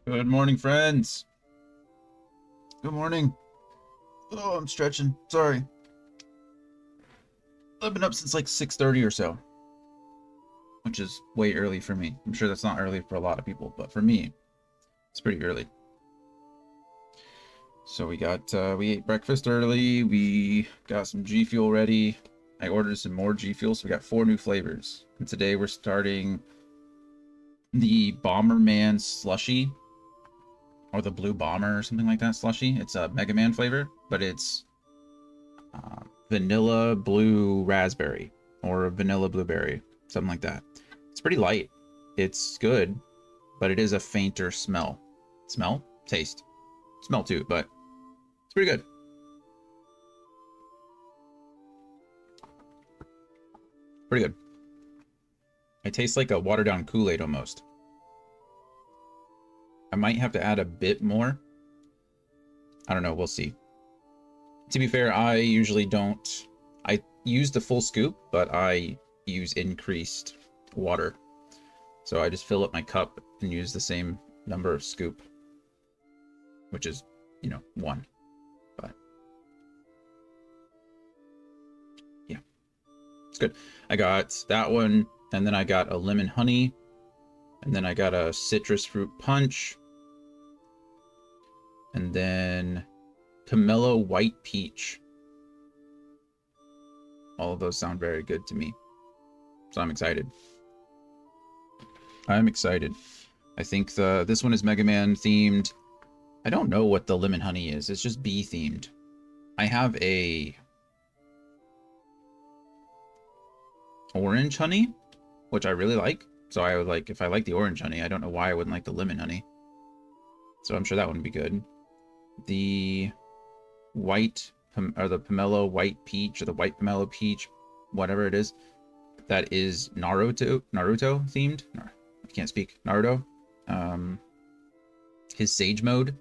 Good morning, friends. Good morning. Oh, I'm stretching. Sorry. I've been up since like 6:30 or so, which is way early for me. I'm sure that's not early for a lot of people, but for me, it's pretty early. So we ate breakfast early. We got some G Fuel ready. I ordered some more G Fuel, so we got 4 new flavors. And today we're starting the Bomberman Slushy, or the Blue Bomber or something like that slushy. It's a Mega Man flavor, but it's vanilla blue raspberry or vanilla blueberry, something like that. It's pretty light. It's good, but it is a fainter smell. Smell? Taste. Smell too, but it's pretty good. Pretty good. It tastes like a watered down Kool-Aid almost. I might have to add a bit more. I don't know, we'll see. To be fair, I usually don't. I use the full scoop, but I use increased water. So I just fill up my cup and use the same number of scoop, which is, 1. But yeah, it's good. I got that one, and then I got a lemon honey, and then I got a citrus fruit punch, and then Pomelo white peach. All of those sound very good to me. So I'm excited. I'm excited. I think this one is Mega Man themed. I don't know what the lemon honey is. It's just bee themed. I have a orange honey, which I really like. So I would like, if I like the orange honey, I don't know why I wouldn't like the lemon honey. So I'm sure that one would be good. The white, or the pomelo white peach, or the white pomelo peach, whatever it is, that is Naruto themed. I can't speak. Naruto. His Sage mode.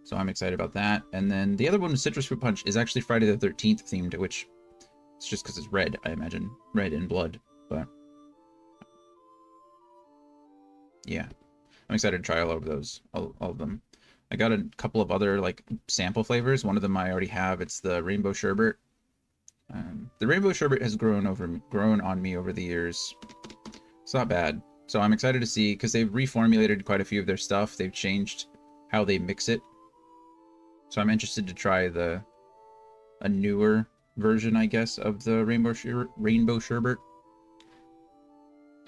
So I'm excited about that. And then the other one, Citrus Fruit Punch, is actually Friday the 13th themed, which it's just because it's red, I imagine. Red in blood. But yeah, I'm excited to try all of those, all of them. I got a couple of other like sample flavors. One of them I already have. It's the Rainbow Sherbet. The Rainbow Sherbet has grown on me over the years. It's not bad. So I'm excited to see, because they've reformulated quite a few of their stuff. They've changed how they mix it. So I'm interested to try a newer version, I guess, of the Rainbow Sherbet.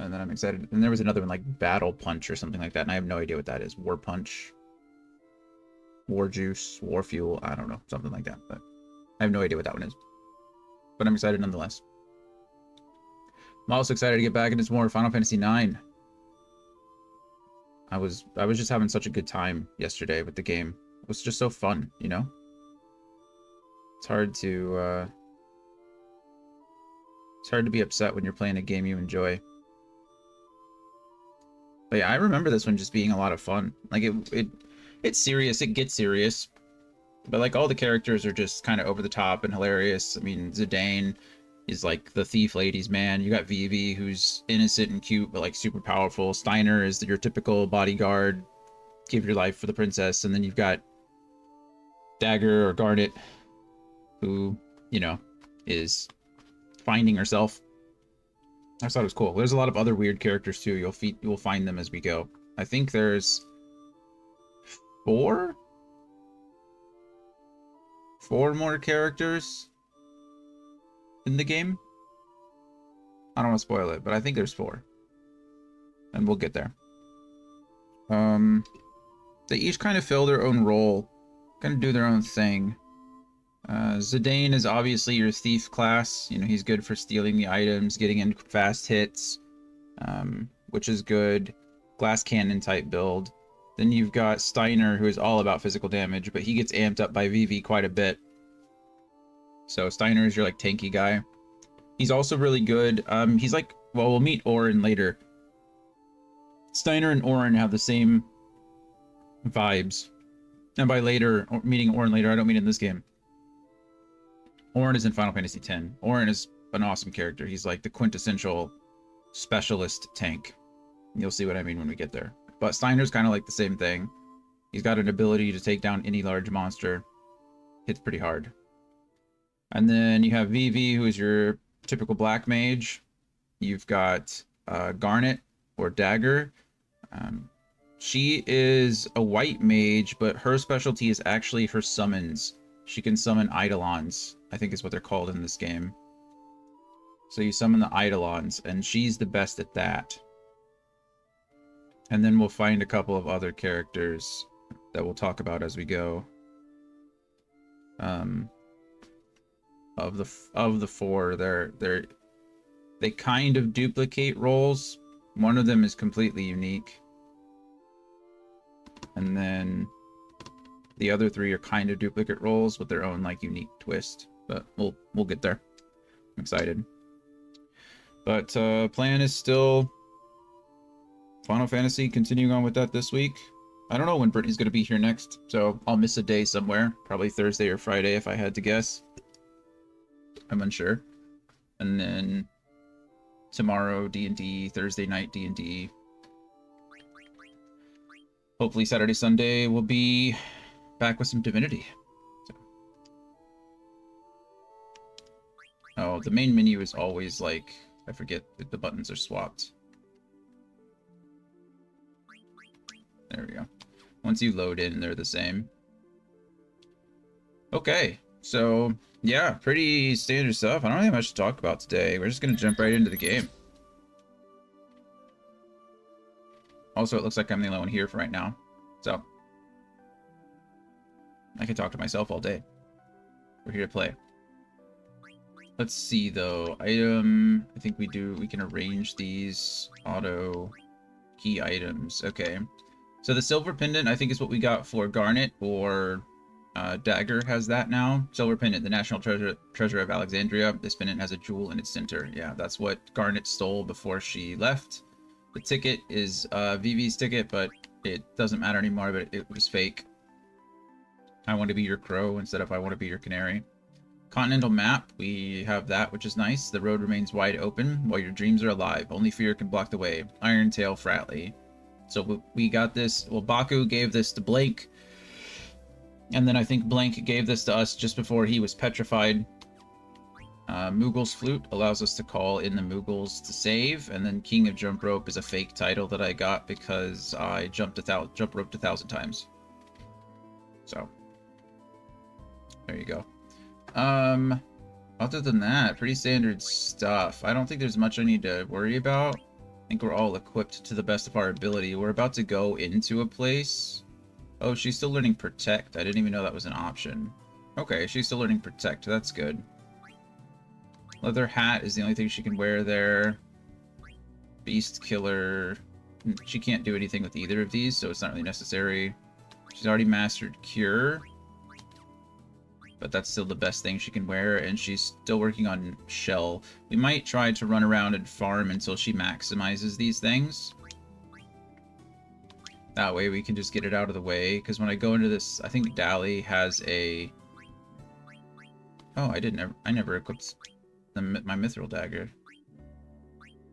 And then I'm excited. And there was another one like Battle Punch or something like that, and I have no idea what that is. War Punch, War Juice, War Fuel, I don't know, something like that. But I have no idea what that one is. But I'm excited nonetheless. I'm also excited to get back into some more Final Fantasy IX. I was just having such a good time yesterday with the game. It was just so fun, you know? It's hard to be upset when you're playing a game you enjoy. But yeah, I remember this one just being a lot of fun. Like it's serious, it gets serious. But like all the characters are just kind of over the top and hilarious. I mean, Zidane is like the thief ladies man. You got Vivi, who's innocent and cute, but like super powerful. Steiner is your typical bodyguard, give your life for the princess. And then you've got Dagger or Garnet, who, is finding herself. I just thought it was cool. There's a lot of other weird characters too. You'll find them as we go. I think there's 4 more characters in the game. I don't want to spoil it, but I think there's 4. And we'll get there. They each kind of fill their own role, kind of do their own thing. Zidane is obviously your thief class. He's good for stealing the items, getting in fast hits, which is good. Glass cannon type build. Then you've got Steiner, who is all about physical damage, but he gets amped up by Vivi quite a bit. So Steiner is your like tanky guy. He's also really good. He's like, well, we'll meet Auron later. Steiner and Auron have the same vibes. And by later, meeting Auron later, I don't mean in this game. Auron is in Final Fantasy X. Auron is an awesome character. He's like the quintessential specialist tank. You'll see what I mean when we get there. But Steiner's kind of like the same thing. He's got an ability to take down any large monster. Hits pretty hard. And then you have Vivi, who is your typical black mage. You've got Garnet or Dagger. She is a white mage, but her specialty is actually her summons. She can summon Eidolons, I think is what they're called in this game. So you summon the Eidolons, and she's the best at that. And then we'll find a couple of other characters that we'll talk about as we go. Of the four, they kind of duplicate roles. One of them is completely unique. And then the other three are kind of duplicate roles with their own like unique twist. But we'll get there. I'm excited. But plan is still Final Fantasy, continuing on with that this week. I don't know when Brittany's going to be here next, so I'll miss a day somewhere. Probably Thursday or Friday if I had to guess. I'm unsure. And then tomorrow D&D, Thursday night D&D. Hopefully Saturday, Sunday we'll be back with some Divinity. So. Oh, the main menu is always like, I forget that the buttons are swapped. There we go. Once you load in, they're the same. Okay, so yeah, pretty standard stuff. I don't have much to talk about today. We're just gonna jump right into the game. Also, it looks like I'm the only one here for right now, so I can talk to myself all day. We're here to play. Let's see though. Item, I think we can arrange these auto key items. Okay. So the silver pendant, I think, is what we got for Garnet, or Dagger has that now. Silver pendant, the national treasure of Alexandria. This pendant has a jewel in its center. Yeah, that's what Garnet stole before she left. The ticket is Vivi's ticket, but it doesn't matter anymore, but it was fake. I want to be your crow instead of I want to be your canary. Continental map, we have that, which is nice. The road remains wide open while your dreams are alive. Only fear can block the way. Iron Tail Fratley. So we got this. Well, Baku gave this to Blank. And then I think Blank gave this to us just before he was petrified. Moogle's Flute allows us to call in the Moogles to save. And then King of Jump Rope is a fake title that I got because I jump roped 1,000 times. So, there you go. Other than that, pretty standard stuff. I don't think there's much I need to worry about. I think we're all equipped to the best of our ability. We're about to go into a place. Oh, she's still learning Protect. I didn't even know that was an option. Okay, she's still learning Protect. That's good. Leather hat is the only thing she can wear there. Beast Killer. She can't do anything with either of these, so it's not really necessary. She's already mastered Cure. But that's still the best thing she can wear, and she's still working on Shell. We might try to run around and farm until she maximizes these things. That way we can just get it out of the way, because when I go into this, I think Dali has a... Oh, I never equipped my Mithril Dagger.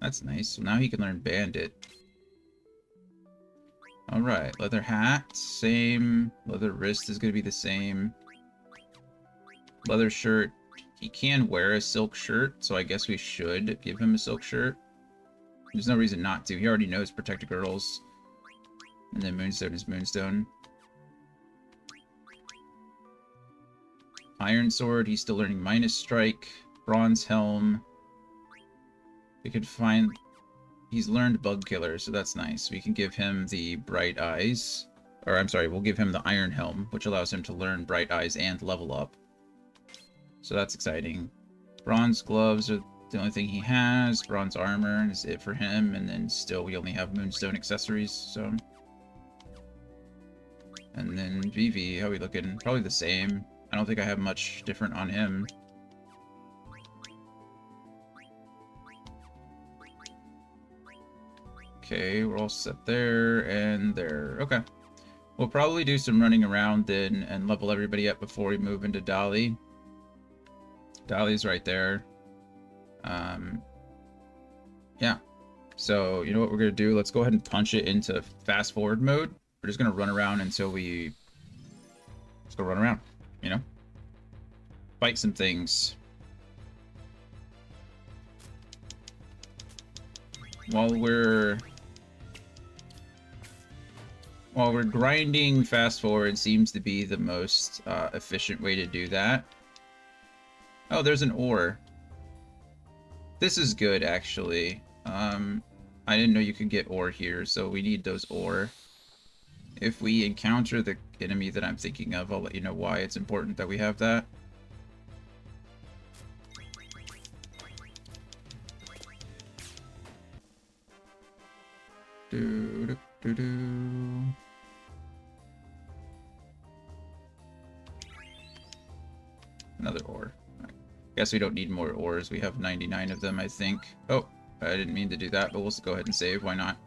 That's nice. So now he can learn Bandit. Alright, leather hat, same. Leather wrist is going to be the same. Leather shirt. He can wear a silk shirt, so I guess we should give him a silk shirt. There's no reason not to. He already knows Protect Girls. And then Moonstone is Moonstone. Iron Sword, he's still learning Minus Strike. Bronze Helm. We could find... He's learned Bug Killer, so that's nice. We can give him the Bright Eyes. Or, I'm sorry, we'll give him the Iron Helm, which allows him to learn Bright Eyes and level up. So that's exciting. Bronze gloves are the only thing he has. Bronze armor is it for him, and then still we only have Moonstone accessories, so... And then Vivi, how are we looking? Probably the same. I don't think I have much different on him. Okay, we're all set there and there. Okay. We'll probably do some running around then and level everybody up before we move into Dali. Dali's right there. Yeah. So, you know what we're going to do? Let's go ahead and punch it into fast forward mode. We're just going to run around until we... Let's go run around, you know? Fight some things. While we're grinding, fast forward seems to be the most efficient way to do that. Oh, there's an ore. This is good, actually. I didn't know you could get ore here, so we need those ore. If we encounter the enemy that I'm thinking of, I'll let you know why it's important that we have that. Another ore. Guess we don't need more ores. We have 99 of them, I think. Oh, I didn't mean to do that, but we'll just go ahead and save. Why not?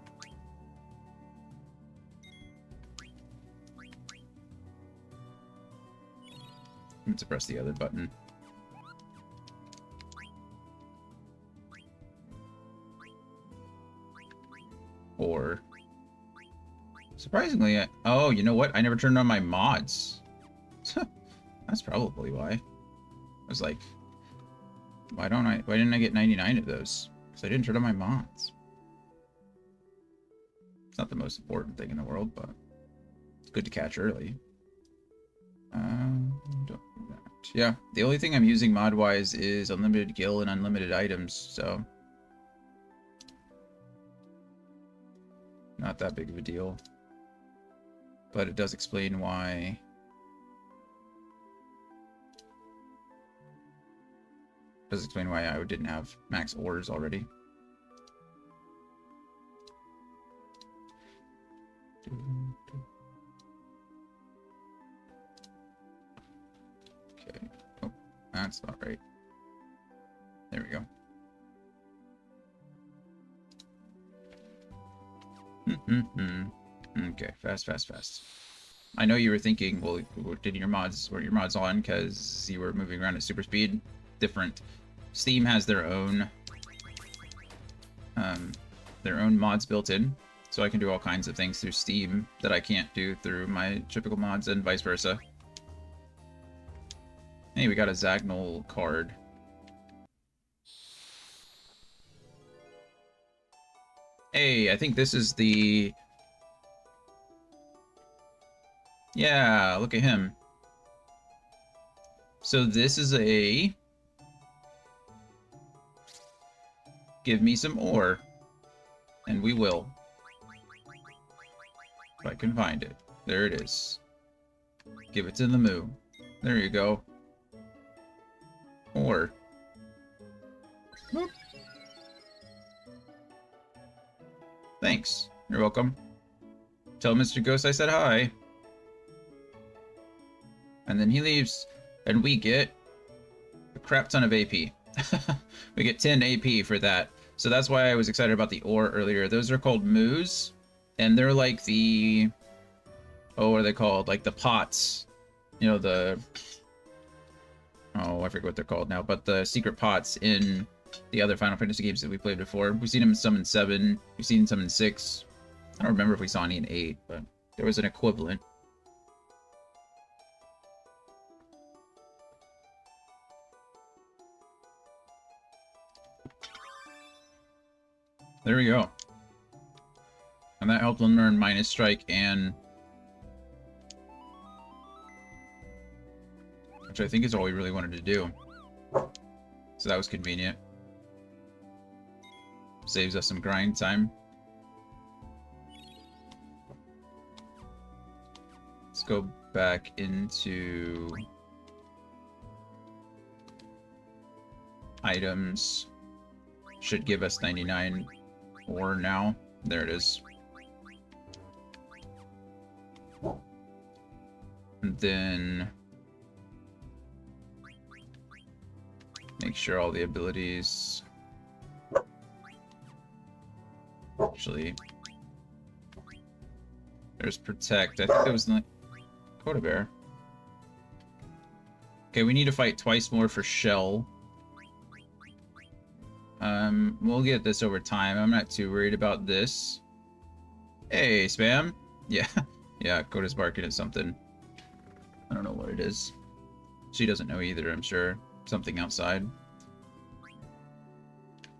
I'm to press the other button. Or surprisingly, oh, you know what? I never turned on my mods. That's probably why. I was like, why didn't I get 99 of those? Because I didn't turn on my mods. It's not the most important thing in the world, but it's good to catch early. Don't do that. Yeah, the only thing I'm using mod-wise is unlimited gil and unlimited items, so not that big of a deal. But it does explain why. Does explain why I didn't have max ores already. Okay. Oh, that's not right. There we go. Okay, fast. I know you were thinking, well, were your mods on because you were moving around at super speed? Different. Steam has their own mods built in, so I can do all kinds of things through Steam that I can't do through my typical mods, and vice versa. Hey, we got a Zagnol card. Hey, I think this is the... Yeah, look at him. So this is a... Give me some ore. And we will. If I can find it. There it is. Give it to the moo. There you go. Ore. Boop. Thanks. You're welcome. Tell Mr. Ghost I said hi. And then he leaves, and we get a crap ton of AP. We get 10 AP for that. So that's why I was excited about the ore earlier. Those are called moos, and they're like the... Oh, what are they called? Like the pots. You know, the... Oh, I forget what they're called now, but the secret pots in the other Final Fantasy games that we played before. We've seen them some in 7. We've seen some in 6. I don't remember if we saw any in 8, but there was an equivalent. There we go. And that helped them learn minus strike and... Which I think is all we really wanted to do. So that was convenient. Saves us some grind time. Let's go back into... items. Should give us 99 ore now. There it is. And then... make sure all the abilities... Actually... There's Protect. I think that was the... Coda Bear. Okay, we need to fight twice more for Shell. We'll get this over time. I'm not too worried about this. Hey, Spam. Yeah, yeah, Coda's barking at something. I don't know what it is. She doesn't know either, I'm sure. Something outside.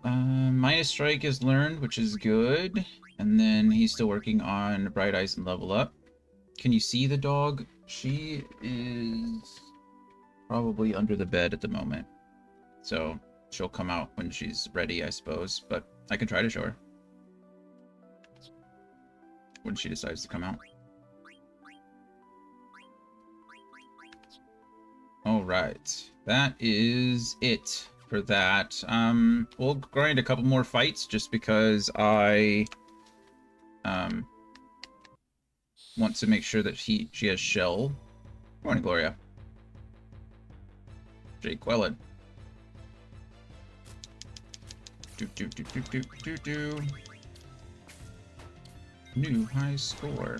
Minus Strike is learned, which is good. And then he's still working on Bright Eyes and Level Up. Can you see the dog? She is probably under the bed at the moment. So she'll come out when she's ready, I suppose. But I can try to show her when she decides to come out. Alright. That is it for that. We'll grind a couple more fights just because I want to make sure that she has shell. Good morning, Gloria. Jake Quellin. Do. New high score.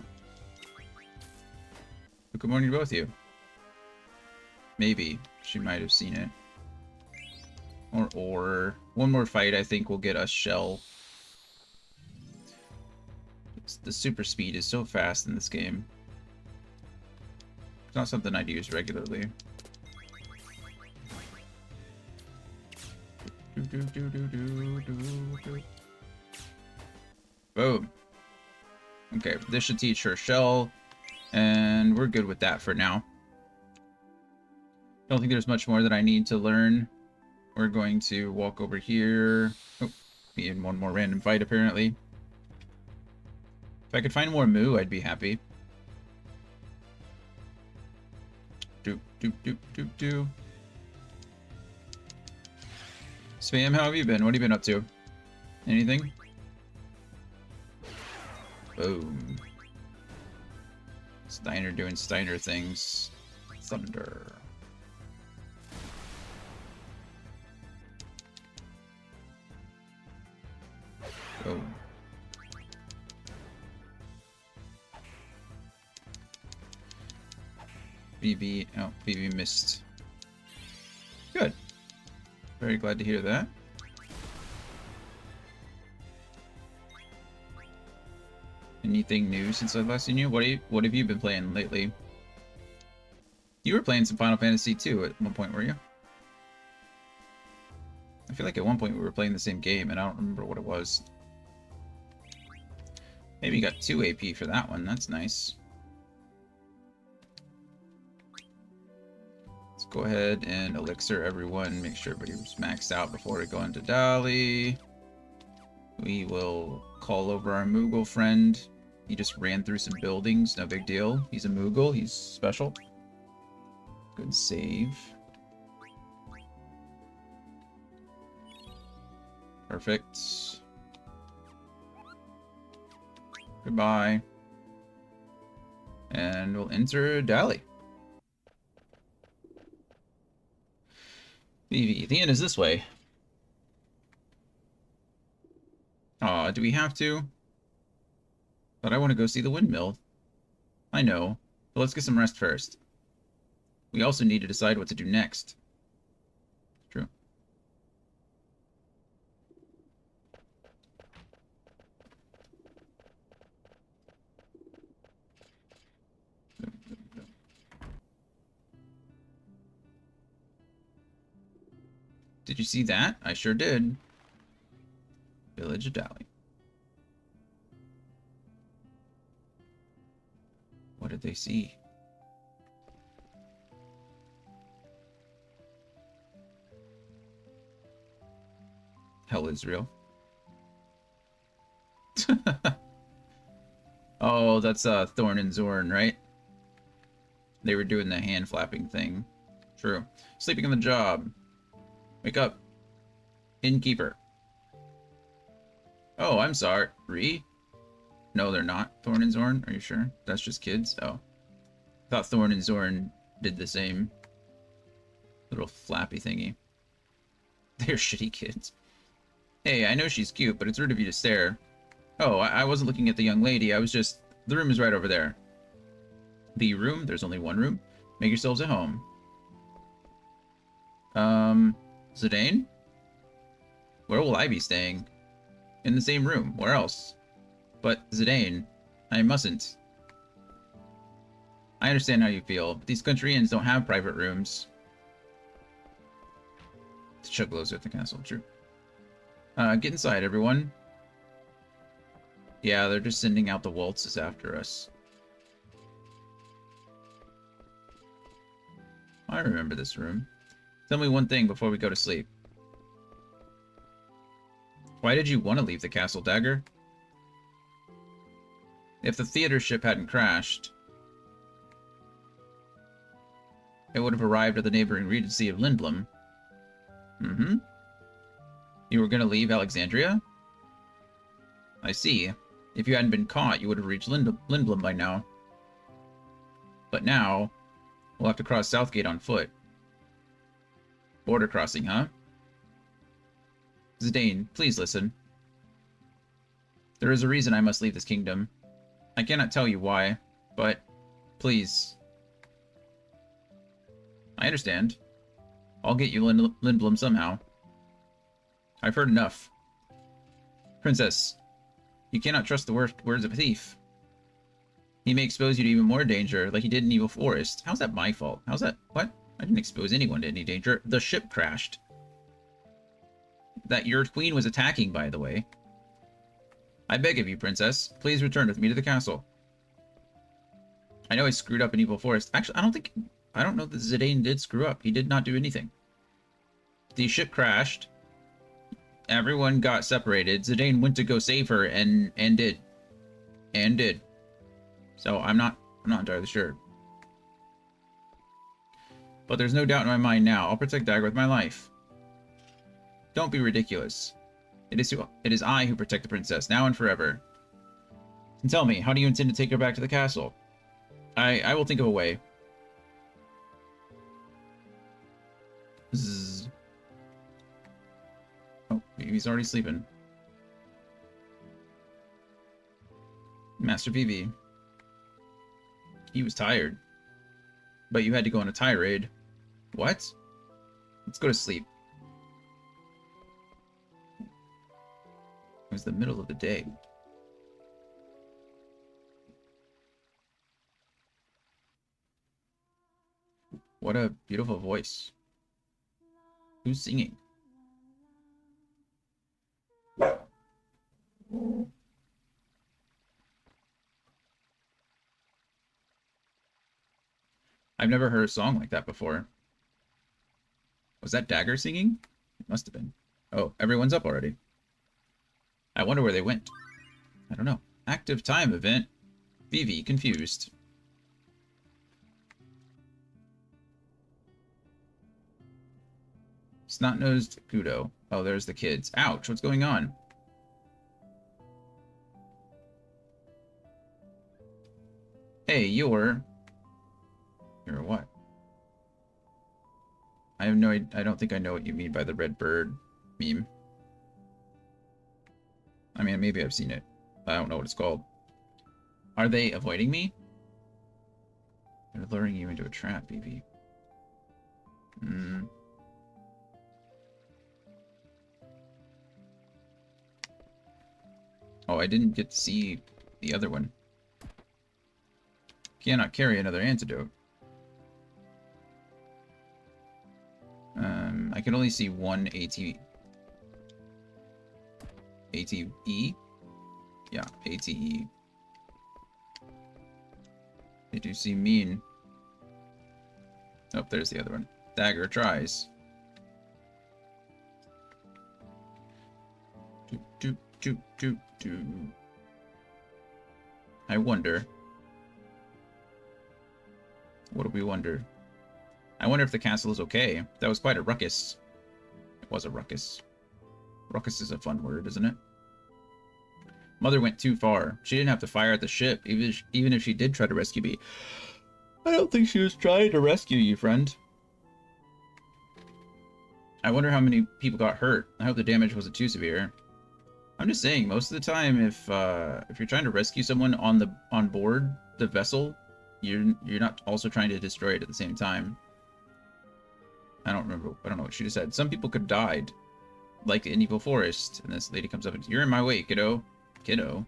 Good morning to both of you. Maybe she might have seen it. Or one more fight, I think, will get us shell. The super speed is so fast in this game. It's not something I'd use regularly. Boom. Okay, this should teach her shell, and we're good with that for now. Don't think there's much more that I need to learn. We're going to walk over here. Oh, be in one more random fight, apparently. If I could find more Moo, I'd be happy. Do. Spam, how have you been? What have you been up to? Anything? Boom. Steiner doing Steiner things. Thunder. Oh. BB, oh, BB missed. Good. Very glad to hear that. Anything new since I last seen you? What have you been playing lately? You were playing some Final Fantasy 2 at one point, were you? I feel like at one point we were playing the same game, and I don't remember what it was. Maybe you got 2 AP for that one. That's nice. Let's go ahead and elixir everyone. Make sure everybody's maxed out before we go into Dali. We will call over our Moogle friend. He just ran through some buildings. No big deal. He's a Moogle. He's special. Good save. Perfect. Goodbye. And we'll enter Dali. Vivi, the inn is this way. Aw, do we have to? But I want to go see the windmill. I know, but let's get some rest first. We also need to decide what to do next. True. Did you see that? I sure did. Village of Dali. What did they see? Hell is real. Oh, that's Thorn and Zorn, right? They were doing the hand flapping thing. True. Sleeping on the job. Wake up. Innkeeper. Oh, I'm sorry. No, they're not. Thorn and Zorn? Are you sure? That's just kids? Oh. I thought Thorn and Zorn did the same little flappy thingy. They're shitty kids. Hey, I know she's cute, but it's rude of you to stare. Oh, I wasn't looking at the young lady. I was just... The room is right over there. The room? There's only one room. Make yourselves at home. Zidane? Where will I be staying? In the same room. Where else? But, Zidane, I mustn't. I understand how you feel, but these countryans don't have private rooms. The Chuggalos are at the castle, true. Get inside, everyone. Yeah, they're just sending out the waltzes after us. I remember this room. Tell me one thing before we go to sleep. Why did you want to leave the castle, Dagger? If the theater ship hadn't crashed, it would have arrived at the neighboring regency of Lindblom. Mm-hmm. You were going to leave Alexandria? I see. If you hadn't been caught, you would have reached Lindblom by now. But now, we'll have to cross Southgate on foot. Border crossing, huh? Zidane, please listen. There is a reason I must leave this kingdom. I cannot tell you why, but please. I understand. I'll get you Lindblom somehow. I've heard enough. Princess, you cannot trust the words of a thief. He may expose you to even more danger, like he did in Evil Forest. How's that my fault? How's that? What? I didn't expose anyone to any danger. The ship crashed. That your queen was attacking, by the way. I beg of you, Princess, please return with me to the castle. I know I screwed up in Evil Forest. Actually, I don't know that Zidane did screw up. He did not do anything. The ship crashed. Everyone got separated. Zidane went to go save her and did. And did. So I'm not entirely sure. But there's no doubt in my mind now. I'll protect Dagger with my life. Don't be ridiculous. It is I who protect the princess, now and forever. And tell me, how do you intend to take her back to the castle? I will think of a way. Zzz. Oh, he's already sleeping. Master PV. He was tired. But you had to go on a tirade. What? Let's go to sleep. It was the middle of the day. What a beautiful voice. Who's singing? I've never heard a song like that before. Was that Dagger singing? It must have been. Oh, everyone's up already. I wonder where they went. I don't know. Active time event. Vivi confused. Snot-nosed Kudo. Oh, there's the kids. Ouch, what's going on? Hey, you're what? I have no idea. I don't think I know what you mean by the red bird meme. I mean, maybe I've seen it. I don't know what it's called. Are they avoiding me? They're luring you into a trap, BB. Oh, I didn't get to see the other one. Cannot carry another antidote. I can only see one ATE. Yeah, ATE. They do seem mean. Oh, there's the other one. Dagger tries. I wonder. What do we wonder? I wonder if the castle is okay. That was quite a ruckus. It was a ruckus. Ruckus is a fun word, isn't it? Mother went too far. She didn't have to fire at the ship, even if she did try to rescue me. I don't think she was trying to rescue you, friend. I wonder how many people got hurt. I hope the damage wasn't too severe. I'm just saying, most of the time, if you're trying to rescue someone on board the vessel, you're not also trying to destroy it at the same time. I don't know what she just said. Some people could have died. like an evil forest. And this lady comes up and, you're in my way, kiddo. Kiddo.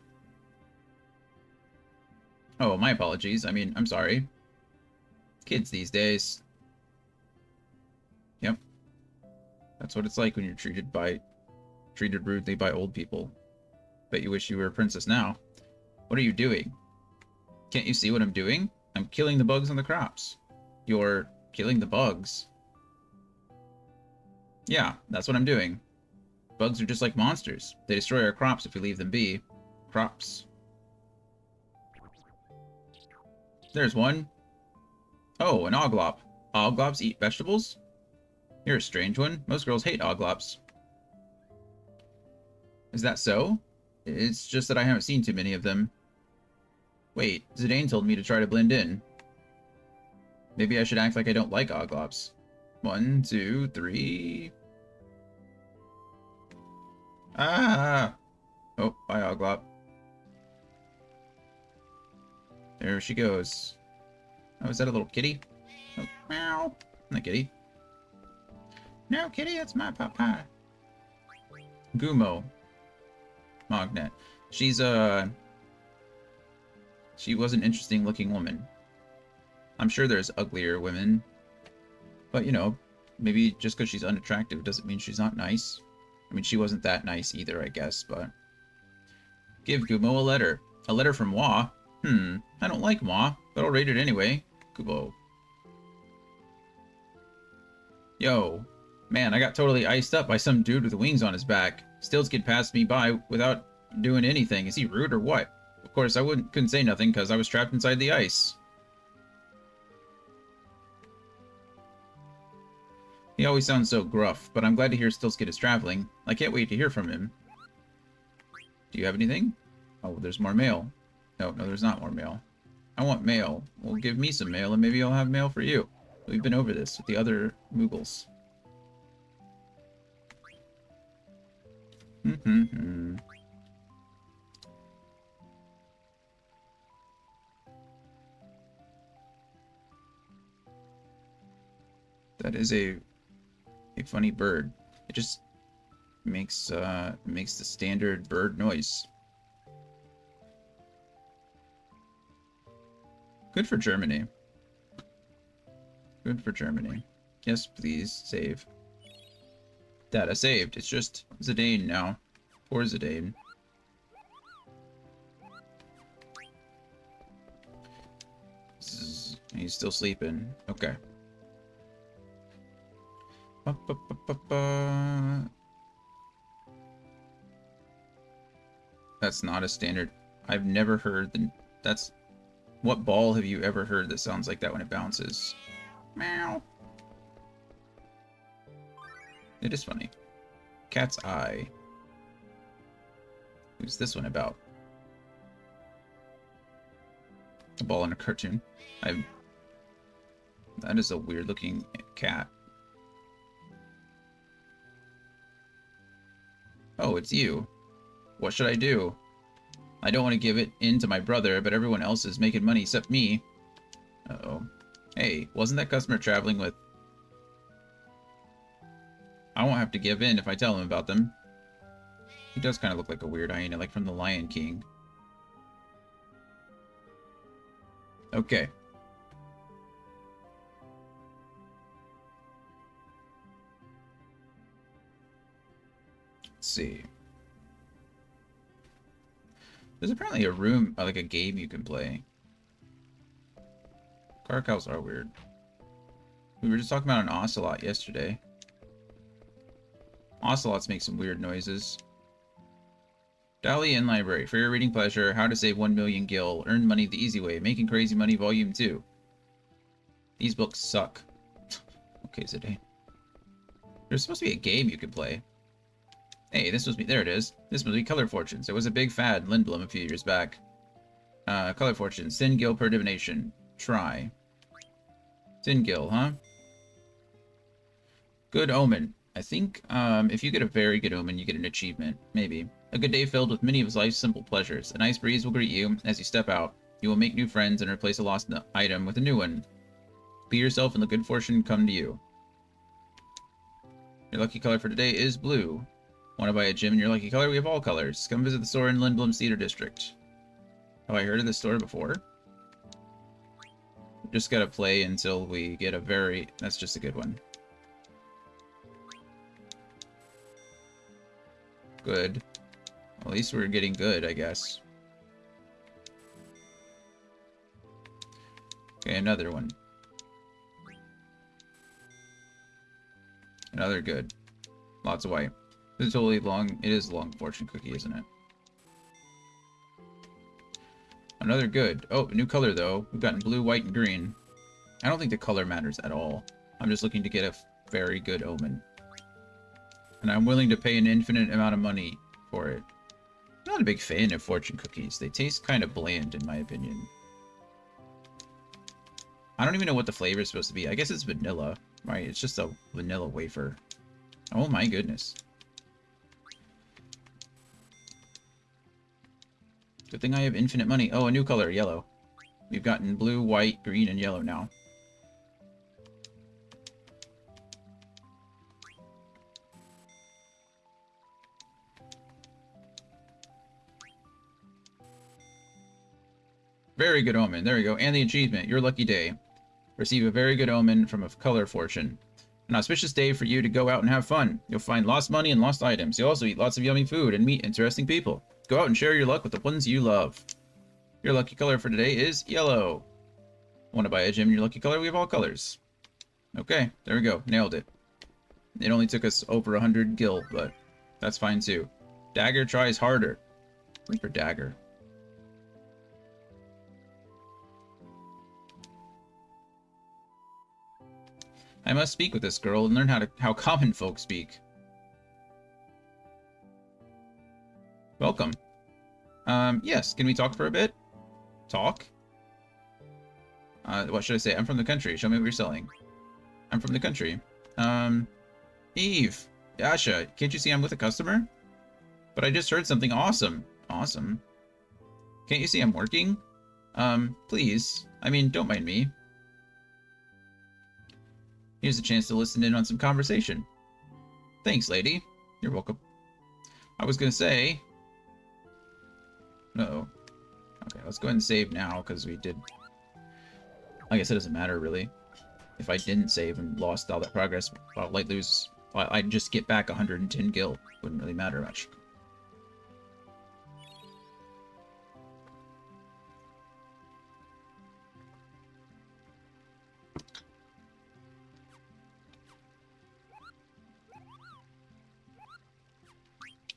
Oh, my apologies. I mean, I'm sorry. Kids these days. Yep. That's what it's like when you're treated rudely by old people. Bet you wish you were a princess now. What are you doing? Can't you see what I'm doing? I'm killing the bugs on the crops. You're killing the bugs? Yeah, that's what I'm doing. Bugs are just like monsters. They destroy our crops if we leave them be. Crops. There's one. Oh, an oglop. Oglops eat vegetables? You're a strange one. Most girls hate oglops. Is that so? It's just that I haven't seen too many of them. Wait, Zidane told me to try to blend in. Maybe I should act like I don't like oglops. 1, 2, 3... Ah! Oh, bye, oglop. There she goes. Oh, is that a little kitty? Oh, meow. Not kitty. No, kitty, that's my papa. Gumo. Magnet. She was an interesting looking woman. I'm sure there's uglier women. But, you know, maybe just because she's unattractive doesn't mean she's not nice. I mean, she wasn't that nice either, I guess, but... Give Gumo a letter. A letter from Wa? I don't like Wa, but I'll read it anyway. Gumo. Yo. Man, I got totally iced up by some dude with wings on his back. Stiltskin passed me by without doing anything. Is he rude or what? Of course, I couldn't say nothing because I was trapped inside the ice. He always sounds so gruff, but I'm glad to hear Stiltskin is traveling. I can't wait to hear from him. Do you have anything? Oh, there's more mail. No, there's not more mail. I want mail. Well, give me some mail and maybe I'll have mail for you. We've been over this with the other Moogles. That is a funny bird. It just makes the standard bird noise. Good for Germany. Good for Germany. Yes, please save. Data saved. It's just Zidane now. Poor Zidane. He's still sleeping. Okay. That's not a standard. I've never heard that's... What ball have you ever heard that sounds like that when it bounces? Meow. It is funny. Cat's eye. Who's this one about? A ball in a cartoon. That is a weird looking cat. Oh, it's you. What should I do? I don't want to give it in to my brother, but everyone else is making money except me. Uh-oh. Hey, wasn't that customer traveling with... I won't have to give in if I tell him about them. He does kind of look like a weird hyena, like from The Lion King. Okay. Let's see. There's apparently a room, like a game you can play. Caracals are weird. We were just talking about an ocelot yesterday. Ocelots make some weird noises. Dali in library. For your reading pleasure, How to Save 1 Million Gil. Earn Money the Easy Way. Making Crazy Money Volume 2. These books suck. Okay, Zidane. There's supposed to be a game you could play. Hey, this must be... There it is. This must be Color Fortunes. It was a big fad in Lindblom a few years back. Color Fortunes. 10 gil per divination. Try. 10 gil, huh? Good omen. I think, if you get a very good omen, you get an achievement. Maybe. A good day filled with many of life's simple pleasures. A nice breeze will greet you as you step out. You will make new friends and replace a lost item with a new one. Be yourself and the good fortune come to you. Your lucky color for today is blue. Want to buy a gem in your lucky color? We have all colors. Come visit the store in Lindblom Cedar District. Have I heard of this store before? Just gotta play until we get a very... That's just a good one. Good. Well, at least we're getting good, I guess. Okay, another one. Another good. Lots of white. This is totally long. It is a long fortune cookie, isn't it? Another good. Oh, a new color, though. We've gotten blue, white, and green. I don't think the color matters at all. I'm just looking to get a very good omen. And I'm willing to pay an infinite amount of money for it. I'm not a big fan of fortune cookies. They taste kind of bland, in my opinion. I don't even know what the flavor is supposed to be. I guess it's vanilla, right? It's just a vanilla wafer. Oh my goodness. Good thing I have infinite money. Oh, a new color, yellow. We've gotten blue, white, green, and yellow now. Very good omen. There we go. And the achievement. Your lucky day. Receive a very good omen from a color fortune. An auspicious day for you to go out and have fun. You'll find lost money and lost items. You'll also eat lots of yummy food and meet interesting people. Go out and share your luck with the ones you love. Your lucky color for today is yellow. Want to buy a gem in your lucky color? We have all colors. Okay, there we go. Nailed it. It only took us over 100 gil, but that's fine too. Dagger tries harder. Wait for Dagger. I must speak with this girl and learn how common folk speak. Welcome. Yes, can we talk for a bit? Talk? What should I say? I'm from the country. Show me what you're selling. I'm from the country. Eve. Yasha, can't you see I'm with a customer? But I just heard something awesome. Awesome. Can't you see I'm working? Please. I mean, don't mind me. Here's a chance to listen in on some conversation. Thanks, lady. You're welcome. I was gonna say... Uh-oh. Okay, let's go ahead and save now, because we did... I guess it doesn't matter, really. If I didn't save and lost all that progress, I'd lose... I'd just get back 110 gil. Wouldn't really matter much.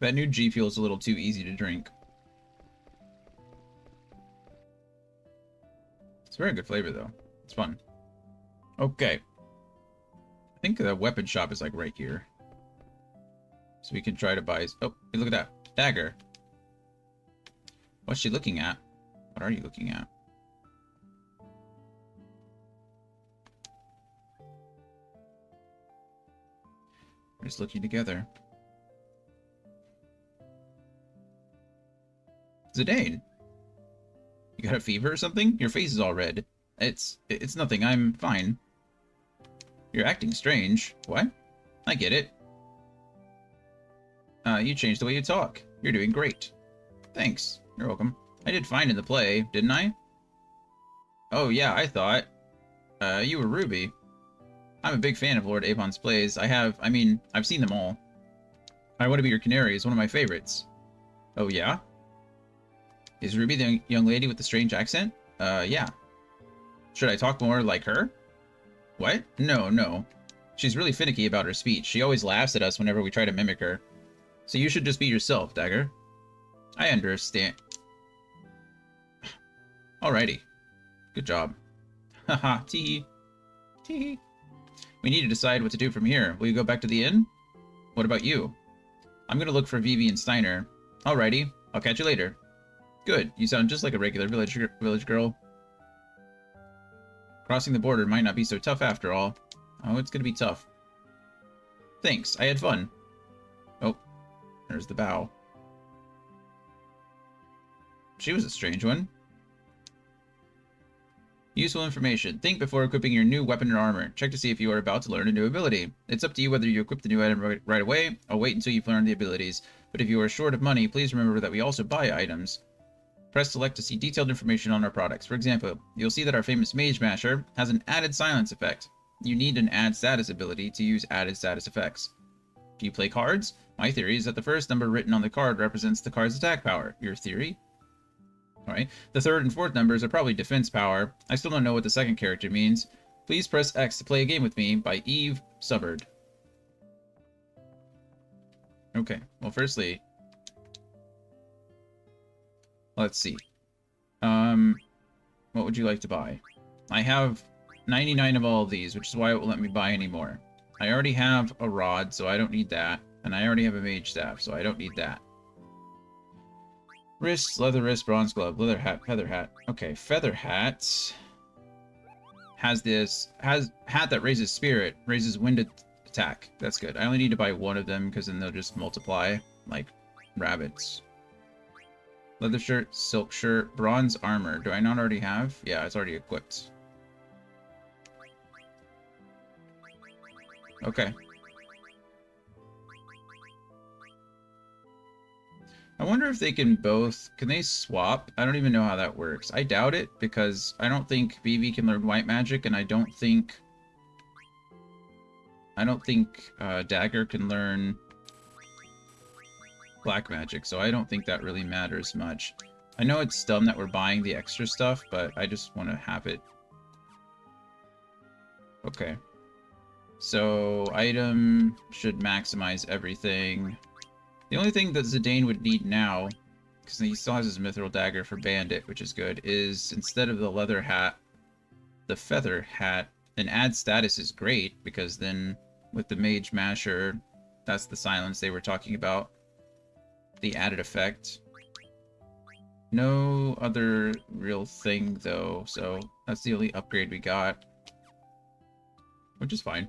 That new G Fuel is a little too easy to drink. It's a very good flavor, though. It's fun. Okay. I think the weapon shop is, like, right here. So we can try to buy... Oh, hey, look at that. Dagger. What's she looking at? What are you looking at? We're just looking together. Zidane. You got a fever or something? Your face is all red. It's nothing. I'm fine. You're acting strange. What? I get it. You changed the way you talk. You're doing great. Thanks. You're welcome. I did fine in the play, didn't I? Oh, yeah, I thought. You were Ruby. I'm a big fan of Lord Apon's plays. I've seen them all. I Want to Be Your Canary is one of my favorites. Oh, yeah? Is Ruby the young lady with the strange accent? Yeah. Should I talk more like her? What? No. She's really finicky about her speech. She always laughs at us whenever we try to mimic her. So you should just be yourself, Dagger. I understand. Alrighty. Good job. Haha, teehee. Teehee. We need to decide what to do from here. Will you go back to the inn? What about you? I'm gonna look for Vivi and Steiner. Alrighty. I'll catch you later. Good. You sound just like a regular village girl. Crossing the border might not be so tough after all. Oh, it's gonna be tough. Thanks. I had fun. Oh, there's the bow. She was a strange one. Useful information. Think before equipping your new weapon or armor. Check to see if you are about to learn a new ability. It's up to you whether you equip the new item right away, or wait until you've learned the abilities. But if you are short of money, please remember that we also buy items. Press select to see detailed information on our products. For example, you'll see that our famous Mage Masher has an added silence effect. You need an add status ability to use added status effects. Do you play cards? My theory is that the first number written on the card represents the card's attack power. Your theory? Alright. The third and fourth numbers are probably defense power. I still don't know what the second character means. Please press X to play a game with me by Eve Subbard. Okay. Well, firstly, let's see. What would you like to buy? I have 99 of all of these, which is why it won't let me buy any more. I already have a rod, so I don't need that. And I already have a mage staff, so I don't need that. Wrists, leather wrist, bronze glove, leather hat, feather hat. Okay, feather hat has hat that raises spirit, raises wind attack. That's good. I only need to buy one of them because then they'll just multiply like rabbits. Leather shirt, silk shirt, bronze armor. Do I not already have? Yeah, it's already equipped. Okay. I wonder if they can both... Can they swap? I don't even know how that works. I doubt it, because I don't think Vivi can learn white magic, and I don't think Dagger can learn black magic, so I don't think that really matters much. I know it's dumb that we're buying the extra stuff, but I just want to have it. Okay. So, item should maximize everything. The only thing that Zidane would need now, because he still has his mithril dagger for bandit, which is good, is instead of the leather hat, the feather hat. And add status is great, because then with the mage masher, that's the silence they were talking about. The added effect. No other real thing, though, so that's the only upgrade we got. Which is fine.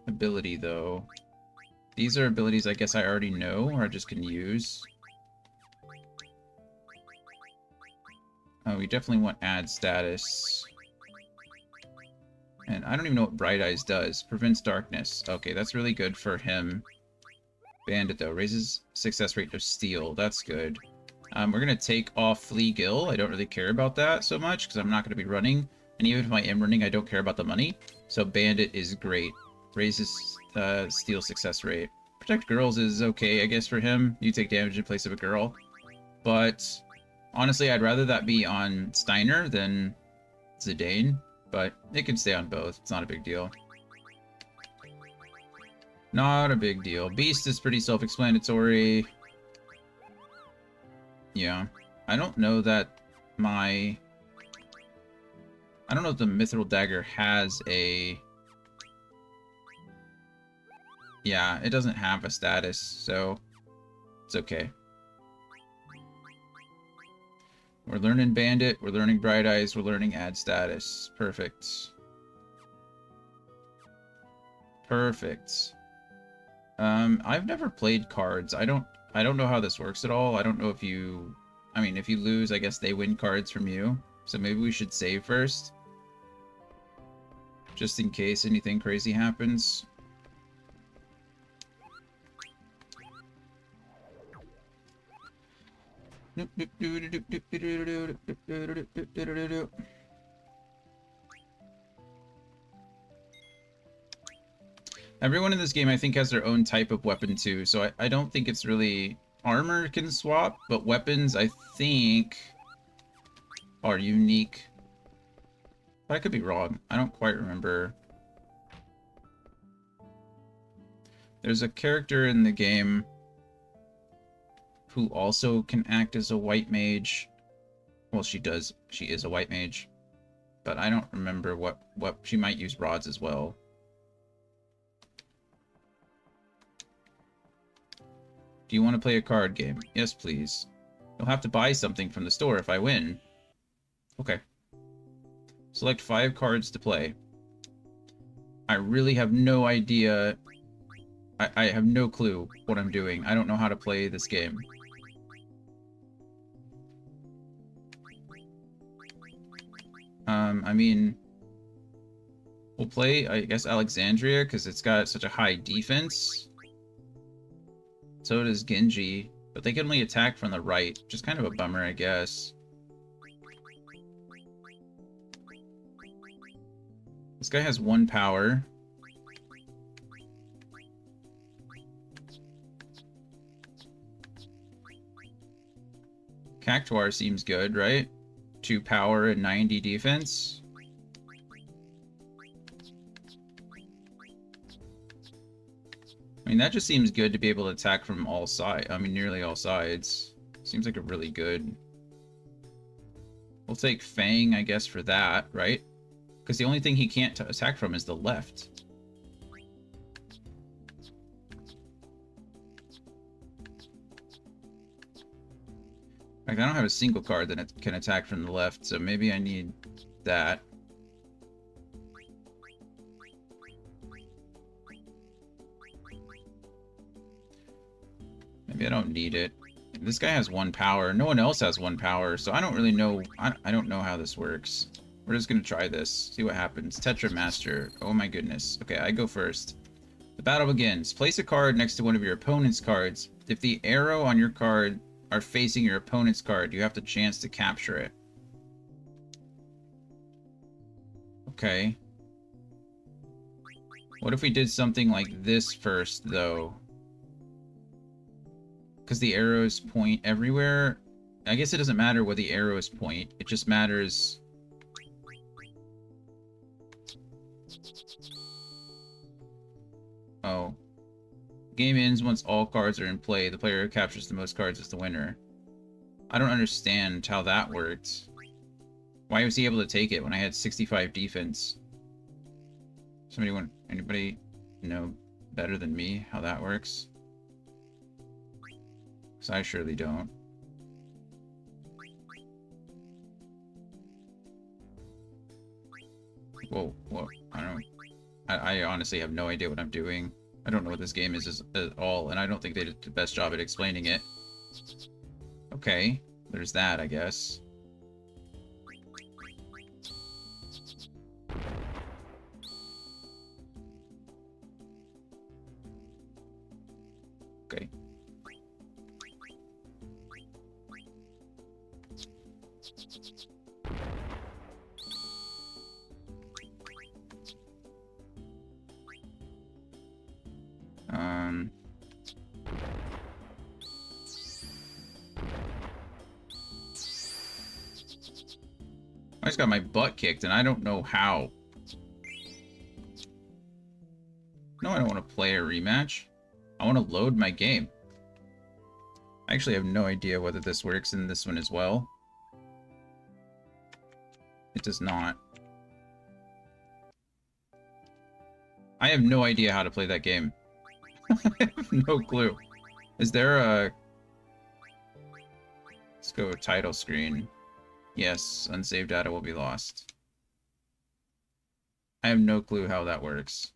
Ability, though. These are abilities I guess I already know, or I just can use. Oh, we definitely want add status. And I don't even know what Bright Eyes does. Prevents darkness. Okay, that's really good for him. Bandit, though. Raises success rate of steal. That's good. We're going to take off Flea Gill. I don't really care about that so much, because I'm not going to be running. And even if I am running, I don't care about the money. So Bandit is great. Raises steal success rate. Protect girls is okay, I guess, for him. You take damage in place of a girl. But honestly, I'd rather that be on Steiner than Zidane. But it can stay on both. It's not a big deal. Not a big deal. Beast is pretty self-explanatory. Yeah. I don't know that my... I don't know if the Mithril Dagger has a... Yeah, it doesn't have a status, so it's okay. We're learning Bandit, we're learning Bright Eyes, we're learning Add Status. Perfect. Perfect. I've never played cards. I don't know how this works at all. I don't know if you... I mean, if you lose, I guess they win cards from you. So maybe we should save first. Just in case anything crazy happens. Everyone in this game, I think, has their own type of weapon, too. So I don't think it's really... Armor can swap, but weapons, I think, are unique. But I could be wrong. I don't quite remember. There's a character in the game who also can act as a white mage. Well, she does. She is a white mage. But I don't remember what she might use rods as well. Do you want to play a card game? Yes, please. You'll have to buy something from the store if I win. Okay. Select 5 cards to play. I really have no idea. I have no clue what I'm doing. I don't know how to play this game. I mean, we'll play, I guess, Alexandria, because it's got such a high defense. So does Genji, but they can only attack from the right, which is kind of a bummer, I guess. This guy has 1 power. Cactuar seems good, right? 2 power and 90 defense. I mean, that just seems good to be able to attack from all sides. I mean, nearly all sides. Seems like a really good... We'll take Fang, I guess, for that, right? Because the only thing he can't attack from is the left. Like, I don't have a single card that can attack from the left, so maybe I need that. Maybe I don't need it. This guy has 1 power. No one else has 1 power, so I don't really know. I don't know how this works. We're just going to try this. See what happens. Tetra Master. Oh my goodness. Okay, I go first. The battle begins. Place a card next to one of your opponent's cards. If the arrow on your card are facing your opponent's card, you have the chance to capture it. Okay. What if we did something like this first, though? Because the arrows point everywhere. I guess it doesn't matter where the arrows point. It just matters... Oh. Game ends once all cards are in play. The player who captures the most cards is the winner. I don't understand how that worked. Why was he able to take it when I had 65 defense? Anybody know better than me how that works? Because I surely don't. Whoa, I don't... I honestly have no idea what I'm doing. I don't know what this game is at all, and I don't think they did the best job at explaining it. Okay, there's that, I guess. Okay. I just got my butt kicked, and I don't know how. No, I don't want to play a rematch. I want to load my game. I actually have no idea whether this works in this one as well. It does not. I have no idea how to play that game. I have no clue. Is there a... Let's go title screen. Yes, unsaved data will be lost. I have no clue how that works.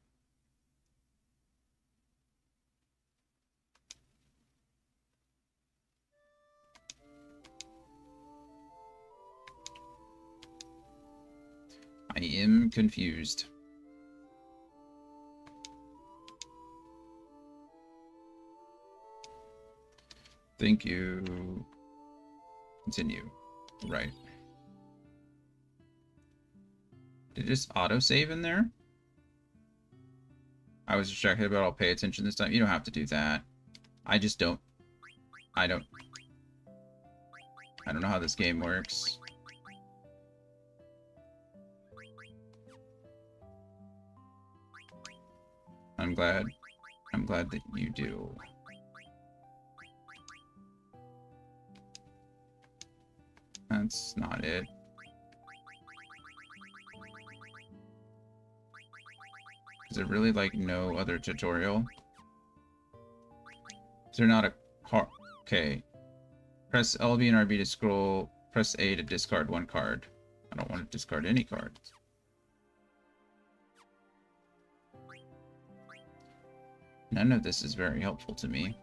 I am confused. Thank you. Continue. Right. Did it just autosave in there? I was distracted, but I'll pay attention this time. You don't have to do that. I just don't... I don't know how this game works. I'm glad that you do. That's not it. Is there really, like, no other tutorial? Is there not a card? Okay. Press LB and RB to scroll. Press A to discard 1 card. I don't want to discard any cards. None of this is very helpful to me.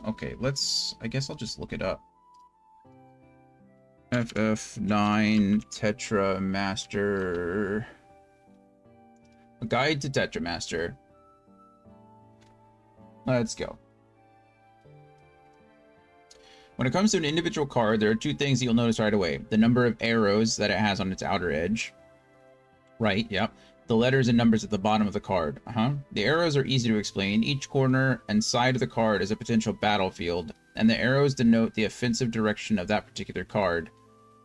Okay, I guess I'll just look it up. FF9 Tetra Master. A guide to Tetra Master. Let's go. When it comes to an individual card, there are two things you'll notice right away. The number of arrows that it has on its outer edge. Right, yep. The letters and numbers at the bottom of the card. The arrows are easy to explain. Each corner and side of the card is a potential battlefield, and the arrows denote the offensive direction of that particular card.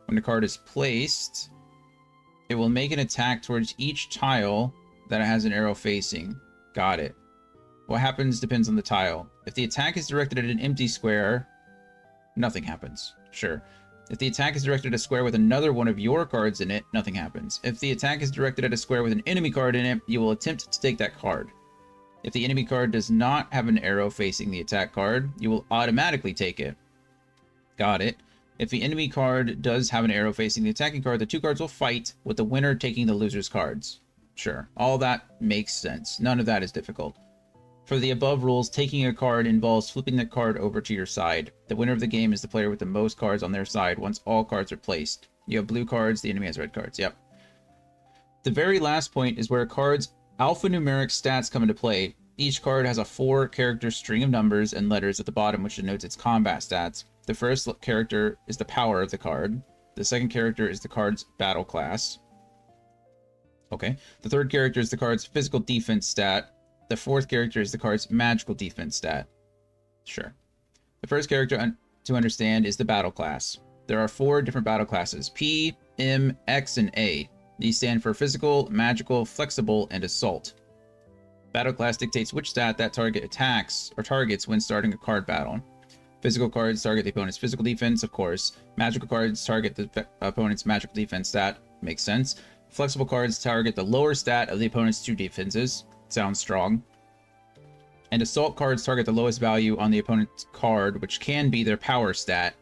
When the card is placed, it will make an attack towards each tile that it has an arrow facing. Got it. What happens depends on the tile. If the attack is directed at an empty square, nothing happens. Sure. If the attack is directed at a square with another one of your cards in it, nothing happens. If the attack is directed at a square with an enemy card in it, you will attempt to take that card. If the enemy card does not have an arrow facing the attack card, you will automatically take it. Got it. If the enemy card does have an arrow facing the attacking card, the two cards will fight, with the winner taking the loser's cards. Sure. All that makes sense. None of that is difficult. For the above rules, taking a card involves flipping the card over to your side. The winner of the game is the player with the most cards on their side once all cards are placed. You have blue cards, the enemy has red cards. Yep. The very last point is where a card's alphanumeric stats come into play. Each card has a 4-character string of numbers and letters at the bottom, which denotes its combat stats. The first character is the power of the card. The second character is the card's battle class. Okay. The third character is the card's physical defense stat. The fourth character is the card's magical defense stat. Sure. The first character to understand is the battle class. There are 4 different battle classes: P, M, X, and A. These stand for physical, magical, flexible, and assault. Battle class dictates which stat that target attacks or targets when starting a card battle. Physical cards target the opponent's physical defense, of course. Magical cards target the opponent's magical defense stat. Makes sense. Flexible cards target the lower stat of the opponent's 2 defenses. Sounds strong. And assault cards target the lowest value on the opponent's card, which can be their power stat.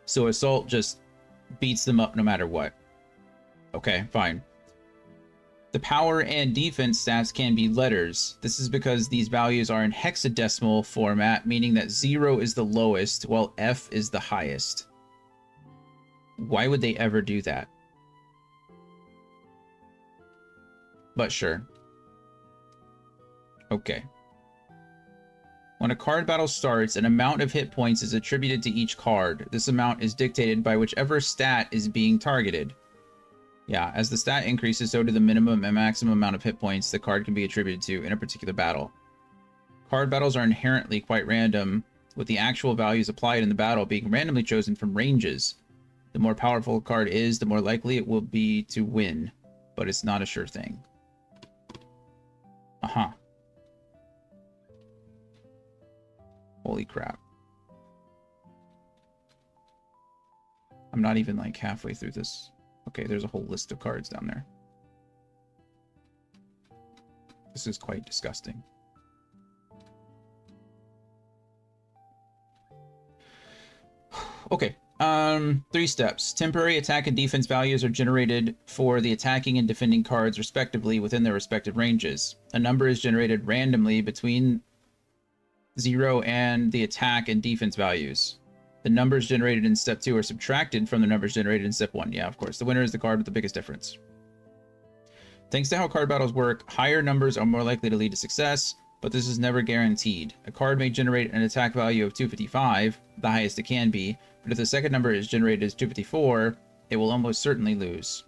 So assault just beats them up no matter what. Okay, fine. The power and defense stats can be letters. This is because these values are in hexadecimal format, meaning that 0 is the lowest while F is the highest. Why would they ever do that? But sure. Okay. When a card battle starts, an amount of hit points is attributed to each card. This amount is dictated by whichever stat is being targeted. Yeah, as the stat increases, so do the minimum and maximum amount of hit points the card can be attributed to in a particular battle. Card battles are inherently quite random, with the actual values applied in the battle being randomly chosen from ranges. The more powerful a card is, the more likely it will be to win, but it's not a sure thing. Holy crap. I'm not even like halfway through this. Okay, there's a whole list of cards down there. This is quite disgusting. Okay, 3 steps. Temporary attack and defense values are generated for the attacking and defending cards respectively within their respective ranges. A number is generated randomly between 0 and the attack and defense values. The numbers generated in step 2 are subtracted from the numbers generated in step 1. Yeah, of course. The winner is the card with the biggest difference. Thanks to how card battles work, higher numbers are more likely to lead to success, but this is never guaranteed. A card may generate an attack value of 255, the highest it can be, but if the second number is generated as 254, it will almost certainly lose.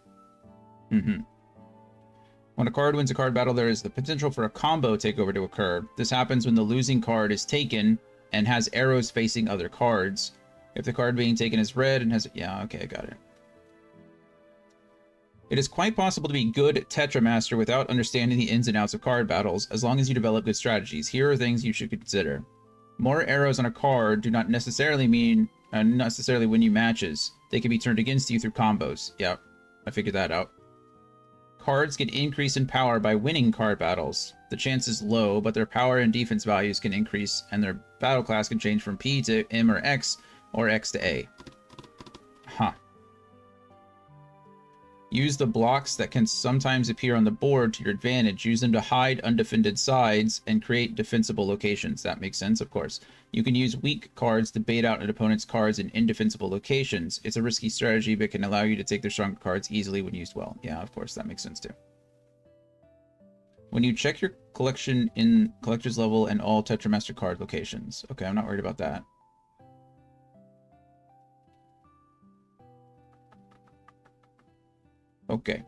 When a card wins a card battle, there is the potential for a combo takeover to occur. This happens when the losing card is taken and has arrows facing other cards. If the card being taken is red and has... Yeah, okay, I got it. It is quite possible to be good at Tetra Master without understanding the ins and outs of card battles, as long as you develop good strategies. Here are things you should consider. More arrows on a card do not necessarily mean necessarily win you matches. They can be turned against you through combos. Yep, I figured that out. Cards can increase in power by winning card battles. The chance is low, but their power and defense values can increase, and their battle class can change from P to M or X to A. Use the blocks that can sometimes appear on the board to your advantage. Use them to hide undefended sides and create defensible locations. That makes sense, of course. You can use weak cards to bait out an opponent's cards in indefensible locations. It's a risky strategy, but can allow you to take their stronger cards easily when used well. Yeah, of course, that makes sense too. When you check your collection in collector's level and all Tetramaster card locations. Okay, I'm not worried about that. Okay.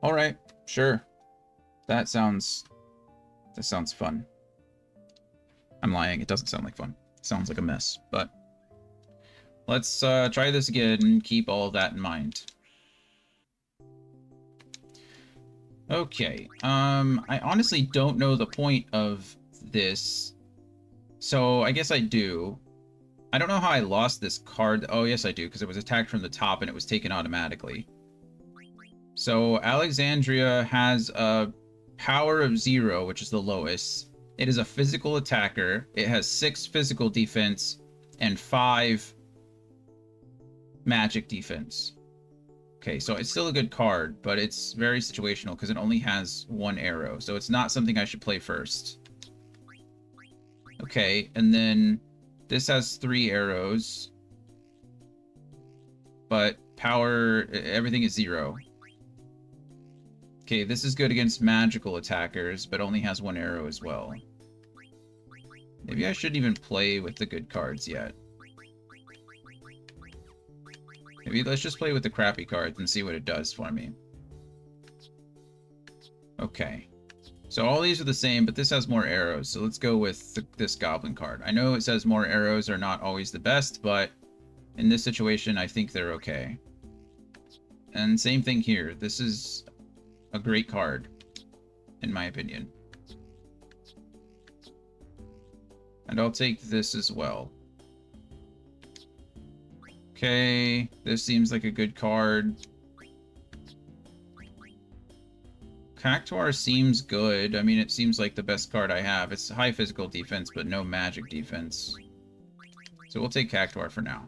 All right, sure. That sounds fun. I'm lying. It doesn't sound like fun. It sounds like a mess, but let's try this again and keep all of that in mind. Okay. I honestly don't know the point of this, so I guess I do. I don't know how I lost this card. Oh, yes, I do, because it was attacked from the top and it was taken automatically. So Alexandria has a power of 0, which is the lowest. It is a physical attacker. It has 6 physical defense and 5 magic defense. Okay, so it's still a good card, but it's very situational because it only has 1 arrow. So it's not something I should play first. Okay, and then this has 3 arrows. But power, everything is 0. Okay, this is good against magical attackers, but only has 1 arrow as well. Maybe I shouldn't even play with the good cards yet. Maybe let's just play with the crappy cards and see what it does for me. Okay. So all these are the same, but this has more arrows, so let's go with this goblin card. I know it says more arrows are not always the best, but in this situation, I think they're okay. And same thing here. This is a great card, in my opinion. And I'll take this as well. Okay, this seems like a good card. Cactuar seems good. I mean, it seems like the best card I have. It's high physical defense, but no magic defense. So we'll take Cactuar for now.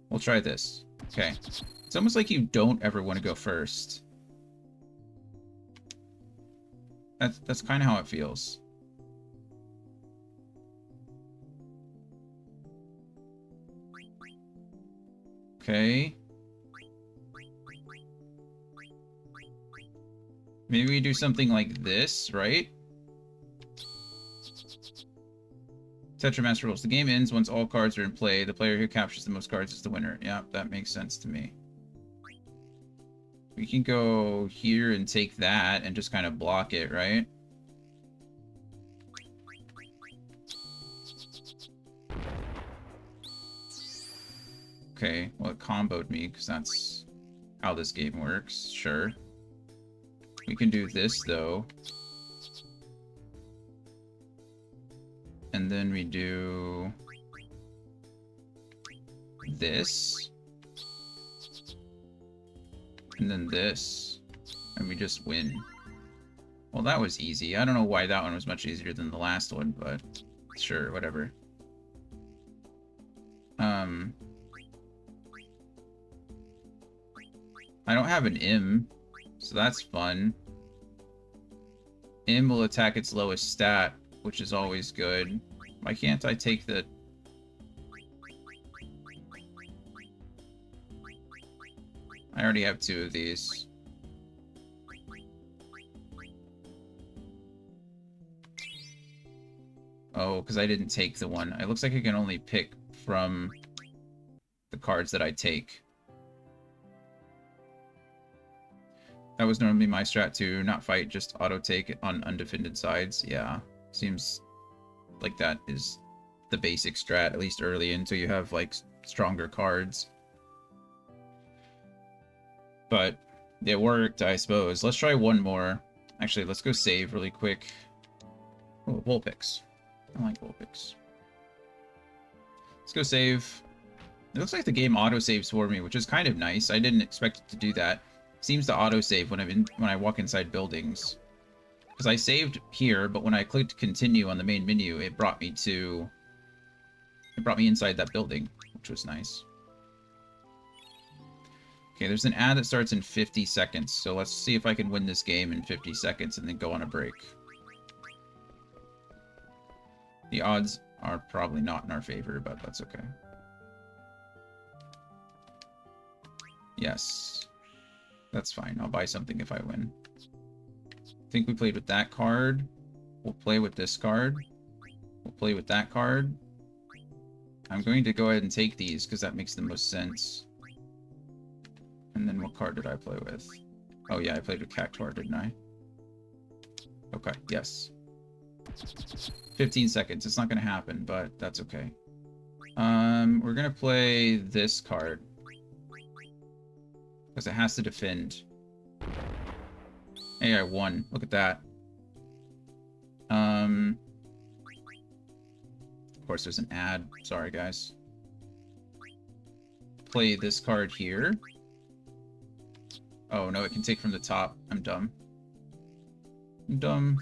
We'll try this. Okay. It's almost like you don't ever want to go first. That's kind of how it feels. Okay. Maybe we do something like this, right? Tetramaster rules. The game ends once all cards are in play. The player who captures the most cards is the winner. Yeah, that makes sense to me. We can go here and take that and just kind of block it, right? Okay, well, it comboed me because that's how this game works. Sure. We can do this, though. And then we do this. And then this. And we just win. Well, that was easy. I don't know why that one was much easier than the last one, but sure, whatever. I don't have an M, so that's fun. M will attack its lowest stat, which is always good. Why can't I take the... I already have 2 of these. Oh, because I didn't take the one. It looks like I can only pick from the cards that I take. That was normally my strat too. Not fight, just auto-take on undefended sides. Yeah, seems like that is the basic strat, at least early, until you have, like, stronger cards. But it worked, I suppose. Let's try one more. Actually, let's go save really quick. Oh, Vulpix. I like Vulpix. Let's go save. It looks like the game auto-saves for me, which is kind of nice. I didn't expect it to do that. It seems to auto-save when I walk inside buildings. Because I saved here, but when I clicked continue on the main menu, it brought me to It brought me inside that building, which was nice. Okay, there's an ad that starts in 50 seconds, so let's see if I can win this game in 50 seconds and then go on a break. The odds are probably not in our favor, but that's okay. Yes. That's fine. I'll buy something if I win. I think we played with that card. We'll play with this card. We'll play with that card. I'm going to go ahead and take these because that makes the most sense. And then what card did I play with? Oh yeah, I played with Cactuar, didn't I? Okay, yes. 15 seconds. It's not going to happen, but that's okay. We're going to play this card. Because it has to defend. Hey, I won. Look at that. Of course, there's an ad. Sorry, guys. Play this card here. Oh, no, it can take from the top. I'm dumb. I'm dumb.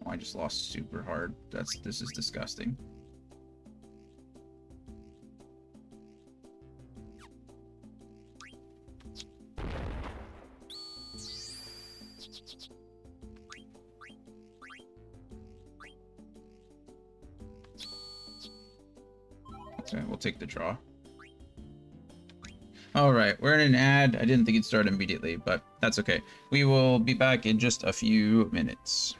Oh, I just lost super hard. This is disgusting. Okay, we'll take the draw. Alright, we're in an ad. I didn't think it'd start immediately, but that's okay. We will be back in just a few minutes.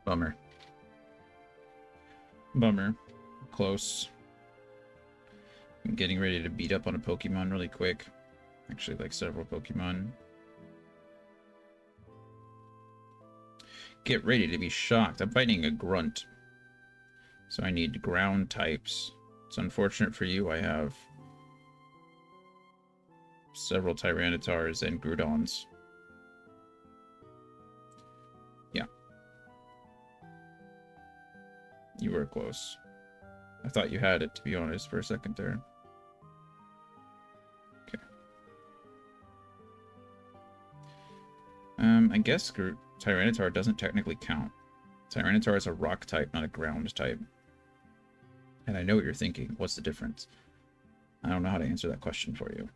Bummer. Bummer. Close. I'm getting ready to beat up on a Pokemon really quick. Actually, like several Pokemon. Get ready to be shocked. I'm fighting a Grunt. So I need ground types. It's unfortunate for you, I have several Tyrannitars and Groudons. Yeah. You were close. I thought you had it, to be honest, for a second there. Okay. I guess Tyranitar doesn't technically count. Tyranitar is a rock type, not a ground type. And I know what you're thinking. What's the difference? I don't know how to answer that question for you.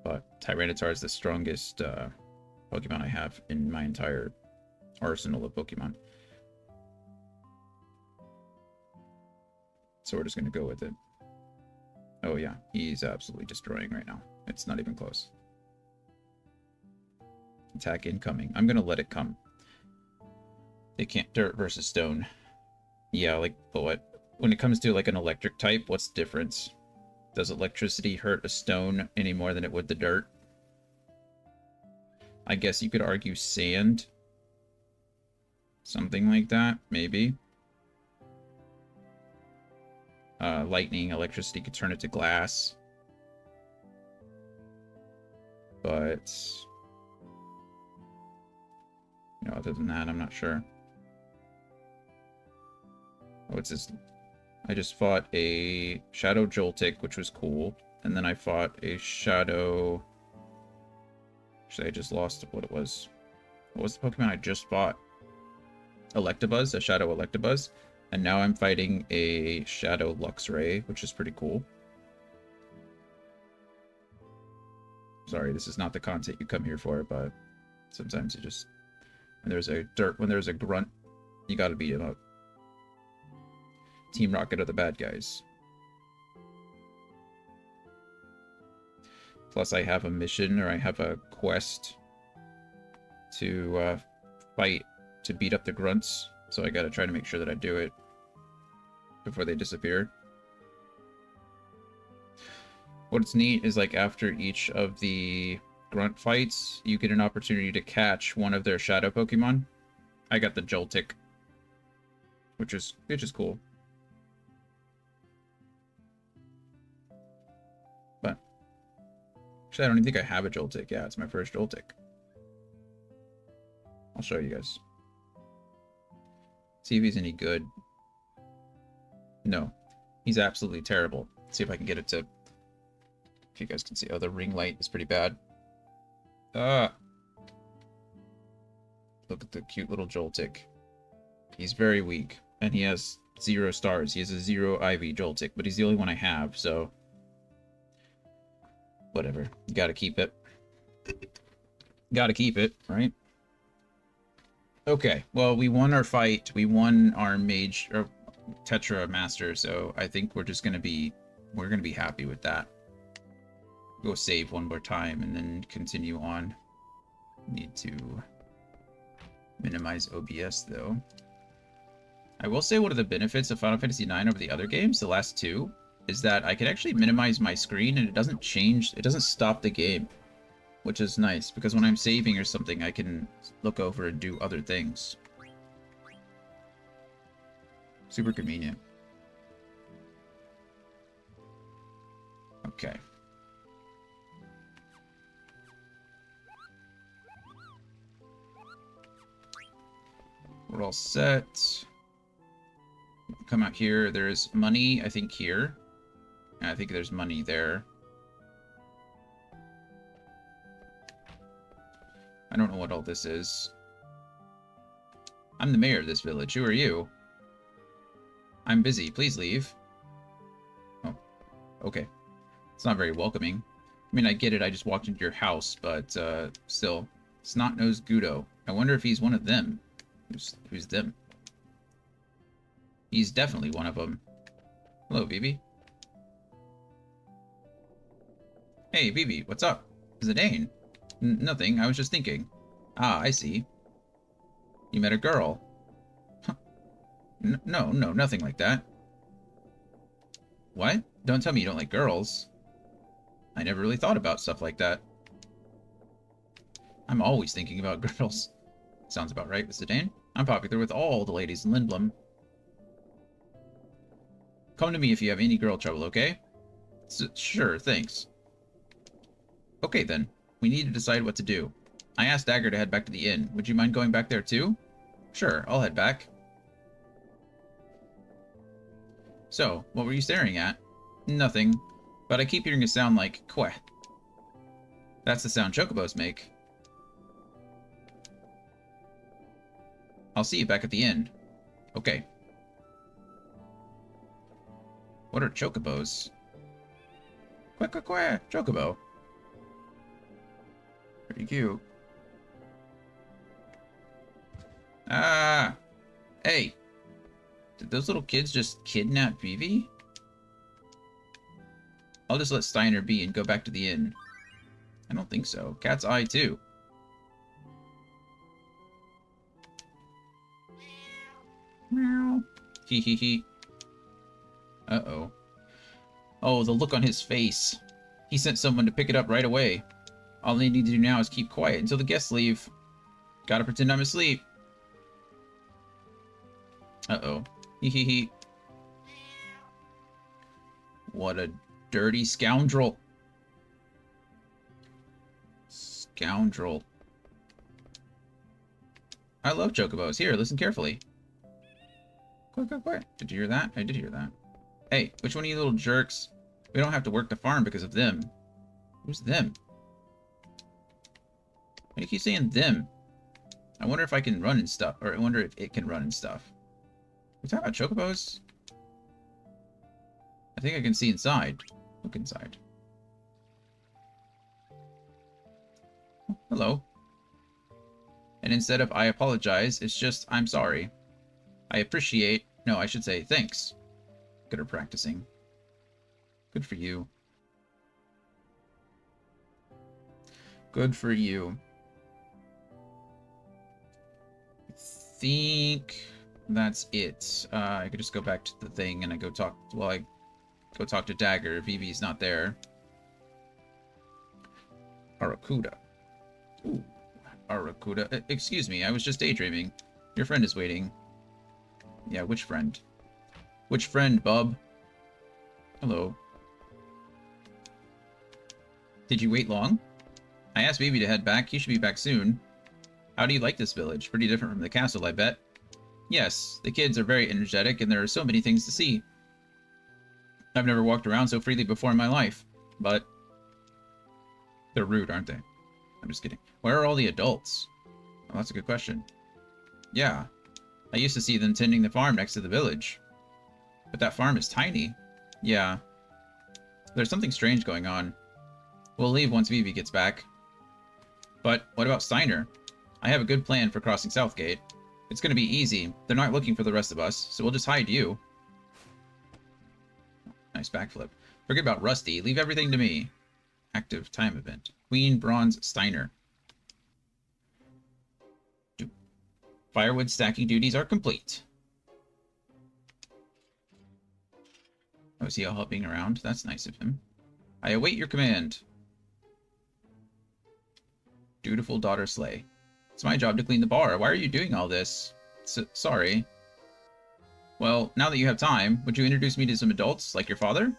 But Tyranitar is the strongest Pokemon I have in my entire arsenal of Pokemon. So we're just going to go with it. Oh yeah, he's absolutely destroying right now. It's not even close. Attack incoming. I'm going to let it come. They can't dirt versus stone. Yeah, like, but what? When it comes to like an electric type, what's the difference? Does electricity hurt a stone any more than it would the dirt? I guess you could argue sand. Something like that, maybe. Lightning, electricity could turn it to glass. But, you know, other than that, I'm not sure. What's this? I just fought a Shadow Joltik, which was cool. And then I fought a Shadow... Actually, I just lost what it was. What was the Pokemon I just fought? Electabuzz, a Shadow Electabuzz. And now I'm fighting a Shadow Luxray, which is pretty cool. Sorry, this is not the content you come here for, but sometimes you just... when there's a Grunt, you gotta beat him up. Team Rocket are the bad guys. Plus I have a mission, or I have a quest to fight to beat up the Grunts. So I gotta try to make sure that I do it before they disappear. What's neat is like after each of the Grunt fights, you get an opportunity to catch one of their Shadow Pokemon. I got the Joltik, which is cool. But actually, I don't even think I have a Joltik. Yeah, it's my first Joltik. I'll show you guys. See if he's any good. No, he's absolutely terrible. Let's see if I can get it to... if you guys can see. Oh, the ring light is pretty bad. Ah! Look at the cute little Joltik. He's very weak, and he has 0 stars. He has a 0 IV Joltik, but he's the only one I have, so... whatever. You gotta keep it. Gotta keep it, right? Okay, well, we won our fight. We won our Mage... or Tetra Master, so I think we're just gonna be... we're gonna be happy with that. Go save one more time and then continue on. Need to minimize OBS though. I will say one of the benefits of Final Fantasy IX over the other games, the last two, is that I can actually minimize my screen and it doesn't change, it doesn't stop the game, which is nice because when I'm saving or something, I can look over and do other things. Super convenient. Okay. We're all set. Come out here. There's money, I think, here. And I think there's money there. I don't know what all this is. I'm the mayor of this village. Who are you? I'm busy. Please leave. Oh, okay. It's not very welcoming. I mean, I get it. I just walked into your house, but still. Snot-nosed Gudo. I wonder if he's one of them. Who's them? He's definitely one of them. Hello, Vivi. Hey, Vivi, what's up? Zidane. Nothing, I was just thinking. Ah, I see. You met a girl. Huh. No, nothing like that. What? Don't tell me you don't like girls. I never really thought about stuff like that. I'm always thinking about girls. Sounds about right, Mr. Dane. I'm popular with all the ladies in Lindblum. Come to me if you have any girl trouble, okay? Sure, thanks. Okay, then. We need to decide what to do. I asked Dagger to head back to the inn. Would you mind going back there, too? Sure, I'll head back. So, what were you staring at? Nothing, but I keep hearing a sound like queh. That's the sound chocobos make. I'll see you back at the inn. Okay. What are chocobos? Queh, queh, queh, chocobo. Pretty cute. Ah! Hey! Did those little kids just kidnap Vivi? I'll just let Steiner be and go back to the inn. I don't think so. Cat's eye, too. Meow. Hee hee hee. Uh-oh. Oh, the look on his face. He sent someone to pick it up right away. All they need to do now is keep quiet until the guests leave. Gotta pretend I'm asleep. Uh-oh. Hee hee hee. What a dirty scoundrel. Scoundrel. I love chocobos. Here, listen carefully. Quick, quick, quick. Did you hear that? I did hear that. Hey, which one of you little jerks? We don't have to work the farm because of them. Who's them? Why do you keep saying them? I wonder if I can run and stuff. Or I wonder if it can run and stuff. We're talking about chocobos? I think I can see inside. Look inside. Oh, hello. And instead of I apologize, it's just I'm sorry. I appreciate... No, I should say thanks. Good at practicing. Good for you. Good for you. I think that's it. I could just go back to the thing and I go talk... Well, I go talk to Dagger. Vivi's not there. Arakuda. Ooh. Arakuda. Excuse me, I was just daydreaming. Your friend is waiting. Yeah, which friend? Which friend, bub? Hello. Did you wait long? I asked Vivi to head back. You should be back soon. How do you like this village? Pretty different from the castle, I bet. Yes, the kids are very energetic and there are so many things to see. I've never walked around so freely before in my life, but they're rude, aren't they? I'm just kidding. Where are all the adults? Oh, that's a good question. Yeah, I used to see them tending the farm next to the village. But that farm is tiny. Yeah. There's something strange going on. We'll leave once Vivi gets back. But what about Steiner? I have a good plan for crossing Southgate. It's going to be easy. They're not looking for the rest of us, so we'll just hide you. Nice backflip. Forget about Rusty. Leave everything to me. Active time event. Queen Bronze Steiner. Firewood stacking duties are complete. Oh, is he all helping around? That's nice of him. I await your command. Dutiful daughter Slay. It's my job to clean the bar. Why are you doing all this? Sorry. Well, now that you have time, would you introduce me to some adults, like your father?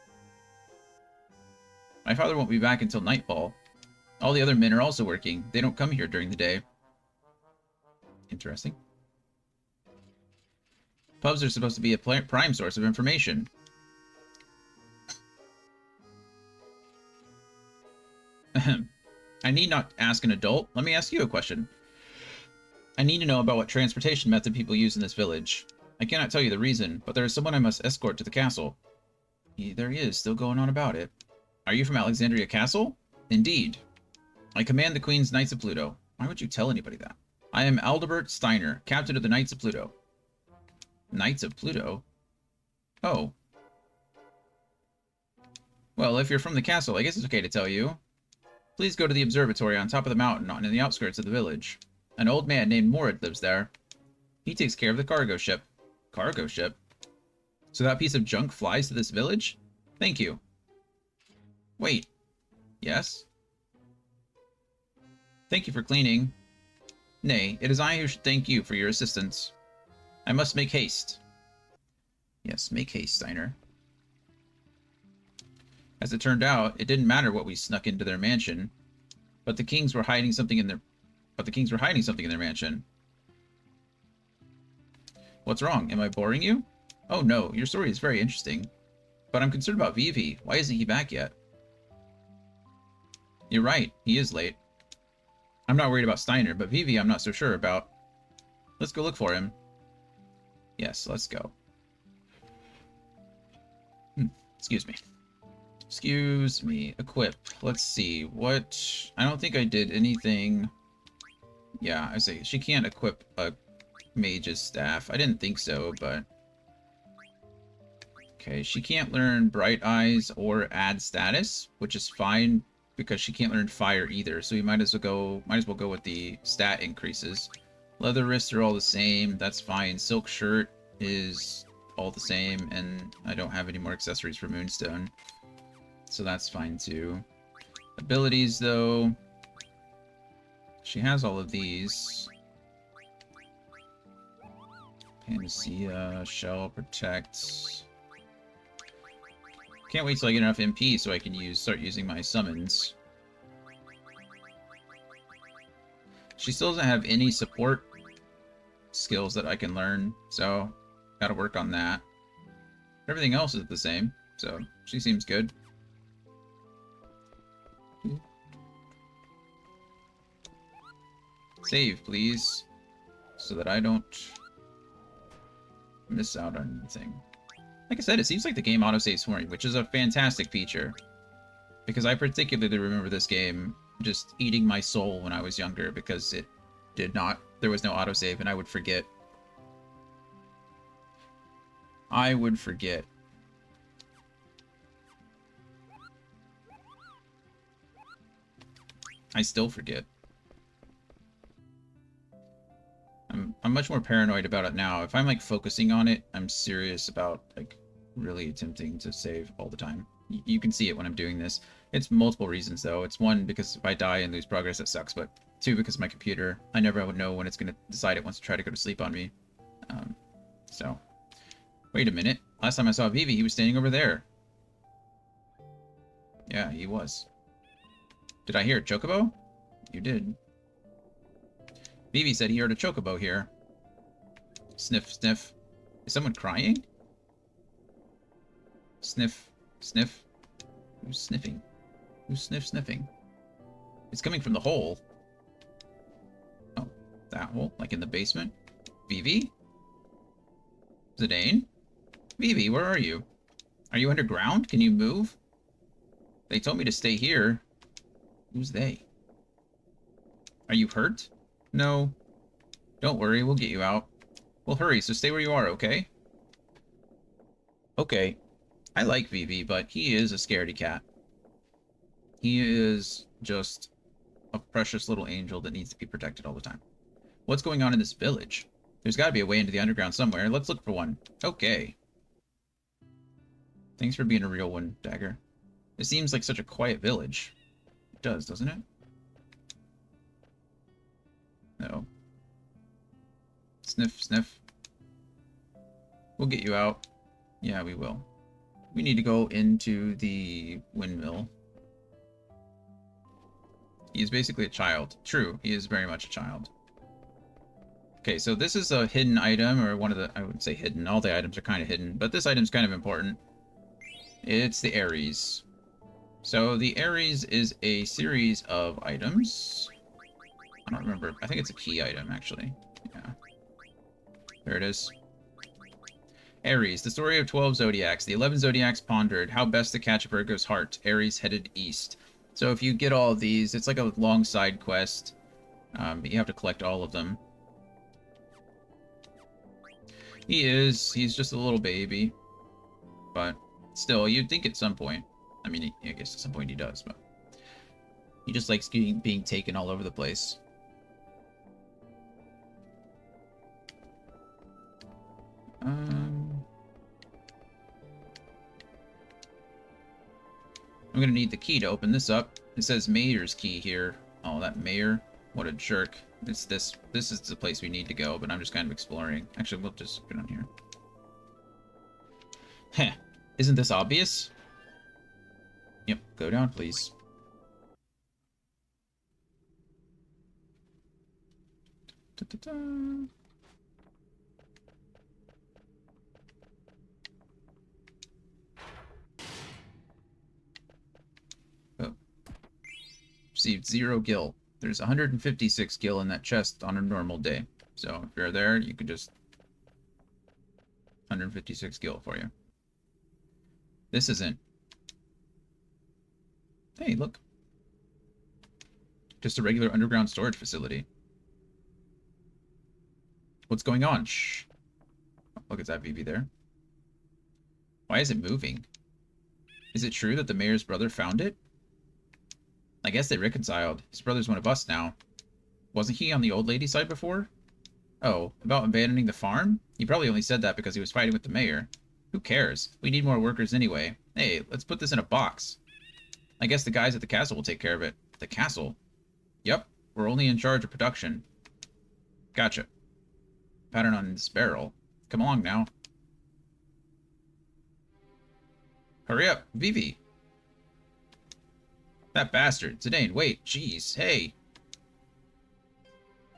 My father won't be back until nightfall. All the other men are also working. They don't come here during the day. Interesting. Pubs are supposed to be a prime source of information. I need not ask an adult. Let me ask you a question. I need to know about what transportation method people use in this village. I cannot tell you the reason, but there is someone I must escort to the castle. There he is, still going on about it. Are you from Alexandria Castle? Indeed. I command the Queen's Knights of Pluto. Why would you tell anybody that? I am Aldebert Steiner, captain of the Knights of Pluto. Knights of Pluto? Oh. Well, if you're from the castle, I guess it's okay to tell you. Please go to the observatory on top of the mountain in the outskirts of the village. An old man named Morid lives there. He takes care of the cargo ship. Cargo ship? So that piece of junk flies to this village? Thank you. Wait. Yes? Thank you for cleaning. Nay, it is I who should thank you for your assistance. I must make haste. Yes, make haste, Steiner. As it turned out, it didn't matter what we snuck into their mansion, but the kings were hiding something in their mansion. What's wrong? Am I boring you? Oh no, your story is very interesting. But I'm concerned about Vivi. Why isn't he back yet? You're right, he is late. I'm not worried about Steiner, but Vivi I'm not so sure about. Let's go look for him. Yes, let's go. Excuse me. Excuse me. Equip. Let's see. What? I don't think I did anything. Yeah, I say she can't equip a mage's staff. I didn't think so, but... Okay, she can't learn Bright Eyes or add status, which is fine because she can't learn Fire either. So we might as well go with the stat increases. Leather wrists are all the same. That's fine. Silk shirt is all the same, and I don't have any more accessories for Moonstone. So that's fine too. Abilities though. She has all of these. Panacea, Shell, Protect. Can't wait till I get enough MP so I can start using my summons. She still doesn't have any support skills that I can learn, so gotta work on that. Everything else is the same, so she seems good. Save, please, so that I don't miss out on anything. Like I said, it seems like the game autosaves for me, which is a fantastic feature. Because I particularly remember this game just eating my soul when I was younger, because it did not, there was no autosave, and I would forget. I would forget. I still forget. I'm much more paranoid about it now. If I'm like focusing on it, I'm serious about like really attempting to save all the time. You can see it when I'm doing this. It's multiple reasons though. It's one, because if I die and lose progress, that sucks. But two, because of my computer, I never would know when it's going to decide it wants to try to go to sleep on me. So, wait a minute. Last time I saw Vivi, he was standing over there. Yeah, he was. Did I hear a chocobo? You did. Vivi said he heard a chocobo here. Sniff, sniff. Is someone crying? Sniff, sniff. Who's sniffing? Who's sniffing? It's coming from the hole. Oh, that hole? Like in the basement? Vivi? Zidane? Vivi, where are you? Are you underground? Can you move? They told me to stay here. Who's they? Are you hurt? No. Don't worry, we'll get you out. Well, hurry, so stay where you are, okay? Okay. I like Vivi, but he is a scaredy cat. He is just a precious little angel that needs to be protected all the time. What's going on in this village? There's got to be a way into the underground somewhere. Let's look for one. Okay. Thanks for being a real one, Dagger. It seems like such a quiet village. It does, doesn't it? No. Sniff, sniff. We'll get you out. Yeah, we will. We need to go into the windmill. He is basically a child. True, he is very much a child. Okay, so this is a hidden item, or one of the... I wouldn't say hidden. All the items are kind of hidden, but this item's kind of important. It's the Ares. So the Ares is a series of items. I don't remember. I think it's a key item, actually. Yeah. There it is. Ares, the story of 12 zodiacs. The 11 zodiacs pondered how best to catch Virgo's heart. Ares headed east. So if you get all of these, it's like a long side quest. But you have to collect all of them. He's just a little baby. But still, you'd think at some point. I mean, I guess at some point he does, but he just likes being taken all over the place. I'm gonna need the key to open this up. It says Mayor's key here. Oh, that Mayor. What a jerk. This is the place we need to go, but I'm just kind of exploring. Actually, we'll just get on here. Heh. Isn't this obvious? Yep, go down, please. Da-da-da. Oh. Received 0 gil. There's 156 gil in that chest on a normal day. So if you're there, you could just 156 gil for you. This isn't. Hey, look. Just a regular underground storage facility. What's going on? Shh. Oh, look, it's that VV there. Why is it moving? Is it true that the mayor's brother found it? I guess they reconciled. His brother's one of us now. Wasn't he on the old lady's side before? Oh, about abandoning the farm? He probably only said that because he was fighting with the mayor. Who cares? We need more workers anyway. Hey, let's put this in a box. I guess the guys at the castle will take care of it. The castle? Yep, we're only in charge of production. Gotcha. Pattern on this barrel. Come along now. Hurry up, Vivi. That bastard. Zidane, wait, jeez, hey.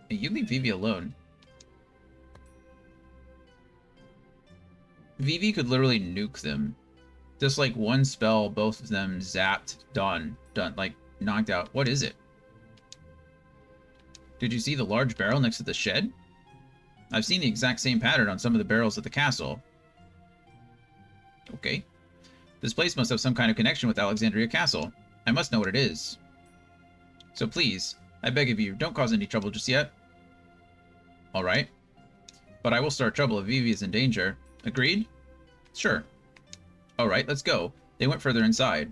Hey, you leave Vivi alone. Vivi could literally nuke them. Just like one spell, both of them zapped, done, like knocked out. What is it? Did you see the large barrel next to the shed? I've seen the exact same pattern on some of the barrels at the castle. Okay. This place must have some kind of connection with Alexandria Castle. I must know what it is. So please, I beg of you, don't cause any trouble just yet. Alright. But I will start trouble if Vivi is in danger. Agreed? Sure. Alright, let's go. They went further inside.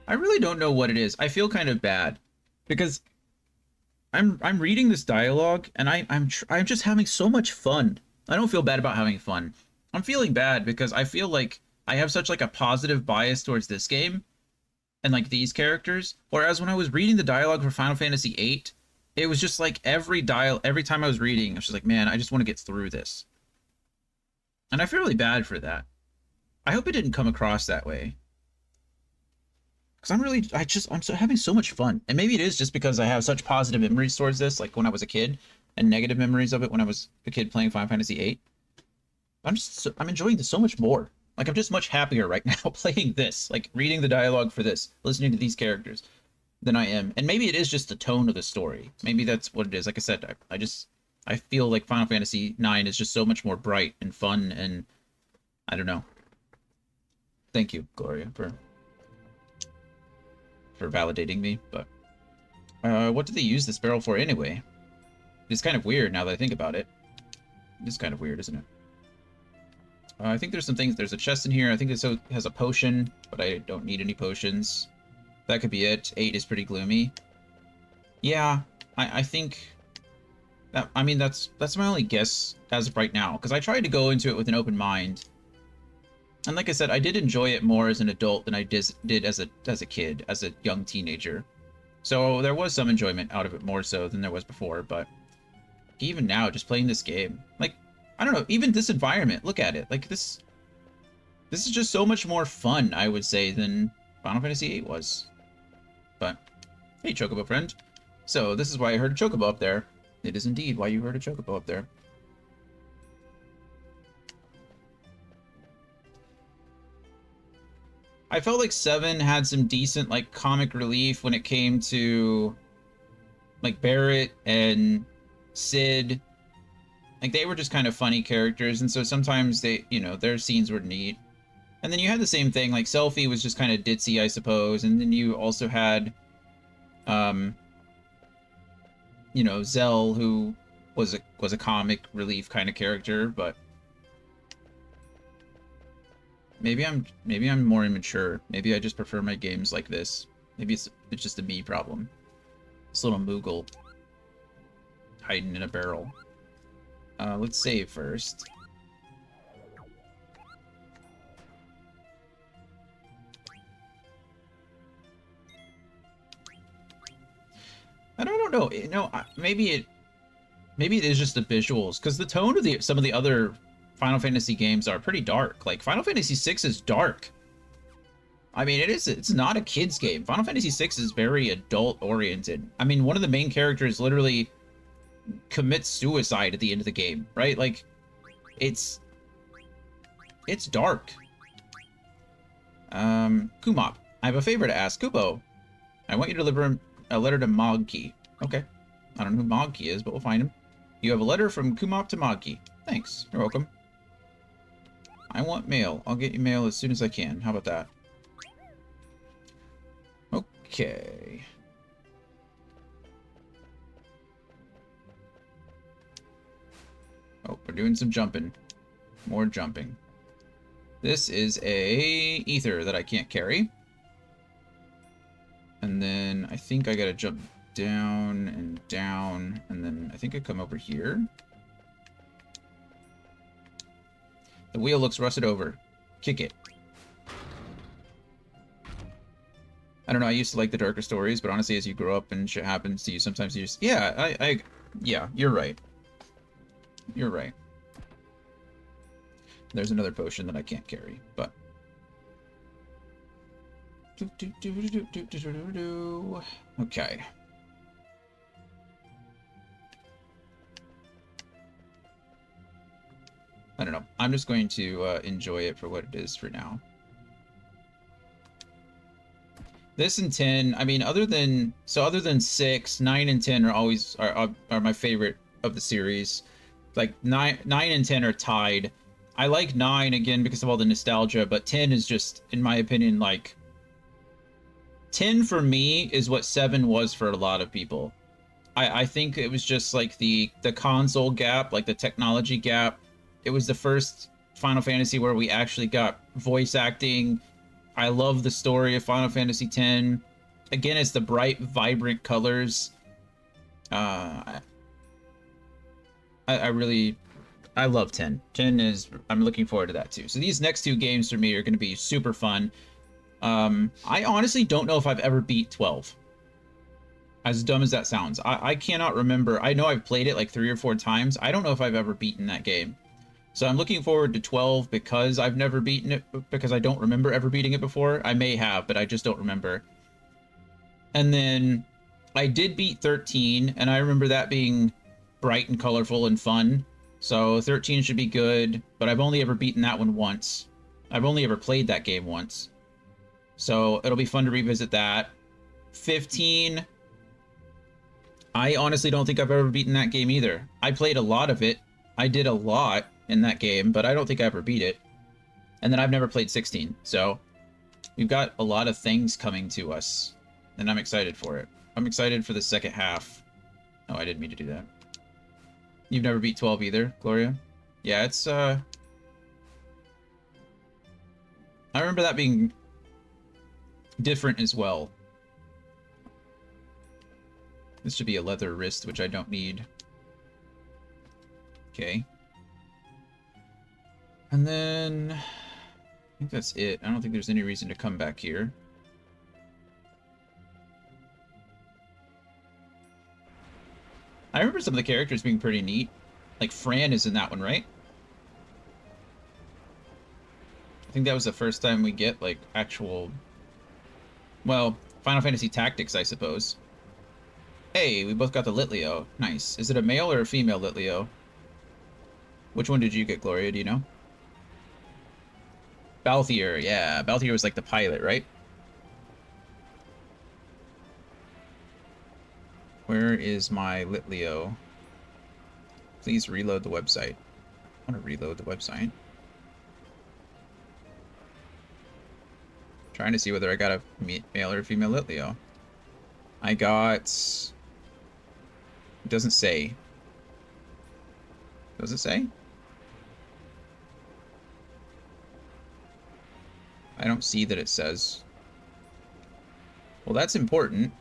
I really don't know what it is. I feel kind of bad. Because I'm reading this dialogue, and I'm just having so much fun. I don't feel bad about having fun. I'm feeling bad because I feel like I have such like a positive bias towards this game and like these characters. Whereas when I was reading the dialogue for Final Fantasy VIII, it was just like every time I was reading, I was just like, man, I just want to get through this. And I feel really bad for that. I hope it didn't come across that way. Because I'm having so much fun. And maybe it is just because I have such positive memories towards this, like when I was a kid, and negative memories of it when I was a kid playing Final Fantasy VIII. I'm enjoying this so much more. Like, I'm just much happier right now playing this, like reading the dialogue for this, listening to these characters than I am. And maybe it is just the tone of the story. Maybe that's what it is. Like I said, I feel like Final Fantasy IX is just so much more bright and fun, and I don't know. Thank you, Gloria, for validating me. But what do they use this barrel for anyway? It's kind of weird now that I think about it. It's kind of weird, isn't it? I think there's some things. There's a chest in here. I think it has a potion, but I don't need any potions. That could be it. 8 is pretty gloomy. Yeah, I think that, I mean, that's my only guess as of right now, because I tried to go into it with an open mind. And like I said, I did enjoy it more as an adult than I did as a kid, as a young teenager. So there was some enjoyment out of it more so than there was before, but even now, just playing this game, like, I don't know, even this environment, look at it. Like, this is just so much more fun, I would say, than Final Fantasy VIII was. But, hey, Chocobo friend. So, this is why I heard a Chocobo up there. It is indeed why you heard a Chocobo up there. I felt like 7 had some decent, like, comic relief when it came to, like, Barrett and Sid. Like, they were just kind of funny characters, and so sometimes they, you know, their scenes were neat. And then you had the same thing, like, Selphie was just kind of ditzy, I suppose, and then you also had, you know, Zell, who was a comic relief kind of character, but maybe I'm more immature. Maybe I just prefer my games like this. Maybe it's just a me problem. This little Moogle. hiding in a barrel. Let's save first. I don't know. You know, maybe it is just the visuals, because the tone of some of the other Final Fantasy games are pretty dark. Like Final Fantasy VI is dark. I mean, it's not a kid's game. Final Fantasy VI is very adult oriented. I mean, one of the main characters literally commits suicide at the end of the game, right? Like, it's dark. Kumop, I have a favor to ask. Kupo, I want you to deliver a letter to Mogki. Okay. I don't know who Mogki is, but we'll find him. You have a letter from Kumop to Mogki. Thanks. You're welcome. I want mail. I'll get you mail as soon as I can. How about that? Okay. Oh, we're doing some jumping. More jumping. This is a ether that I can't carry. And then I think I gotta jump down, and then I think I come over here. The wheel looks rusted over. Kick it. I don't know, I used to like the darker stories, but honestly, as you grow up and shit happens to you, sometimes you just... Yeah, yeah, you're right. You're right. There's another potion that I can't carry, but... Okay. I don't know. I'm just going to enjoy it for what it is for now. This and 10, I mean, other than 6, 9 and 10 are always are my favorite of the series. Like 9 and 10 are tied. I like 9 again because of all the nostalgia, but 10 is just, in my opinion, like 10 for me is what 7 was for a lot of people. I think it was just like the console gap, like the technology gap. It was the first Final Fantasy where we actually got voice acting. I love the story of Final Fantasy X. Again, it's the bright, vibrant colors. I love 10. 10 is, I'm looking forward to that too. So these next 2 games for me are going to be super fun. I honestly don't know if I've ever beat 12. As dumb as that sounds. I cannot remember. I know I've played it like 3 or 4 times. I don't know if I've ever beaten that game. So I'm looking forward to 12 because I've never beaten it, because I don't remember ever beating it before. I may have, but I just don't remember. And then I did beat 13, and I remember that being bright and colorful and fun. So 13 should be good, but I've only ever beaten that one once. I've only ever played that game once. So it'll be fun to revisit that. 15, I honestly don't think I've ever beaten that game either. I played a lot of it. I did a lot in that game, but I don't think I ever beat it. And then I've never played 16. So we've got a lot of things coming to us, and I'm excited for it. I'm excited for the second half. Oh, I didn't mean to do that. You've never beat 12 either, Gloria? Yeah, it's, I remember that being different as well. This should be a leather wrist, which I don't need. Okay. And then I think that's it. I don't think there's any reason to come back here. I remember some of the characters being pretty neat. Like Fran is in that one, right? I think that was the first time we get like actual, well, Final Fantasy Tactics, I suppose. Hey, we both got the Litleo. Nice. Is it a male or a female Litleo? Which one did you get, Gloria? Do you know? Balthier, yeah. Balthier was like the pilot, right? Where is my Litleo? Please reload the website. I want to reload the website. Trying to see whether I got a male or female Litleo. I got... It doesn't say. Does it say? I don't see that it says. Well, that's important.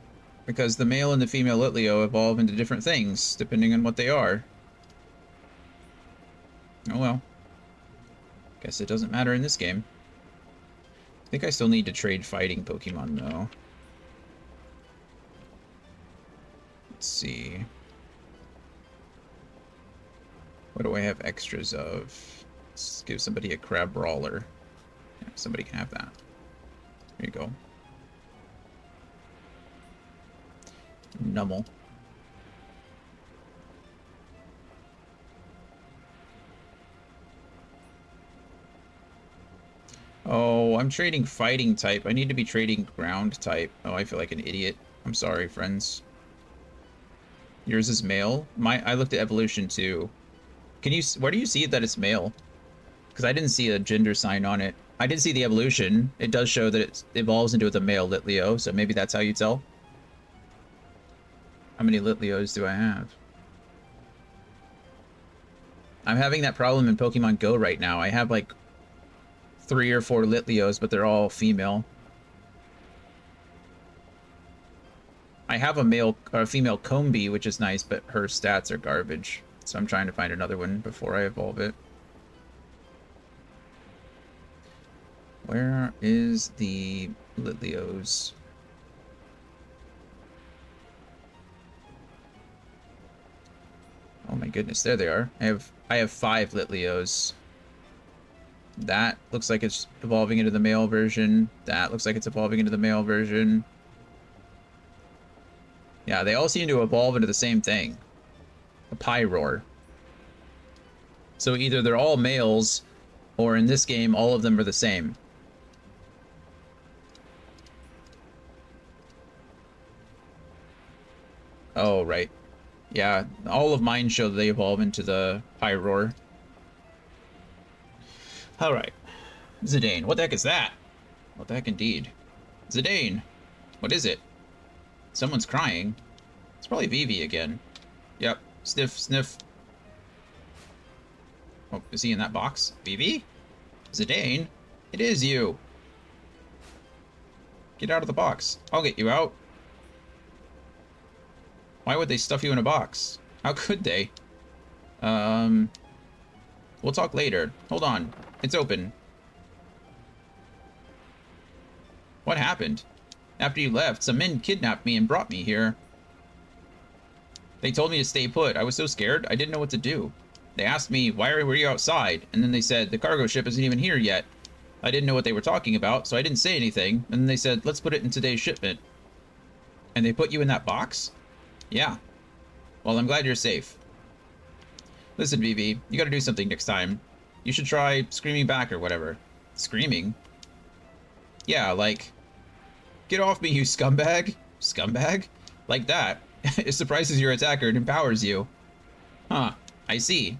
Because the male and the female Litleo evolve into different things, depending on what they are. Oh well. Guess it doesn't matter in this game. I think I still need to trade fighting Pokemon, though. Let's see. What do I have extras of? Let's give somebody a Crab Brawler. Yeah, somebody can have that. There you go. Nummel. Oh, I'm trading fighting type. I need to be trading ground type. Oh, I feel like an idiot. I'm sorry, friends. Yours is male? I looked at evolution too. Can you, where do you see that it's male? Because I didn't see a gender sign on it. I did see the evolution. It does show that it evolves into a male Litleo, so maybe that's how you tell. How many Litleos do I have? I'm having that problem in Pokemon Go right now. I have like 3 or 4 Litleos, but they're all female. I have a female Combee, which is nice, but her stats are garbage. So I'm trying to find another one before I evolve it. Where is the Litleos? Oh my goodness, there they are. I have 5 Litleos. That looks like it's evolving into the male version. That looks like it's evolving into the male version. Yeah, they all seem to evolve into the same thing. A Pyroar. So either they're all males, or in this game, all of them are the same. Oh, right. Yeah, all of mine show that they evolve into the Pyroar. Alright. Zidane. What the heck is that? What the heck indeed? Zidane. What is it? Someone's crying. It's probably Vivi again. Yep. Sniff, sniff. Oh, is he in that box? Vivi? Zidane? It is you. Get out of the box. I'll get you out. Why would they stuff you in a box? How could they? We'll talk later. Hold on. It's open. What happened? After you left, some men kidnapped me and brought me here. They told me to stay put. I was so scared, I didn't know what to do. They asked me, why were you outside? And then they said, the cargo ship isn't even here yet. I didn't know what they were talking about, so I didn't say anything. And then they said, let's put it in today's shipment. And they put you in that box? Yeah. Well, I'm glad you're safe. Listen, Vivi, you gotta do something next time. You should try screaming back or whatever. Screaming? Yeah, like, get off me, you scumbag. Scumbag? Like that. It surprises your attacker and empowers you. Huh. I see.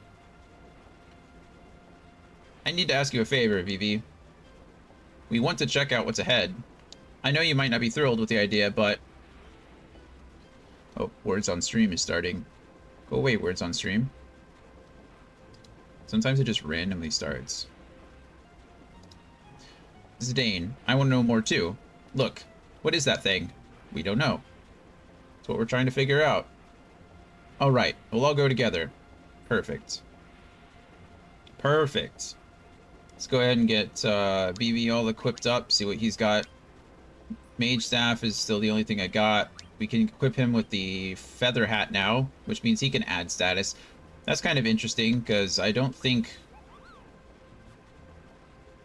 I need to ask you a favor, Vivi. We want to check out what's ahead. I know you might not be thrilled with the idea, but... Oh, words on stream is starting. Go away, words on stream. Sometimes it just randomly starts. Zidane, I want to know more too. Look, what is that thing? We don't know. That's what we're trying to figure out. Alright, we'll all go together. Perfect. Perfect. Let's go ahead and get BB all equipped up, see what he's got. Mage Staff is still the only thing I got. We can equip him with the Feather Hat now, which means he can add status. That's kind of interesting, because I don't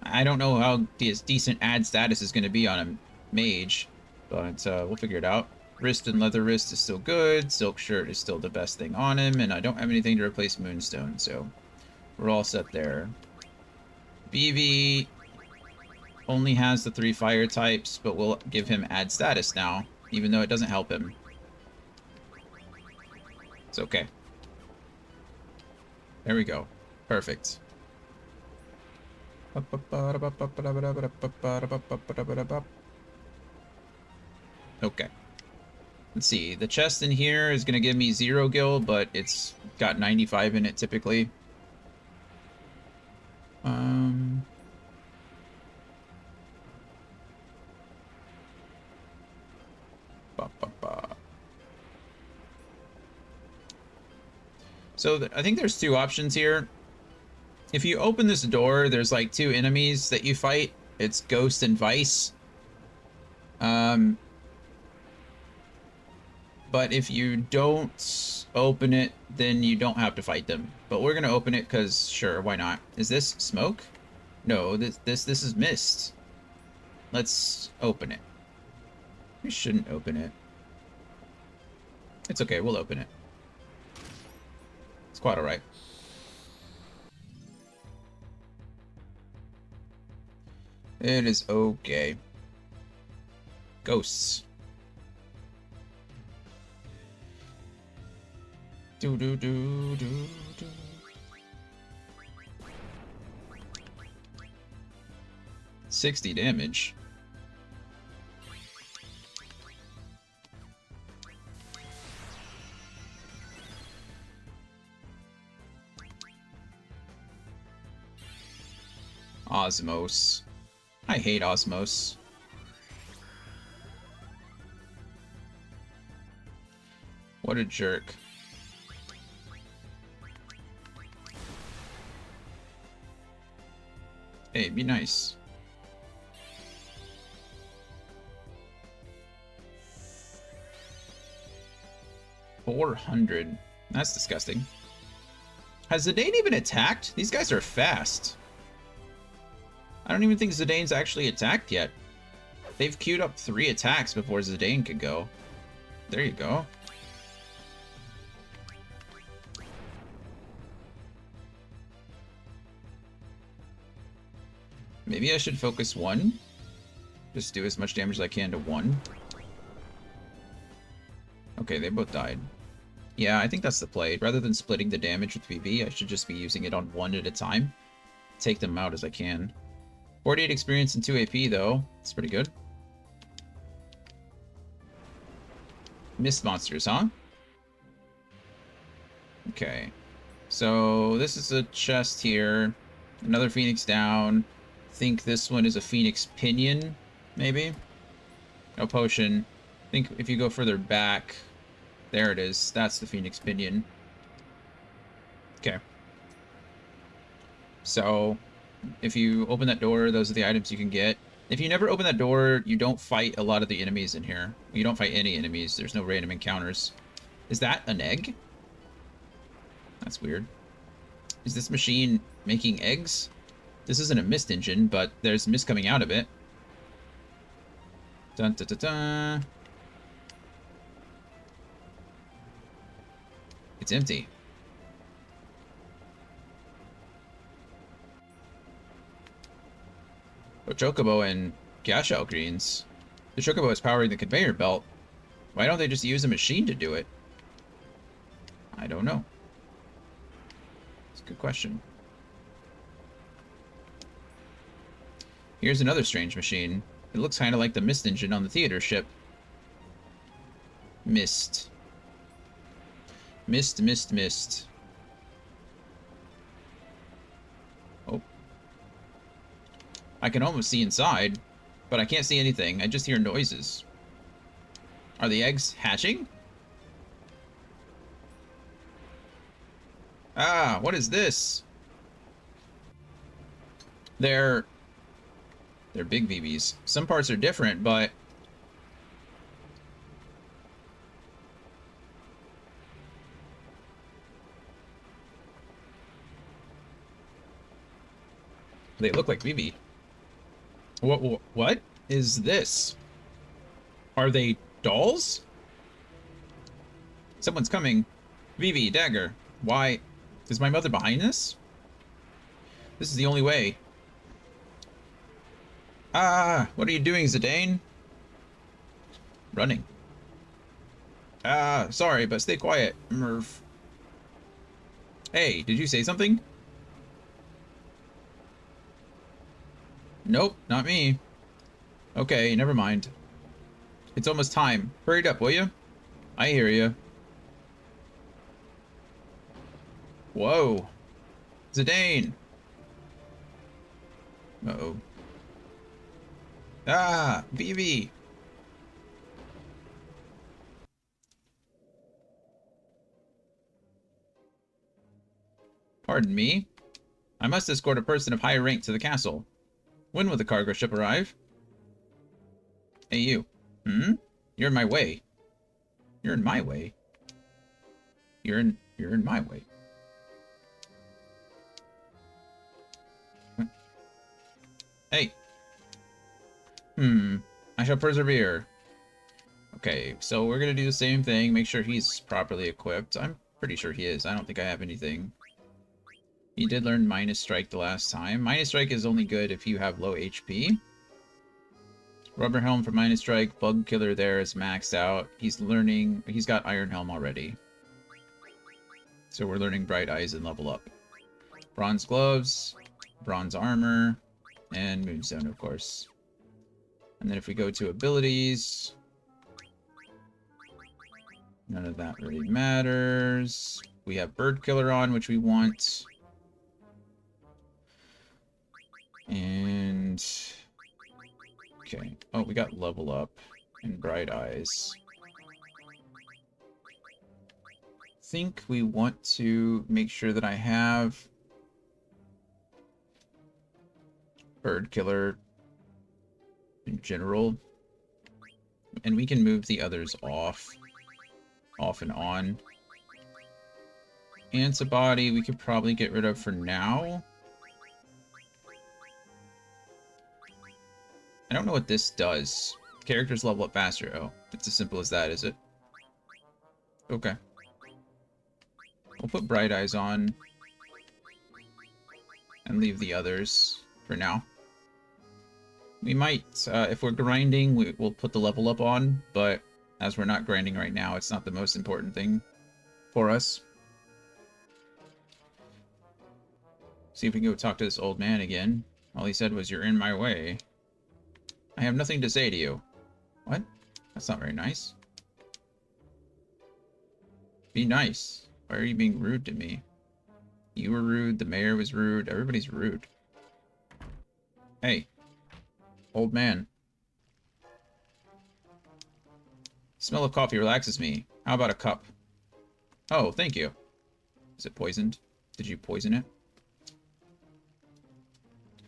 know how decent add status is going to be on a mage, but we'll figure it out. Wrist and leather wrist is still good. Silk shirt is still the best thing on him, and I don't have anything to replace Moonstone, so we're all set there. BV only has the 3 fire types, but we'll give him add status now, even though it doesn't help him. It's okay. There we go. Perfect. Okay. Let's see. The chest in here is going to give me 0 gil, but it's got 95 in it typically. So I think there's two options here. If you open this door, there's like two enemies that you fight. It's Ghost and Vice. But if you don't open it, then you don't have to fight them. But we're gonna open it because sure, why not? Is this smoke? No, this is mist. Let's open it. We shouldn't open it. It's okay, we'll open it. It's quite alright. It is okay. Ghosts. Do do do do do. $60 damage. Osmos. I hate Osmos. What a jerk. Hey, be nice. $400. That's disgusting. Has Zidane even attacked? These guys are fast. I don't even think Zidane's actually attacked yet. They've queued up 3 attacks before Zidane could go. There you go. Maybe I should focus 1. Just do as much damage as I can to 1. Okay, they both died. Yeah, I think that's the play. Rather than splitting the damage with VV, I should just be using it on 1 at a time. Take them out as I can. 48 experience and 2 AP, though. It's pretty good. Mist monsters, huh? Okay. So, this is a chest here. Another Phoenix down. I think this one is a Phoenix Pinion, maybe? No potion. I think if you go further back... There it is. That's the Phoenix Pinion. Okay. So, if you open that door, those are the items you can get. If you never open that door, you don't fight a lot of the enemies in here. You don't fight any enemies. There's no random encounters. Is that an egg? That's weird. Is this machine making eggs? This isn't a mist engine, but there's mist coming out of it. Dun dun dun dun. It's empty. Oh, Chocobo and Cash Out Greens. The Chocobo is powering the conveyor belt. Why don't they just use a machine to do it? I don't know. It's a good question. Here's another strange machine. It looks kind of like the mist engine on the theater ship. Mist. Mist, mist, mist. Oh. I can almost see inside, but I can't see anything. I just hear noises. Are the eggs hatching? Ah, what is this? They're big VBs. Some parts are different, but they look like VB. What is this? Are they dolls? Someone's coming. VV, dagger. Why? Is my mother behind this? This is the only way. Ah, what are you doing, Zidane? Running. Ah, sorry, but stay quiet, Murph. Hey, did you say something? Nope, not me. Okay, never mind. It's almost time. Hurry it up, will you? I hear you. Whoa. Zidane. Uh-oh. Ah, BB. Pardon me. I must escort a person of high rank to the castle. When will the cargo ship arrive? Hey, you. Hmm? You're in my way. You're in my way? You're in my way. Hey. I shall persevere. Okay, so we're gonna do the same thing. Make sure he's properly equipped. I'm pretty sure he is. I don't think I have anything. He did learn Minus Strike the last time. Minus Strike is only good if you have low HP. Rubber Helm for Minus Strike. Bug Killer there is maxed out. He's got Iron Helm already. So we're learning Bright Eyes and level up. Bronze Gloves, Bronze Armor, and Moonstone, of course. And then if we go to abilities, none of that really matters. We have Bird Killer on, which we want. And... okay. Oh, we got Level Up and Bright Eyes. I think we want to make sure that I have Bird Killer in general. And we can move the others off and on. Antibody we could probably get rid of for now. I don't know what this does. Characters level up faster. Oh, it's as simple as that, is it? Okay. We'll put Bright Eyes on. And leave the others for now. We might, if we're grinding, we'll put the level up on, but as we're not grinding right now, it's not the most important thing for us. See if we can go talk to this old man again. All he said was, "You're in my way. I have nothing to say to you." What? That's not very nice. Be nice. Why are you being rude to me? You were rude, the mayor was rude, everybody's rude. Hey. Old man. Smell of coffee relaxes me. How about a cup? Oh, thank you. Is it poisoned? Did you poison it?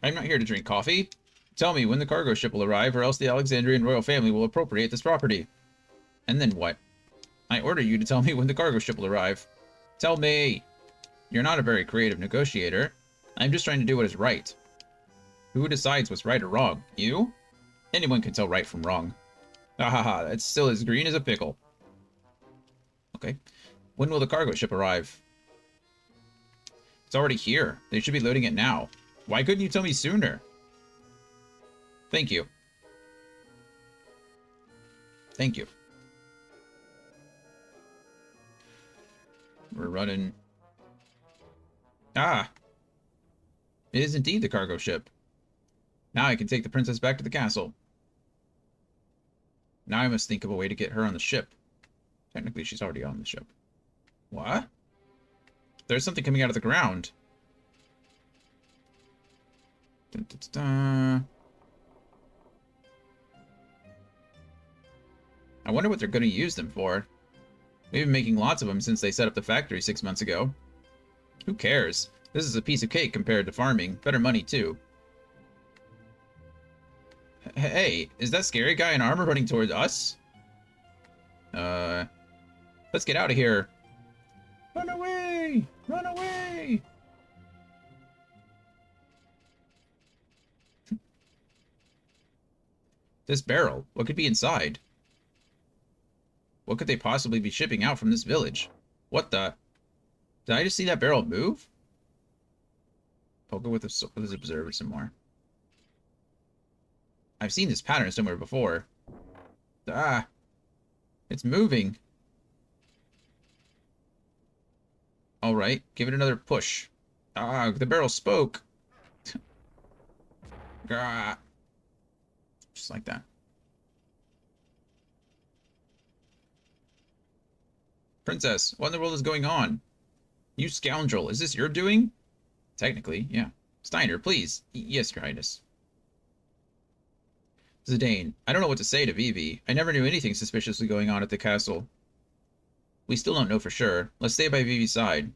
I'm not here to drink coffee. Tell me when the cargo ship will arrive, or else the Alexandrian royal family will appropriate this property. And then what? I order you to tell me when the cargo ship will arrive. Tell me! You're not a very creative negotiator. I'm just trying to do what is right. Who decides what's right or wrong? You? Anyone can tell right from wrong. Ahaha, that's still as green as a pickle. Okay. When will the cargo ship arrive? It's already here. They should be loading it now. Why couldn't you tell me sooner? Thank you. Thank you. We're running... Ah! It is indeed the cargo ship. Now I can take the princess back to the castle. Now I must think of a way to get her on the ship. Technically, she's already on the ship. What? There's something coming out of the ground. Dun, dun, dun, dun. I wonder what they're going to use them for. We've been making lots of them since they set up the factory 6 months ago. Who cares? This is a piece of cake compared to farming. Better money, too. Hey, is that scary guy in armor running towards us? Let's get out of here. Run away! Run away! This barrel, what could be inside? What could they possibly be shipping out from this village? What the? Did I just see that barrel move? I'll go with this observer some more. I've seen this pattern somewhere before. Ah! It's moving. Alright, give it another push. Ah, the barrel spoke. Gah. Just like that. Princess, what in the world is going on? You scoundrel, is this your doing? Technically, yeah. Steiner, please. Yes, Your Highness. Zidane, I don't know what to say to Vivi. I never knew anything suspiciously going on at the castle. We still don't know for sure. Let's stay by Vivi's side.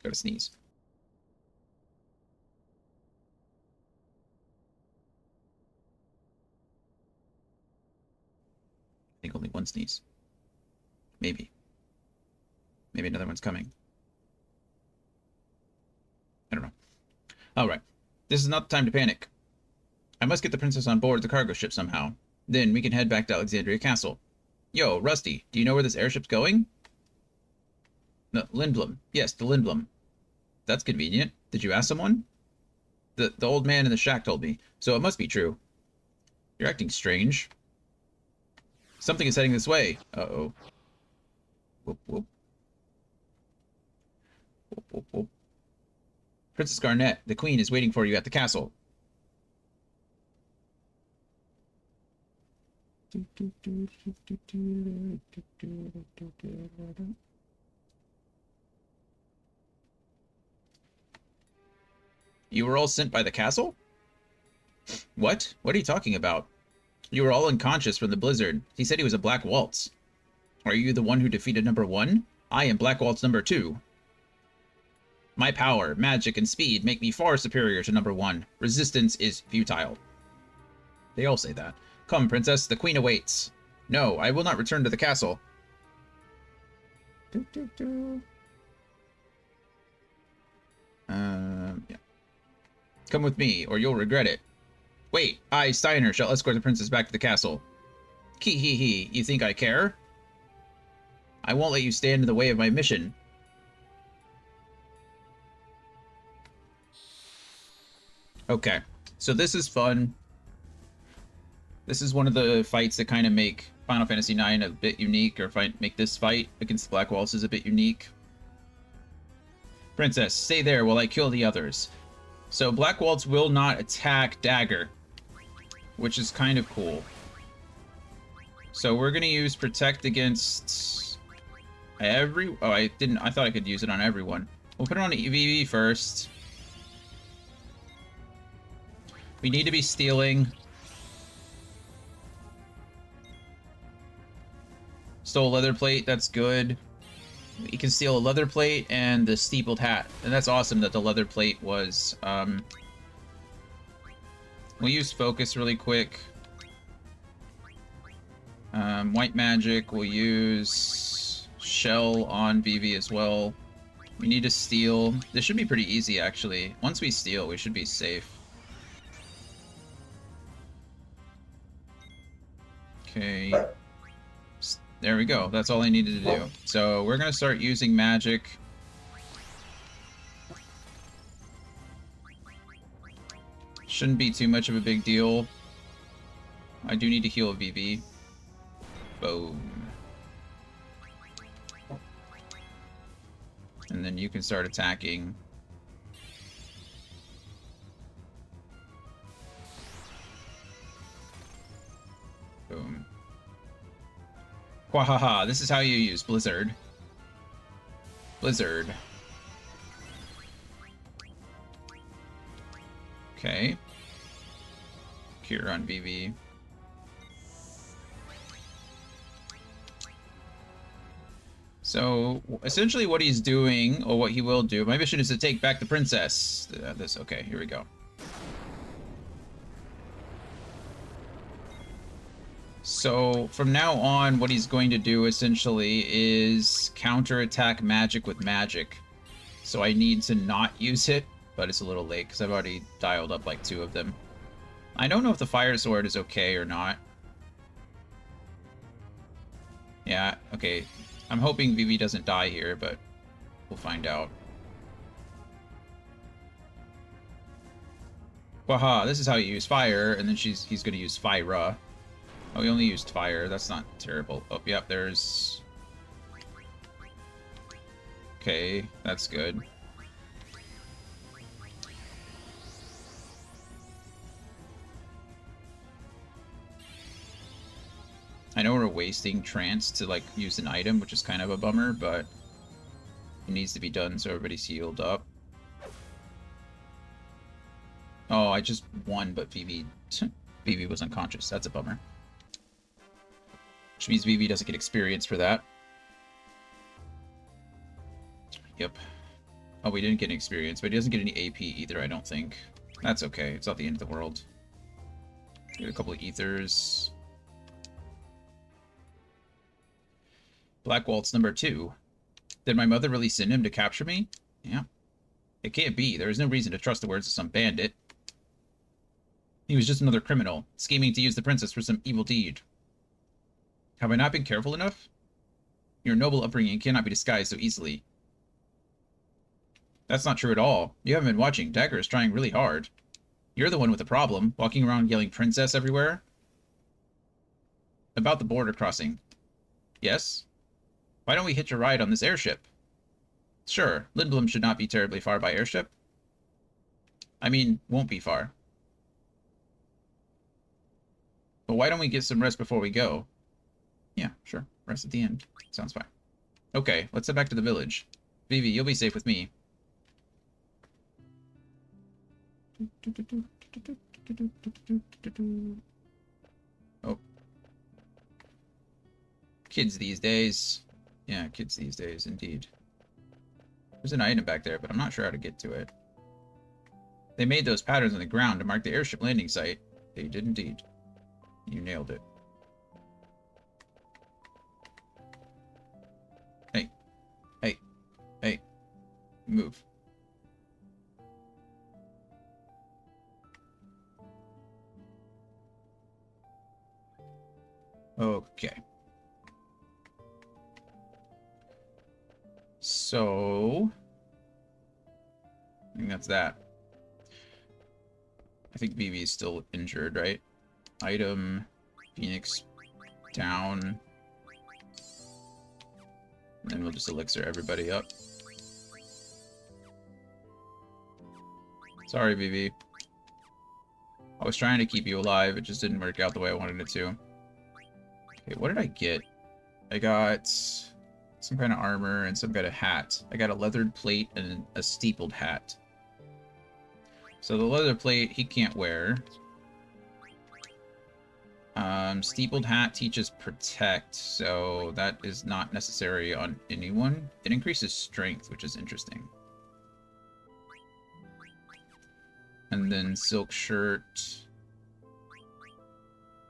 Gotta sneeze. I think only one sneeze. Maybe. Maybe another one's coming. I don't know. Alright. This is not the time to panic. I must get the princess on board the cargo ship somehow. Then we can head back to Alexandria Castle. Yo, Rusty, do you know where this airship's going? No, Lindblom. Yes, the Lindblom. That's convenient. Did you ask someone? The old man in the shack told me, so it must be true. You're acting strange. Something is heading this way. Uh-oh. Whoop, whoop. Whoop, whoop, whoop. Princess Garnet, the queen is waiting for you at the castle. You were all sent by the castle? What? What are you talking about? You were all unconscious from the blizzard. He said he was a Black Waltz. Are you the one who defeated number 1? I am Black Waltz number 2. My power, magic, and speed make me far superior to number 1. Resistance is futile. They all say that. Come, princess, the queen awaits. No, I will not return to the castle. Yeah. Come with me, or you'll regret it. Wait, I, Steiner, shall escort the princess back to the castle. Hee, you think I care? I won't let you stand in the way of my mission. Okay, so this is fun. This is one of the fights that kind of make Final Fantasy IX a bit unique, or make this fight against the Black Waltz is a bit unique. Princess, stay there while I kill the others. So Black Waltz will not attack Dagger, which is kind of cool. So we're gonna use Protect against every... Oh, I thought I could use it on everyone. We'll put it on EVV first. We need to be stealing. Stole a leather plate, that's good. You can steal a leather plate and the steepled hat. And that's awesome that the leather plate was... We'll use focus really quick. White magic, we'll use shell on BV as well. We need to steal. This should be pretty easy, actually. Once we steal, we should be safe. Okay. There we go. That's all I needed to do. So we're going to start using magic. Shouldn't be too much of a big deal. I do need to heal a VV. Boom. And then you can start attacking. Boom. Wahaha, this is how you use Blizzard. Blizzard. Okay. Cure on VV. So, essentially what he's doing, or what he will do, my mission is to take back the princess. Okay, here we go. So, from now on, what he's going to do, essentially, is counterattack magic with magic. So I need to not use it, but it's a little late, because I've already dialed up, like, 2 of them. I don't know if the fire sword is okay or not. Yeah, okay. I'm hoping Vivi doesn't die here, but we'll find out. Waha, this is how you use fire, and then he's going to use Fire. Oh, he only used fire. That's not terrible. Oh, yep, there's... Okay, that's good. I know we're wasting trance to, like, use an item, which is kind of a bummer, but it needs to be done so everybody's healed up. Oh, I just won, but Vivi was unconscious. That's a bummer. Which means Vivi doesn't get experience for that. Yep. Oh, we didn't get any experience, but he doesn't get any AP either, I don't think. That's okay. It's not the end of the world. Get a couple of ethers. Black Waltz number 2. Did my mother really send him to capture me? Yeah. It can't be. There is no reason to trust the words of some bandit. He was just another criminal, scheming to use the princess for some evil deed. Have I not been careful enough? Your noble upbringing cannot be disguised so easily. That's not true at all. You haven't been watching. Dagger is trying really hard. You're the one with the problem, walking around yelling princess everywhere. About the border crossing. Yes? Why don't we hitch a ride on this airship? Sure, Lindblom should not be terribly far by airship. I mean, won't be far. But why don't we get some rest before we go? Yeah, sure. Rest at the end. Sounds fine. Okay, let's head back to the village. Vivi, you'll be safe with me. Oh. Kids these days. Yeah, kids these days, indeed. There's an item back there, but I'm not sure how to get to it. They made those patterns on the ground to mark the airship landing site. They did indeed. You nailed it. Hey. Hey. Hey. Move. Okay. So, I think that's that. I think BB is still injured, right? Item, Phoenix, down. And then we'll just elixir everybody up. Sorry, BB. I was trying to keep you alive, it just didn't work out the way I wanted it to. Okay, what did I get? I got some kind of armor and some kind of hat. I got a leathered plate and a steepled hat. So the leather plate he can't wear. Steepled hat teaches protect, so that is not necessary on anyone. It increases strength, which is interesting. And then silk shirt.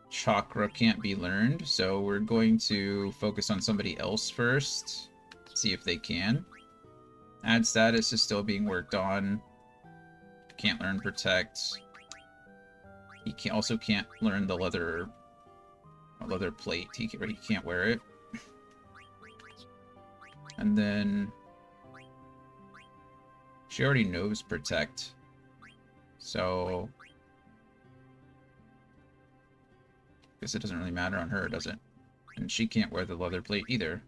Chakra can't be learned, so we're going to focus on somebody else first. See if they can. Add status is still being worked on. Can't learn protect. He also can't learn the leather plate. He can't wear it. And then she already knows protect. So guess it doesn't really matter on her, does it? And she can't wear the leather plate either.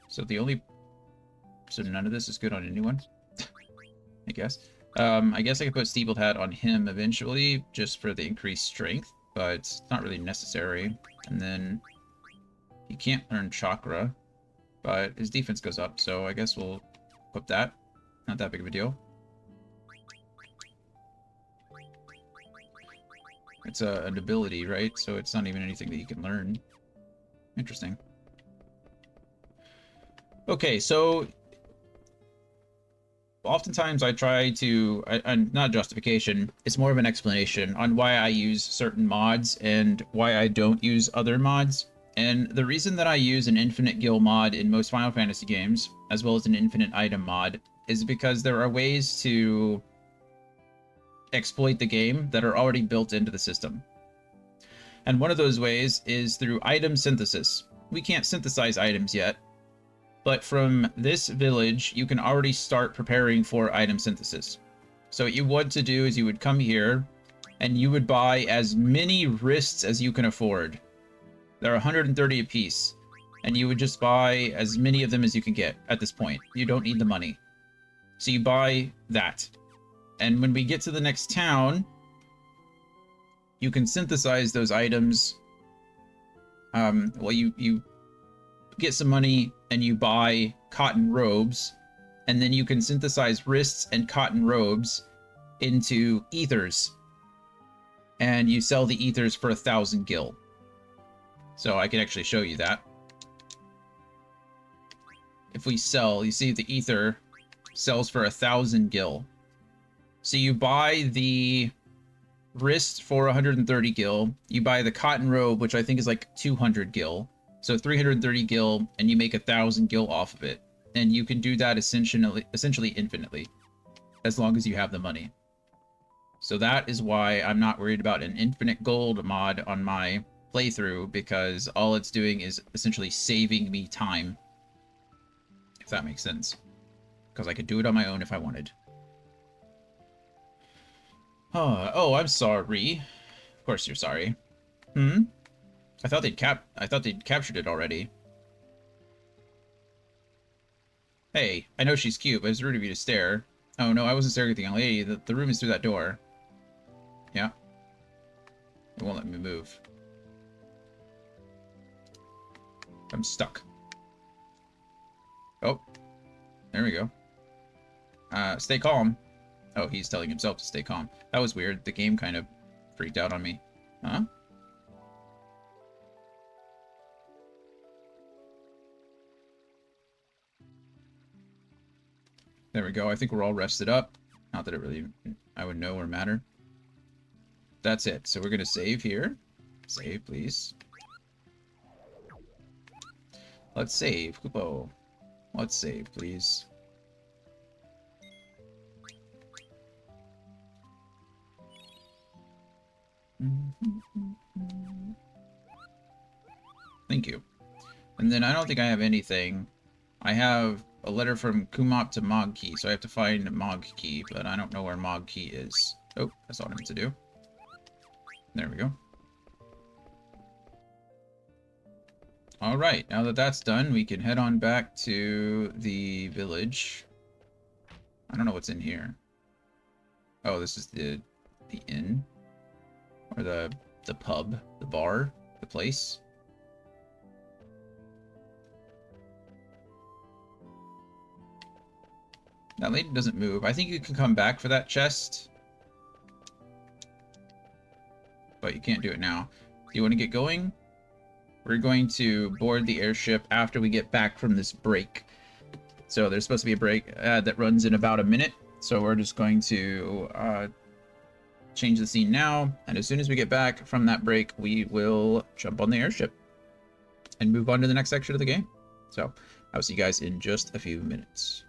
So none of this is good on anyone? I guess. I guess I could put steepled hat on him eventually, just for the increased strength, but it's not really necessary. And then he can't learn chakra, but his defense goes up, so I guess we'll equip that. Not that big of a deal. It's an ability, right? So it's not even anything that you can learn. Interesting. Okay, so oftentimes I try to, not justification, it's more of an explanation on why I use certain mods and why I don't use other mods. And the reason that I use an infinite gil mod in most Final Fantasy games, as well as an infinite item mod, is because there are ways to exploit the game that are already built into the system. And one of those ways is through item synthesis. We can't synthesize items yet, but from this village, you can already start preparing for item synthesis. So what you want to do is you would come here and you would buy as many wrists as you can afford. There are 130 apiece, and you would just buy as many of them as you can get at this point. You don't need the money. So you buy that. And when we get to the next town, you can synthesize those items. Well, you get some money and you buy cotton robes, and then you can synthesize wrists and cotton robes into ethers. And you sell the ethers for 1,000 gil. So I can actually show you that. if we sell, you see the ether sells for 1,000 gil. So you buy the wrist for 130 gil. You buy the cotton robe, which I think is like 200 gil. So 330 gil, and you make 1,000 gil off of it. And you can do that essentially infinitely, as long as you have the money. So that is why I'm not worried about an infinite gold mod on my playthrough, because all it's doing is essentially saving me time. If that makes sense. Because I could do it on my own if I wanted. Oh, I'm sorry. Of course you're sorry. Hmm? I thought they'd captured it already. Hey, I know she's cute, but it's rude of you to stare. Oh no, I wasn't staring at the young lady. The room is through that door. Yeah. It won't let me move. I'm stuck. Oh. There we go. Stay calm. Oh, he's telling himself to stay calm. That was weird. The game kind of freaked out on me. Huh? There we go. I think we're all rested up. Not that it really, I would know or matter. That's it. So we're going to save here. Save, please. Let's save. Kupo. Let's save, please. Thank you. And then I don't think I have anything. I have a letter from Kumop to Mogkey, so I have to find Mogkey, but I don't know where Mogkey is. Oh, that's all I meant to do. There we go. Alright, now that that's done, we can head on back to the village. I don't know what's in here. Oh, this is the inn. Or the pub, the bar, the place. That lady doesn't move. I think you can come back for that chest. But you can't do it now. Do you want to get going? We're going to board the airship after we get back from this break. So there's supposed to be a break that runs in about a minute. So we're just going to change the scene now. And as soon as we get back from that break, we will jump on the airship and move on to the next section of the game. So I'll see you guys in just a few minutes.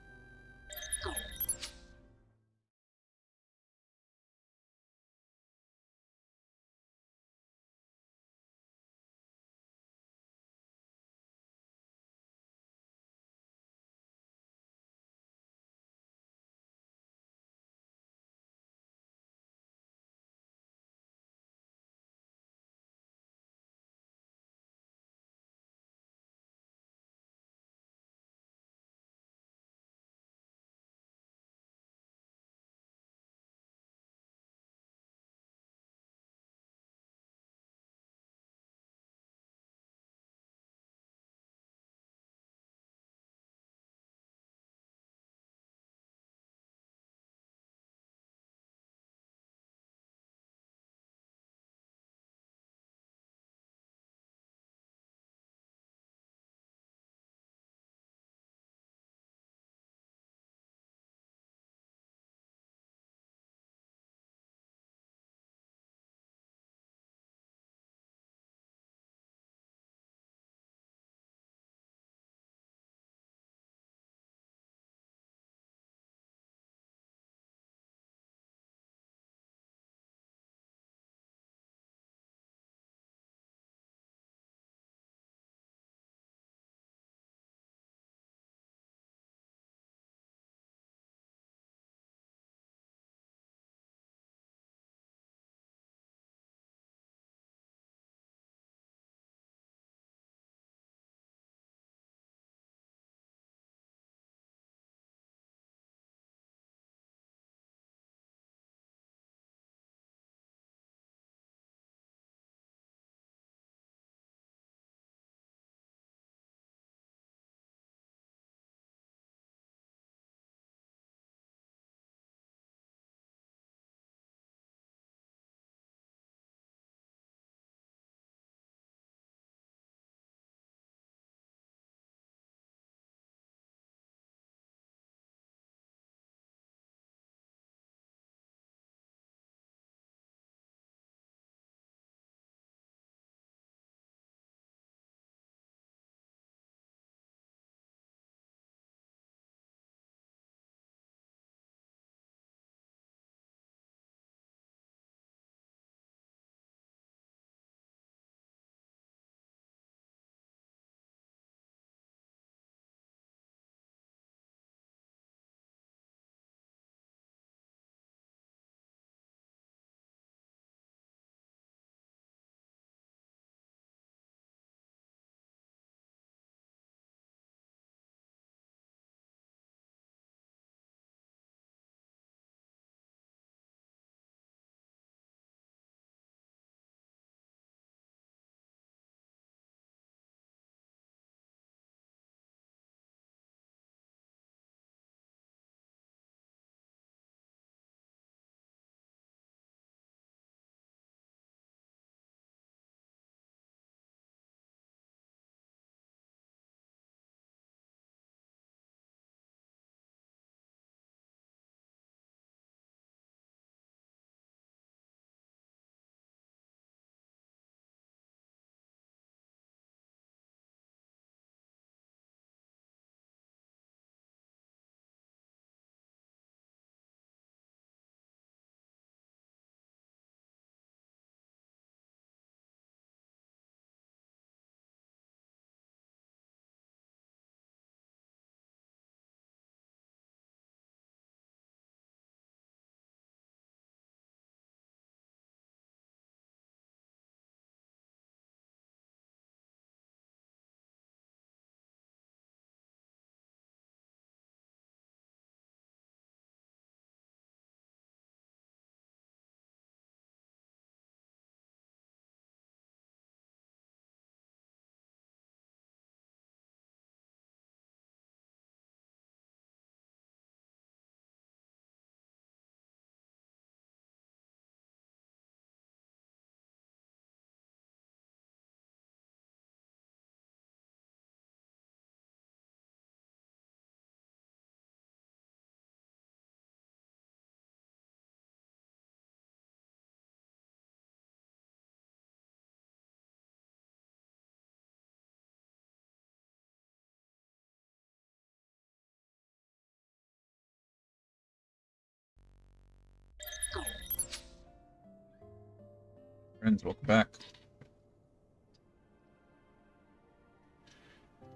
Friends, welcome back.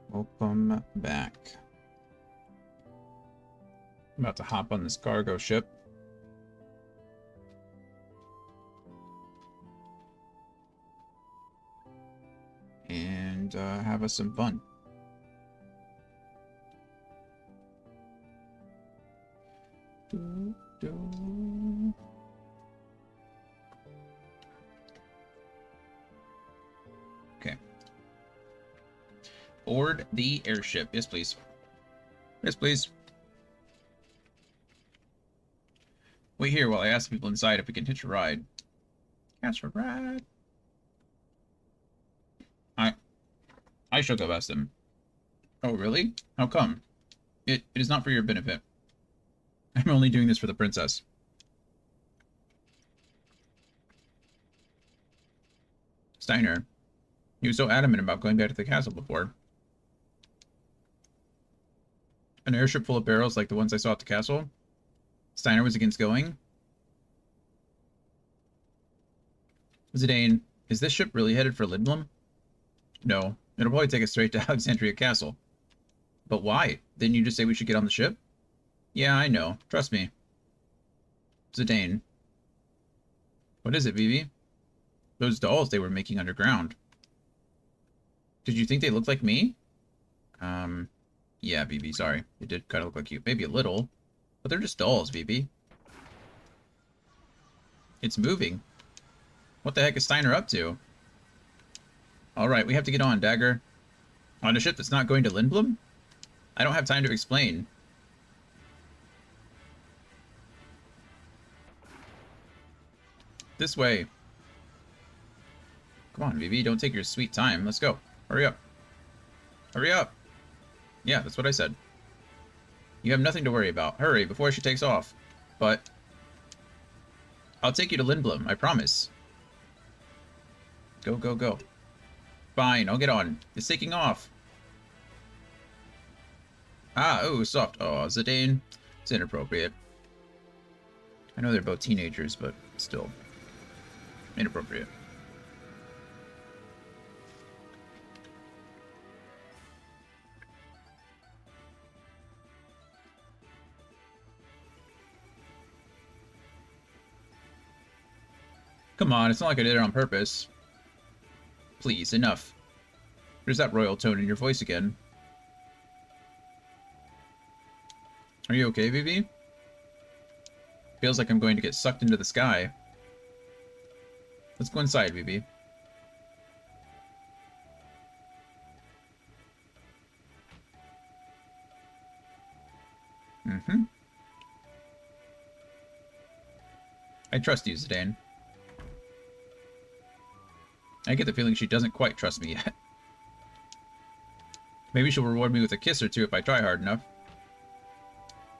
Welcome back. I'm about to hop on this cargo ship. And have us some fun. Okay. Board the airship. Yes, please. Yes, please. Wait here while I ask the people inside if we can hitch a ride. Catch a ride. I shall go ask them. Oh, really? How come? It is not for your benefit. I'm only doing this for the princess. Steiner, he was so adamant about going back to the castle before. An airship full of barrels like the ones I saw at the castle? Steiner was against going? Zidane, is this ship really headed for Lindblom? No, it'll probably take us straight to Alexandria Castle. But why? Didn't you just say we should get on the ship? Yeah, I know. Trust me. Zidane. What is it, Vivi? Those dolls they were making underground. Did you think they looked like me? Yeah, Vivi, sorry. They did kind of look like you. Maybe a little. But they're just dolls, Vivi. It's moving. What the heck is Steiner up to? Alright, we have to get on, Dagger. On a ship that's not going to Lindblom? I don't have time to explain. This way. Come on, Vivi, don't take your sweet time. Let's go. Hurry up. Hurry up! Yeah, that's what I said. You have nothing to worry about. Hurry, before she takes off. But I'll take you to Lindblom, I promise. Go, go, go. Fine, I'll get on. It's taking off. Ah, oh, soft. Oh, Zidane. It's inappropriate. I know they're both teenagers, but still. Inappropriate. Come on, it's not like I did it on purpose. Please, enough. There's that royal tone in your voice again. Are you okay, Vivi? Feels like I'm going to get sucked into the sky. Let's go inside, Vivi. Mm-hmm. I trust you, Zidane. I get the feeling she doesn't quite trust me yet. Maybe she'll reward me with a kiss or two if I try hard enough.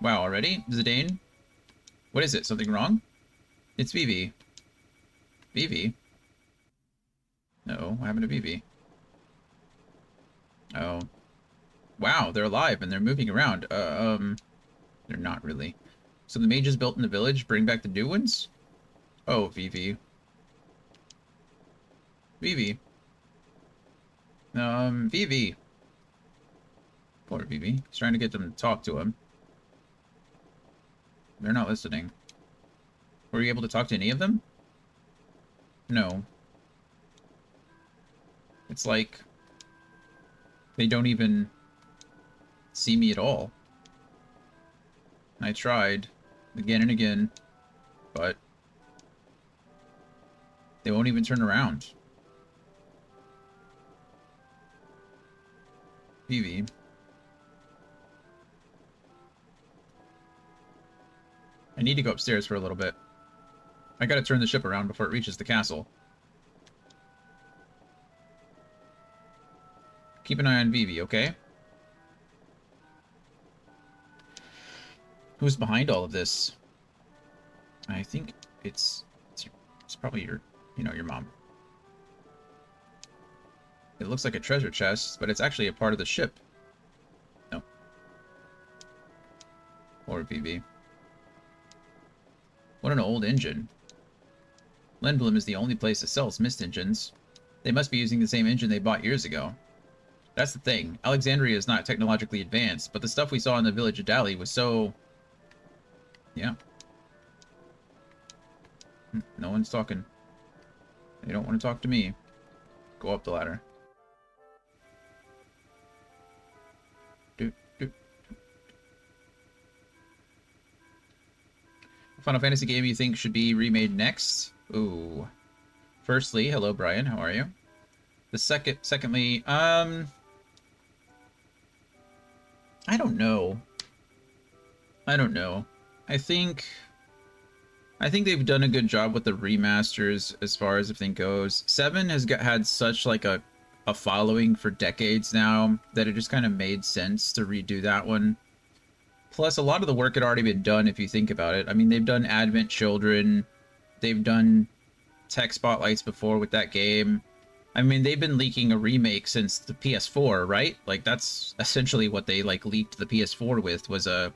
Wow, already? Zidane? What is it? Something wrong? It's Vivi. Vivi? No, what happened to Vivi? Oh. Wow, they're alive and they're moving around. They're not really. So the mages built in the village bring back the new ones? Oh, Vivi. Vivi. Vivi. Poor Vivi. He's trying to get them to talk to him. They're not listening. Were you able to talk to any of them? No. It's like they don't even see me at all. I tried again and again, but they won't even turn around. Vivi. I need to go upstairs for a little bit. I gotta turn the ship around before it reaches the castle. Keep an eye on Vivi, okay? Who's behind all of this? I think it's probably your mom. It looks like a treasure chest, but it's actually a part of the ship. No. Or Vivi. What an old engine. Lindblom is the only place that sells mist engines. They must be using the same engine they bought years ago. That's the thing. Alexandria is not technologically advanced, but the stuff we saw in the village of Dali was so... Yeah. No one's talking. They don't want to talk to me. Go up the ladder. Final Fantasy game you think should be remade next? Ooh. Firstly, hello Brian, how are you? Secondly, I don't know. I think they've done a good job with the remasters as far as everything goes. 7 has had such like a following for decades now that it just kind of made sense to redo that one. Plus, a lot of the work had already been done if you think about it. I mean, they've done Advent Children, they've done Tech Spotlights before with that game. I mean, they've been leaking a remake since the PS4, right? Like, that's essentially what they, like, leaked the PS4 with, was a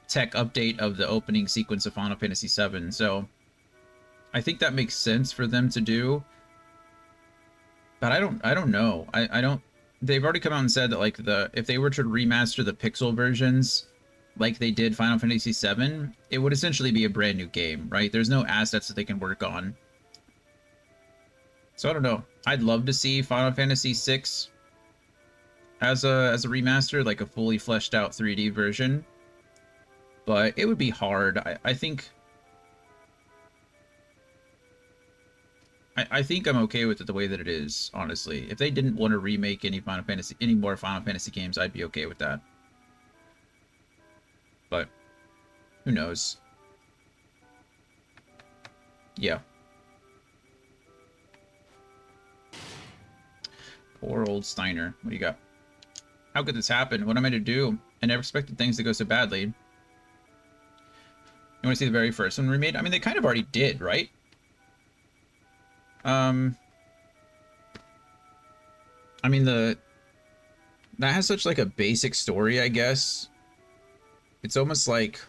tech update of the opening sequence of Final Fantasy VII. So, I think that makes sense for them to do. But I don't know. I don't... They've already come out and said that, like, if they were to remaster the pixel versions, like they did Final Fantasy VII, it would essentially be a brand new game, right? There's no assets that they can work on. So I don't know. I'd love to see Final Fantasy VI as a remaster, like a fully fleshed out 3D version. But it would be hard. I think I'm okay with it the way that it is, honestly. If they didn't want to remake any more Final Fantasy games, I'd be okay with that. But who knows? Yeah. Poor old Steiner. What do you got? How could this happen? What am I to do? I never expected things to go so badly. You want to see the very first one remade? I mean, they kind of already did, right? I mean, that has such like a basic story, I guess. It's almost like,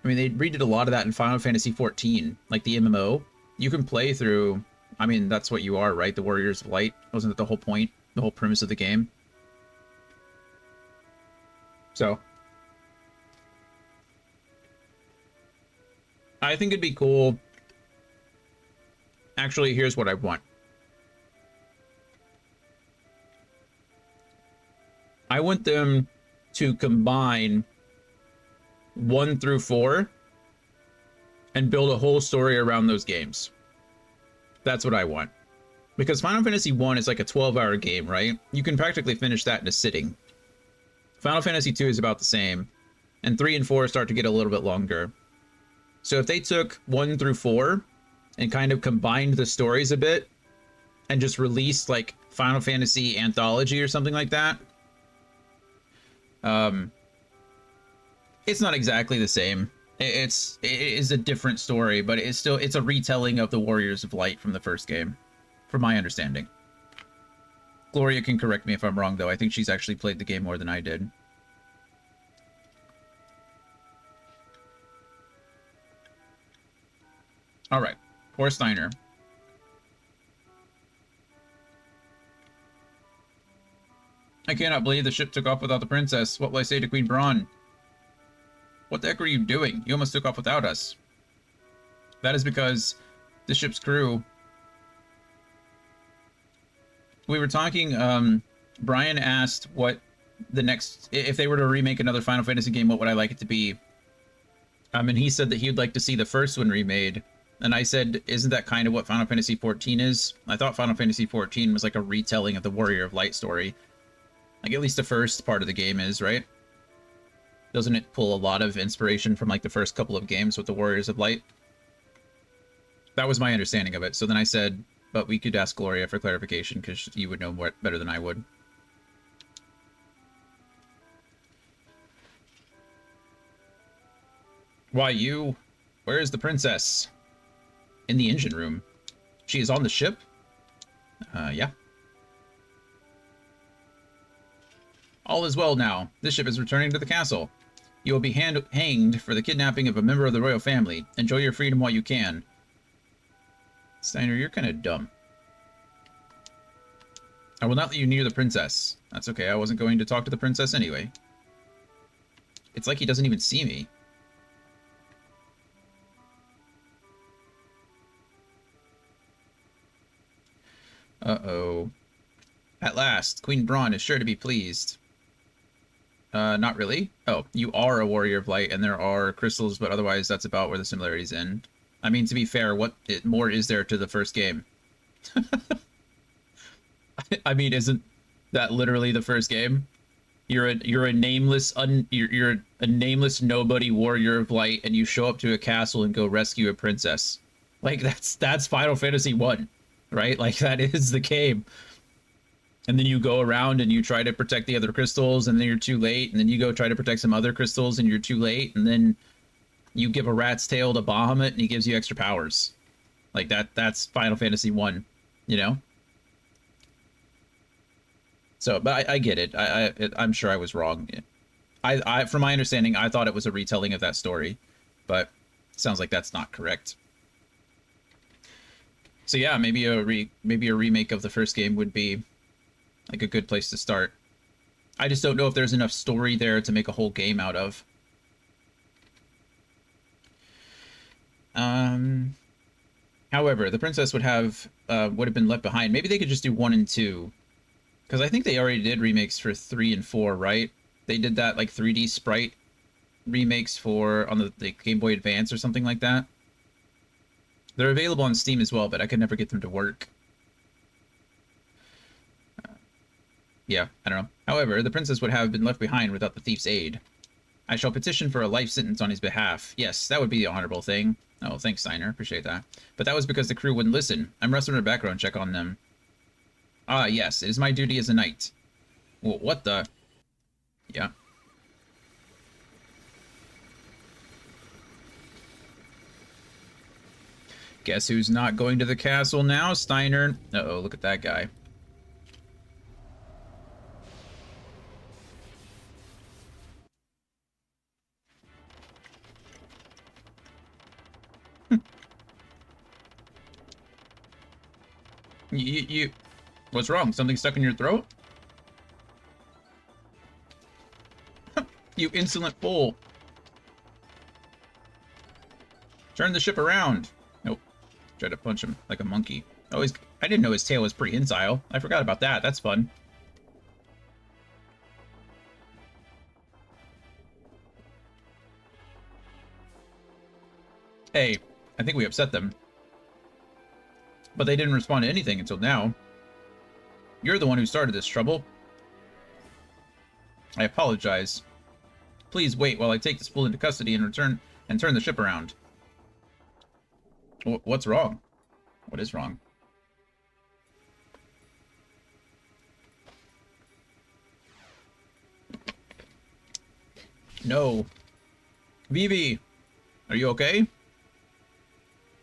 I mean, they redid a lot of that in Final Fantasy XIV, like the MMO. You can play through, I mean, that's what you are, right? The Warriors of Light. Wasn't that the whole point? The whole premise of the game? So, I think it'd be cool. Actually, here's what I want. I want them to combine 1 through 4 and build a whole story around those games. That's what I want. Because Final Fantasy 1 is like a 12-hour game, right? You can practically finish that in a sitting. Final Fantasy 2 is about the same. And 3 and 4 start to get a little bit longer. So if they took 1 through 4 and kind of combined the stories a bit and just released like Final Fantasy Anthology or something like that, it's not exactly the same. It is a different story, but it's a retelling of the Warriors of Light from the first game, from my understanding. Gloria can correct me if I'm wrong, though. I think she's actually played the game more than I did. All right, poor Steiner. I cannot believe the ship took off without the princess. What will I say to Queen Braun? What the heck are you doing? You almost took off without us. That is because the ship's crew... We were talking, Brian asked what the next... If they were to remake another Final Fantasy game, what would I like it to be? And he said that he would like to see the first one remade. And I said, isn't that kind of what Final Fantasy XIV is? I thought Final Fantasy XIV was like a retelling of the Warrior of Light story. Like, at least the first part of the game is, right? Doesn't it pull a lot of inspiration from, like, the first couple of games with the Warriors of Light? That was my understanding of it. So then I said, but we could ask Gloria for clarification, because you would know more, better than I would. Why, you? Where is the princess? In the engine room. She is on the ship? Yeah. All is well now. This ship is returning to the castle. You will be hanged for the kidnapping of a member of the royal family. Enjoy your freedom while you can. Steiner, you're kind of dumb. I will not let you near the princess. That's okay, I wasn't going to talk to the princess anyway. It's like he doesn't even see me. Uh-oh. At last, Queen Braun is sure to be pleased. Not really. Oh, you are a warrior of light, and there are crystals, but otherwise that's about where the similarities end. I mean, to be fair, what more is there to the first game? I mean, isn't that literally the first game? You're a nameless you're a nameless nobody warrior of light, and you show up to a castle and go rescue a princess. Like that's Final Fantasy 1, right? Like that is the game. And then you go around and you try to protect the other crystals, and then you're too late, and then you go try to protect some other crystals and you're too late, and then you give a rat's tail to Bahamut and he gives you extra powers. Like that's Final Fantasy 1, you know? So, but I get it. I'm sure I was wrong. From my understanding, I thought it was a retelling of that story, but it sounds like that's not correct. So yeah, maybe a remake of the first game would be like a good place to start. I just don't know if there's enough story there to make a whole game out of. However, the princess would have been left behind. Maybe they could just do 1 and 2. Because I think they already did remakes for 3 and 4, right? They did that like 3D sprite remakes for on the Game Boy Advance or something like that. They're available on Steam as well, but I could never get them to work. Yeah, I don't know. However, the princess would have been left behind without the thief's aid. I shall petition for a life sentence on his behalf. Yes, that would be the honorable thing. Oh, thanks, Steiner. Appreciate that. But that was because the crew wouldn't listen. I'm wrestling a background check on them. Ah, yes, it is my duty as a knight. Well, what the? Yeah. Guess who's not going to the castle now, Steiner? Uh-oh, look at that guy. you... What's wrong? Something stuck in your throat? You insolent fool. Turn the ship around. Nope. Try to punch him like a monkey. Oh, I didn't know his tail was prehensile. I forgot about that. That's fun. Hey, I think we upset them. But they didn't respond to anything until now. You're the one who started this trouble. I apologize. Please wait while I take this fool into custody and turn the ship around. What's wrong? What is wrong? No. Vivi, are you okay?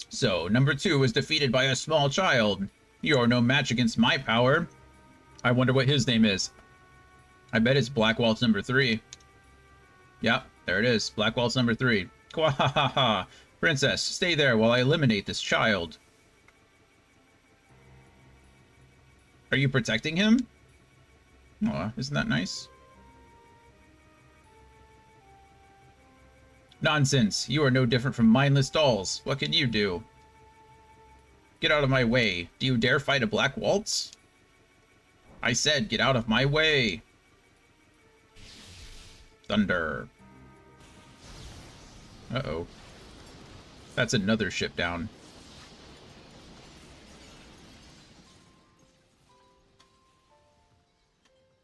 So, number 2 was defeated by a small child. You're no match against my power. I wonder what his name is. I bet it's Black Waltz number 3. Yep, there it is. Black Waltz number 3. Kwahahaha. Princess, stay there while I eliminate this child. Are you protecting him? Aw, isn't that nice? Nonsense. You are no different from mindless dolls. What can you do? Get out of my way. Do you dare fight a Black Waltz? I said get out of my way. Thunder. Uh-oh. That's another ship down.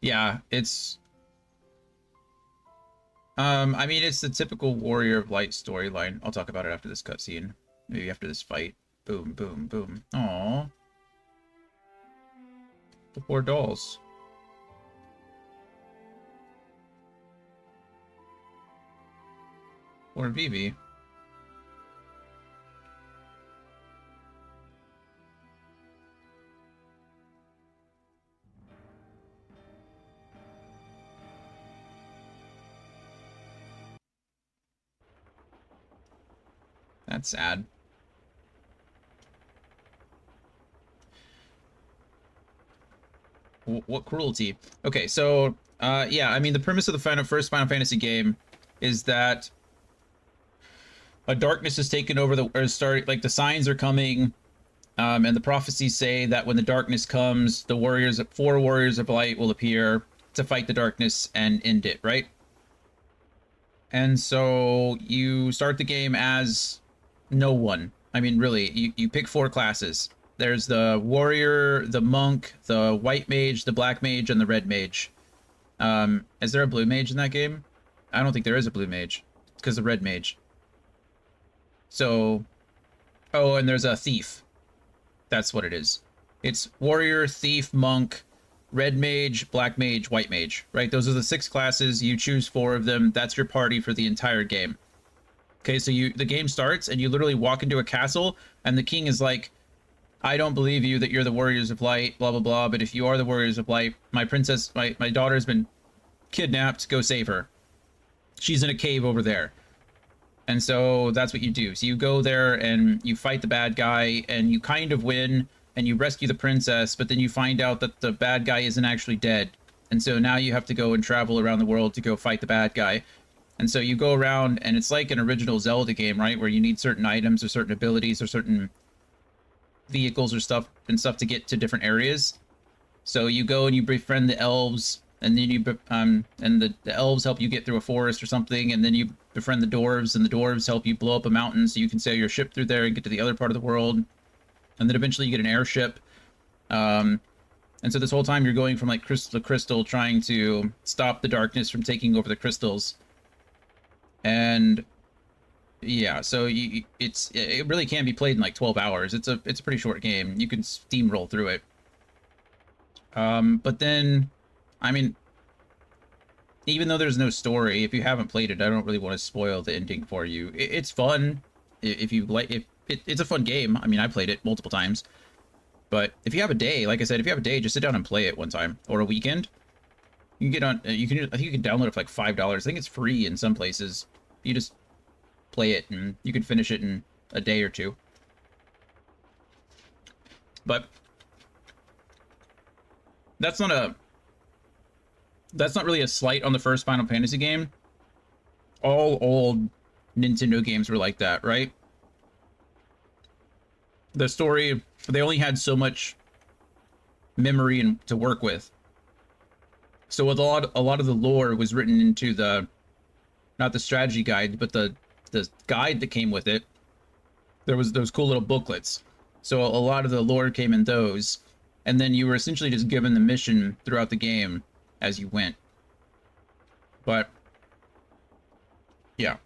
Yeah, it's... I mean, it's the typical Warrior of Light storyline. I'll talk about it after this cutscene. Maybe after this fight. Boom, boom, boom. Aww. The poor dolls. Poor Vivi. That's sad. What cruelty? Okay, so yeah, I mean the premise of the first Final Fantasy game is that a darkness has taken over the or start like the signs are coming, and the prophecies say that when the darkness comes, the four warriors of light will appear to fight the darkness and end it, right? And so you start the game as no one. I mean, really, you pick four classes. There's the warrior, the monk, the white mage, the black mage, and the red mage. Is there a blue mage in that game? I don't think there is a blue mage. It's because the red mage. So, oh, and there's a thief. That's what it is. It's warrior, thief, monk, red mage, black mage, white mage, right? Those are the 6 classes. You choose 4 of them. That's your party for the entire game. Okay, so the game starts and you literally walk into a castle and the king is like, I don't believe you that you're the warriors of light, blah, blah, blah. But if you are the warriors of light, my princess, my daughter has been kidnapped. Go save her. She's in a cave over there. And so that's what you do. So you go there and you fight the bad guy and you kind of win and you rescue the princess, but then you find out that the bad guy isn't actually dead. And so now you have to go and travel around the world to go fight the bad guy. And so you go around and it's like an original Zelda game, right? Where you need certain items or certain abilities or certain vehicles or stuff to get to different areas. So you go and you befriend the elves, and then you and the elves help you get through a forest or something, and then you befriend the dwarves, and the dwarves help you blow up a mountain so you can sail your ship through there and get to the other part of the world. And then eventually you get an airship. And so this whole time you're going from like crystal to crystal trying to stop the darkness from taking over the crystals. And yeah, so it really can be played in like 12 hours. It's a pretty short game. You can steamroll through it. But then, I mean, even though there's no story, if you haven't played it, I don't really want to spoil the ending for you. It's fun if you like. It's a fun game. I mean, I played it multiple times. But if you have a day, like I said, if you have a day, just sit down and play it one time or a weekend. You can get on. I think you can download it for like $5. I think it's free in some places. You just play it and you can finish it in a day or two. But that's not really a slight on the first Final Fantasy game. All old Nintendo games were like that, right? The story, they only had so much memory to work with. So a lot of the lore was written into not the strategy guide, but the guide that came with it. There was those cool little booklets. So a lot of the lore came in those, and then you were essentially just given the mission throughout the game as you went. But yeah,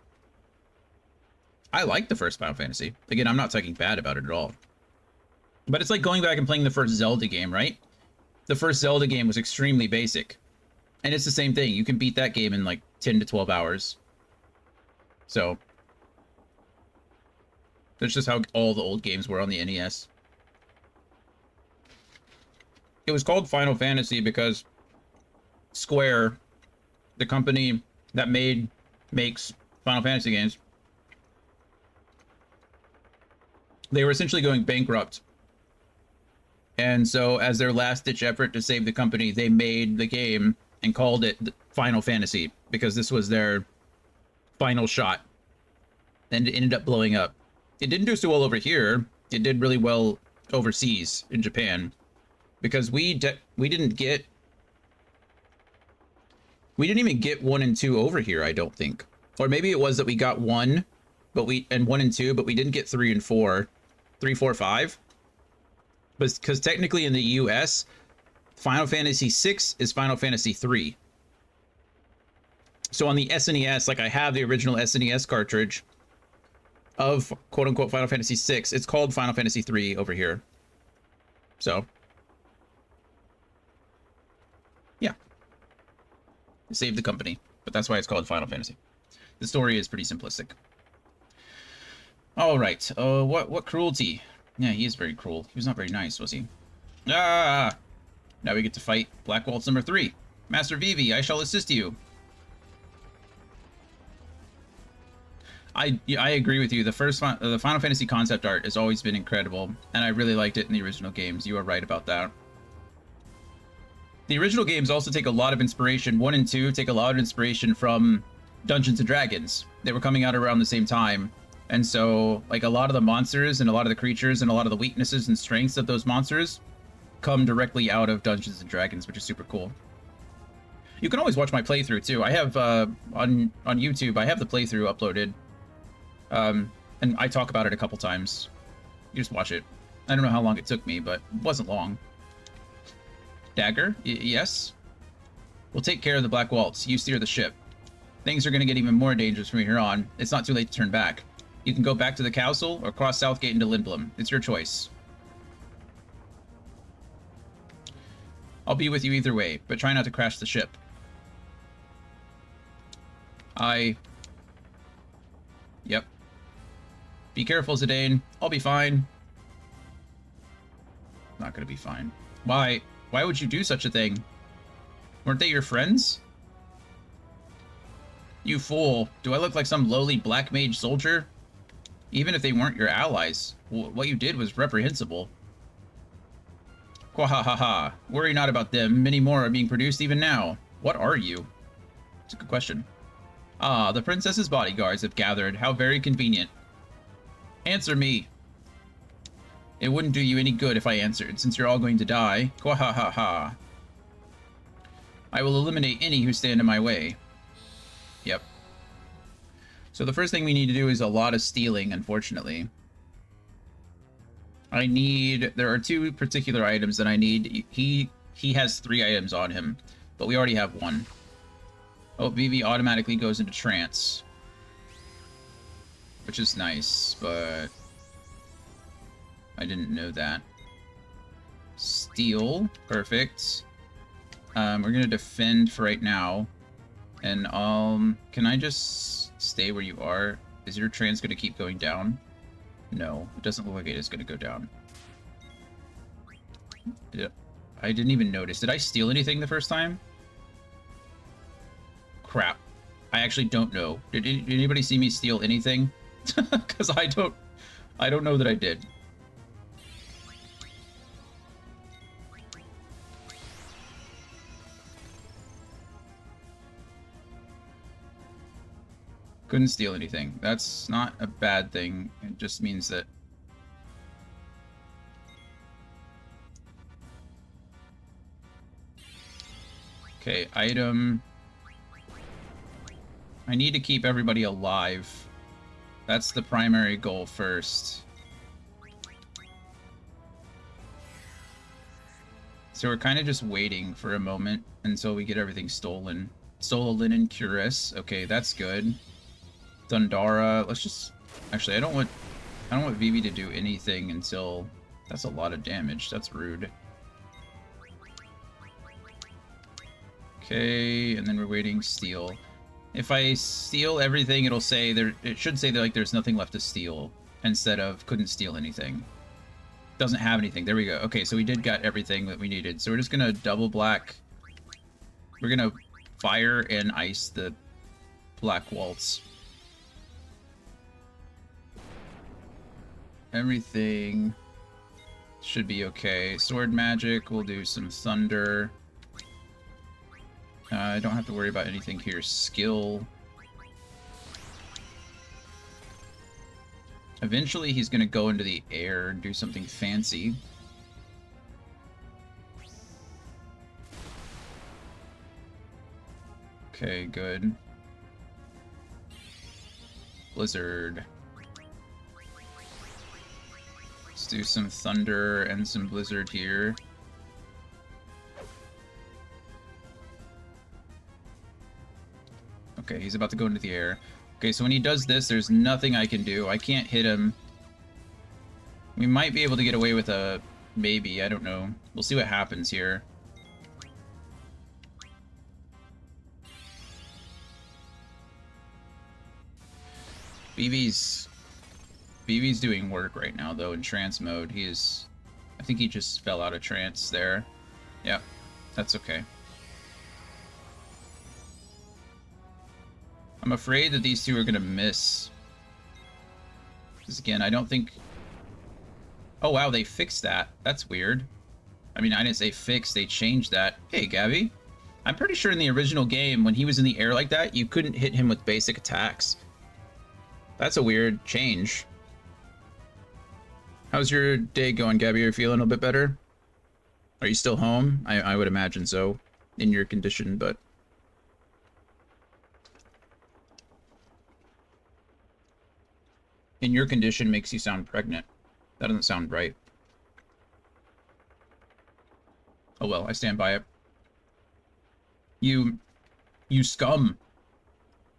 I like the first Final Fantasy. Again, I'm not talking bad about it at all. But it's like going back and playing the first Zelda game, right? The first Zelda game was extremely basic. And it's the same thing. You can beat that game in like 10 to 12 hours. So that's just how all the old games were on the NES. It was called Final Fantasy because Square, the company that makes Final Fantasy games, they were essentially going bankrupt. And so as their last-ditch effort to save the company, they made the game and called it Final Fantasy because this was their final shot. And it ended up blowing up. It didn't do so well over here. It did really well overseas in Japan because we didn't even get 1 and 2 over here, I don't think. Or maybe it was that we got 1 and 1 and 2, but we didn't get 3 and 4. 3, 4, 5. But because technically in the US, Final Fantasy 6 is Final Fantasy 3. So on the SNES, like I have the original SNES cartridge of quote unquote Final Fantasy 6. It's called Final Fantasy 3 over here. So yeah, it saved the company, but that's why it's called Final Fantasy. The story is pretty simplistic. All right. What cruelty? Yeah, he is very cruel. He was not very nice, was he? Ah! Now we get to fight Black Waltz number 3. Master Vivi, I shall assist you. I agree with you. The the Final Fantasy concept art has always been incredible, and I really liked it in the original games. You are right about that. The original games also take a lot of inspiration. 1 and 2 take a lot of inspiration from Dungeons and Dragons. They were coming out around the same time. And so, like, a lot of the monsters and a lot of the creatures and a lot of the weaknesses and strengths of those monsters come directly out of Dungeons and Dragons, which is super cool. You can always watch my playthrough, too. I have, on YouTube, I have the playthrough uploaded. And I talk about it a couple times. You just watch it. I don't know how long it took me, but it wasn't long. Dagger? Yes? We'll take care of the Black Waltz. You steer the ship. Things are going to get even more dangerous from here on. It's not too late to turn back. You can go back to the castle or cross Southgate into Lindblom. It's your choice. I'll be with you either way, but try not to crash the ship. Yep. Be careful, Zidane. I'll be fine. Not gonna be fine. Why? Why would you do such a thing? Weren't they your friends? You fool. Do I look like some lowly black mage soldier? Even if they weren't your allies, what you did was reprehensible. Quahahaha. Worry not about them. Many more are being produced even now. What are you? It's a good question. Ah, the princess's bodyguards have gathered. How very convenient. Answer me. It wouldn't do you any good if I answered, since you're all going to die. Quahahaha. I will eliminate any who stand in my way. Yep. So the first thing we need to do is a lot of stealing, unfortunately. There are 2 particular items that I need. He has 3 items on him, but we already have 1. Oh, Vivi automatically goes into trance. Which is nice, but I didn't know that. Steal, perfect. We're gonna defend for right now. And can I just stay where you are? Is your trance gonna keep going down? No, it doesn't look like it is gonna go down. Yeah, I didn't even notice. Did I steal anything the first time? Crap. I actually don't know. Did anybody see me steal anything? Because I don't know that I did. Couldn't steal anything. That's not a bad thing. It just means that... Okay, item... I need to keep everybody alive. That's the primary goal first. So we're kind of just waiting for a moment until we get everything stolen. Stole a linen cuirass. Okay, that's good. Thundara. Let's just... Actually, I don't want Vivi to do anything until... That's a lot of damage. That's rude. Okay, and then we're waiting steal. If I steal everything, it'll say there. It should say that like there's nothing left to steal instead of couldn't steal anything. Doesn't have anything. There we go. Okay, so we did got everything that we needed. So we're just gonna double black. We're gonna fire and ice the Black Waltz. Everything should be okay. Sword magic. We'll do some thunder. I don't have to worry about anything here. Skill. Eventually, he's going to go into the air and do something fancy. Okay, good. Blizzard. Let's do some thunder and some blizzard here. Okay, he's about to go into the air. Okay, so when he does this, there's nothing I can do. I can't hit him. We might be able to get away with a... maybe, I don't know. We'll see what happens here. BB's doing work right now, though, in trance mode. He is... I think he just fell out of trance there. Yeah, that's okay. I'm afraid that these two are going to miss Because again, I don't think... Oh, wow, they fixed that. That's weird. I mean, I didn't say fixed, they changed that. Hey, Gabby. I'm pretty sure in the original game, when he was in the air like that, you couldn't hit him with basic attacks. That's a weird change. How's your day going, Gabby? Are you feeling a bit better? Are you still home? I would imagine so, in your condition, but... In your condition makes you sound pregnant. That doesn't sound right. Oh well, I stand by it. You scum.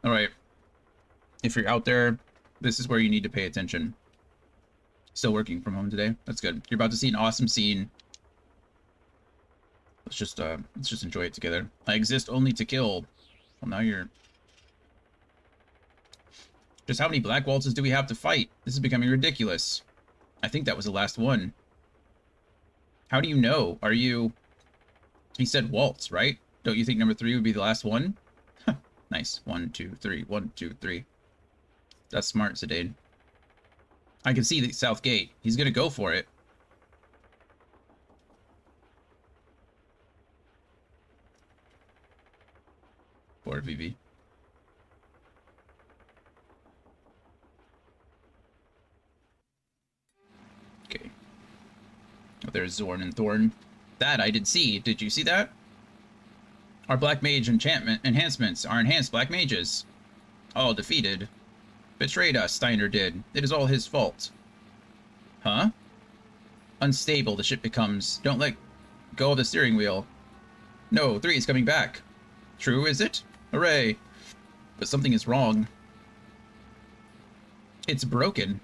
Alright. If you're out there, this is where you need to pay attention. Still working from home today. That's good. You're about to see an awesome scene. Let's just enjoy it together. I exist only to kill. Well, now you're... Just how many black waltzes do we have to fight? This is becoming ridiculous. I think that was the last one. How do you know? Are you... He said waltz, right? Don't you think number 3 would be the last one? Nice. 1, 2, 3. 1, 2, 3. That's smart, Zidane. I can see the south gate. He's gonna go for it. Poor VV. Okay. Oh, there's Zorn and Thorn. That I did see. Did you see that? Our Black Mage enhancements are enhanced Black Mages. All defeated. Betrayed us, Steiner did. It is all his fault. Huh? Unstable the ship becomes. Don't let go of the steering wheel. No, 3 is coming back. True, is it? Hooray. But something is wrong. It's broken.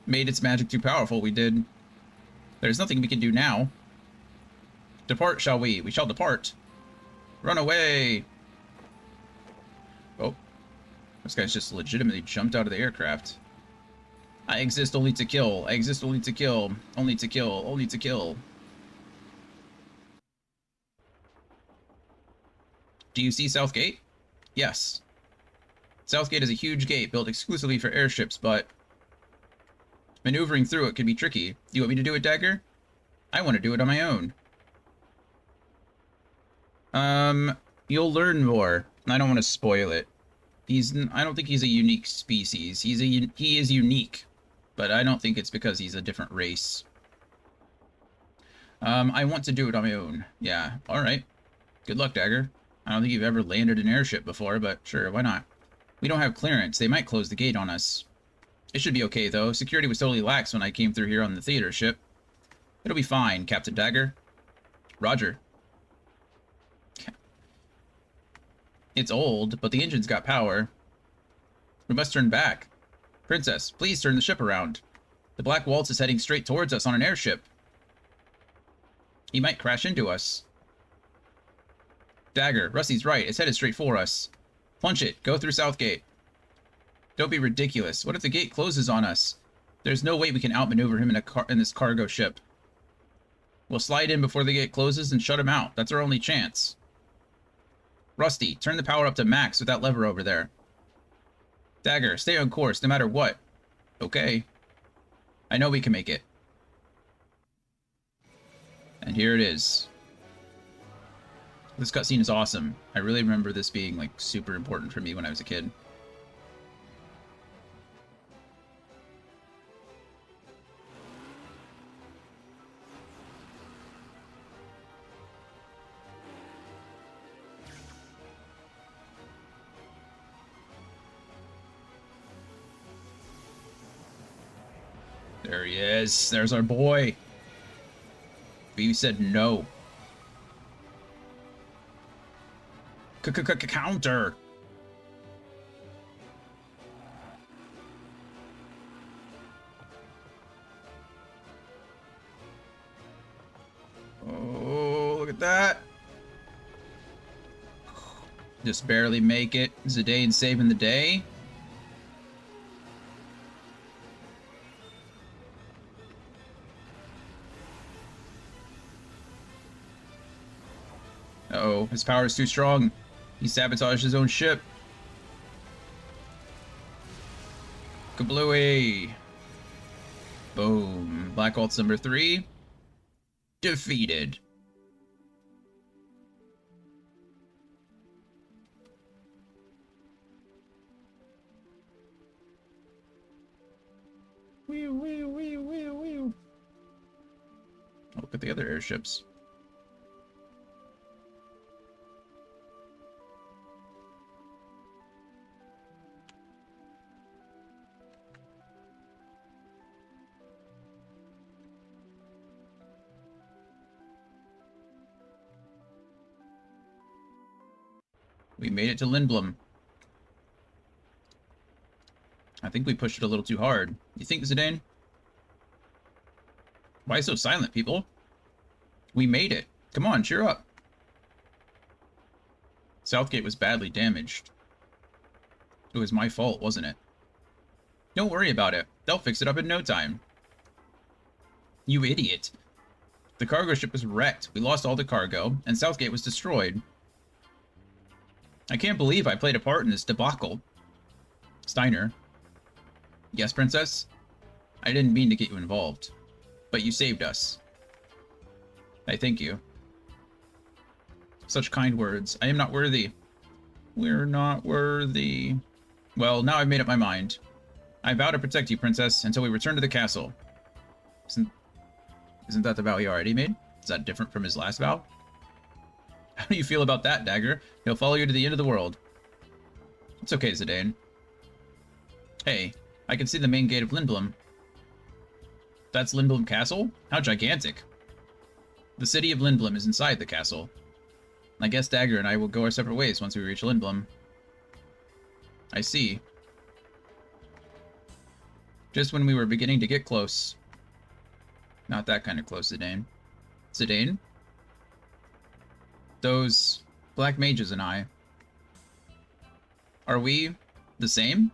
Made its magic too powerful, we did. There's nothing we can do now. Depart, shall we? We shall depart. Run away! Oh. This guy's just legitimately jumped out of the aircraft. I exist only to kill. I exist only to kill. Only to kill. Only to kill. Do you see Southgate? Yes. Southgate is a huge gate built exclusively for airships, but... maneuvering through it could be tricky. Do you want me to do it, Dagger? I want to do it on my own. You'll learn more. I don't want to spoil it. I don't think he's a unique species. He is unique, but I don't think it's because he's a different race. I want to do it on my own. Yeah, alright. Good luck, Dagger. I don't think you've ever landed an airship before, but sure, why not? We don't have clearance. They might close the gate on us. It should be okay, though. Security was totally lax when I came through here on the theater ship. It'll be fine, Captain Dagger. Roger. It's old, but the engine's got power. We must turn back. Princess, please turn the ship around. The Black Waltz is heading straight towards us on an airship. He might crash into us. Dagger, Rusty's right. It's headed straight for us. Punch it. Go through Southgate. Don't be ridiculous. What if the gate closes on us? There's no way we can outmaneuver him in this cargo ship. We'll slide in before the gate closes and shut him out. That's our only chance. Rusty, turn the power up to max with that lever over there. Dagger, stay on course no matter what. Okay. I know we can make it. And here it is. This cutscene is awesome. I really remember this being, like, super important for me when I was a kid. There he is. There's our boy. We said no. Counter. Oh, look at that. Just barely make it. Zidane saving the day. Uh-oh, his power is too strong. He sabotaged his own ship. Kablooey. Boom. Black Alt's number 3. Defeated. Wee, wee, wee, wee, wee. Look at the other airships. We made it to Lindblom. I think we pushed it a little too hard. You think, Zidane? Why so silent, people? We made it. Come on, cheer up. Southgate was badly damaged. It was my fault, wasn't it? Don't worry about it. They'll fix it up in no time. You idiot. The cargo ship was wrecked. We lost all the cargo, and Southgate was destroyed. I can't believe I played a part in this debacle. Steiner. Yes, Princess? I didn't mean to get you involved, but you saved us. I thank you. Such kind words. I am not worthy. We're not worthy. Well, now I've made up my mind. I vow to protect you, Princess, until we return to the castle. Isn't that the vow he already made? Is that different from his last vow? How do you feel about that, Dagger? He'll follow you to the end of the world. It's okay, Zidane. Hey, I can see the main gate of Lindblom. That's Lindblom Castle? How gigantic. The city of Lindblom is inside the castle. I guess Dagger and I will go our separate ways once we reach Lindblom. I see. Just when we were beginning to get close. Not that kind of close, Zidane. Zidane? Those black mages and I. Are we the same?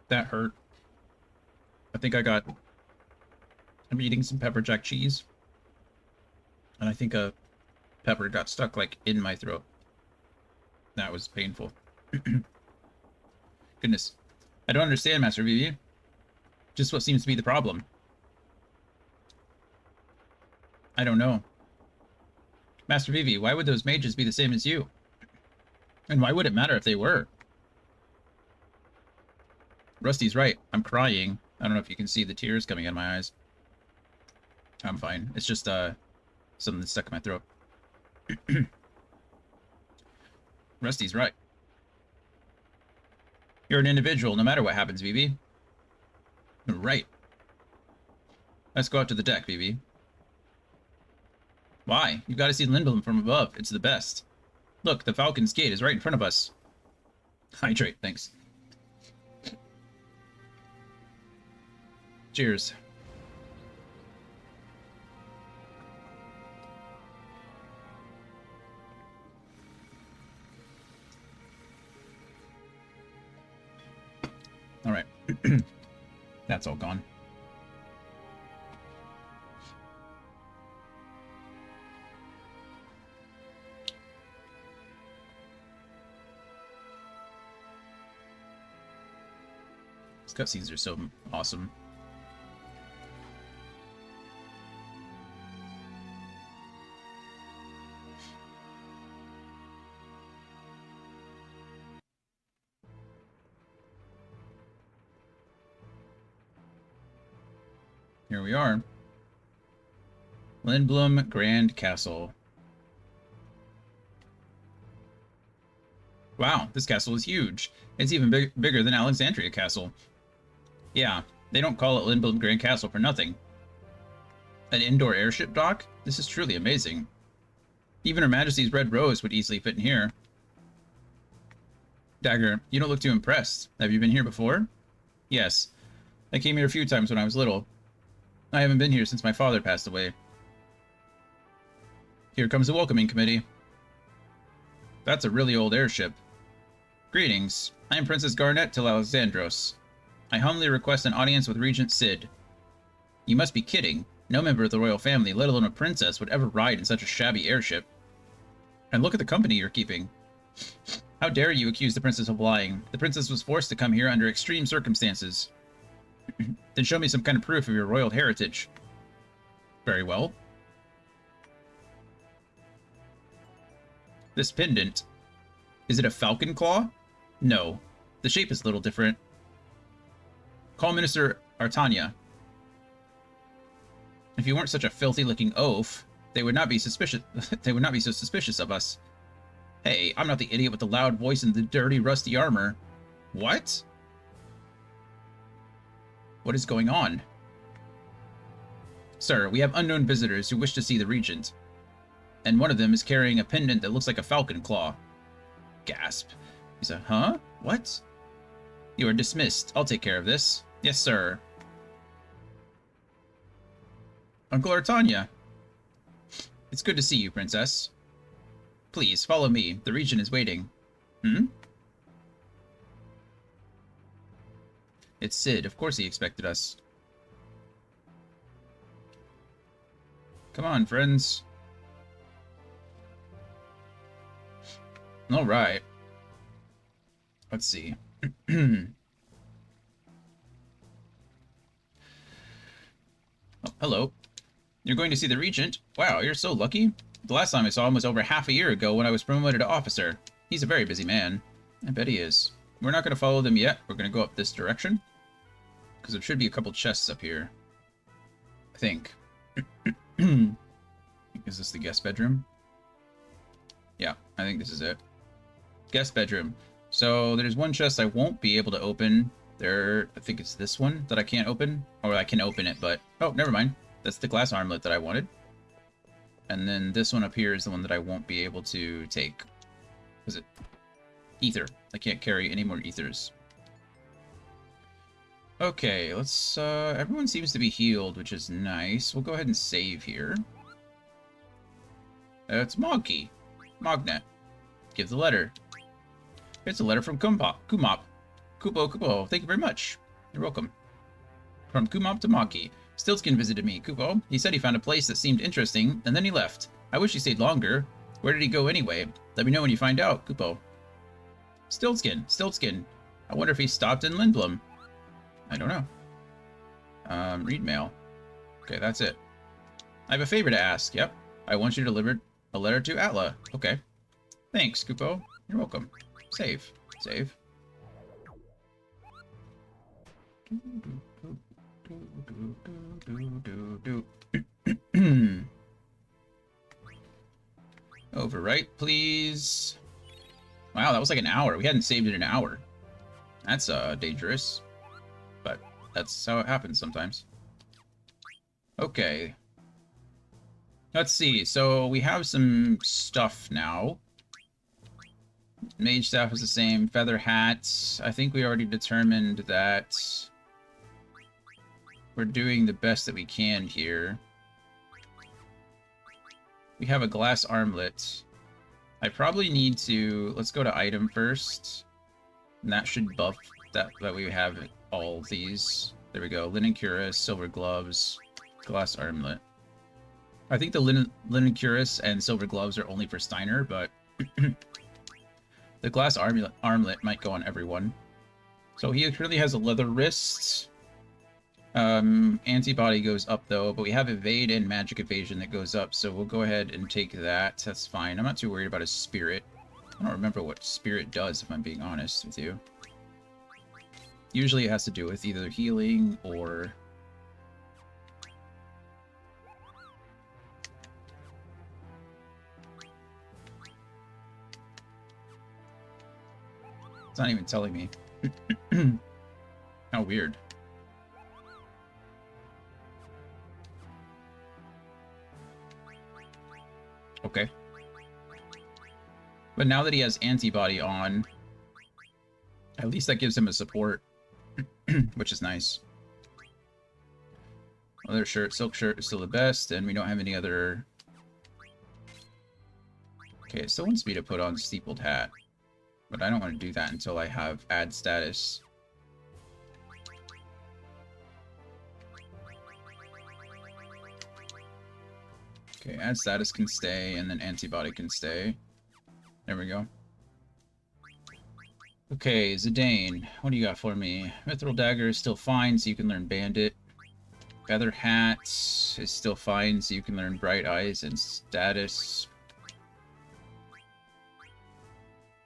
That hurt. I think I'm eating some pepper jack cheese. And I think a pepper got stuck, like, in my throat. That was painful. Goodness. I don't understand, Master Vivi. Just what seems to be the problem. I don't know. Master Vivi, why would those mages be the same as you? And why would it matter if they were? Rusty's right. I'm crying. I don't know if you can see the tears coming out of my eyes. I'm fine. It's just, something that's stuck in my throat. Rusty's right. You're an individual, no matter what happens, Vivi. Right. Let's go out to the deck, Vivi. Why? You've got to see Lindblom from above. It's the best. Look, the Falcon's Gate is right in front of us. Hydrate, thanks. Cheers. All right. That's all gone. These cutscenes are so awesome. Here we are. Lindblom Grand Castle. Wow, this castle is huge. It's even bigger than Alexandria Castle. Yeah, they don't call it Lindblom Grand Castle for nothing. An indoor airship dock? This is truly amazing. Even Her Majesty's Red Rose would easily fit in here. Dagger, you don't look too impressed. Have you been here before? Yes. I came here a few times when I was little. I haven't been here since my father passed away. Here comes the welcoming committee. That's a really old airship. Greetings. I'm Princess Garnet till Alexandros. I humbly request an audience with Regent Sid. You must be kidding. No member of the royal family, let alone a princess, would ever ride in such a shabby airship. And look at the company you're keeping. How dare you accuse the princess of lying? The princess was forced to come here under extreme circumstances. Then show me some kind of proof of your royal heritage. Very well. This pendant. Is it a falcon claw? No. The shape is a little different. Call Minister Artania. If you weren't such a filthy-looking oaf, they would not be suspicious. They would not be so suspicious of us. Hey, I'm not the idiot with the loud voice and the dirty, rusty armor. What? What is going on? Sir, we have unknown visitors who wish to see the regent. And one of them is carrying a pendant that looks like a falcon claw. Gasp. He said, huh? What? You are dismissed. I'll take care of this. Yes, sir. Uncle Artania. It's good to see you, Princess. Please, follow me. The regent is waiting. Hmm? It's Sid. Of course he expected us. Come on, friends. Alright. Let's see. Oh, hello. You're going to see the regent? Wow, you're so lucky. The last time I saw him was over half a year ago when I was promoted to officer. He's a very busy man. I bet he is. We're not going to follow them yet. We're going to go up this direction. Because there should be a couple chests up here. I think. Is this the guest bedroom? Yeah, I think this is it. Guest bedroom. So there's one chest I won't be able to open. There, I think it's this one that I can't open. Or I can open it, but... Oh, never mind. That's the glass armlet that I wanted. And then this one up here is the one that I won't be able to take. Is it? Ether. I can't carry any more ethers. Okay, let's... everyone seems to be healed, which is nice. We'll go ahead and save here. It's Moggy. Mognet. Give the letter. It's a letter from Kumop. Kupo, thank you very much. You're welcome. From Kumop to Moggy. Stiltskin visited me, Kupo. He said he found a place that seemed interesting, and then he left. I wish he stayed longer. Where did he go anyway? Let me know when you find out, Kupo. Stiltskin. I wonder if he stopped in Lindblom. I don't know. Read mail. Okay, that's it. I have a favor to ask. Yep. I want you to deliver a letter to Atla. Okay. Thanks, Kupo. You're welcome. Save. Overwrite, please. Wow, that was like an hour. We hadn't saved it in an hour. That's dangerous. But that's how it happens sometimes. Okay. Let's see. So we have some stuff now. Mage staff is the same. Feather hat. I think we already determined that we're doing the best that we can here. We have a glass armlet. I probably need to... Let's go to item first. And that should buff that we have all of these. There we go. Linen cuirass, silver gloves, glass armlet. I think the linen cuirass and silver gloves are only for Steiner, but the glass armlet might go on everyone. So he currently has a leather wrist. Antibody goes up though, but we have evade and magic evasion that goes up, so we'll go ahead and take that. That's fine. I'm not too worried about his spirit. I don't remember what spirit does, if I'm being honest with you. Usually it has to do with either healing or... It's not even telling me. How weird. Okay. But now that he has antibody on, at least that gives him a support, which is nice. Leather shirt, silk shirt is still the best, and we don't have any other... Okay, it still wants me to put on steepled hat, but I don't want to do that until I have add status. Okay, add status can stay, and then antibody can stay. There we go. Okay, Zidane, what do you got for me? Mithril Dagger is still fine, so you can learn Bandit. Feather Hat is still fine, so you can learn Bright Eyes and Status.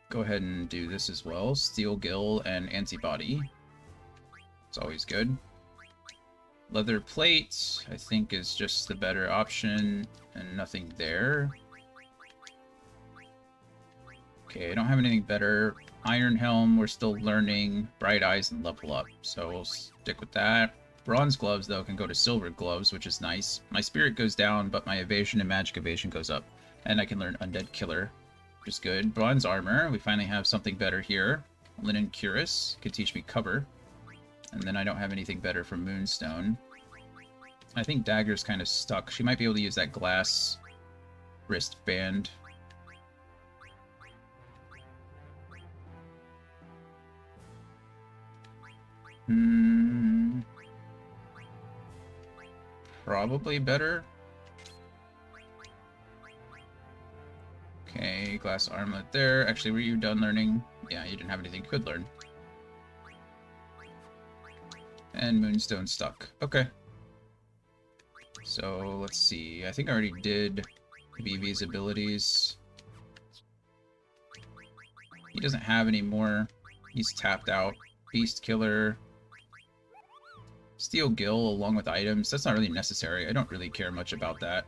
Go ahead and do this as well. Steel Gill and Antibody. It's always good. Leather Plate, I think, is just the better option, and nothing there. Okay, I don't have anything better. Iron Helm, we're still learning. Bright Eyes and Level Up, so we'll stick with that. Bronze Gloves, though, can go to Silver Gloves, which is nice. My Spirit goes down, but my Evasion and Magic Evasion goes up. And I can learn Undead Killer, which is good. Bronze Armor, we finally have something better here. Linen Cuirass can teach me Cover. And then I don't have anything better for Moonstone. I think Dagger's kind of stuck. She might be able to use that glass wristband. Probably better. Okay, glass armlet there. Actually, were you done learning? Yeah, you didn't have anything you could learn. And Moonstone stuck. Okay. So, let's see. I think I already did VV's abilities. He doesn't have any more. He's tapped out. Beast Killer. Steel Gill along with items. That's not really necessary. I don't really care much about that.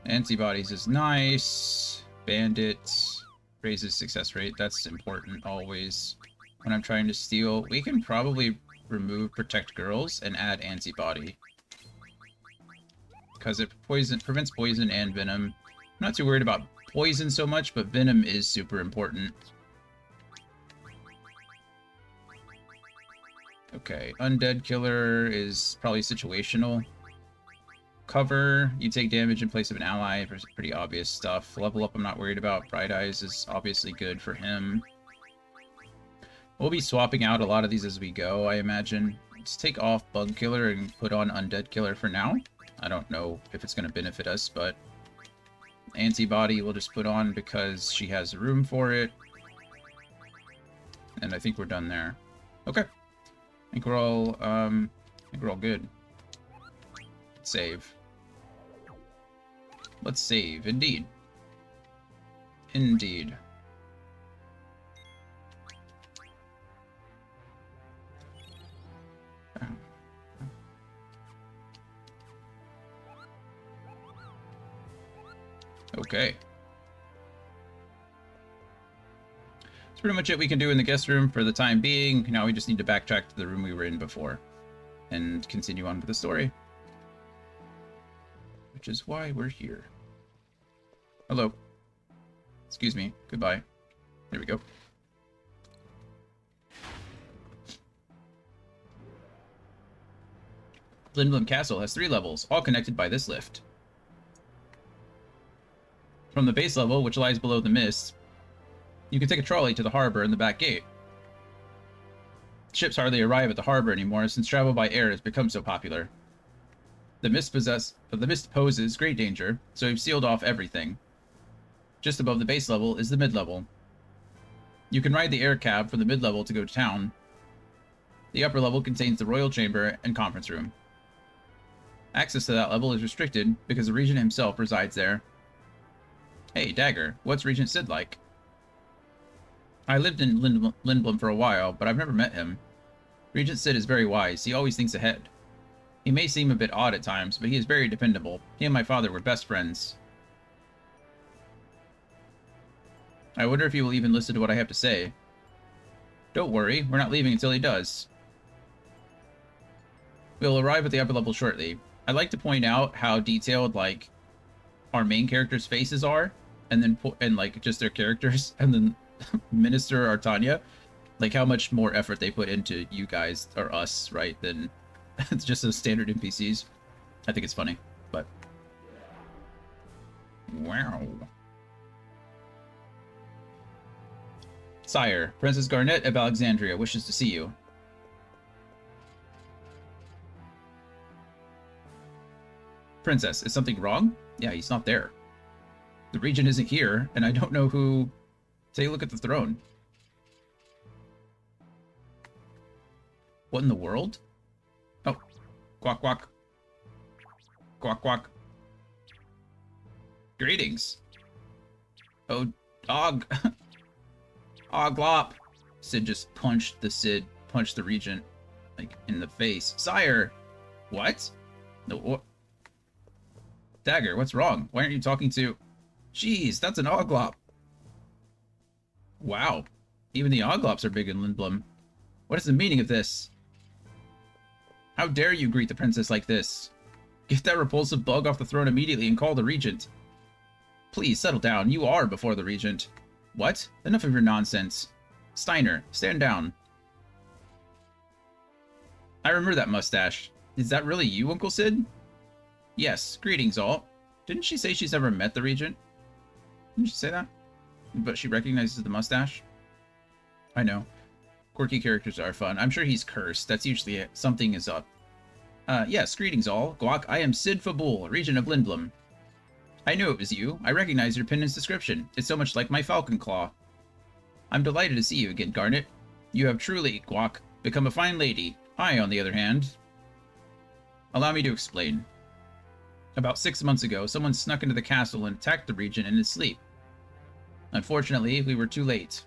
Antibodies is nice. Bandit raises success rate. That's important always. When I'm trying to steal, we can probably remove Protect Girls and add Antibody. Because it prevents poison and venom. I'm not too worried about poison so much, but venom is super important. Okay, Undead Killer is probably situational. Cover, you take damage in place of an ally, pretty obvious stuff. Level Up I'm not worried about. Bright Eyes is obviously good for him. We'll be swapping out a lot of these as we go, I imagine. Let's take off Bug Killer and put on Undead Killer for now. I don't know if it's going to benefit us, but Antibody we'll just put on because she has room for it. And I think we're done there. Okay. I think we're all good. Save. Let's save, indeed. Indeed. Okay. That's pretty much it we can do in the guest room for the time being. Now we just need to backtrack to the room we were in before and continue on with the story. Which is why we're here. Hello. Excuse me. Goodbye. There we go. Lindblom Castle has 3 levels, all connected by this lift. From the base level, which lies below the mist, you can take a trolley to the harbor and the back gate. Ships hardly arrive at the harbor anymore since travel by air has become so popular. The mist poses great danger, so we've sealed off everything. Just above the base level is the mid-level. You can ride the air cab from the mid-level to go to town. The upper level contains the royal chamber and conference room. Access to that level is restricted because the regent himself resides there. Hey, Dagger, what's Regent Sid like? I lived in Lindblom for a while, but I've never met him. Regent Sid is very wise. He always thinks ahead. He may seem a bit odd at times, but he is very dependable. He and my father were best friends. I wonder if he will even listen to what I have to say. Don't worry, we're not leaving until he does. We'll arrive at the upper level shortly. I'd like to point out how detailed, like, our main characters' faces are, and then like just their characters, and then Minister Artania, like how much more effort they put into you guys or us, right, than it's just those standard NPCs. I think it's funny, but wow. Sire, Princess Garnet of Alexandria wishes to see you. Princess, is something wrong? Yeah, he's not there. The regent isn't here, and I don't know who... Take a look at the throne. What in the world? Oh. Quack, quack. Quack, quack. Greetings. Oh, Og. Oglop. Sid just punched the regent, like, in the face. Sire! What? No, what? Dagger, what's wrong? Why aren't you talking to... Jeez, that's an Oglop. Wow. Even the Oglops are big in Lindblum. What is the meaning of this? How dare you greet the princess like this? Get that repulsive bug off the throne immediately and call the regent. Please, settle down. You are before the regent. What? Enough of your nonsense. Steiner, stand down. I remember that mustache. Is that really you, Uncle Sid? Yes, greetings all. Didn't she say she's never met the regent? Didn't she say that? But she recognizes the mustache? I know. Quirky characters are fun. I'm sure he's cursed. That's usually it. Something is up. Yes, greetings all. Guac, I am Sid Fabul, regent of Lindblum. I knew it was you. I recognize your pendant's description. It's so much like my falcon claw. I'm delighted to see you again, Garnet. You have truly, Guac, become a fine lady. I, on the other hand... Allow me to explain. About 6 months ago, someone snuck into the castle and attacked the regent in his sleep. Unfortunately, we were too late.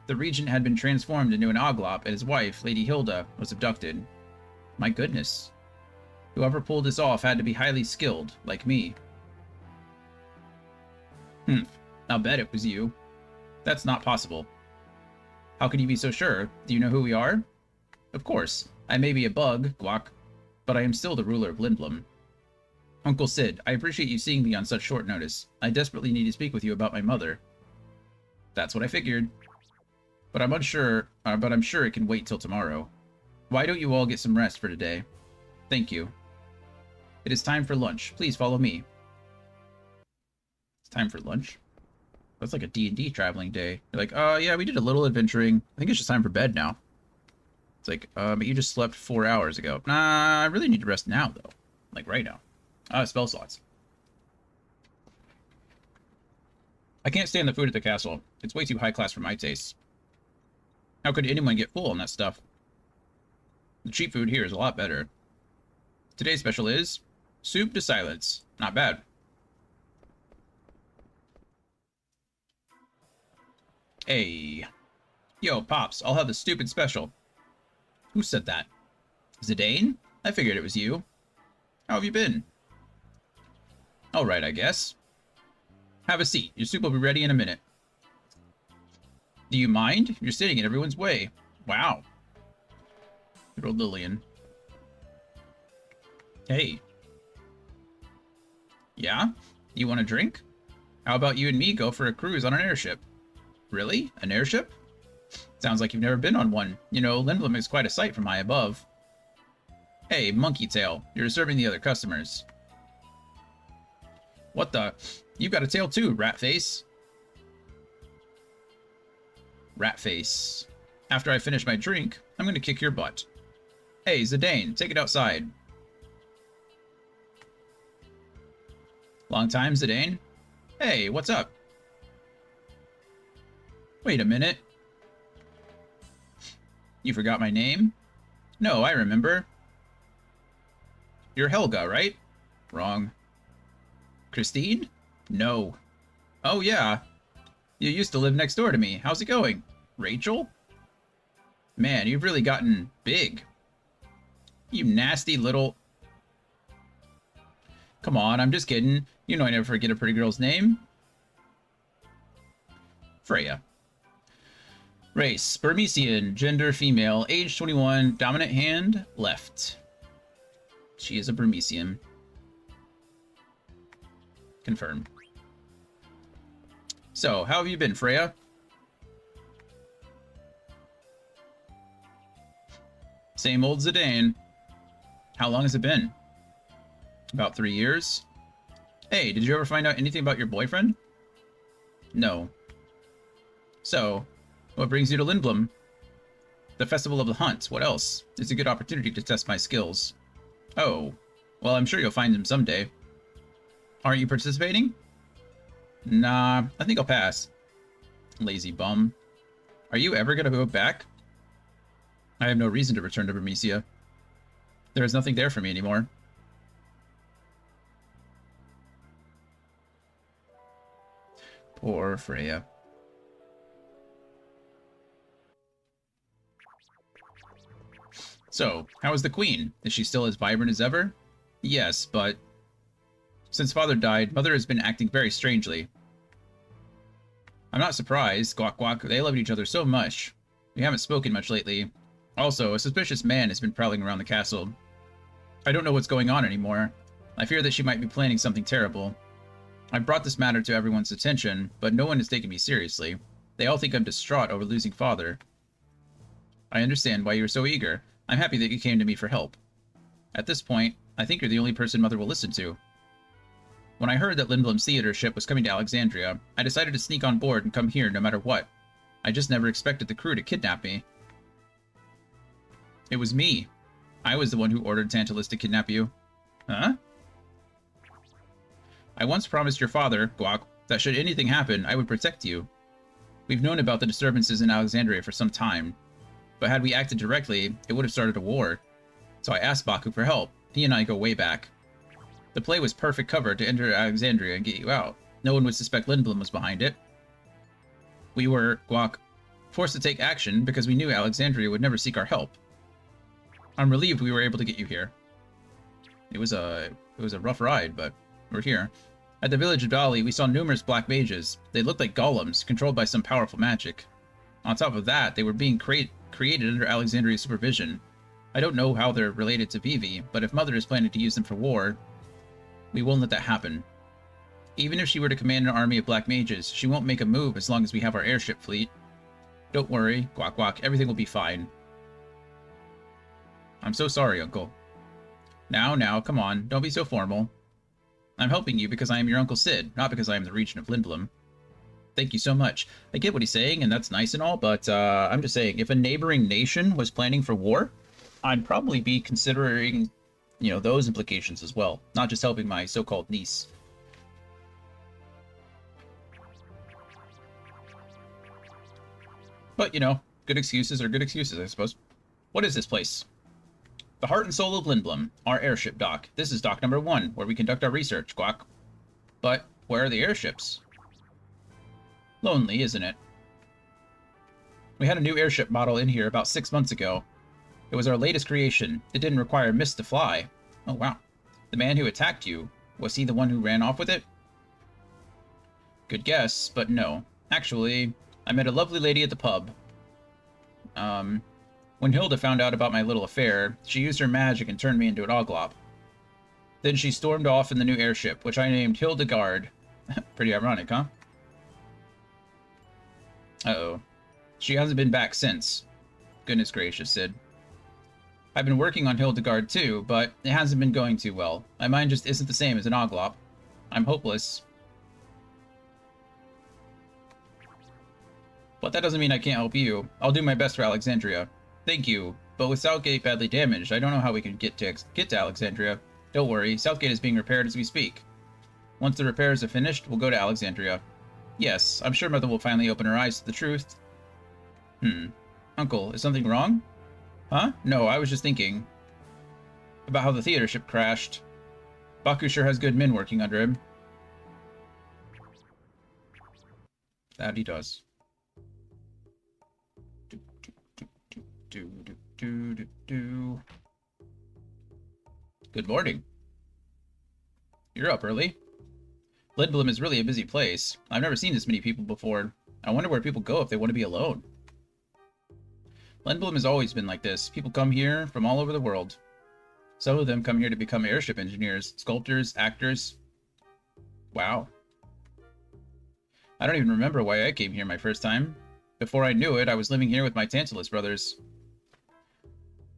The regent had been transformed into an Oglop, and his wife, Lady Hilda, was abducted. My goodness. Whoever pulled this off had to be highly skilled, like me. I'll bet it was you. That's not possible. How can you be so sure? Do you know who we are? Of course. I may be a bug, Guac, but I am still the ruler of Lindblum. Uncle Sid, I appreciate you seeing me on such short notice. I desperately need to speak with you about my mother. That's what I figured. But I'm unsure, but I'm sure it can wait till tomorrow. Why don't you all get some rest for today? Thank you. It is time for lunch. Please follow me. It's time for lunch? That's like a D&D traveling day. You're like, yeah, we did a little adventuring. I think it's just time for bed now. It's like, but you just slept 4 hours ago. Nah, I really need to rest now, though. Like, right now. Spell slots. I can't stand the food at the castle. It's way too high class for my tastes. How could anyone get full on that stuff? The cheap food here is a lot better. Today's special is soup to silence. Not bad. Hey. Yo, Pops, I'll have the stupid special. Who said that? Zidane? I figured it was you. How have you been? Alright, I guess. Have a seat. Your soup will be ready in a minute. Do you mind? You're sitting in everyone's way. Wow. Good old Lillian. Hey. Yeah? You want a drink? How about you and me go for a cruise on an airship? Really? An airship? Sounds like you've never been on one. You know, Lindblum is quite a sight from high above. Hey, Monkey Tail. You're serving the other customers. What the? You've got a tail too, rat face. Rat face. After I finish my drink, I'm gonna kick your butt. Hey, Zidane, take it outside. Long time, Zidane? Hey, what's up? Wait a minute. You forgot my name? No, I remember. You're Helga, right? Wrong. Christine? No. Oh, yeah. You used to live next door to me. How's it going? Rachel? Man, you've really gotten big. You nasty little... Come on, I'm just kidding. You know I never forget a pretty girl's name. Freya. Race, Burmesian, gender female, age 21, dominant hand, left. She is a Burmesian. Confirm. So, how have you been, Freya? Same old Zidane. How long has it been? About 3 years? Hey, did you ever find out anything about your boyfriend? No. So, what brings you to Lindblum? The Festival of the Hunt. What else? It's a good opportunity to test my skills. Oh. Well, I'm sure you'll find him someday. Aren't you participating? Nah, I think I'll pass. Lazy bum. Are you ever gonna go back? I have no reason to return to Bermesia. There is nothing there for me anymore. Poor Freya. So, how is the Queen? Is she still as vibrant as ever? Yes, but... Since Father died, Mother has been acting very strangely. I'm not surprised, Guac Guac. They loved each other so much. We haven't spoken much lately. Also, a suspicious man has been prowling around the castle. I don't know what's going on anymore. I fear that she might be planning something terrible. I've brought this matter to everyone's attention, but no one has taken me seriously. They all think I'm distraught over losing Father. I understand why you were so eager. I'm happy that you came to me for help. At this point, I think you're the only person Mother will listen to. When I heard that Lindblom's theater ship was coming to Alexandria, I decided to sneak on board and come here no matter what. I just never expected the crew to kidnap me. It was me. I was the one who ordered Tantalus to kidnap you. Huh? I once promised your father, Guac, that should anything happen, I would protect you. We've known about the disturbances in Alexandria for some time, but had we acted directly, it would have started a war. So I asked Baku for help. He and I go way back. The play was perfect cover to enter Alexandria and get you out. No one would suspect Lindblom was behind it. We were, Guac, forced to take action because we knew Alexandria would never seek our help. I'm relieved we were able to get you here. It was a rough ride, but we're here. At the village of Dali, we saw numerous black mages. They looked like golems, controlled by some powerful magic. On top of that, they were being created under Alexandria's supervision. I don't know how they're related to Vivi, but if Mother is planning to use them for war, we won't let that happen. Even if she were to command an army of black mages, she won't make a move as long as we have our airship fleet. Don't worry, Guac Guac, everything will be fine. I'm so sorry, Uncle. Now, come on, don't be so formal. I'm helping you because I am your Uncle Sid, not because I am the regent of Lindblom. Thank you so much. I get what he's saying, and that's nice and all, but I'm just saying, if a neighboring nation was planning for war, I'd probably be considering, those implications as well, not just helping my so-called niece. But, good excuses are good excuses, I suppose. What is this place? The heart and soul of Lindblom, our airship dock. This is dock number 1, where we conduct our research, Guac. But where are the airships? Lonely, isn't it? We had a new airship model in here about 6 months ago. It was our latest creation. It didn't require mist to fly. Oh, wow. The man who attacked you, was he the one who ran off with it? Good guess, but no. Actually, I met a lovely lady at the pub. When Hilda found out about my little affair, she used her magic and turned me into an Oglop. Then she stormed off in the new airship, which I named Hildegard. Pretty ironic, huh? Uh-oh. She hasn't been back since. Goodness gracious, Sid. I've been working on Hildegard too, but it hasn't been going too well. My mind just isn't the same as an Oglop. I'm hopeless. But that doesn't mean I can't help you. I'll do my best for Alexandria. Thank you, but with Southgate badly damaged, I don't know how we can get to Alexandria. Don't worry, Southgate is being repaired as we speak. Once the repairs are finished, we'll go to Alexandria. Yes, I'm sure Mother will finally open her eyes to the truth. Uncle, is something wrong? Huh? No, I was just thinking about how the theater ship crashed. Baku sure has good men working under him. That he does. Good morning. You're up early. Lindblom is really a busy place. I've never seen this many people before. I wonder where people go if they want to be alone. Lindblom has always been like this. People come here from all over the world. Some of them come here to become airship engineers, sculptors, actors. Wow. I don't even remember why I came here my first time. Before I knew it, I was living here with my Tantalus brothers.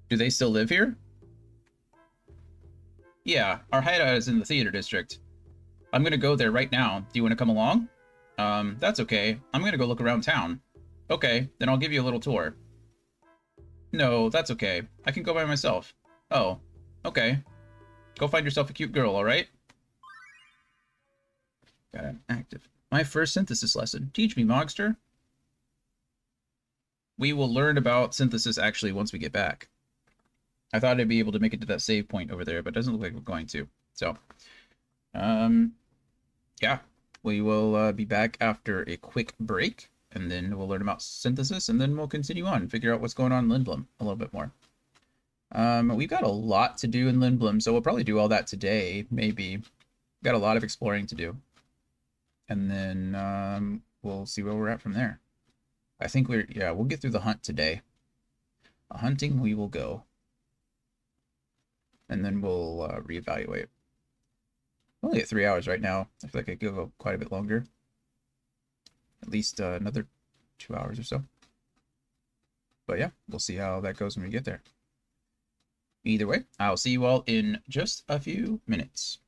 Do they still live here? Yeah, our hideout is in the theater district. I'm gonna go there right now. Do you want to come along? That's okay. I'm gonna go look around town. Okay, then I'll give you a little tour. No, that's okay. I can go by myself. Oh, okay. Go find yourself a cute girl, alright? Got an active. My first synthesis lesson. Teach me, Mogster. We will learn about synthesis actually once we get back. I thought I'd be able to make it to that save point over there, but it doesn't look like we're going to. So, yeah, we will be back after a quick break, and then we'll learn about synthesis, and then we'll continue on, figure out what's going on in Lindblom a little bit more. We've got a lot to do in Lindblom, so we'll probably do all that today, maybe. Got a lot of exploring to do. And then we'll see where we're at from there. I think we'll get through the hunt today. Hunting we will go. And then we'll reevaluate. Only at 3 hours right now. I feel like I could go quite a bit longer. At least another 2 hours or so. But yeah, we'll see how that goes when we get there. Either way, I'll see you all in just a few minutes.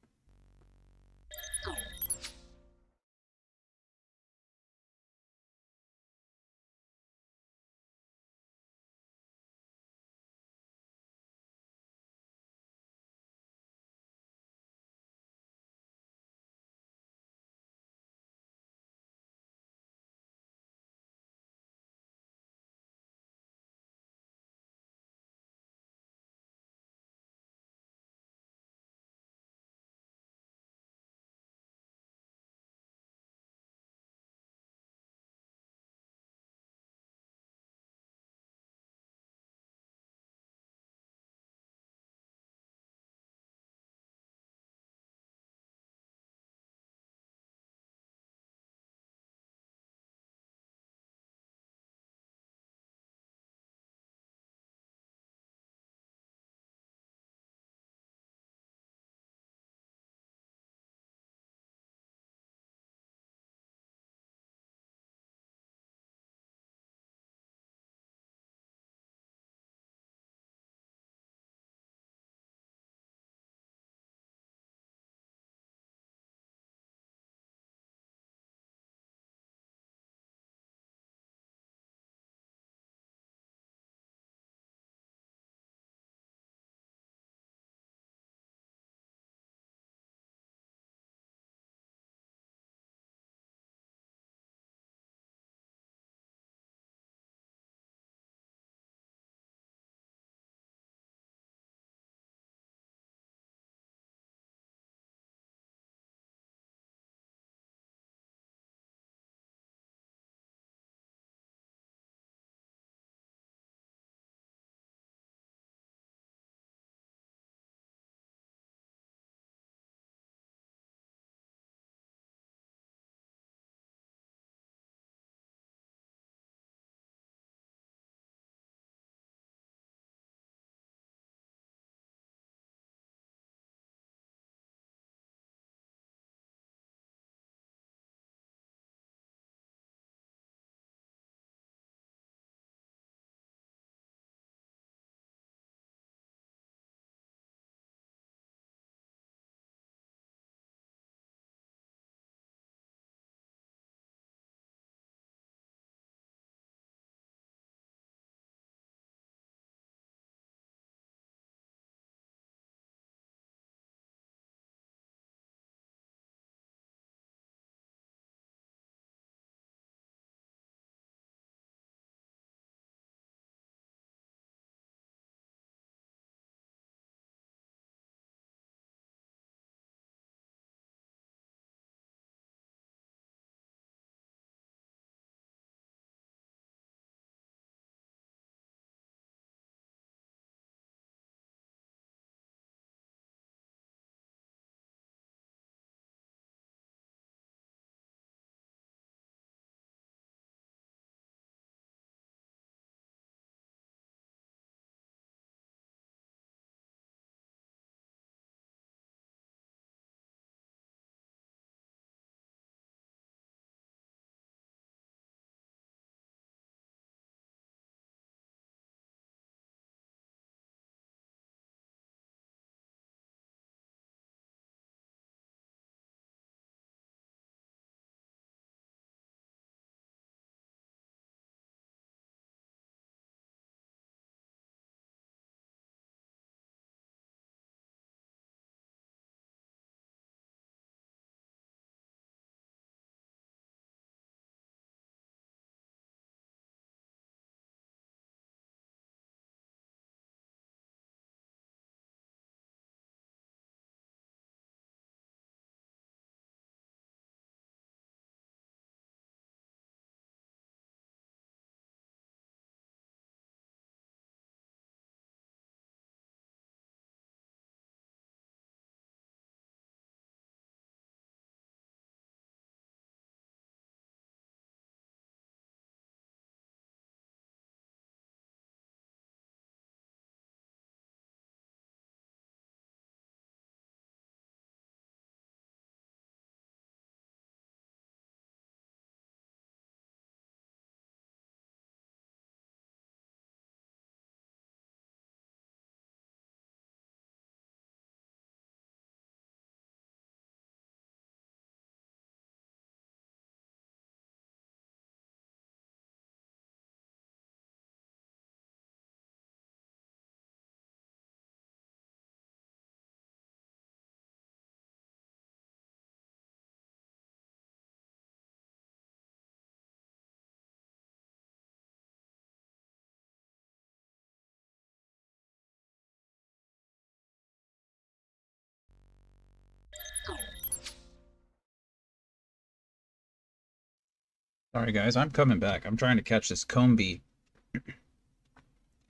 Sorry guys, I'm coming back. I'm trying to catch this combi,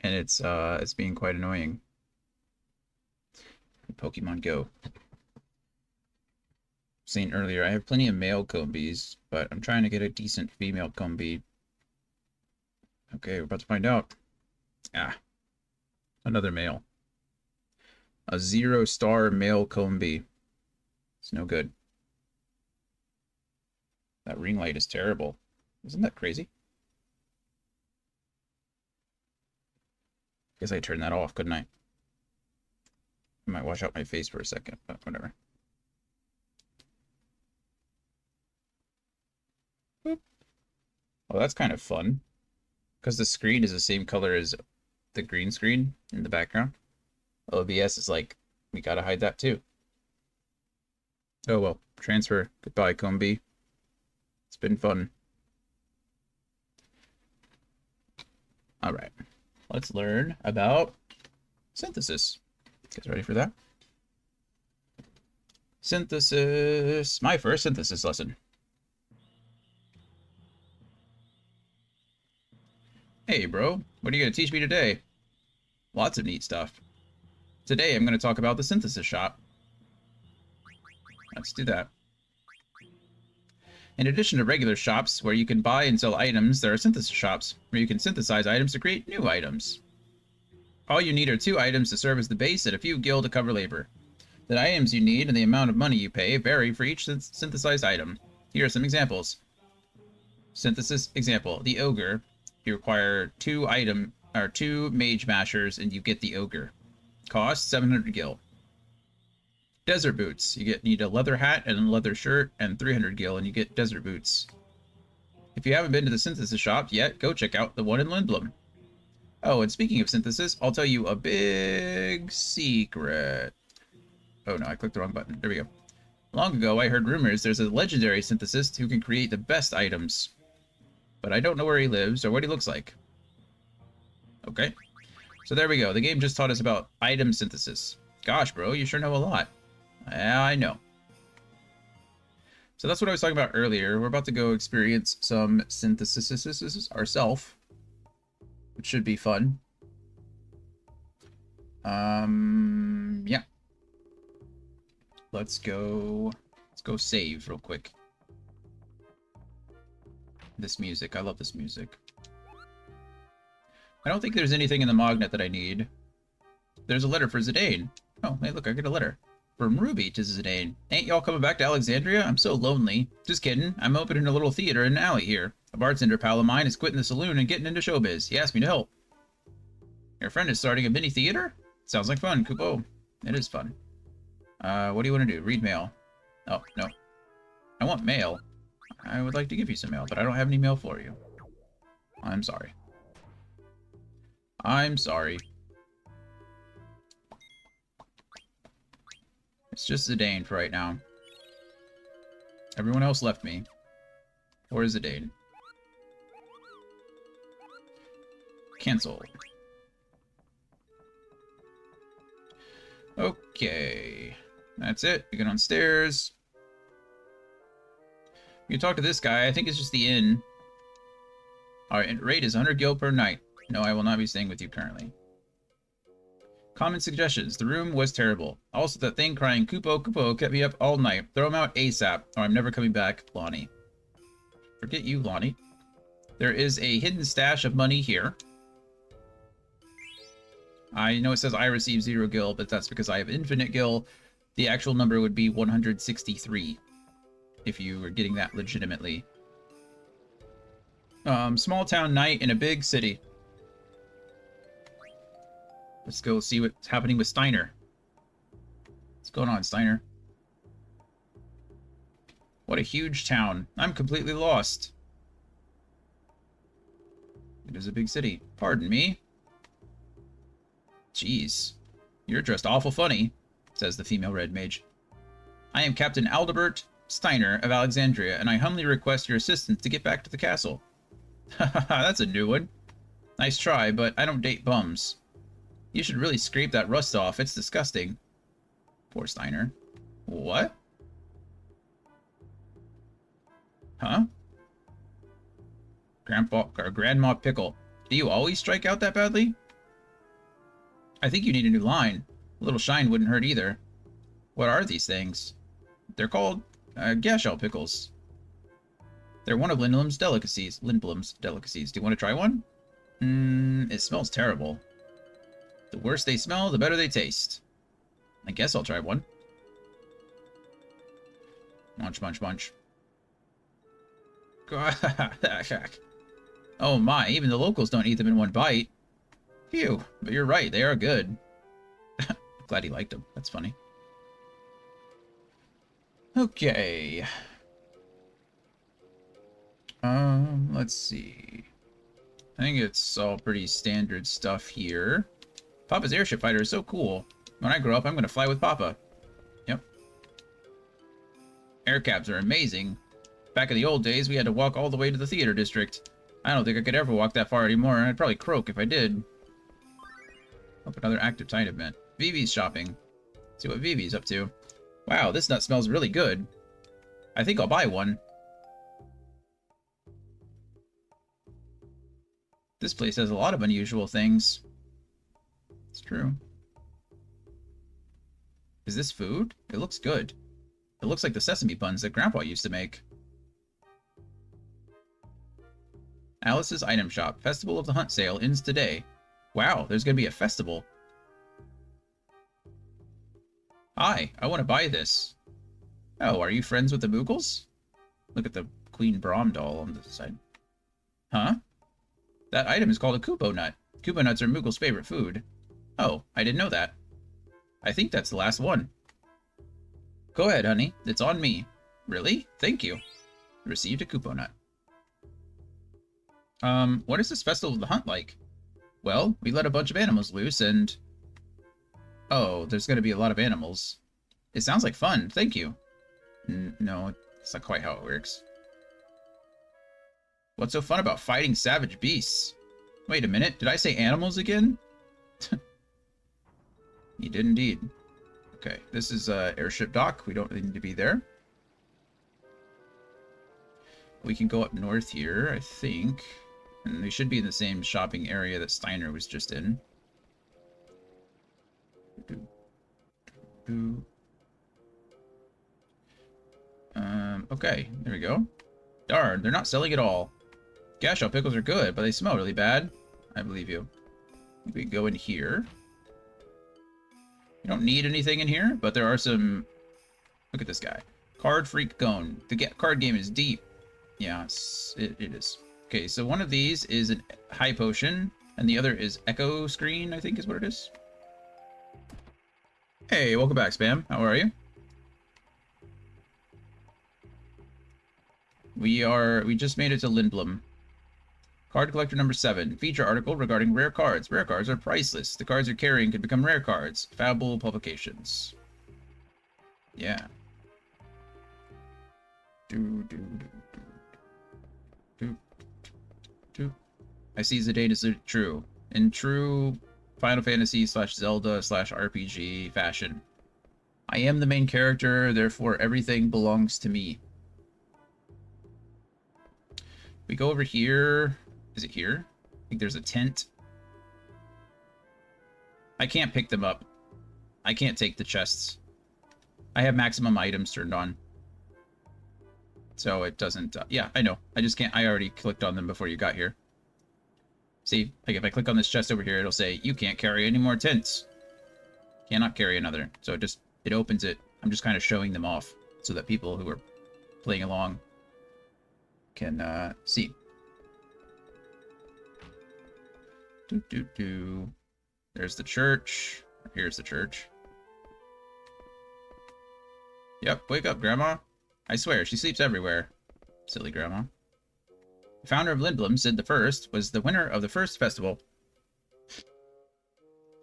and it's being quite annoying. Pokemon Go. Saying earlier, I have plenty of male combis, but I'm trying to get a decent female combi. Okay, we're about to find out. Ah, another male. A 0-star male combi. It's no good. That ring light is terrible. Isn't that crazy? Guess I turned that off, couldn't I? I might wash out my face for a second, but whatever. Boop. Well, that's kind of fun. Because the screen is the same color as the green screen in the background. OBS is like, we gotta hide that too. Oh well, transfer. Goodbye, Combi. It's been fun. Alright, let's learn about synthesis. You guys ready for that? Synthesis. My first synthesis lesson. Hey, bro. What are you going to teach me today? Lots of neat stuff. Today, I'm going to talk about the synthesis shop. Let's do that. In addition to regular shops where you can buy and sell items, there are synthesis shops where you can synthesize items to create new items. All you need are 2 items to serve as the base and a few gil to cover labor. The items you need and the amount of money you pay vary for each synthesized item. Here are some examples. Synthesis example: the ogre. You require 2 mage mashers and you get the ogre. Cost 700 gil. Desert boots. You need a leather hat and a leather shirt and 300 gil and you get desert boots. If you haven't been to the synthesis shop yet, go check out the one in Lindblom. Oh, and speaking of synthesis, I'll tell you a big secret. Oh no, I clicked the wrong button. There we go. Long ago, I heard rumors there's a legendary synthesist who can create the best items. But I don't know where he lives or what he looks like. Okay. So there we go. The game just taught us about item synthesis. Gosh, bro, you sure know a lot. Yeah, I know. So that's what I was talking about earlier. We're about to go experience some synthesis ourselves, which should be fun. Yeah. Let's go save real quick. This music. I love this music. I don't think there's anything in the magnet that I need. There's a letter for Zidane. Oh, hey, look, I get a letter. From Ruby to Zidane. Ain't y'all coming back to Alexandria? I'm so lonely. Just kidding. I'm opening a little theater in an alley here. A bartender pal of mine is quitting the saloon and getting into showbiz. He asked me to help. Your friend is starting a mini theater? Sounds like fun, Kupo. It is fun. What do you want to do? Read mail. Oh, no. I want mail. I would like to give you some mail, but I don't have any mail for you. I'm sorry. I'm sorry. It's just Zidane for right now. Everyone else left me. Or Zidane. Cancel. Okay. That's it. You get downstairs. You talk to this guy. I think it's just the inn. Alright, rate is 100 gil per night. No, I will not be staying with you currently. Common suggestions. The room was terrible. Also, that thing crying Kupo, Kupo kept me up all night. Throw him out ASAP, or I'm never coming back, Lonnie. Forget you, Lonnie. There is a hidden stash of money here. I know it says I receive 0 gil, but that's because I have infinite gil. The actual number would be 163. If you were getting that legitimately. Small town night in a big city. Let's go see what's happening with Steiner. What's going on, Steiner? What a huge town. I'm completely lost. It is a big city. Pardon me. Jeez. You're dressed awful funny, says the female red mage. I am Captain Aldebert Steiner of Alexandria, and I humbly request your assistance to get back to the castle. Haha, that's a new one. Nice try, but I don't date bums. You should really scrape that rust off. It's disgusting. Poor Steiner. What? Huh? Grandpa or Grandma Pickle. Do you always strike out that badly? I think you need a new line. A little shine wouldn't hurt either. What are these things? They're called Gashell pickles. They're one of Lindblom's delicacies. Do you want to try one? It smells terrible. The worse they smell, the better they taste. I guess I'll try one. Munch, munch, munch. Oh my, even the locals don't eat them in one bite. Phew, but you're right, they are good. Glad he liked them. That's funny. Okay. Let's see. I think it's all pretty standard stuff here. Papa's airship fighter is so cool. When I grow up, I'm gonna fly with Papa. Yep. Air cabs are amazing. Back in the old days, we had to walk all the way to the theater district. I don't think I could ever walk that far anymore, and I'd probably croak if I did. Hope another active time event. Vivi's shopping. See what Vivi's up to. Wow, this nut smells really good. I think I'll buy one. This place has a lot of unusual things. It's true. Is this food? It looks good. It looks like the sesame buns that Grandpa used to make. Alice's Item Shop. Festival of the Hunt sale ends today. Wow, there's gonna be a festival. Hi, I want to buy this. Oh, are you friends with the Moogles? Look at the Queen Brahm doll on the side. Huh? That item is called a Kupo nut. Kupo nuts are Moogle's favorite food. Oh, I didn't know that. I think that's the last one. Go ahead, honey. It's on me. Really? Thank you. Received a Kupo nut. What is this Festival of the Hunt like? Well, we let a bunch of animals loose and... Oh, there's gonna be a lot of animals. It sounds like fun. Thank you. No, it's not quite how it works. What's so fun about fighting savage beasts? Wait a minute, did I say animals again? You did indeed. Okay, this is airship dock. We don't need to be there. We can go up north here, I think. And we should be in the same shopping area that Steiner was just in. Okay, there we go. Darn, they're not selling at all. Gashell pickles are good, but they smell really bad. I believe you. We go in here. You don't need anything in here, but there are some... Look at this guy. Card Freak Gone. The card game is deep. Yeah, it is. Okay, so one of these is a high potion, and the other is Echo Screen, I think is what it is. Hey, welcome back, Spam. How are you? We just made it to Lindblom. Card collector number 7. Feature article regarding rare cards. Rare cards are priceless. The cards you're carrying could become rare cards. Fabul Publications. Yeah. I see Zidane is true. In true Final Fantasy / Zelda / RPG fashion. I am the main character, therefore everything belongs to me. We go over here. Is it here? I think there's a tent. I can't pick them up. I can't take the chests. I have maximum items turned on. So it doesn't... yeah, I know. I just can't... I already clicked on them before you got here. See? Like if I click on this chest over here, it'll say, you can't carry any more tents. Cannot carry another. So it opens it. I'm just kind of showing them off so that people who are playing along can see. There's the church. Here's the church. Yep, wake up, Grandma. I swear, she sleeps everywhere. Silly Grandma. The founder of Lindblom, Sid I, was the winner of the first festival.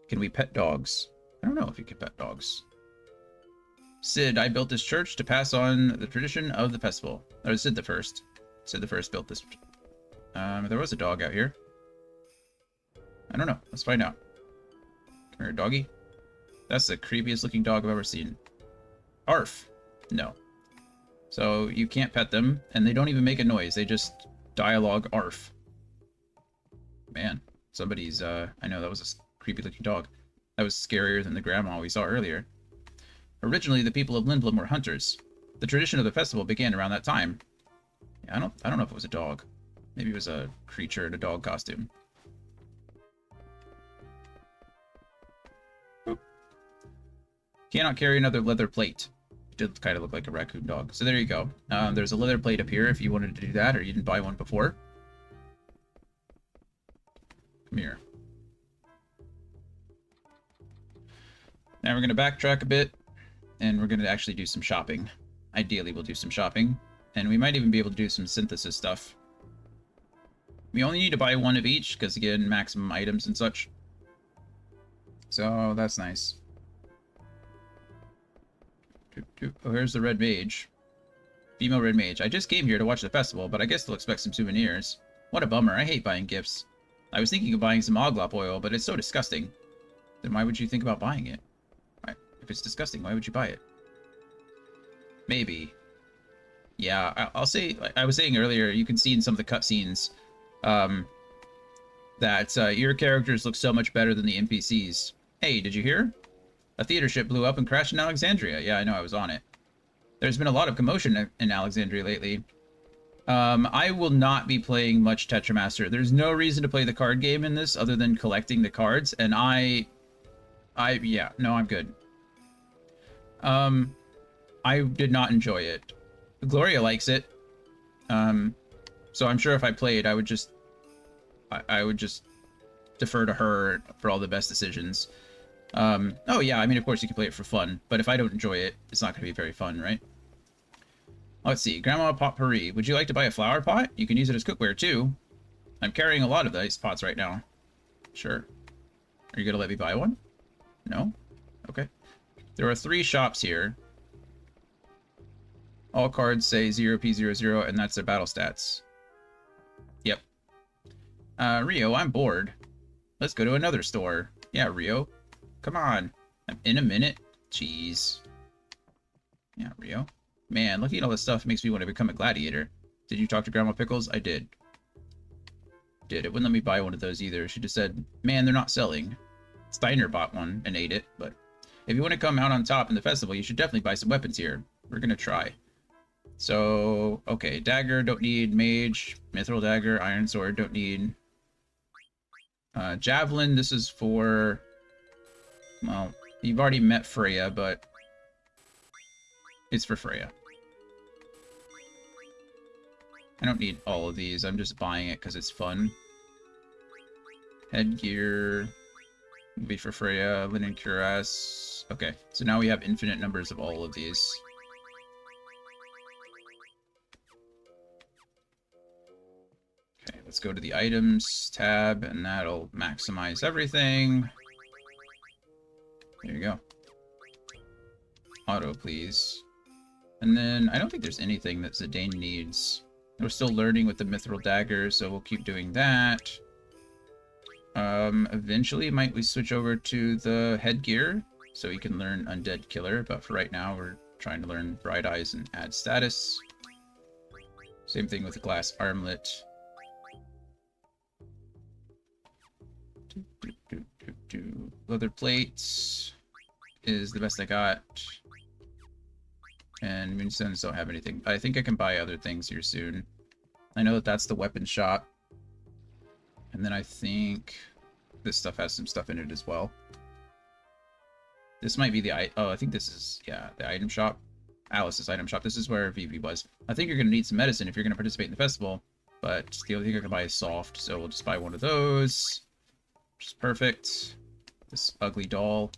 Can we pet dogs? I don't know if you can pet dogs. Sid, I built this church to pass on the tradition of the festival. That was Sid I. Sid I built this. There was a dog out here. I don't know. Let's find out. Come here, doggy. That's the creepiest looking dog I've ever seen. Arf. No. So you can't pet them, and they don't even make a noise. They just dialogue arf. Somebody's, I know that was a creepy looking dog. That was scarier than the grandma we saw earlier. Originally, the people of Lindblom were hunters. The tradition of the festival began around that time. Yeah, I don't know if it was a dog. Maybe it was a creature in a dog costume. Boop. Cannot carry another leather plate. It did kind of look like a raccoon dog. So there you go. There's a leather plate up here if you wanted to do that or you didn't buy one before. Come here. Now we're going to backtrack a bit, and we're going to actually do some shopping. Ideally, we'll do some shopping, and we might even be able to do some synthesis stuff. We only need to buy one of each, because again, maximum items and such. So, that's nice. Oh, here's the Red Mage. Female Red Mage. I just came here to watch the festival, but I guess they'll expect some souvenirs. What a bummer, I hate buying gifts. I was thinking of buying some Oglop oil, but it's so disgusting. Then why would you think about buying it? If it's disgusting, why would you buy it? Maybe. Yeah, I'll say, like I was saying earlier, you can see in some of the cutscenes that your characters look so much better than the NPCs. Hey, did you hear? A theater ship blew up and crashed in Alexandria. Yeah, I know, I was on it. There's been a lot of commotion in Alexandria lately. I will not be playing much Tetramaster. There's no reason to play the card game in this other than collecting the cards, and yeah, no, I'm good. I did not enjoy it. Gloria likes it. So I'm sure if I played, I would just defer to her for all the best decisions. Oh yeah, I mean, of course you can play it for fun, but if I don't enjoy it, it's not going to be very fun, right? Let's see, Grandma Potpourri. Would you like to buy a flower pot? You can use it as cookware too. I'm carrying a lot of these pots right now. Sure. Are you going to let me buy one? No? Okay. There are 3 shops here. All cards say 0p00, and that's their battle stats. Yep. Rio, I'm bored. Let's go to another store. Yeah, Rio. Come on. I'm in a minute. Jeez. Yeah, Rio. Man, looking at all this stuff makes me want to become a gladiator. Did you talk to Grandma Pickles? I did. It wouldn't let me buy one of those either. She just said, man, they're not selling. Steiner bought one and ate it, but if you want to come out on top in the festival, you should definitely buy some weapons here. We're gonna try. So, okay, dagger, don't need. Mage, mithril dagger, iron sword, don't need. Javelin, this is for... Well, you've already met Freya, but... It's for Freya. I don't need all of these, I'm just buying it because it's fun. Headgear... will be for Freya, linen cuirass... Okay, so now we have infinite numbers of all of these. Okay, let's go to the items tab, and that'll maximize everything. There you go. Auto, please. And then, I don't think there's anything that Zidane needs. We're still learning with the mithril dagger, so we'll keep doing that. Eventually, might we switch over to the headgear, so we can learn Undead Killer, but for right now, we're trying to learn Bright Eyes and add status. Same thing with the glass armlet. Leather plates is the best I got. And Moonstones don't have anything. I think I can buy other things here soon. I know that that's the weapon shop. And then I think this stuff has some stuff in it as well. This might be the... Oh, I think this is... Yeah, the item shop. Alice's item shop. This is where Vivi was. I think you're going to need some medicine if you're going to participate in the festival. But the only thing I can buy is soft. So we'll just buy one of those. Which is perfect. This ugly doll.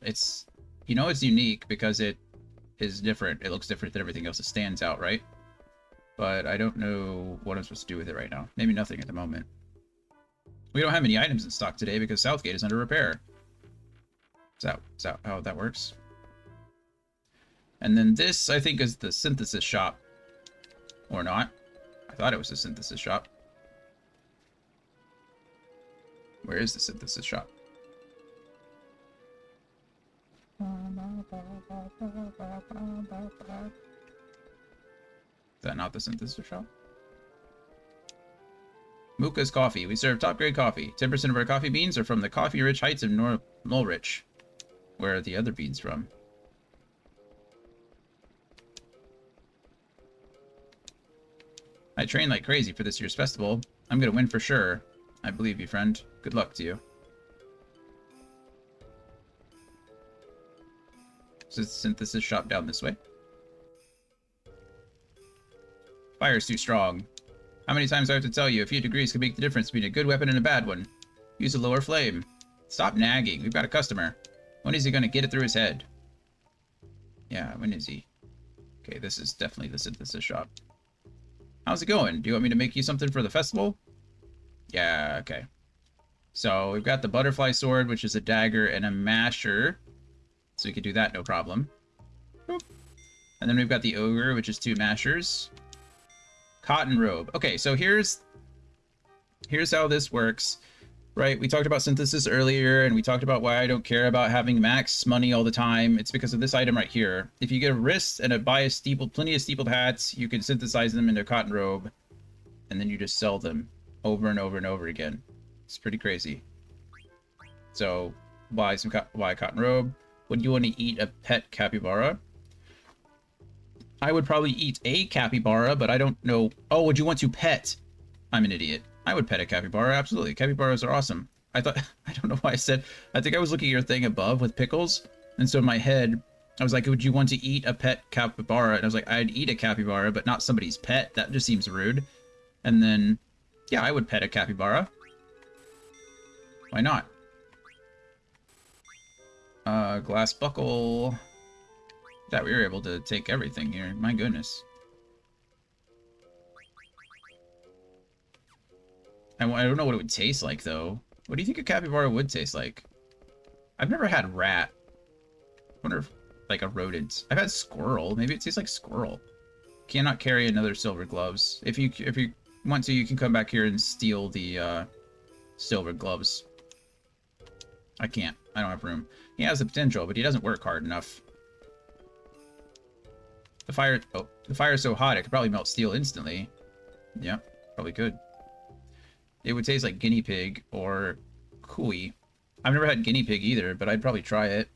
It's... You know it's unique because it is different. It looks different than everything else. It stands out, right? But I don't know what I'm supposed to do with it right now. Maybe nothing at the moment. We don't have any items in stock today because Southgate is under repair. Is that how that works? And then this, I think, is the synthesis shop. Or not. I thought it was the synthesis shop. Where is the synthesis shop? Is that not the synthesis shop? Mocha's Coffee. We serve top-grade coffee. 10% of our coffee beans are from the coffee-rich heights of Norwich. Where are the other beans from? I trained like crazy for this year's festival. I'm gonna win for sure. I believe you, friend. Good luck to you. So synthesis shop down this way. Fire's too strong. How many times do I have to tell you? A few degrees can make the difference between a good weapon and a bad one. Use a lower flame. Stop nagging. We've got a customer. When is he gonna get it through his head? Yeah, when is he? Okay, this is definitely the synthesis shop. How's it going? Do you want me to make you something for the festival? Yeah, okay. So we've got the butterfly sword, which is a dagger and a masher. So we could do that, no problem. Boop. And then we've got the ogre, which is 2 mashers. Cotton robe. Okay, so here's how this works. Right, we talked about synthesis earlier, and we talked about why I don't care about having max money all the time. It's because of this item right here. If you get a wrist and buy plenty of steepled hats, you can synthesize them into a cotton robe, and then you just sell them over and over and over again. It's pretty crazy. So, buy a cotton robe. Would you want to eat a pet capybara? I would probably eat a capybara, but I don't know. Oh, would you want to pet? I'm an idiot. I would pet a capybara, absolutely. Capybaras are awesome. I don't know why I said, I think I was looking at your thing above with pickles, and so in my head, I was like, would you want to eat a pet capybara? And I was like, I'd eat a capybara, but not somebody's pet. That just seems rude. And then, yeah, I would pet a capybara. Why not? Glass buckle. That we were able to take everything here. My goodness. I don't know what it would taste like, though. What do you think a capybara would taste like? I've never had rat. I wonder if, like, a rodent. I've had squirrel. Maybe it tastes like squirrel. Cannot carry another silver gloves. If you want to, you can come back here and steal the silver gloves. I can't. I don't have room. He has the potential, but he doesn't work hard enough. The fire's so hot it could probably melt steel instantly. Yeah, probably could. It would taste like guinea pig or cuy. I've never had guinea pig either, but I'd probably try it.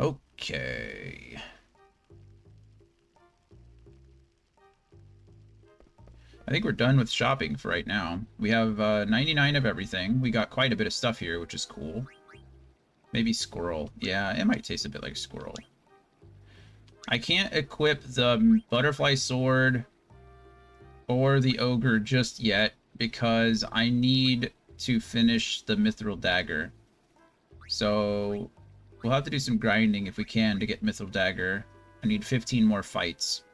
Okay. I think we're done with shopping for right now. We have 99 of everything. We got quite a bit of stuff here, which is cool. Maybe squirrel. Yeah, it might taste a bit like squirrel. I can't equip the butterfly sword or the ogre just yet because I need to finish the mithril dagger. So we'll have to do some grinding if we can to get mithril dagger. I need 15 more fights.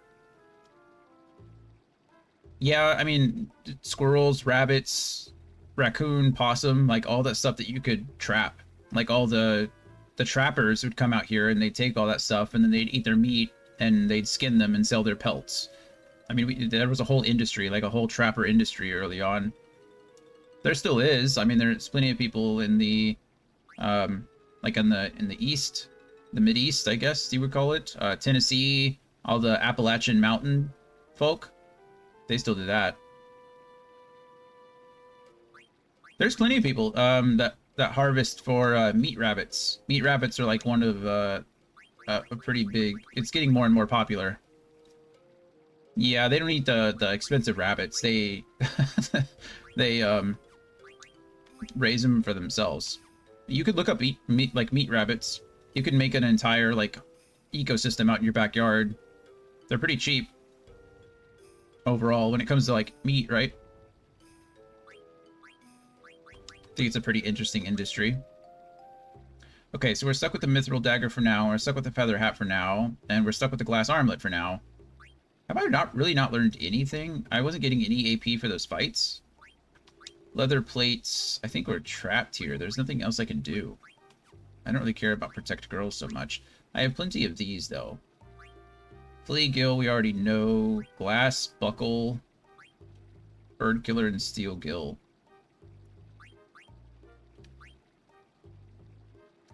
Yeah, I mean, squirrels, rabbits, raccoon, possum, like all that stuff that you could trap. Like all the trappers would come out here and they'd take all that stuff and then they'd eat their meat and they'd skin them and sell their pelts. I mean, there was a whole industry, like a whole trapper industry early on. There still is. I mean, there's plenty of people in the, like in the east, the mid-east, I guess you would call it. Tennessee, all the Appalachian mountain folk. They still do that. There's plenty of people that harvest for meat rabbits. Meat rabbits are like one of a pretty big. It's getting more and more popular. Yeah, they don't eat the expensive rabbits. They they raise them for themselves. You could look up meat rabbits. You can make an entire like ecosystem out in your backyard. They're pretty cheap overall when it comes to like meat, right? I think it's a pretty interesting industry. Okay, so we're stuck with the mithril dagger for now. We're stuck with the feather hat for now, and we're stuck with the glass armlet for now. Have I not learned anything? I wasn't getting any AP for those fights. Leather plates. I think we're trapped here. There's nothing else I can do. I don't really care about protect girls so much. I have plenty of these though. Flea gill, we already know. Glass buckle, bird killer, and steel gill.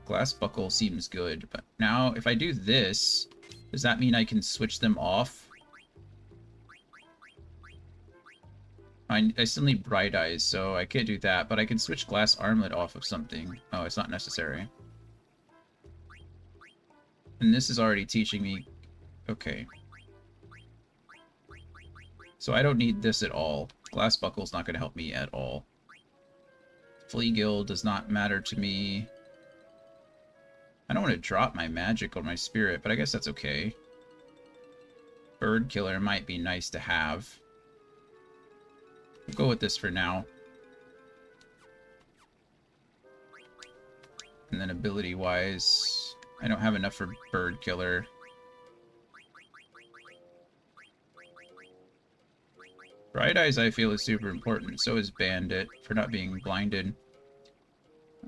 Glass buckle seems good, but now if I do this, does that mean I can switch them off? I still need bright eyes, so I can't do that, but I can switch glass armlet off of something. Oh, it's not necessary. And this is already teaching me... Okay. So I don't need this at all. Glass buckle's not going to help me at all. Flea Gill does not matter to me. I don't want to drop my magic or my spirit, but I guess that's okay. Bird Killer might be nice to have. We'll go with this for now. And then ability-wise, I don't have enough for Bird Killer. Bright Eyes, I feel, is super important. So is Bandit, for not being blinded.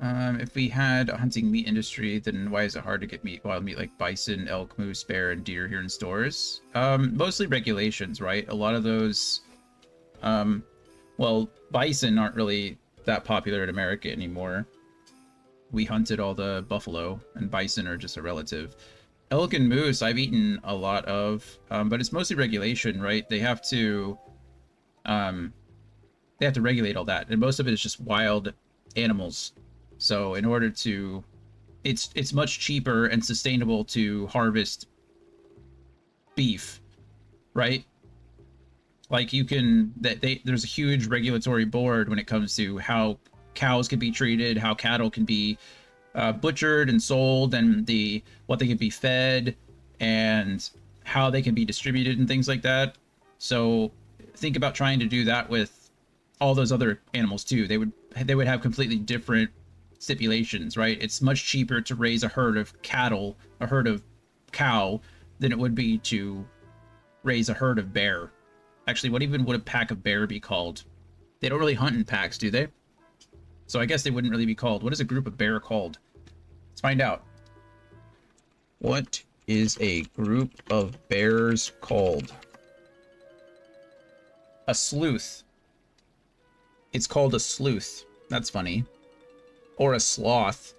If we had a hunting meat industry, then why is it hard to get wild meat like bison, elk, moose, bear, and deer here in stores? Mostly regulations, right? A lot of those... well, bison aren't really that popular in America anymore. We hunted all the buffalo, and bison are just a relative. Elk and moose, I've eaten a lot of, but it's mostly regulation, right? They have to regulate all that, and most of it is just wild animals. So in order to, it's much cheaper and sustainable to harvest beef, right? Like you can, there's a huge regulatory board when it comes to how cows can be treated, how cattle can be butchered and sold, and what they can be fed, and how they can be distributed and things like that. So think about trying to do that with all those other animals too. They would have completely different stipulations, right? It's much cheaper to raise a herd of cattle, a herd of cow, than it would be to raise a herd of bear. Actually, what even would a pack of bear be called? They don't really hunt in packs, do they? So I guess they wouldn't really be called. What is a group of bear called? Let's find out. What is a group of bears called? A sleuth. It's called a sleuth. That's funny. Or a sloth.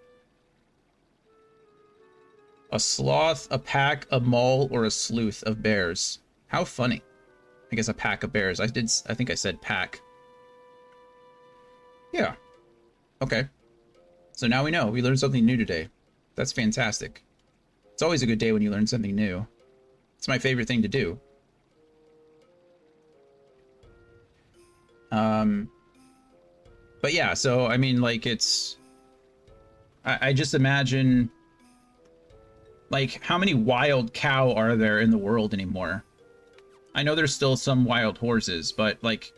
A sloth, a pack, a mall, or a sleuth of bears. How funny. I guess a pack of bears. I think I said pack. Yeah. Okay. So now we know. We learned something new today. That's fantastic. It's always a good day when you learn something new. It's my favorite thing to do. But yeah, so, I mean, like, it's... I just imagine... Like, how many wild cow are there in the world anymore? I know there's still some wild horses, but, like,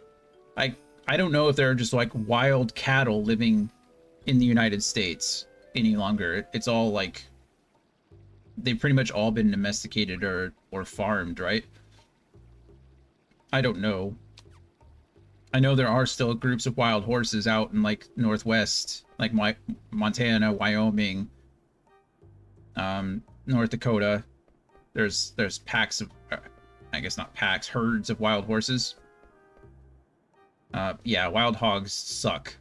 I don't know if there are just, like, wild cattle living in the United States any longer. It's all, like... They've pretty much all been domesticated or farmed, right? I don't know. I know there are still groups of wild horses out in, like, Northwest, like Montana, Wyoming, North Dakota. There's packs of, I guess not packs, herds of wild horses. Yeah, wild hogs suck.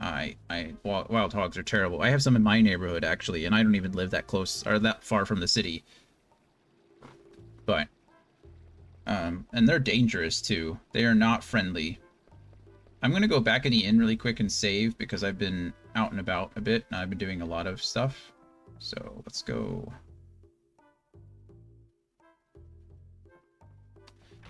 Wild hogs are terrible. I have some in my neighborhood, actually, and I don't even live that close, or that far from the city. But, and they're dangerous, too. They are not friendly. I'm gonna go back in the inn really quick and save, because I've been out and about a bit, and I've been doing a lot of stuff. So, let's go.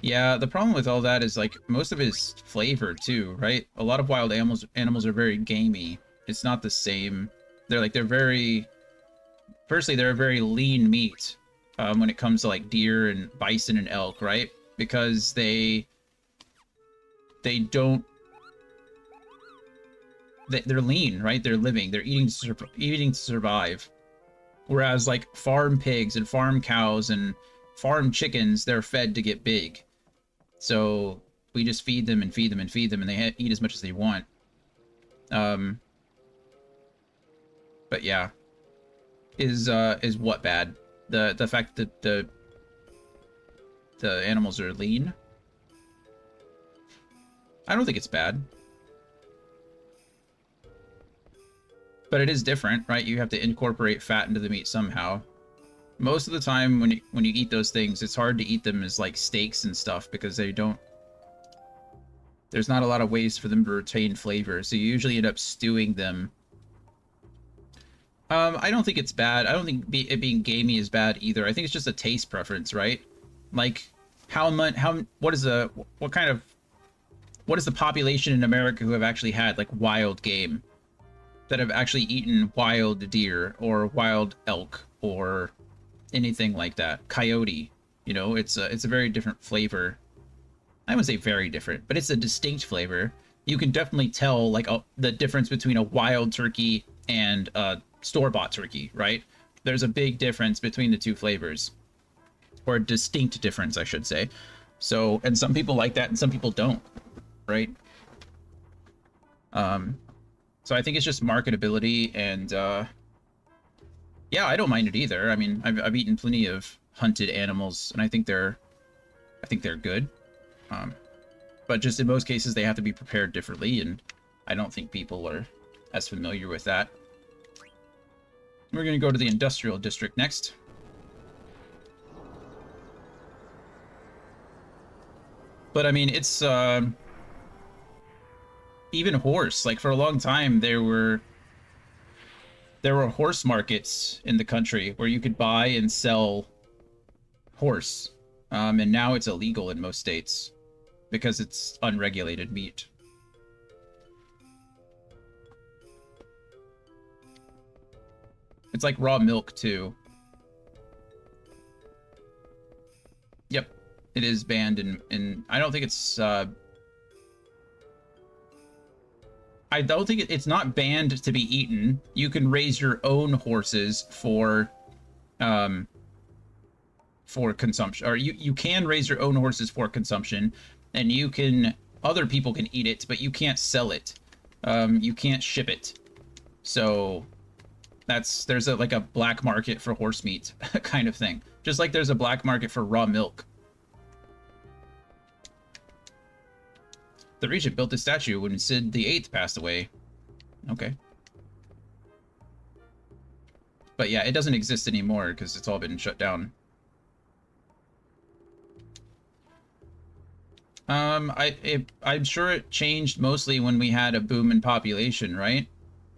Yeah, the problem with all that is, like, most of it is flavor, too, right? A lot of wild animals are very gamey. It's not the same. They're very... Firstly, they're a very lean meat when it comes to, like, deer and bison and elk, right? Because they don't... They're lean, right? They're living. They're eating to survive. Whereas, like, farm pigs and farm cows and farm chickens, they're fed to get big. So we just feed them and feed them and feed them, and they eat as much as they want. But yeah, is what bad? The fact that the animals are lean? I don't think it's bad. But it is different, right? You have to incorporate fat into the meat somehow. Most of the time when you eat those things, it's hard to eat them as, like, steaks and stuff, because they don't... There's not a lot of ways for them to retain flavor, so you usually end up stewing them. I don't think it's bad. I don't think it being gamey is bad either. I think it's just a taste preference, right? Like, what is the population in America who have actually had, like, wild game? That have actually eaten wild deer, or wild elk, or anything like that. Coyote. You know, it's a very different flavor. I wouldn't say very different, but it's a distinct flavor. You can definitely tell, like, the difference between a wild turkey and a store-bought turkey, right? There's a big difference between the two flavors, or a distinct difference, I should say. So, and some people like that, and some people don't, right? So I think it's just marketability, and yeah, I don't mind it either. I mean, I've eaten plenty of hunted animals, and I think they're good. But just in most cases, they have to be prepared differently, and I don't think people are as familiar with that. We're going to go to the industrial district next. But I mean, it's even horse. Like, for a long time, there were horse markets in the country where you could buy and sell horse, and now it's illegal in most states because it's unregulated meat. It's like raw milk too. Yep, it is banned in I don't think it's I don't think it's not banned to be eaten. You can raise your own horses for consumption, or you can raise your own horses for consumption, and other people can eat it, but you can't sell it. You can't ship it. So there's like a black market for horse meat kind of thing. Just like there's a black market for raw milk. The regent built this statue when Sid the Eighth passed away. Okay. But yeah, it doesn't exist anymore because it's all been shut down. I'm sure it changed mostly when we had a boom in population, right?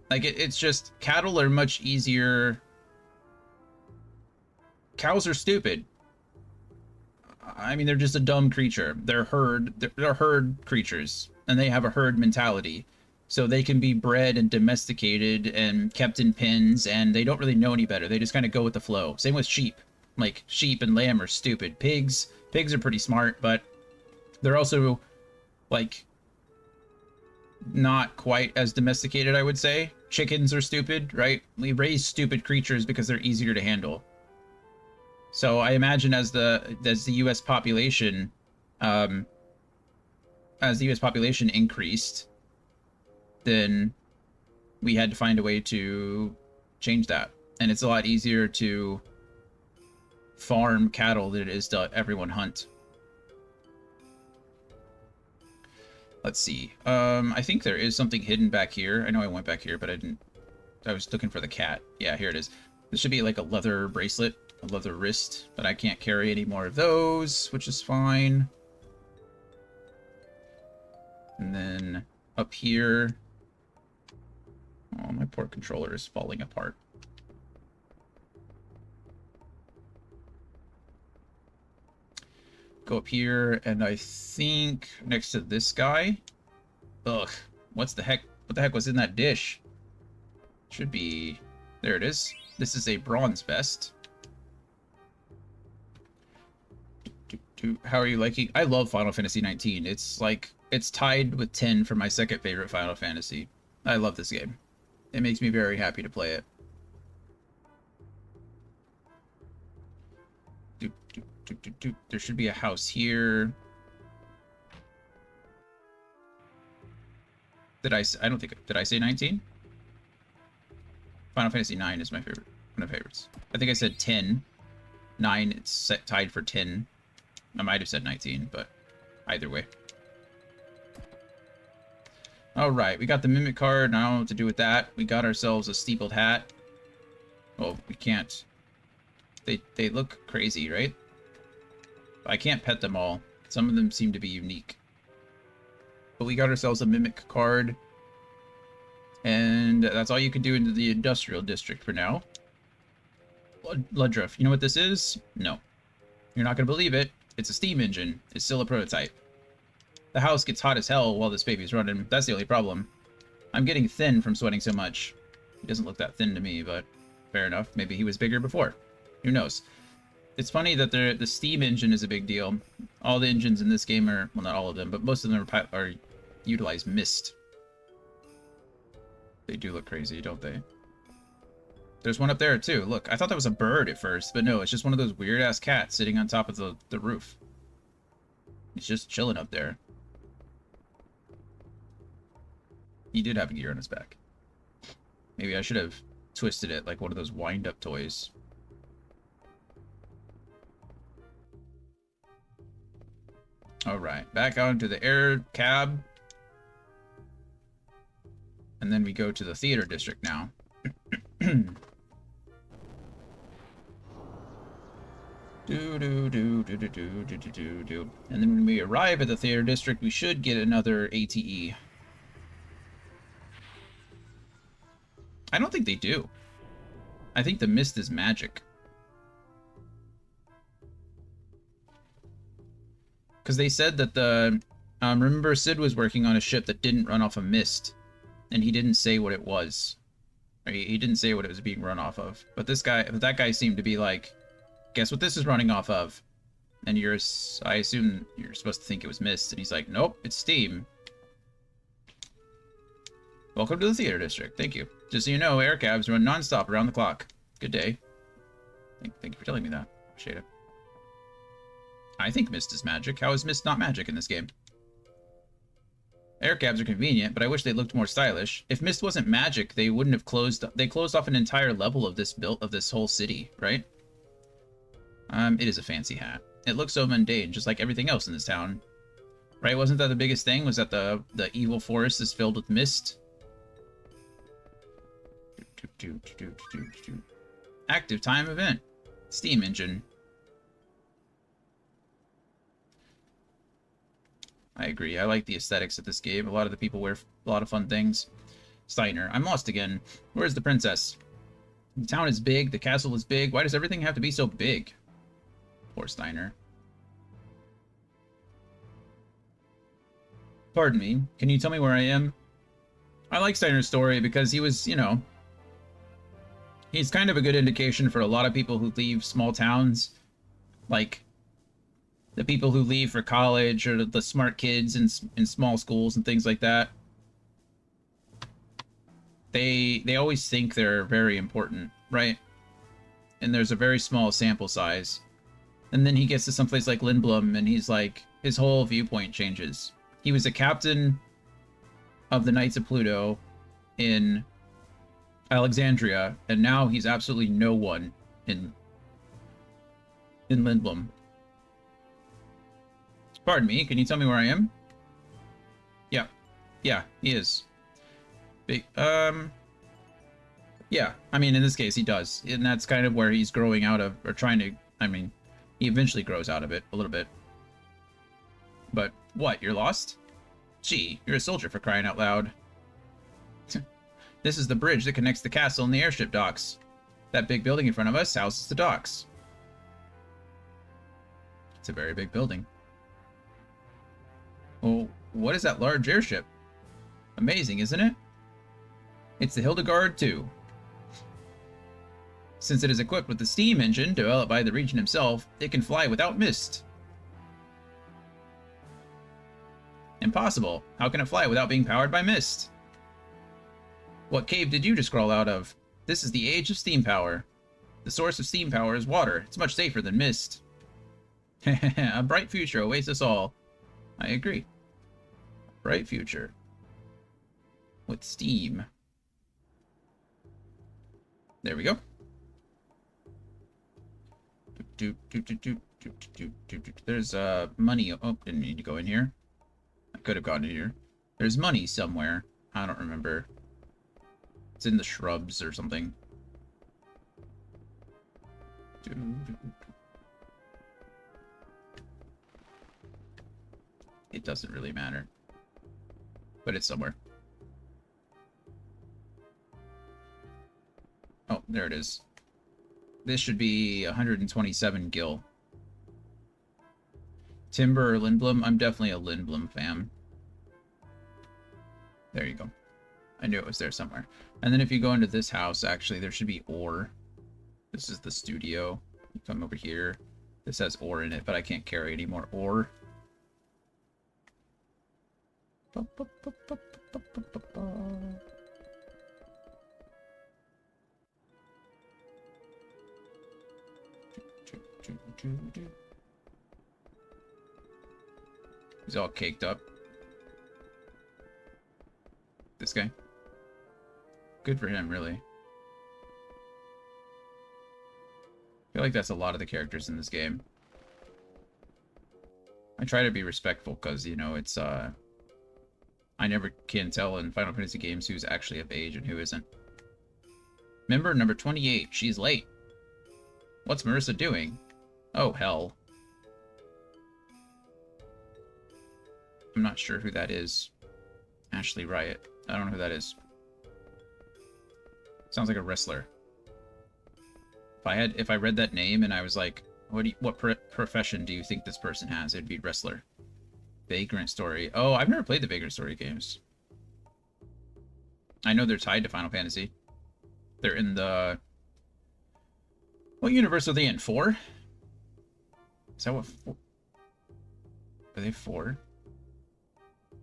Like, it's just, cattle are much easier. Cows are stupid. I mean, they're just a dumb creature. They're herd creatures, and they have a herd mentality. So they can be bred and domesticated and kept in pens, and they don't really know any better. They just kind of go with the flow. Same with sheep. Like, sheep and lamb are stupid. Pigs are pretty smart, but they're also, like, not quite as domesticated, I would say. Chickens are stupid, right? We raise stupid creatures because they're easier to handle. So I imagine as the U.S. population, increased, then we had to find a way to change that. And it's a lot easier to farm cattle than it is to everyone hunt. Let's see. I think there is something hidden back here. I know I went back here, but I didn't. I was looking for the cat. Yeah, here it is. This should be like a leather bracelet, a leather wrist, but I can't carry any more of those, which is fine. And then up here. Oh, my poor controller is falling apart. Go up here, and I think next to this guy. Ugh, what the heck was in that dish? Should be, there it is. This is a bronze vest. How are you liking? I love Final Fantasy 19. It's like, it's tied with 10 for my second favorite Final Fantasy. I love this game. It makes me very happy to play it. There should be a house here. Did I say 19? Final Fantasy 9 is my favorite. One of my favorites. I think I said 10. 9, it's tied for 10. I might have said 19, but either way. Alright, we got the Mimic card. I don't know what to do with that. We got ourselves a steepled hat. Well, we can't. They look crazy, right? I can't pet them all. Some of them seem to be unique. But we got ourselves a mimic card. And that's all you can do into the industrial district for now. Ludruff, you know what this is? No. You're not going to believe it. It's a steam engine. It's still a prototype. The house gets hot as hell while this baby's running. That's the only problem. I'm getting thin from sweating so much. He doesn't look that thin to me, but fair enough. Maybe he was bigger before. Who knows? It's funny that the steam engine is a big deal. All the engines in this game are, well, not all of them, but most of them are utilize mist. They do look crazy, don't they? There's one up there, too. Look, I thought that was a bird at first, but no, it's just one of those weird-ass cats sitting on top of the roof. He's just chilling up there. He did have a gear on his back. Maybe I should have twisted it like one of those wind-up toys. Alright, back onto the air cab. And then we go to the theater district now. And then when we arrive at the theater district, we should get another ATE. I don't think they do. I think the mist is magic. Because they said that the... remember, Sid was working on a ship that didn't run off a mist. And he didn't say what it was. He didn't say what it was being run off of. But that guy seemed to be like, guess what this is running off of? And I assume you're supposed to think it was mist. And he's like, nope, it's steam. Welcome to the theater district. Thank you. Just so you know, air cabs run non-stop around the clock. Good day. Thank you for telling me that. Appreciate it. I think mist is magic. How is mist not magic in this game? Air cabs are convenient, but I wish they looked more stylish. If mist wasn't magic, they wouldn't have closed. They closed off an entire level of this whole city, right? It is a fancy hat. It looks so mundane, just like everything else in this town. Right? Wasn't that the biggest thing? Was that the evil forest is filled with mist? Active time event. Steam engine. I agree. I like the aesthetics of this game. A lot of the people wear a lot of fun things. Steiner. I'm lost again. Where's the princess? The town is big. The castle is big. Why does everything have to be so big? Poor Steiner. Pardon me. Can you tell me where I am? I like Steiner's story because he was, you know... He's kind of a good indication for a lot of people who leave small towns. Like... the people who leave for college, or the smart kids in small schools and things like that. They always think they're very important, right? And there's a very small sample size. And then he gets to someplace like Lindblom, and he's like, his whole viewpoint changes. He was a captain of the Knights of Pluto in Alexandria, and now he's absolutely no one in Lindblom. Pardon me, can you tell me where I am? Yeah. Yeah, he is. Big, yeah, I mean, in this case, he does. And that's kind of where he's growing out of, or trying to, I mean, he eventually grows out of it, a little bit. But, what, you're lost? Gee, you're a soldier for crying out loud. This is the bridge that connects the castle and the airship docks. That big building in front of us houses the docks. It's a very big building. Well, what is that large airship? Amazing, isn't it? It's the Hildegard 2. Since it is equipped with the steam engine developed by the Regent himself, it can fly without mist. Impossible. How can it fly without being powered by mist? What cave did you just crawl out of? This is the age of steam power. The source of steam power is water. It's much safer than mist. A bright future awaits us all. I agree. Bright future. With steam. There we go. There's money. Oh, didn't need to go in here. I could have gone in here. There's money somewhere. I don't remember. It's in the shrubs or something. It doesn't really matter. but it's somewhere. Oh, there it is. This should be 127 gil. Timber or Lindblom? I'm definitely a Lindblom fan. There you go. I knew it was there somewhere. And then if you go into this house, actually, there should be ore. This is the studio. You come over here. This has ore in it, but I can't carry any more ore. He's all caked up. This guy. Good for him, really. I feel like that's a lot of the characters in this game. I try to be respectful because, you know, it's, I never can tell in Final Fantasy games who's actually of age and who isn't. Member number 28. She's late. What's Marissa doing? Oh, hell. I'm not sure who that is. Ashley Riot. I don't know who that is. Sounds like a wrestler. If I read that name and I was like, what profession do you think this person has? It'd be wrestler. Vagrant Story. Oh, I've never played the Vagrant Story games. I know they're tied to Final Fantasy. They're in the... What universe are they in? 4? Is that what... Are they 4?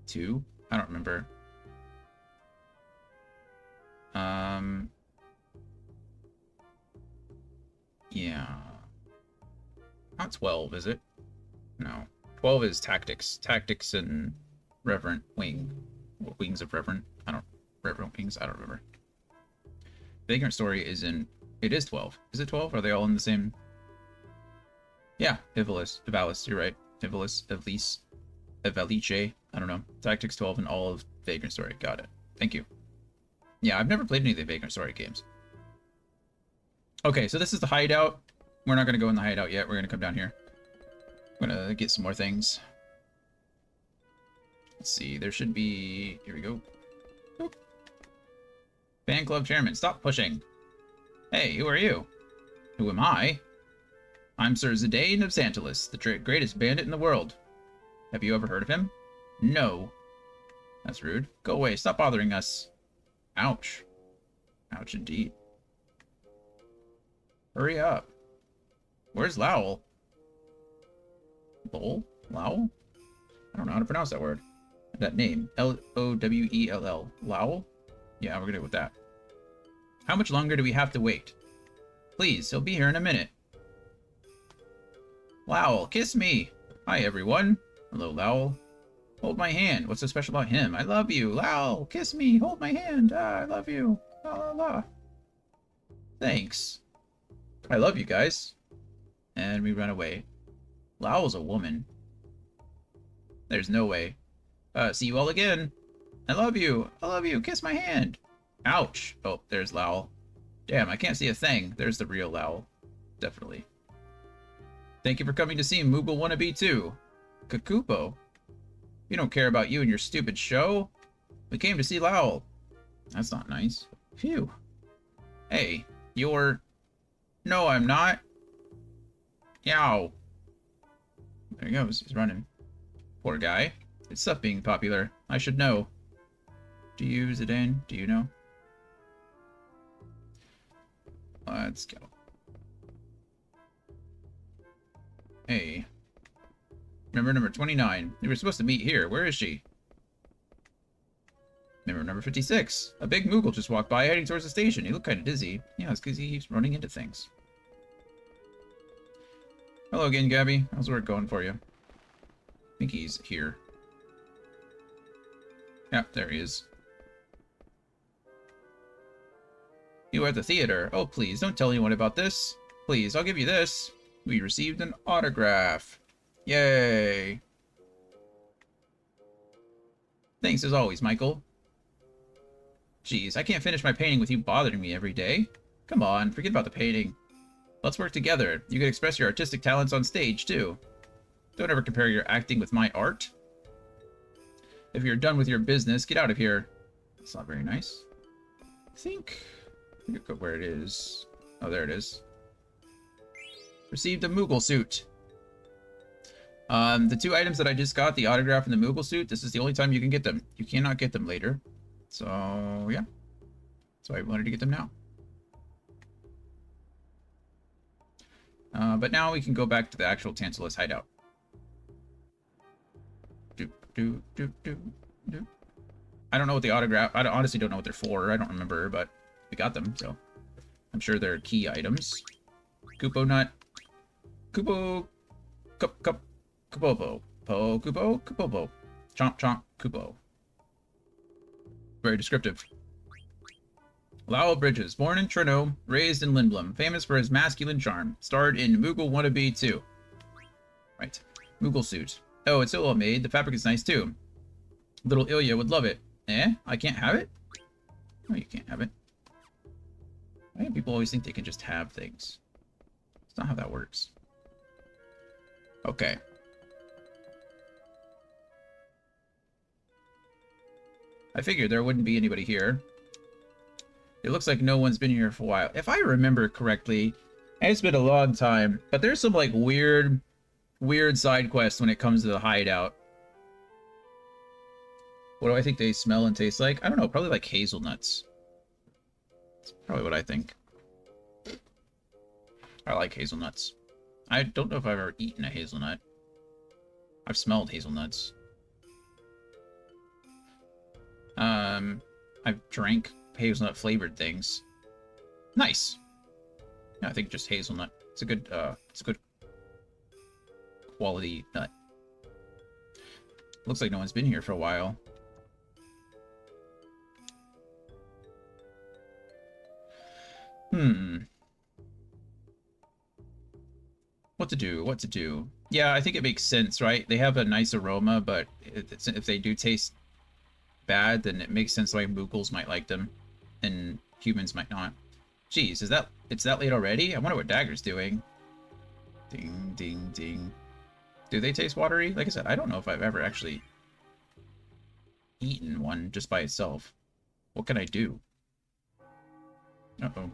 2? I don't remember. Yeah. Not 12, is it? No. 12 is Tactics. Tactics and Reverent Wing. Wings of Reverent. Reverent Wings? I don't remember. Vagrant Story is in... It is 12. Is it 12? Are they all in the same... Yeah. Ivalice, you're right. Ivalice. I don't know. Tactics 12 and all of Vagrant Story. Got it. Thank you. Yeah, I've never played any of the Vagrant Story games. Okay, so this is the hideout. We're not going to go in the hideout yet. We're going to come down here. I'm going to get some more things. Let's see. There should be... Here we go. Boop. Fan club chairman. Stop pushing. Hey, who are you? Who am I? I'm Sir Zidane of Santalis, the greatest bandit in the world. Have you ever heard of him? No. That's rude. Go away. Stop bothering us. Ouch. Ouch indeed. Hurry up. Where's Lowell? Lowell? Lowell? I don't know how to pronounce that word. That name. Lowell. Lowell? Yeah, we're gonna go with that. How much longer do we have to wait? Please, he'll be here in a minute. Lowell, kiss me. Hi, everyone. Hello, Lowell. Hold my hand. What's so special about him? I love you. Lowell, kiss me. Hold my hand. I love you. La la la. Thanks. I love you guys. And we run away. Lowell's a woman. There's no way. See you all again. I love you. I love you. Kiss my hand. Ouch. Oh, there's Lowell. Damn, I can't see a thing. There's the real Lowell. Definitely. Thank you for coming to see Moogle Wannabe 2. Kakupo. We don't care about you and your stupid show. We came to see Lowell. That's not nice. Phew. Hey, you're... No, I'm not. Yow. There he goes. He's running. Poor guy. It's tough being popular. I should know. Do you, Zidane? Do you know? Let's go. Hey. Member number 29. We were supposed to meet here. Where is she? Member number 56. A big Moogle just walked by heading towards the station. He looked kind of dizzy. Yeah, it's because he keeps running into things. Hello again, Gabby. How's work going for you? I think he's here. Yep, there he is. You are at the theater. Oh, please, don't tell anyone about this. Please, I'll give you this. We received an autograph. Yay. Thanks as always, Michael. Jeez, I can't finish my painting with you bothering me every day. Come on, forget about the painting. Let's work together. You can express your artistic talents on stage, too. Don't ever compare your acting with my art. If you're done with your business, get out of here. It's not very nice. I think where it is. Oh, there it is. Received a Moogle suit. The 2 items that I just got, the autograph and the Moogle suit, this is the only time you can get them. You cannot get them later. So, yeah. So I wanted to get them now. But now we can go back to the actual Tantalus hideout. I don't know what the autograph... I honestly don't know what they're for. I don't remember, but we got them, so... I'm sure they're key items. Kupo nut. Kupo... Kupopo. Kupo. Kupopo. Chomp chomp. Kupo. Very descriptive. Lowell Bridges, born in Cherno, raised in Lindblom, famous for his masculine charm. Starred in Moogle Wannabe 2. Right. Moogle suit. Oh, it's Ilya made. The fabric is nice too. Little Ilya would love it. Eh? I can't have it? No, you can't have it. Why do people always think they can just have things? That's not how that works. Okay. I figured there wouldn't be anybody here. It looks like no one's been here for a while. If I remember correctly, it's been a long time, but there's some like weird side quests when it comes to the hideout. What do I think they smell and taste like? I don't know, probably like hazelnuts. That's probably what I think. I like hazelnuts. I don't know if I've ever eaten a hazelnut. I've smelled hazelnuts. I've drank hazelnut flavored things. Nice. Yeah, I think just hazelnut. It's a good quality nut. Looks like no one's been here for a while. What to do? What to do? Yeah, I think it makes sense, right? They have a nice aroma, but if they do taste bad, then it makes sense why Moogles might like them, and humans might not. Jeez, it's that late already? I wonder what Dagger's doing. Ding, ding, ding. Do they taste watery? Like I said, I don't know if I've ever actually eaten one just by itself. What can I do? Uh-oh.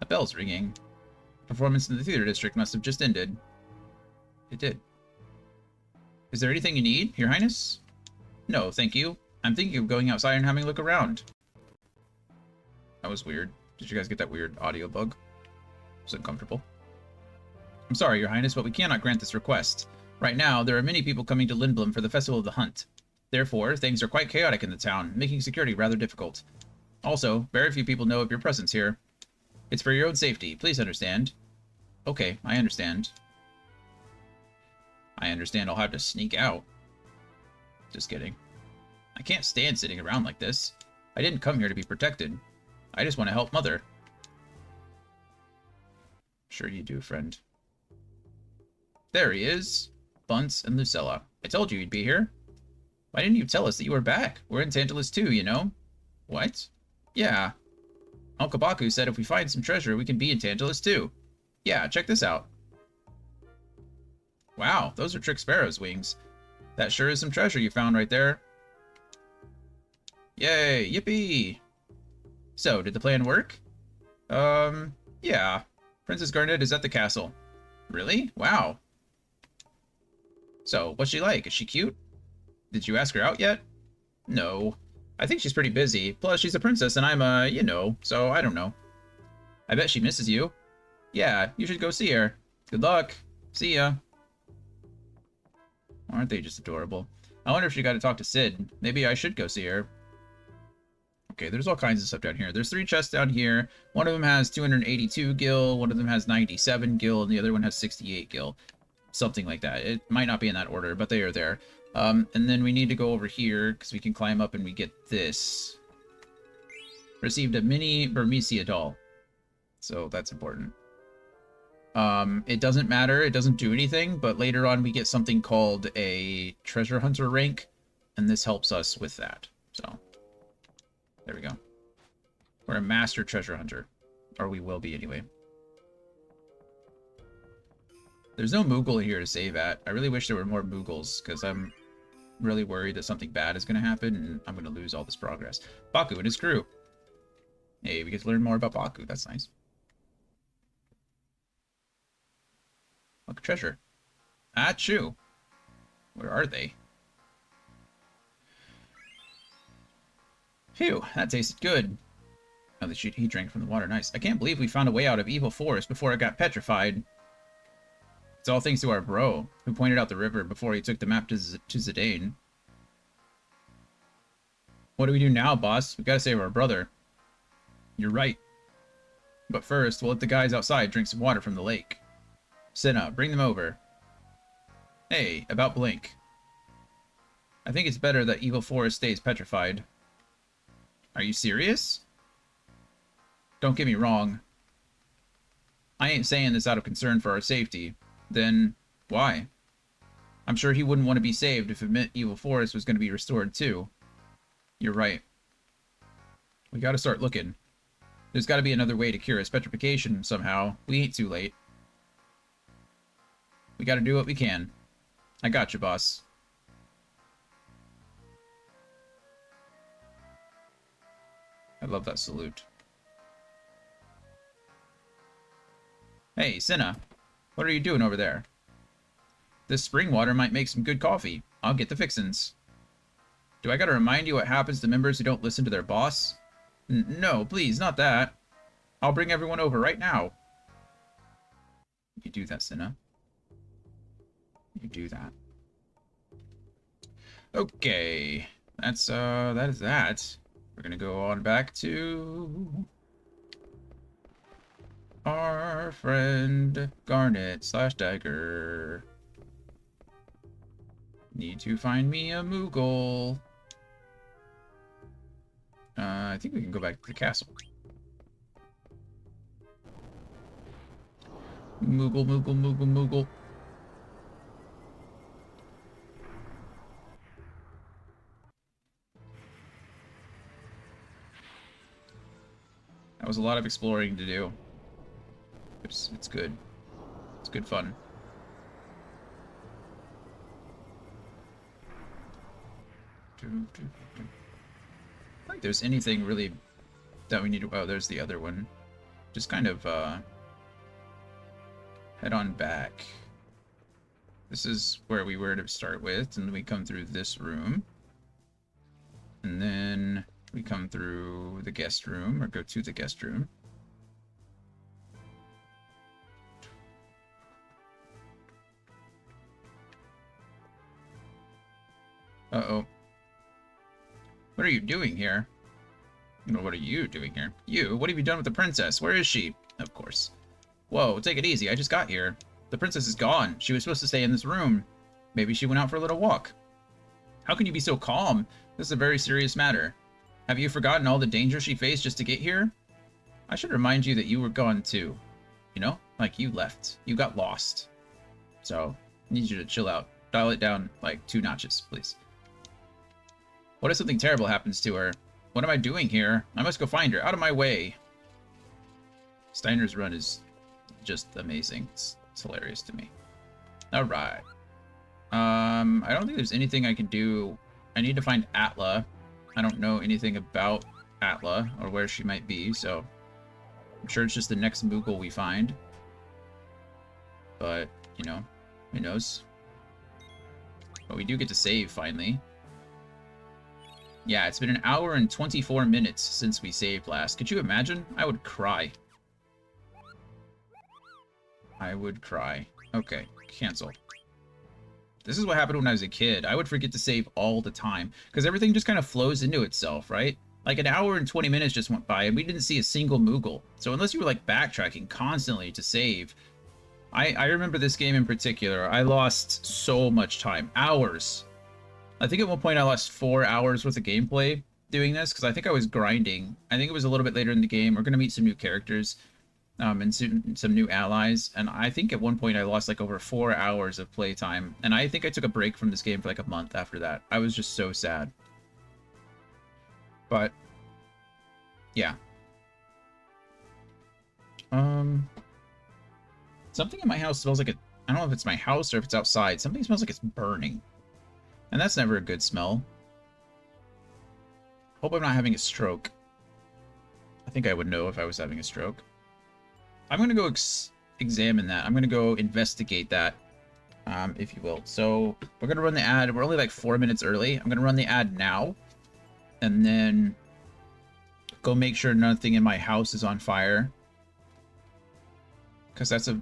A bell's ringing. Performance in the theater district must have just ended. It did. Is there anything you need, Your Highness? No, thank you. I'm thinking of going outside and having a look around. That was weird. Did you guys get that weird audio bug? It was uncomfortable. I'm sorry, Your Highness, but we cannot grant this request. Right now, there are many people coming to Lindblom for the Festival of the Hunt. Therefore, things are quite chaotic in the town, making security rather difficult. Also, very few people know of your presence here. It's for your own safety. Please understand. Okay, I understand. I understand I'll have to sneak out. Just kidding. I can't stand sitting around like this. I didn't come here to be protected. I just want to help Mother. Sure you do, friend. There he is. Bunce and Lucella. I told you you'd be here. Why didn't you tell us that you were back? We're in Tantalus too, you know? What? Yeah. Uncle Baku said if we find some treasure, we can be in Tantalus too. Yeah, check this out. Wow, those are Trick Sparrow's wings. That sure is some treasure you found right there. Yay, yippee! So, did the plan work? Yeah. Princess Garnet is at the castle. Really? Wow. So, what's she like? Is she cute? Did you ask her out yet? No. I think she's pretty busy. Plus, she's a princess and I'm you know, so I don't know. I bet she misses you. Yeah, you should go see her. Good luck. See ya. Aren't they just adorable? I wonder if she got to talk to Sid. Maybe I should go see her. Okay, there's all kinds of stuff down here. There's 3 chests down here. One of them has 282 gil, one of them has 97 gil, and the other one has 68 gil. Something like that. It might not be in that order, but they are there. And then we need to go over here, because we can climb up and we get this. Received a mini Burmecia doll. So that's important. It doesn't matter, it doesn't do anything, but later on we get something called a treasure hunter rank, and this helps us with that. So, there we go. We're a master treasure hunter. Or we will be anyway. There's no Moogle here to save at. I really wish there were more Moogles, because I'm really worried that something bad is going to happen and I'm going to lose all this progress. Baku and his crew. Hey, we get to learn more about Baku. That's nice. Look, treasure. Achoo. Where are they? Phew, that tasted good. Oh, he drank from the water. Nice. I can't believe we found a way out of Evil Forest before it got petrified. It's all thanks to our bro, who pointed out the river before he took the map to Zidane. What do we do now, boss? We gotta save our brother. You're right. But first, we'll let the guys outside drink some water from the lake. Senna, bring them over. Hey, about Blink. I think it's better that Evil Forest stays petrified. Are you serious? Don't get me wrong. I ain't saying this out of concern for our safety. Then, why? I'm sure he wouldn't want to be saved if Evil Forest was going to be restored too. You're right. We gotta start looking. There's gotta be another way to cure his petrification somehow. We ain't too late. We gotta do what we can. I got you, boss. I love that salute. Hey, Senna. What are you doing over there? This spring water might make some good coffee. I'll get the fixins'. Do I gotta remind you what happens to members who don't listen to their boss? No, please, not that. I'll bring everyone over right now. You do that, Senna. You do that. Okay. That is that. We're gonna go on back to our friend Garnet / Dagger. Need to find me a Moogle. I think we can go back to the castle. Moogle, Moogle, Moogle, Moogle. That was a lot of exploring to do. It's good. It's good fun. I don't think there's anything really that we need to... Oh, there's the other one. Just kind of, head on back. This is where we were to start with, and then we come through this room. And then we come through the guest room, or go to the guest room. Uh-oh. What are you doing here? No, what are you doing here? You? What have you done with the princess? Where is she? Of course. Whoa, take it easy. I just got here. The princess is gone. She was supposed to stay in this room. Maybe she went out for a little walk. How can you be so calm? This is a very serious matter. Have you forgotten all the danger she faced just to get here? I should remind you that you were gone too. You know? Like, you left. You got lost. So, I need you to chill out. Dial it down, like, 2 notches, please. What if something terrible happens to her? What am I doing here? I must go find her. Out of my way. Steiner's run is just amazing. It's hilarious to me. Alright. I don't think there's anything I can do. I need to find Atla. I don't know anything about Atla or where she might be, so I'm sure it's just the next Moogle we find. But, you know, who knows? But we do get to save finally. Yeah, it's been 1 hour and 24 minutes since we saved last. Could you imagine? I would cry. I would cry. Okay, cancel. This is what happened when I was a kid. I would forget to save all the time, because everything just kind of flows into itself, right? Like 1 hour and 20 minutes just went by, and we didn't see a single Moogle. So unless you were like backtracking constantly to save, I remember this game in particular. I lost so much time. Hours. I think at one point I lost 4 hours worth of gameplay doing this, because I think I was grinding. I think it was a little bit later in the game. We're going to meet some new characters. And some new allies, and I think at one point I lost like over 4 hours of playtime, and I think I took a break from this game for like a month after that. I was just so sad. But yeah. Something in my house smells like I don't know if it's my house or if it's outside. Something smells like it's burning. And that's never a good smell. Hope I'm not having a stroke. I think I would know if I was having a stroke. I'm going to go examine that. I'm going to go investigate that, if you will. So we're going to run the ad. We're only like 4 minutes early. I'm going to run the ad now. And then go make sure nothing in my house is on fire. Because that's a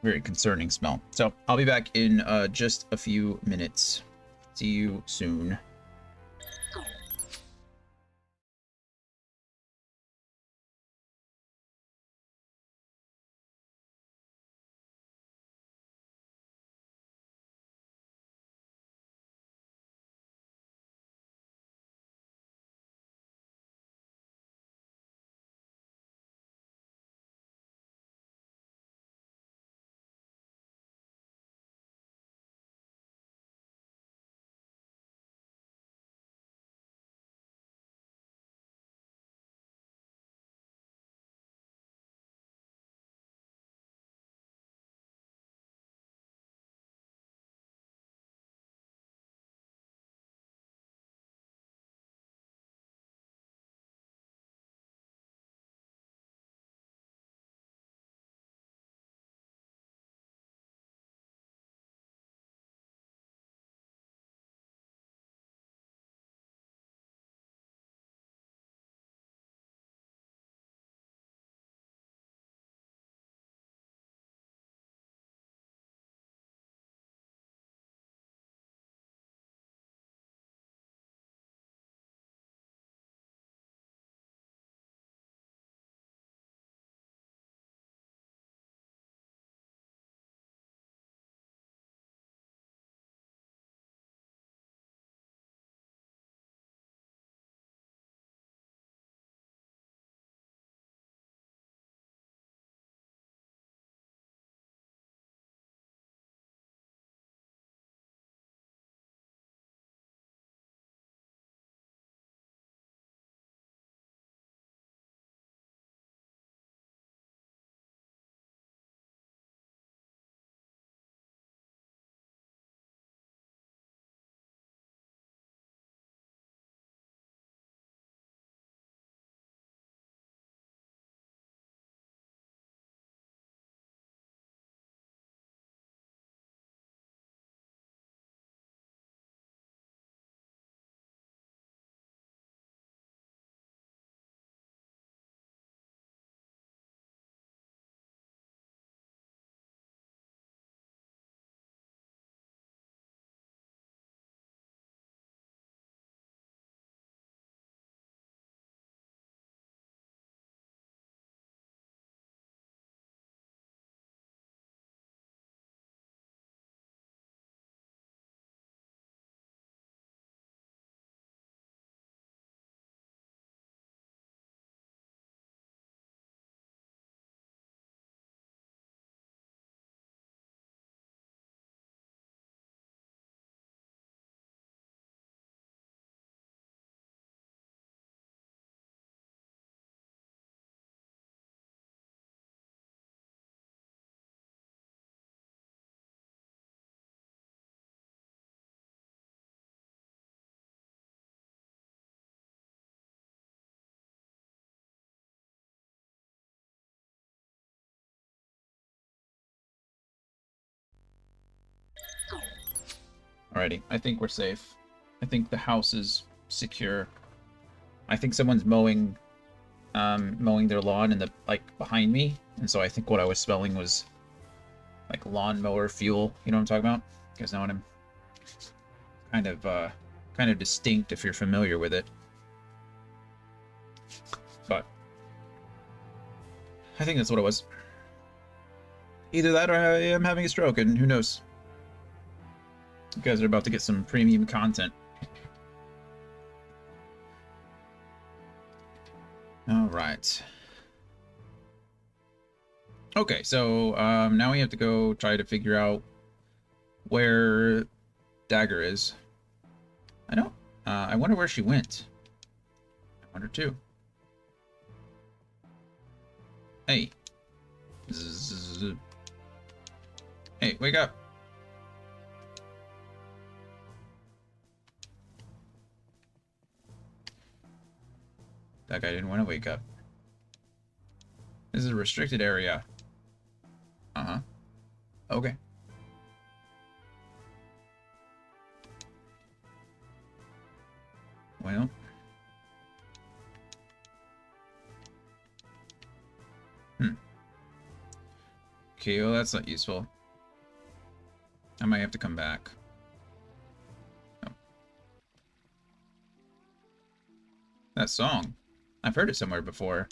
very concerning smell. So I'll be back in just a few minutes. See you soon. Alrighty, I think we're safe. I think the house is secure. I think someone's mowing their lawn in the like behind me, and so I think what I was smelling was like lawnmower fuel. You know what I'm talking about? You guys know what I'm kind of distinct if you're familiar with it. But I think that's what it was. Either that or I am having a stroke, and who knows? You guys are about to get some premium content. All right. Okay, so now we have to go try to figure out where Dagger is. I don't. I wonder where she went. I wonder too. Hey. Zzz. Hey, wake up. that guy didn't want to wake up. This is a restricted area. Uh-huh. Okay. Well. Okay, well, that's not useful. I might have to come back. Oh. That song. I've heard it somewhere before.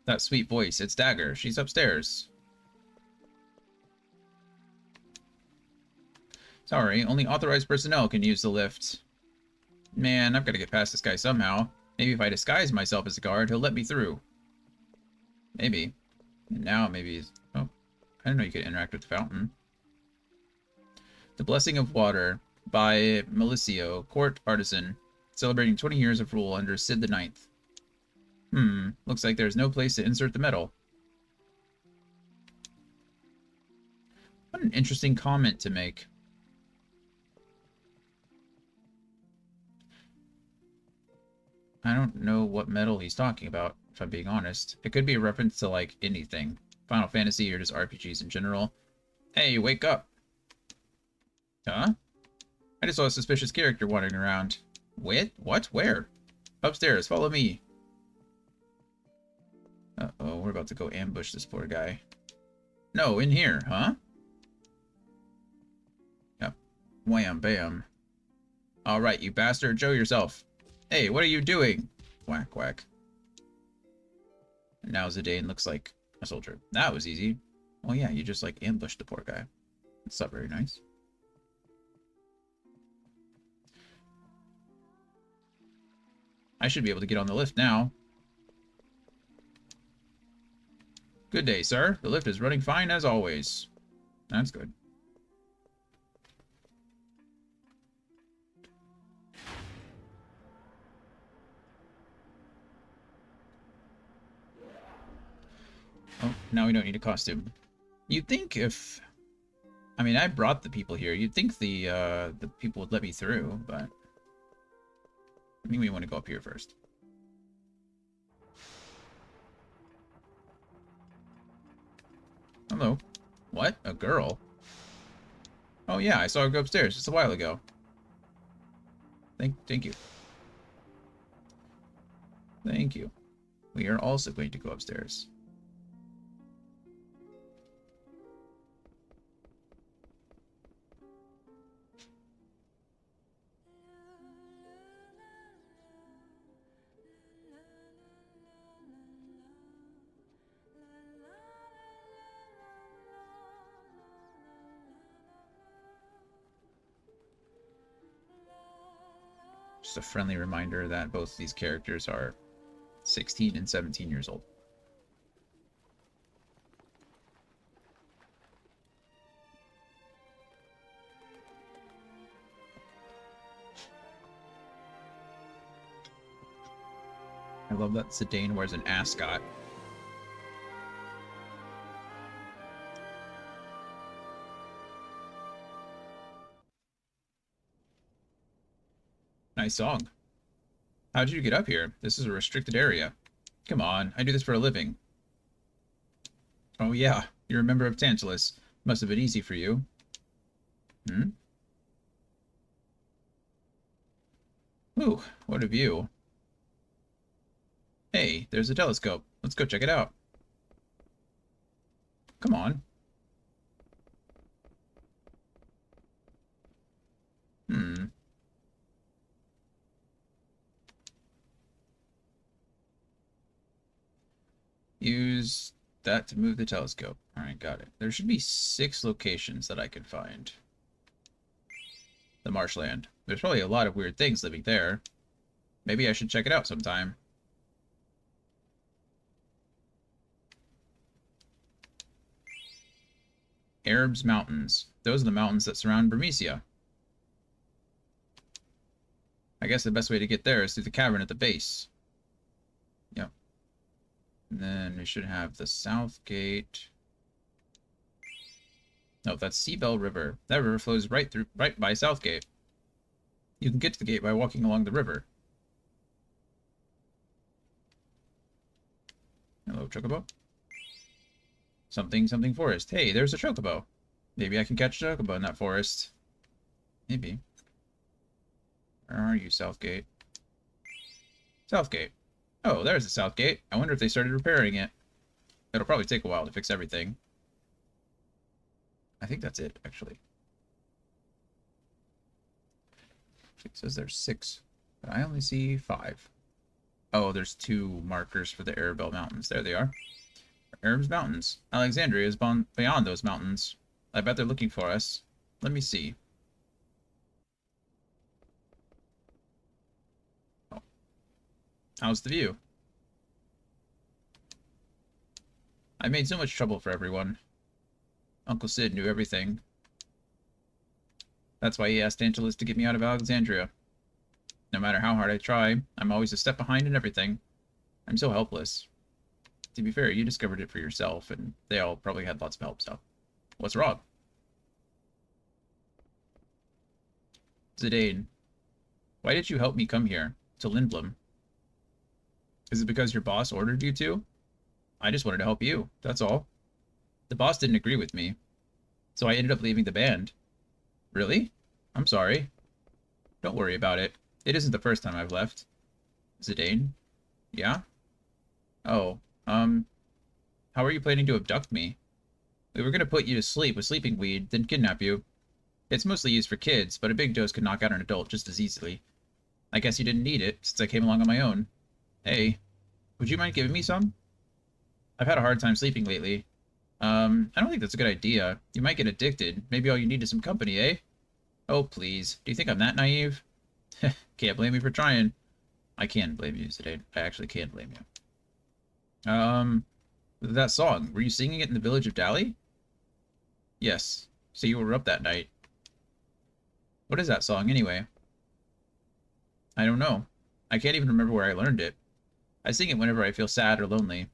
That sweet voice. It's Dagger. She's upstairs. Sorry, only authorized personnel can use the lift. Man, I've got to get past this guy somehow. Maybe if I disguise myself as a guard, he'll let me through. Maybe. And now maybe... Oh, I didn't know you could interact with the fountain. The Blessing of Water by Melicio, court artisan, celebrating 20 years of rule under Sid the Ninth. Looks like there's no place to insert the medal. What an interesting comment to make. I don't know what medal he's talking about, if I'm being honest. It could be a reference to, like, anything. Final Fantasy or just RPGs in general. Hey, wake up! Huh? I just saw a suspicious character wandering around. What? What? Where? Upstairs, follow me. Uh-oh, we're about to go ambush this poor guy. No, in here, huh? Yep. Wham, bam. Alright, you bastard, show yourself. Hey, what are you doing? Whack, whack. And now Zidane looks like a soldier. That was easy. Well, yeah, you just, like, ambushed the poor guy. That's not very nice. I should be able to get on the lift now. Good day, sir. The lift is running fine as always. That's good. Oh, now we don't need a costume. You'd think if... I mean, I brought the people here. You'd think the people would let me through, but... I think we want to go up here first. Hello. What? A girl? Oh yeah, I saw her go upstairs just a while ago. Thank you. Thank you. We are also going to go upstairs. Just a friendly reminder that both these characters are 16 and 17 years old. I love that Zidane wears an ascot. Nice song. How did you get up here? This is a restricted area. Come on, I do this for a living. Oh yeah, you're a member of Tantalus. Must have been easy for you. Hmm? Ooh, what a view. Hey, there's a telescope. Let's go check it out. Come on. Use that to move the telescope. Alright, got it. There should be 6 locations that I could find. The marshland. There's probably a lot of weird things living there. Maybe I should check it out sometime. Arabs Mountains. Those are the mountains that surround Burmecia. I guess the best way to get there is through the cavern at the base. Yep. And then we should have the south gate. No, that's Seabell River. That river flows right by Southgate. You can get to the gate by walking along the river. Hello, Chocobo. Something, something forest. Hey, there's a Chocobo. Maybe I can catch a Chocobo in that forest. Maybe. Where are you, Southgate? Southgate. Oh, there's the Southgate. I wonder if they started repairing it. It'll probably take a while to fix everything. I think that's it, actually. It says there's 6, but I only see 5. Oh, there's 2 markers for the Arabelle Mountains. There they are. Arab's Mountains. Alexandria is beyond those mountains. I bet they're looking for us. Let me see. Oh. How's the view? I made so much trouble for everyone. Uncle Sid knew everything. That's why he asked Angelus to get me out of Alexandria. No matter how hard I try, I'm always a step behind in everything. I'm so helpless. To be fair, you discovered it for yourself, and they all probably had lots of help stuff. What's wrong? Zidane, why did you help me come here, to Lindblom? Is it because your boss ordered you to? I just wanted to help you, that's all. The boss didn't agree with me, so I ended up leaving the band. Really? I'm sorry. Don't worry about it. It isn't the first time I've left. Zidane? Yeah? Oh, how are you planning to abduct me? We were gonna put you to sleep with sleeping weed, then kidnap you. It's mostly used for kids, but a big dose could knock out an adult just as easily. I guess you didn't need it, since I came along on my own. Hey, would you mind giving me some? I've had a hard time sleeping lately. I don't think that's a good idea. You might get addicted. Maybe all you need is some company, eh? Oh, please. Do you think I'm that naive? Can't blame me for trying. I can blame you today. I actually can blame you. That song. Were you singing it in the village of Dali? Yes. So you were up that night. What is that song, anyway? I don't know. I can't even remember where I learned it. I sing it whenever I feel sad or lonely.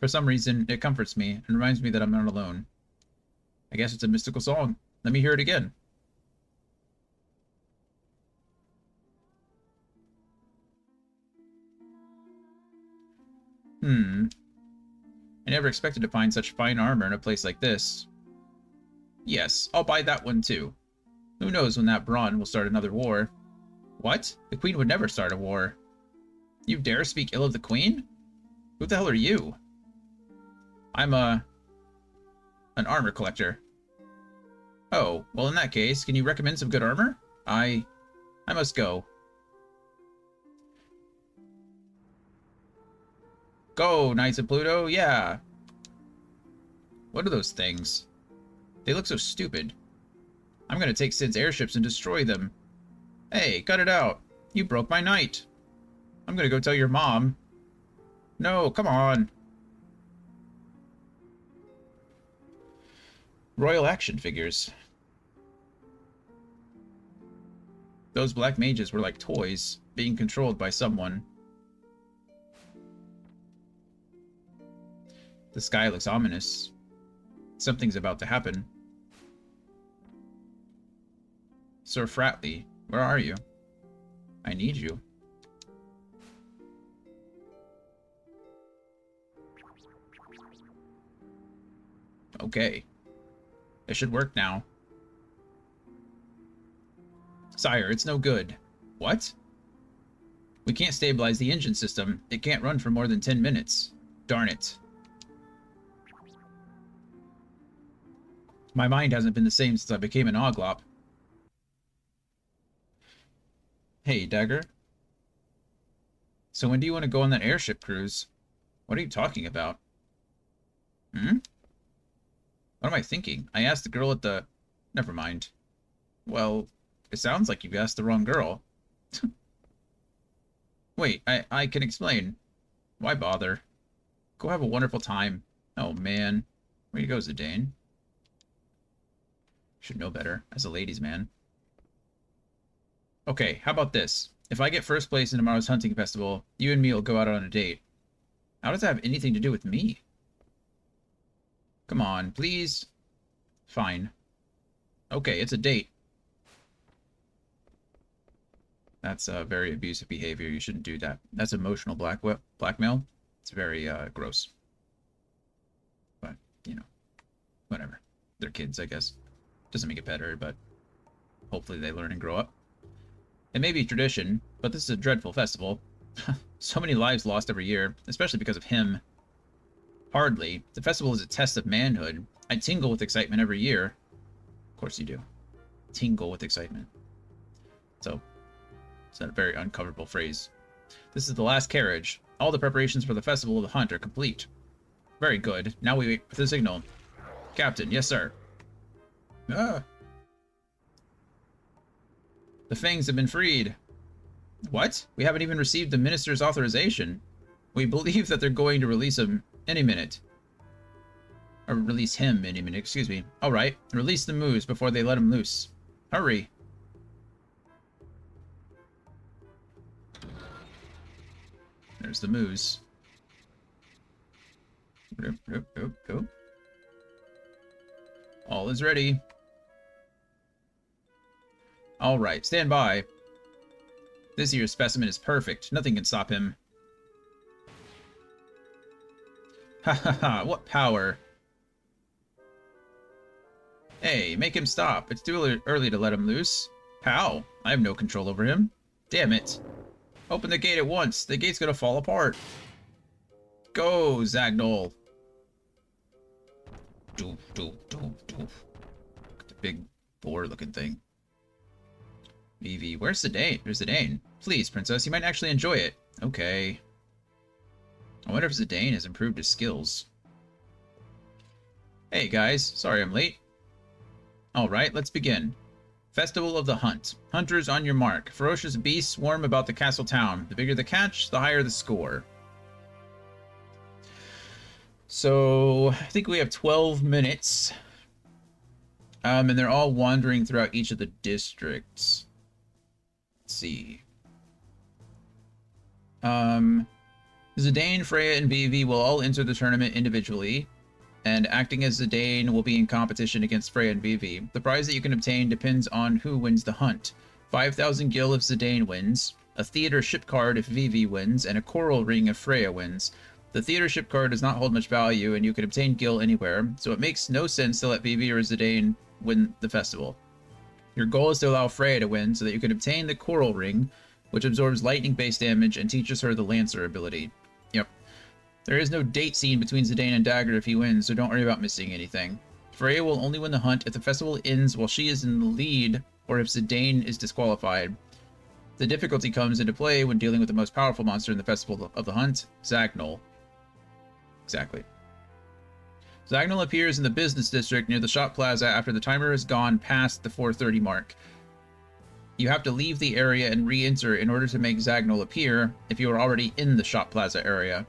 For some reason, it comforts me and reminds me that I'm not alone. I guess it's a mystical song. Let me hear it again. I never expected to find such fine armor in a place like this. Yes, I'll buy that one too. Who knows when that brawn will start another war. What? The Queen would never start a war. You dare speak ill of the Queen? Who the hell are you? I'm an armor collector. Oh, well in that case, can you recommend some good armor? I must go. Go, Knights of Pluto, yeah! What are those things? They look so stupid. I'm gonna take Sid's airships and destroy them. Hey, cut it out! You broke my night! I'm gonna go tell your mom. No, come on! Royal action figures. Those black mages were like toys, being controlled by someone. The sky looks ominous. Something's about to happen. Sir Fratley, where are you? I need you. Okay. It should work now. Sire, it's no good. What? We can't stabilize the engine system. It can't run for more than 10 minutes. Darn it. My mind hasn't been the same since I became an Oglop. Hey, Dagger. So when do you want to go on that airship cruise? What are you talking about? What am I thinking? I asked the girl at the... Never mind. Well, it sounds like you asked the wrong girl. Wait, I can explain. Why bother? Go have a wonderful time. Oh, man. Where you go, Zidane? Should know better, as a ladies' man. Okay, how about this? If I get first place in tomorrow's hunting festival, you and me will go out on a date. How does that have anything to do with me? Come on, please. Fine. Okay, it's a date. That's very abusive behavior. You shouldn't do that. That's emotional blackmail. It's very gross. But, you know, whatever. They're kids, I guess. Doesn't make it better, but hopefully they learn and grow up. It may be tradition, but this is a dreadful festival. So many lives lost every year, especially because of him. Hardly. The festival is a test of manhood. I tingle with excitement every year. Of course you do. Tingle with excitement. So, it's a very uncomfortable phrase. This is the last carriage. All the preparations for the festival of the hunt are complete. Very good. Now we wait for the signal. Captain, yes, sir. Ah. The fangs have been freed. What? We haven't even received the minister's authorization. We believe that they're going to release him any minute. Or release him any minute, excuse me. Alright, release the moose before they let him loose. Hurry. There's the moose. Go. All is ready. Alright, stand by. This year's specimen is perfect. Nothing can stop him. Ha ha ha, what power. Hey, make him stop. It's too early to let him loose. How? I have no control over him. Damn it. Open the gate at once. The gate's gonna fall apart. Go, Zagnol. Doof. The big boar-looking thing. Vivi, where's Zidane? There's Zidane. Please, princess, you might actually enjoy it. Okay. I wonder if Zidane has improved his skills. Hey, guys. Sorry I'm late. Alright, let's begin. Festival of the Hunt. Hunters on your mark. Ferocious beasts swarm about the castle town. The bigger the catch, the higher the score. So, I think we have 12 minutes. And they're all wandering throughout each of the districts. Let's see. Zidane, Freya, and Vivi will all enter the tournament individually, and acting as Zidane will be in competition against Freya and Vivi. The prize that you can obtain depends on who wins the hunt. 5,000 gil if Zidane wins, a theater ship card if Vivi wins, and a coral ring if Freya wins. The theater ship card does not hold much value, and you can obtain gil anywhere, so it makes no sense to let Vivi or Zidane win the festival. Your goal is to allow Freya to win so that you can obtain the coral ring, which absorbs lightning-based damage and teaches her the Lancer ability. Yep. There is no date scene between Zidane and Dagger if he wins, so don't worry about missing anything. Freya will only win the hunt if the festival ends while she is in the lead, or if Zidane is disqualified. The difficulty comes into play when dealing with the most powerful monster in the festival of the hunt, Zagnol. Exactly. Zagnol appears in the business district near the shop plaza after the timer has gone past the 4:30 mark. You have to leave the area and re-enter in order to make Zagnol appear if you are already in the shop plaza area.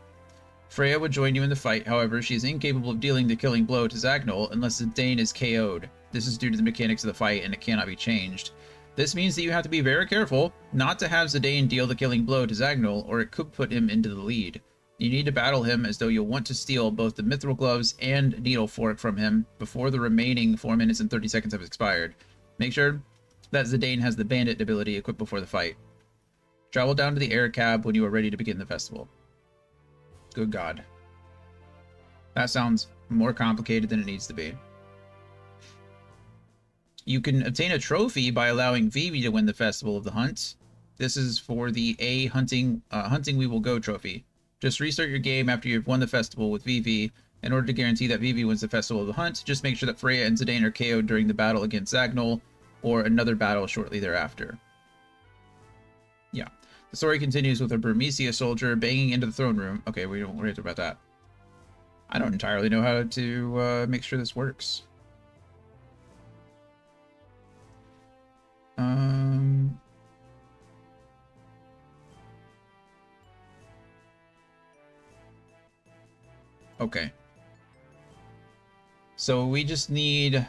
Freya would join you in the fight, however, she is incapable of dealing the killing blow to Zagnol unless Zidane is KO'd. This is due to the mechanics of the fight and it cannot be changed. This means that you have to be very careful not to have Zidane deal the killing blow to Zagnol, or it could put him into the lead. You need to battle him as though you'll want to steal both the mithril gloves and needle fork from him before the remaining 4 minutes and 30 seconds have expired. Make sure that Zidane has the bandit ability equipped before the fight. Travel down to the air cab when you are ready to begin the festival. Good God. That sounds more complicated than it needs to be. You can obtain a trophy by allowing Vivi to win the Festival of the Hunt. This is for the Hunting We Will Go trophy. Just restart your game after you've won the festival with Vivi. In order to guarantee that Vivi wins the Festival of the Hunt, just make sure that Freya and Zidane are KO'd during the battle against Zagnol, or another battle shortly thereafter. Yeah. The story continues with a Burmecia soldier banging into the throne room. Okay, we don't worry about that. I don't entirely know how to make sure this works. Okay. So we just need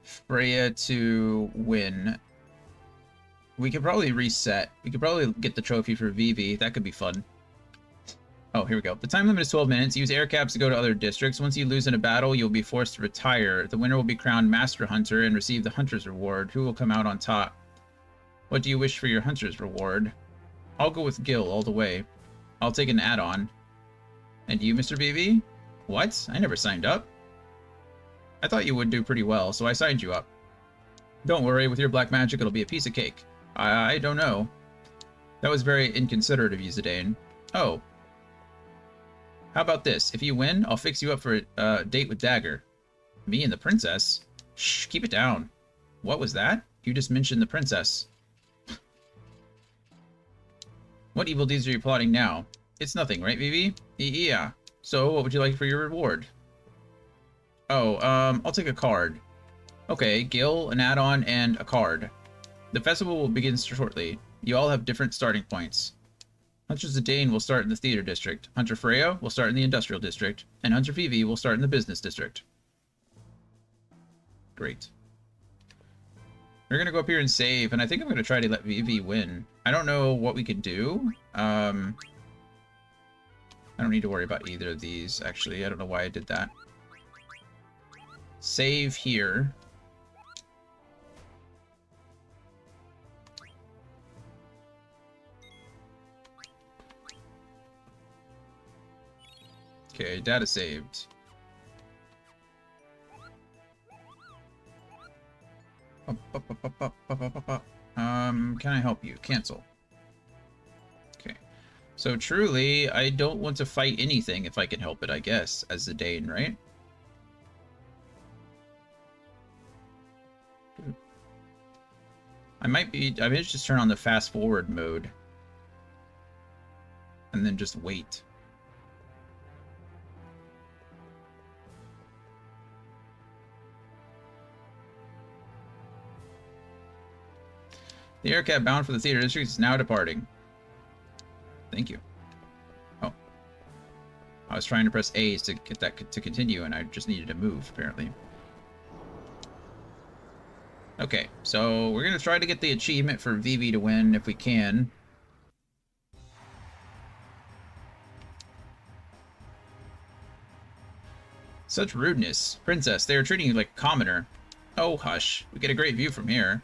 Freya to win. We could probably reset. We could probably get the trophy for Vivi. That could be fun. Oh, here we go. The time limit is 12 minutes. Use air cabs to go to other districts. Once you lose in a battle, you'll be forced to retire. The winner will be crowned Master Hunter and receive the Hunter's Reward. Who will come out on top? What do you wish for your Hunter's Reward? I'll go with Gil all the way. I'll take an add-on. And you, Mr. BB? What? I never signed up. I thought you would do pretty well, so I signed you up. Don't worry, with your black magic, it'll be a piece of cake. I don't know. That was very inconsiderate of you, Zidane. Oh. How about this? If you win, I'll fix you up for a date with Dagger. Me and the princess? Shh, keep it down. What was that? You just mentioned the princess. What evil deeds are you plotting now? It's nothing, right, Vivi? Yeah. So, what would you like for your reward? Oh, I'll take a card. Okay, Gil, an add-on, and a card. The festival will begin shortly. You all have different starting points. Hunter Zidane will start in the theater district. Hunter Freya will start in the industrial district. And Hunter Vivi will start in the business district. Great. We're gonna go up here and save, and I think I'm gonna try to let Vivi win. I don't know what we can do. I don't need to worry about either of these, actually. I don't know why I did that. Save here. Okay, data saved. Can I help you? Cancel. Okay. So truly, I don't want to fight anything if I can help it, I guess, as Zidane, right? I might just turn on the fast forward mode. And then just wait. The aircab bound for the theater district is now departing. Thank you. Oh. I was trying to press A to get that to continue, and I just needed to move, apparently. Okay, so we're going to try to get the achievement for Vivi to win if we can. Such rudeness. Princess, they are treating you like a commoner. Oh, hush. We get a great view from here.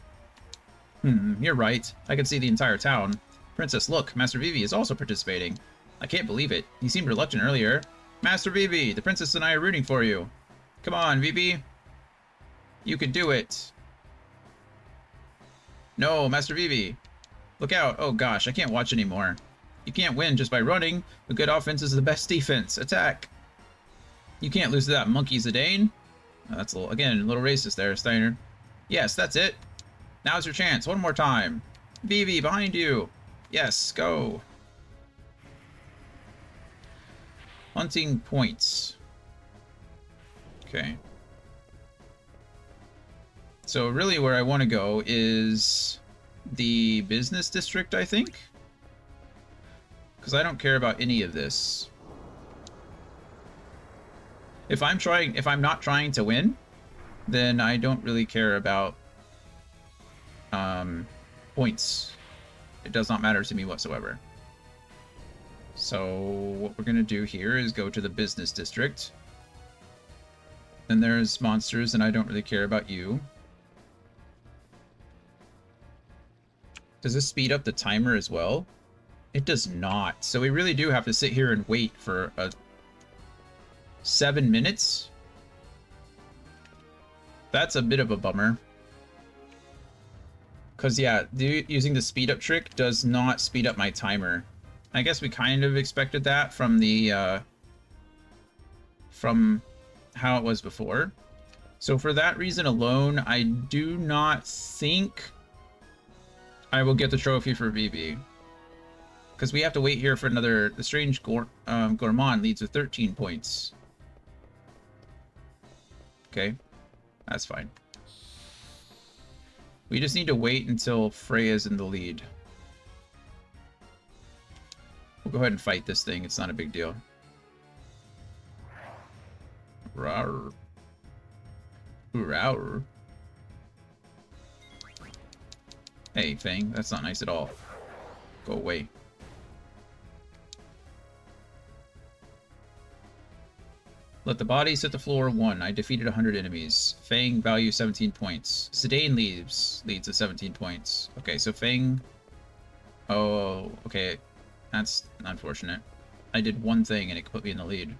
You're right. I can see the entire town. Princess, look, Master Vivi is also participating. I can't believe it. He seemed reluctant earlier. Master Vivi, the princess and I are rooting for you. Come on, Vivi. You can do it. No, Master Vivi. Look out. Oh gosh, I can't watch anymore. You can't win just by running. A good offense is the best defense. Attack. You can't lose to that monkey, Zidane. Oh, that's a little, again, a little racist there, Steiner. Yes, that's it. Now's your chance. One more time. Vivi, behind you. Yes, go. Hunting points. Okay. So really where I want to go is the business district, I think. Because I don't care about any of this. If I'm not trying to win, then I don't really care about points. It does not matter to me whatsoever. So what we're gonna do here is go to the business district. Then there's monsters, and I don't really care about you. Does this speed up the timer as well? It does not. So we really do have to sit here and wait for 7 minutes. That's a bit of a bummer. Because, yeah, using the speed up trick does not speed up my timer. I guess we kind of expected that from the, from how it was before. So for that reason alone, I do not think I will get the trophy for Vivi. Because we have to wait here for another... The Strange Gourmand leads with 13 points. Okay, that's fine. We just need to wait until Freya's in the lead. We'll go ahead and fight this thing. It's not a big deal. Rawr. Rawr. Hey, Fang, that's not nice at all. Go away. Let the bodies hit the floor 1. I defeated 100 enemies. Fang, value 17 points. Zidane leads with 17 points. Okay, so Fang... Oh, okay. That's unfortunate. I did one thing and it put me in the lead.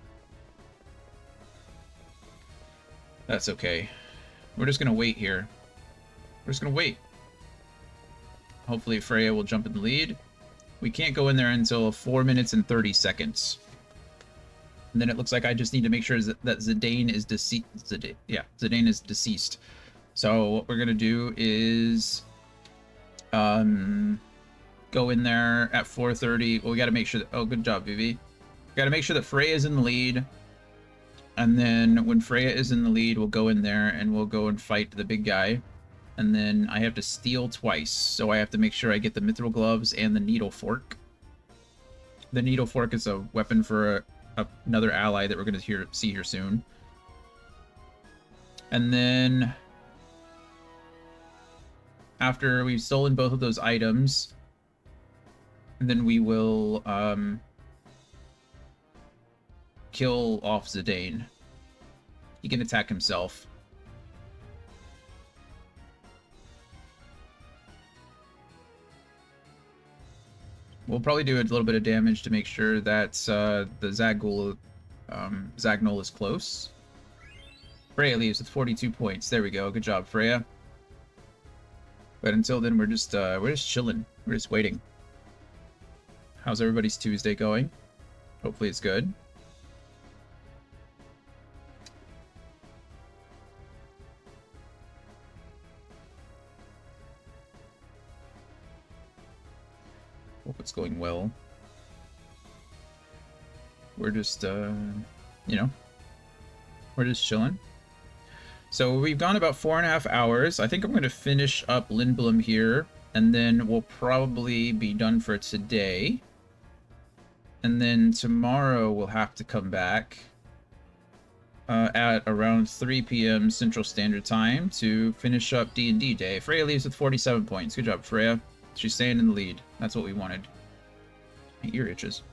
That's okay. We're just gonna wait here. We're just gonna wait. Hopefully Freya will jump in the lead. We can't go in there until 4 minutes and 30 seconds. And then it looks like I just need to make sure that Zidane is deceased. Zidane is deceased. So what we're gonna do is go in there at 4:30. Well, we gotta make sure that, oh, good job, Vivi. Gotta make sure that Freya is in the lead. And then when Freya is in the lead, we'll go in there and we'll go and fight the big guy. And then I have to steal twice, so I have to make sure I get the mithril gloves and the needle fork. The needle fork is a weapon for another ally that we're going to see here soon. And then after we've stolen both of those items, then we will kill off Zidane. He can attack himself. We'll probably do a little bit of damage to make sure that the Zagnol is close. Freya leaves with 42 points. There we go. Good job, Freya. But until then, we're just chilling. We're just waiting. How's everybody's Tuesday going? Hopefully it's good. Hope it's going well. We're just, you know, we're just chilling. So we've gone about 4.5 hours. I think I'm going to finish up Lindblom here, and then we'll probably be done for today. And then tomorrow we'll have to come back at around 3 p.m. Central Standard Time to finish up D&D Day. Freya leaves with 47 points. Good job, Freya. She's staying in the lead. That's what we wanted. My ear itches.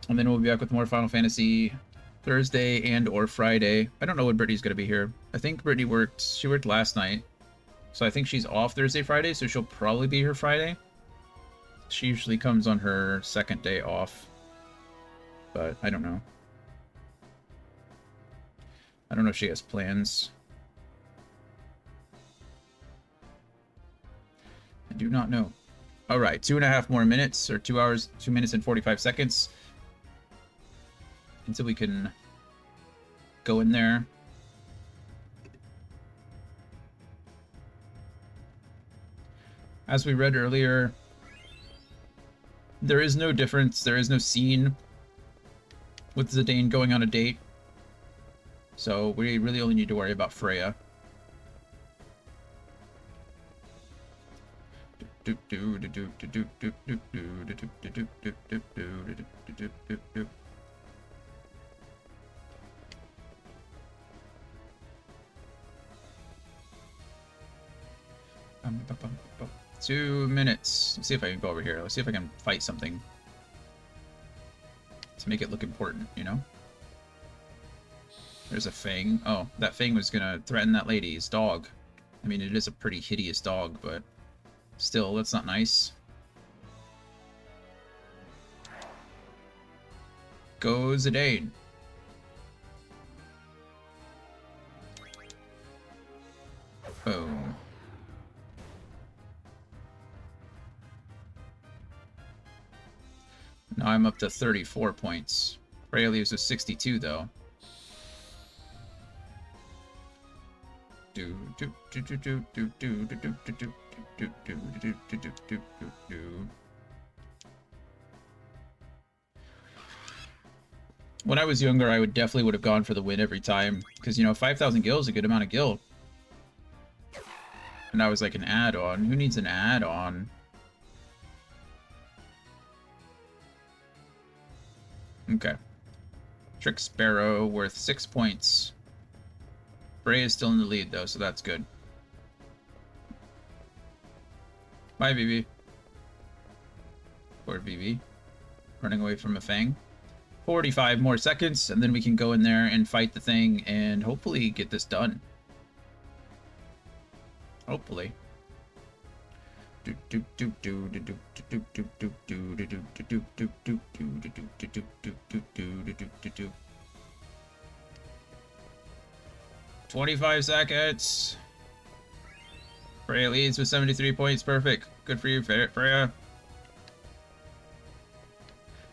And then we'll be back with more Final Fantasy Thursday and or Friday. I don't know when Brittany's going to be here. I think Brittany worked last night. So I think she's off Thursday, Friday, so she'll probably be here Friday. She usually comes on her second day off. But I don't know. I don't know if she has plans. I do not know. All right, 2.5 more minutes, or 2 hours, 2 minutes and 45 seconds until we can go in there. As we read earlier, there is no difference. There is no scene with Zidane going on a date. So we really only need to worry about Freya. Two minutes. Let's see if I can go over here. Let's see if I can fight something to make it look important, you know? There's a Fang. Oh, that Fang was gonna threaten that lady's dog. I mean, it is a pretty hideous dog, but still, that's not nice. Go Zidane. Boom. Now I'm up to 34 points. Freya leaves with 62, though. When I was younger, I definitely would have gone for the win every time, because, you know, 5,000 gil is a good amount of gil. And I was like, an add-on? Who needs an add-on? Okay. Trick Sparrow worth 6 points. Bray is still in the lead, though, so that's good. Bye, BB. Poor BB. Running away from a Fang. 45 more seconds, and then we can go in there and fight the thing and hopefully get this done. Hopefully. "25 seconds. Freya leads with 73 points. Perfect. Good for you, Freya.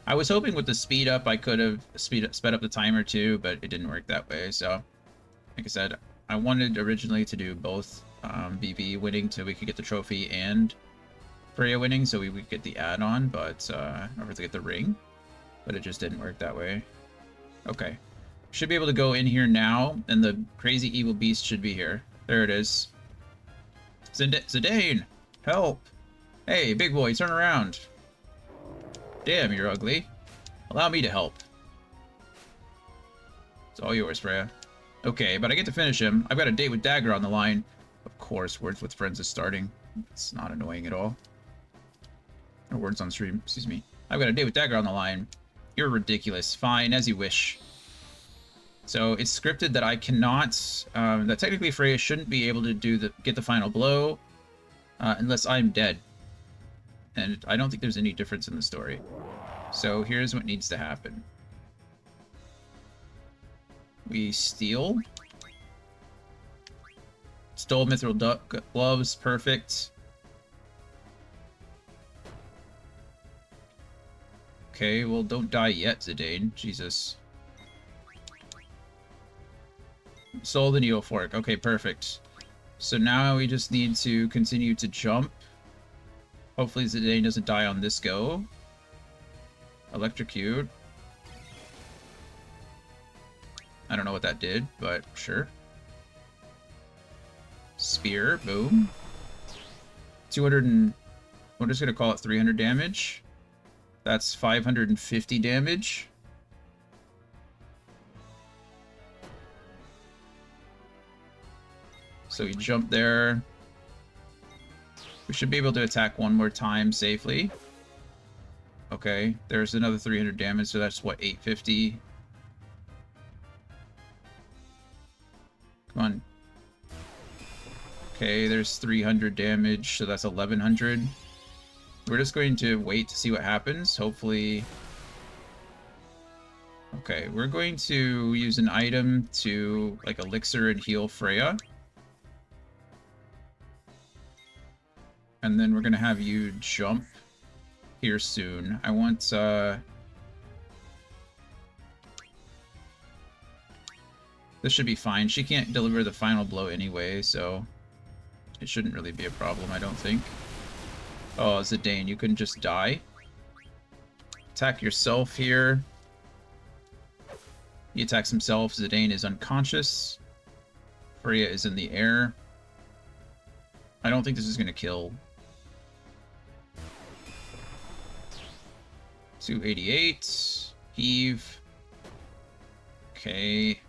I was hoping with the speed up I could have sped up the timer too, but it didn't work that way. So, like I said, I wanted originally to do both BB winning so we could get the trophy and Freya winning so we would get the add-on, but or to get the ring, but it just didn't work that way. Okay, should be able to go in here now, and the crazy evil beast should be here. There it is. Zidane, help! Hey, big boy, turn around. Damn, you're ugly. Allow me to help. It's all yours, Freya. Okay, but I get to finish him. I've got a date with Dagger on the line. Of course, Words with Friends is starting. It's not annoying at all. Or Words on stream, excuse me. I've got a date with Dagger on the line. You're ridiculous. Fine, as you wish. So it's scripted that I cannot, that technically Freya shouldn't be able to get the final blow unless I'm dead. And I don't think there's any difference in the story. So here's what needs to happen. We steal. Stole Mithril Duck Gloves, perfect. Okay, well, don't die yet, Zidane. Jesus. Stole the Needle Fork. Okay, perfect. So now we just need to continue to jump. Hopefully Zidane doesn't die on this go. Electrocute. I don't know what that did, but sure. Spear, boom. 200 and... we're just going to call it 300 damage. That's 550 damage. So we jump there. We should be able to attack one more time safely. Okay, there's another 300 damage, so that's what, 850? Come on. Okay, there's 300 damage, so that's 1100. We're just going to wait to see what happens. Hopefully... okay, we're going to use an item to, like, elixir and heal Freya. And then we're going to have you jump here soon. I want, this should be fine. She can't deliver the final blow anyway, so it shouldn't really be a problem, I don't think. Oh, Zidane, you couldn't just die? Attack yourself here. He attacks himself. Zidane is unconscious. Freya is in the air. I don't think this is going to kill. 288. Heave. Okay.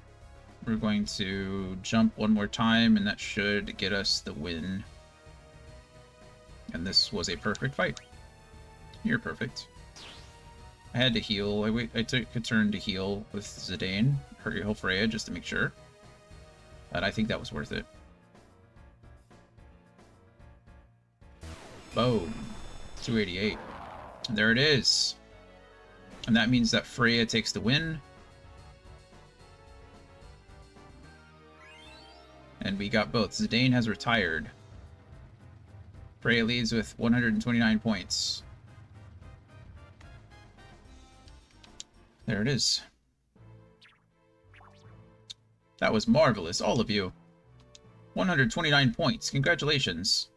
We're going to jump one more time, and that should get us the win. And this was a perfect fight. You're perfect. I had to heal. I took a turn to heal with Zidane, heal Freya, just to make sure. But I think that was worth it. Boom. 288. And there it is. And that means that Freya takes the win. And we got both. Zidane has retired. Freya leads with 129 points. There it is. That was marvelous, all of you. 129 points. Congratulations.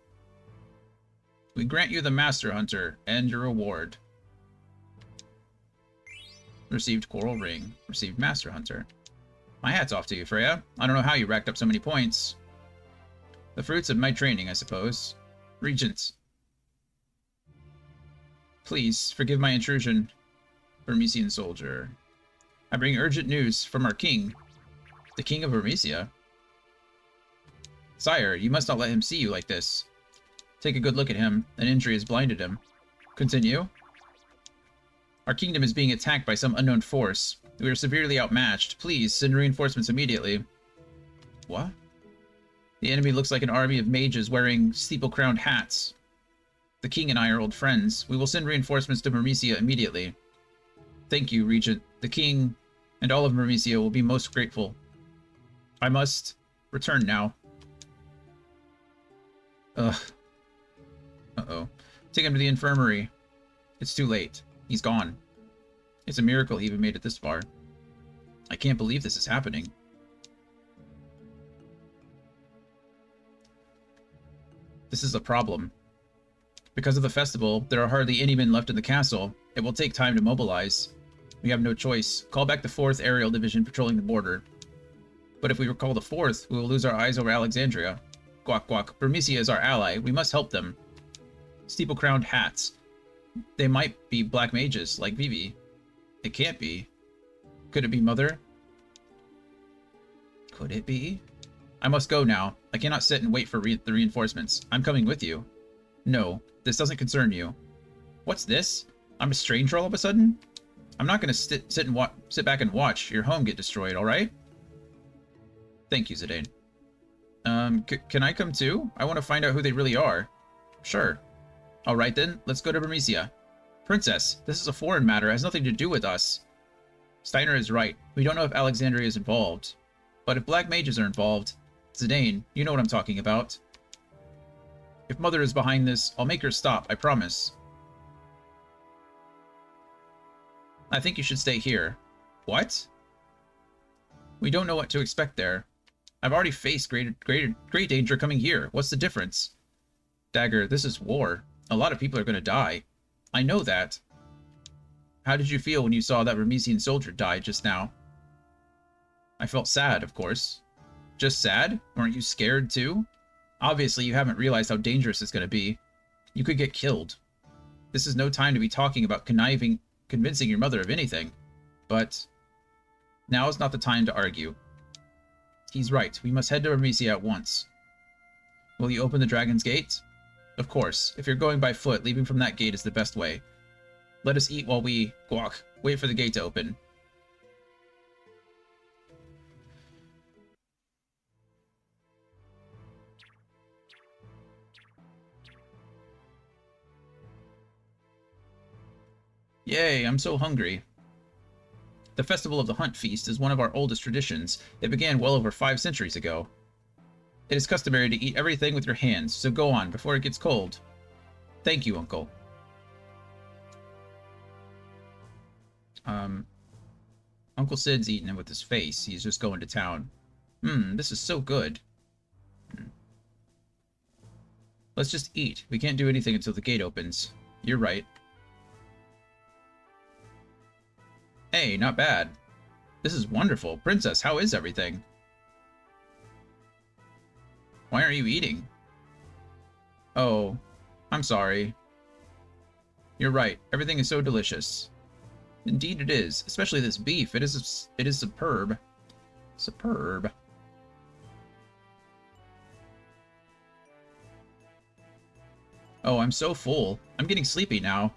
We grant you the Master Hunter and your reward. Received Coral Ring. Received Master Hunter. My hat's off to you, Freya. I don't know how you racked up so many points. The fruits of my training, I suppose. Regent. Please, forgive my intrusion. Burmesian soldier. I bring urgent news from our king. The king of Burmesia? Sire, you must not let him see you like this. Take a good look at him. An injury has blinded him. Continue. Our kingdom is being attacked by some unknown force. We are severely outmatched. Please, send reinforcements immediately. What? The enemy looks like an army of mages wearing steeple-crowned hats. The king and I are old friends. We will send reinforcements to Mermesia immediately. Thank you, Regent. The king and all of Mermesia will be most grateful. I must return now. Ugh. Uh-oh. Take him to the infirmary. It's too late. He's gone. It's a miracle he even made it this far. I can't believe this is happening. This is a problem. Because of the festival, there are hardly any men left in the castle. It will take time to mobilize. We have no choice. Call back the 4th Aerial Division patrolling the border. But if we recall the 4th, we will lose our eyes over Alexandria. Guac guac. Bermesia is our ally. We must help them. Steeple-crowned hats. They might be black mages, like Vivi. It can't be. Could it be Mother? Could it be? I must go now. I cannot sit and wait for the reinforcements. I'm coming with you. No, this doesn't concern you. What's this? I'm a stranger all of a sudden? I'm not going to sit back and watch your home get destroyed, alright? Thank you, Zidane. Can I come too? I want to find out who they really are. Sure. Alright then, let's go to Bermesia. Princess, this is a foreign matter. It has nothing to do with us. Steiner is right. We don't know if Alexandria is involved. But if black mages are involved... Zidane, you know what I'm talking about. If Mother is behind this, I'll make her stop, I promise. I think you should stay here. What? We don't know what to expect there. I've already faced great danger coming here. What's the difference? Dagger, this is war. A lot of people are going to die. I know that. How did you feel when you saw that Remesian soldier die just now? I felt sad, of course. Just sad? Weren't you scared too? Obviously, you haven't realized how dangerous it's going to be. You could get killed. This is no time to be talking about convincing your mother of anything. But now is not the time to argue. He's right. We must head to Bermesia at once. Will you open the Dragon's Gate? Of course. If you're going by foot, leaving from that gate is the best way. Let us eat while we wait for the gate to open. Yay, I'm so hungry. The Festival of the Hunt Feast is one of our oldest traditions. It began well over 5 centuries ago. It is customary to eat everything with your hands, so go on before it gets cold. Thank you, Uncle. Uncle Sid's eating it with his face. He's just going to town. This is so good. Let's just eat. We can't do anything until the gate opens. You're right. Hey, not bad. This is wonderful. Princess, how is everything? Why aren't you eating? Oh, I'm sorry. You're right. Everything is so delicious. Indeed it is. Especially this beef. It is superb. Superb. Oh, I'm so full. I'm getting sleepy now.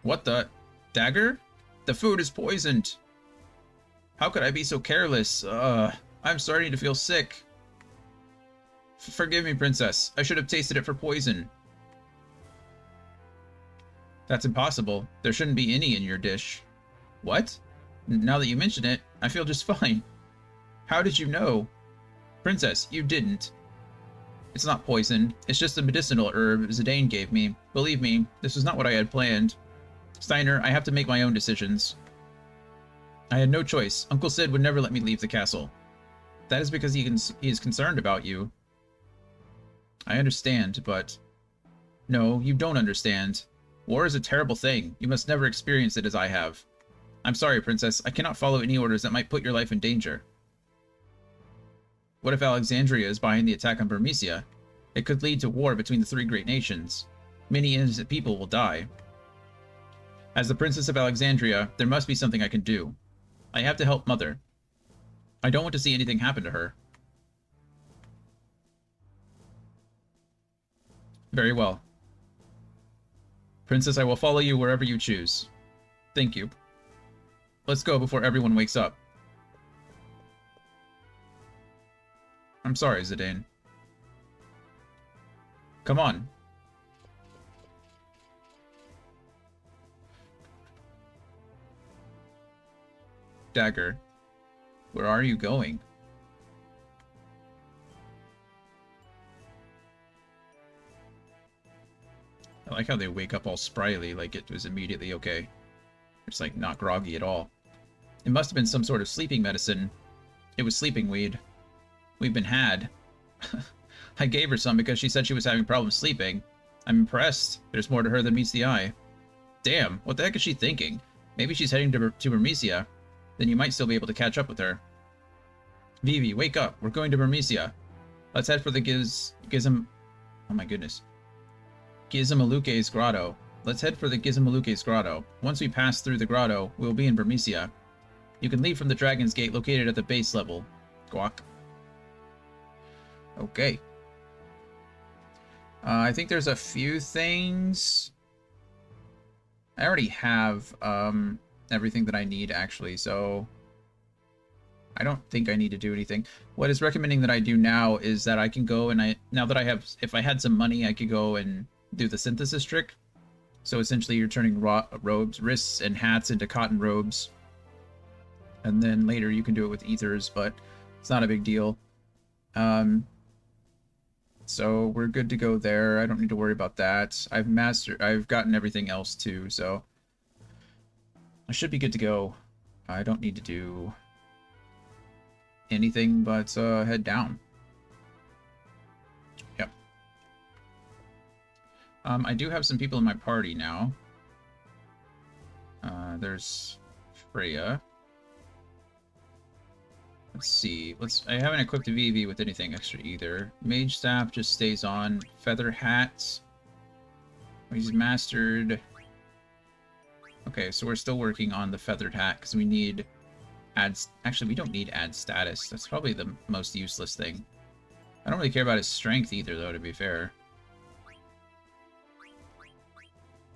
What the? Dagger? The food is poisoned. How could I be so careless? I'm starting to feel sick. Forgive me, Princess. I should have tasted it for poison. That's impossible. There shouldn't be any in your dish. What? Now that you mention it, I feel just fine. How did you know? Princess, you didn't. It's not poison. It's just a medicinal herb Zidane gave me. Believe me, this was not what I had planned. Steiner, I have to make my own decisions. I had no choice. Uncle Sid would never let me leave the castle. That is because he is concerned about you. I understand, but... No, you don't understand. War is a terrible thing. You must never experience it as I have. I'm sorry, Princess. I cannot follow any orders that might put your life in danger. What if Alexandria is behind the attack on Bermesia? It could lead to war between the 3 great nations. Many innocent people will die. As the Princess of Alexandria, there must be something I can do. I have to help Mother. I don't want to see anything happen to her. Very well. Princess, I will follow you wherever you choose. Thank you. Let's go before everyone wakes up. I'm sorry, Zidane. Come on. Dagger, where are you going? I like how they wake up all sprightly, like it was immediately okay. It's like not groggy at all. It must have been some sort of sleeping medicine. It was sleeping weed. We've been had. I gave her some because she said she was having problems sleeping. I'm impressed. There's more to her than meets the eye. Damn, what the heck is she thinking? Maybe she's heading to Burmecia. Then you might still be able to catch up with her. Vivi, wake up. We're going to Burmecia. Let's head for the Gizm... Oh my goodness. Gizmaluke's Grotto. Let's head for the Gizmaluke's Grotto. Once we pass through the grotto, we'll be in Burmecia. You can leave from the Dragon's Gate located at the base level. Guac. Okay. I think there's a few things. I already have everything that I need, actually, so I don't think I need to do anything. What is recommending that I do now is that I can go and now that I have, if I had some money, I could go and do the synthesis trick. So essentially you're turning robes, wrists, and hats into cotton robes. And then later you can do it with ethers, but it's not a big deal. So we're good to go there. I don't need to worry about that. I've gotten everything else too, so I should be good to go. I don't need to do anything but head down. Yep. I do have some people in my party now. There's Freya. Let's see. I haven't equipped Vivi with anything extra either. Mage Staff just stays on. Feather Hat. He's mastered. Okay, so we're still working on the Feathered Hat because we need actually, we don't need add status. That's probably the most useless thing. I don't really care about his strength either, though, to be fair.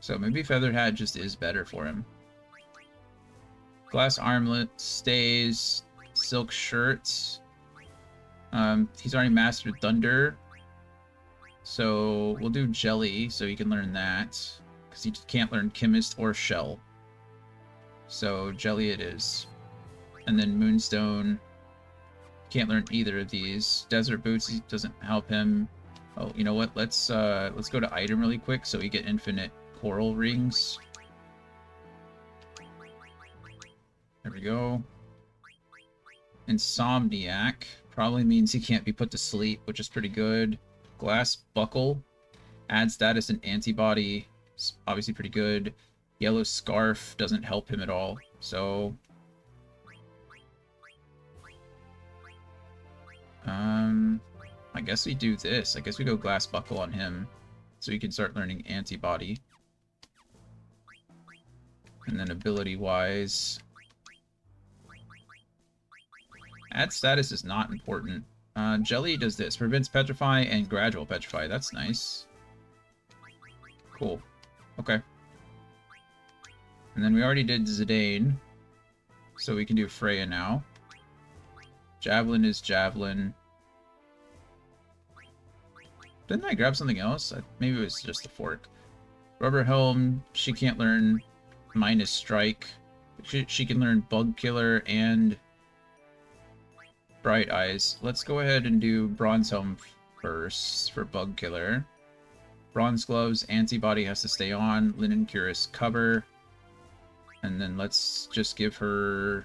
So maybe Feathered Hat just is better for him. Glass Armlet stays. Silk Shirts. He's already mastered Thunder. So we'll do Jelly so he can learn that. Because he can't learn Chemist or Shell. So Jelly it is. And then Moonstone. Can't learn either of these. Desert Boots doesn't help him. Oh, you know what? Let's go to item really quick so we get infinite coral rings. There we go. Insomniac probably means he can't be put to sleep, which is pretty good. Glass Buckle. Add status and antibody. It's obviously pretty good. Yellow Scarf doesn't help him at all. So I guess we do this. I guess we go Glass Buckle on him so he can start learning antibody. And then ability-wise, add status is not important. Jelly does this. Prevents Petrify and Gradual Petrify. That's nice. Cool. Okay. And then we already did Zidane. So we can do Freya now. Javelin is Javelin. Didn't I grab something else? Maybe it was just the fork. Rubber Helm, she can't learn minus Strike. She can learn Bug Killer and Bright Eyes. Let's go ahead and do Bronze Helm first for Bug Killer. Bronze Gloves, Antibody has to stay on. Linen Cuirass, Cover. And then let's just give her...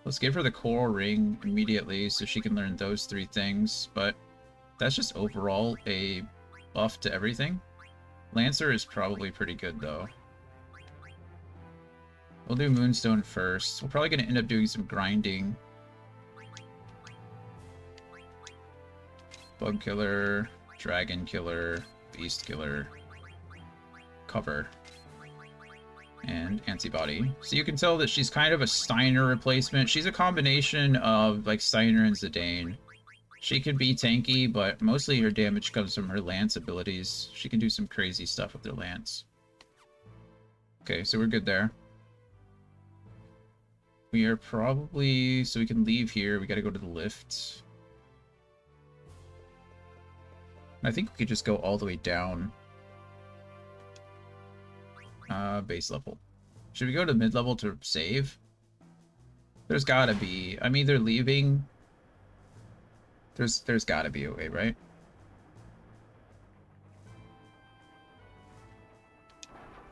Let's give her the Coral Ring immediately so she can learn those three things. But that's just overall a buff to everything. Lancer is probably pretty good, though. We'll do Moonstone first. We're probably going to end up doing some grinding. Bug Killer, Dragon Killer, Beast Killer, Cover, and Antibody. So you can tell that she's kind of a Steiner replacement. She's a combination of like Steiner and Zidane. She can be tanky, but mostly her damage comes from her Lance abilities. She can do some crazy stuff with her Lance. Okay, so we're good there. We are probably... So we can leave here. We gotta go to the lift. I think we could just go all the way down. Base level. Should we go to mid-level to save? There's gotta be. I'm either leaving. There's gotta be a way, right?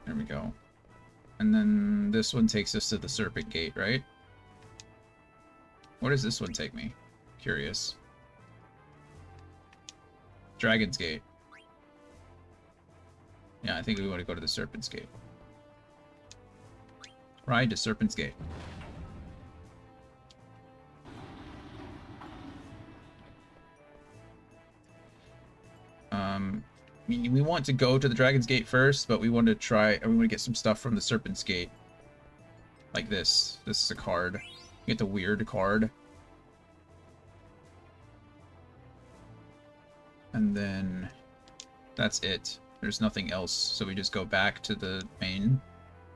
There we go. And then this one takes us to the Serpent Gate, right? Where does this one take me? Curious. Dragon's Gate. Yeah, I think we want to go to the Serpent's Gate. Ride to Serpent's Gate. We want to go to the Dragon's Gate first, but we want to get some stuff from the Serpent's Gate. Like this. This is a card. Get the weird card. And then that's it. There's nothing else, so we just go back to the main.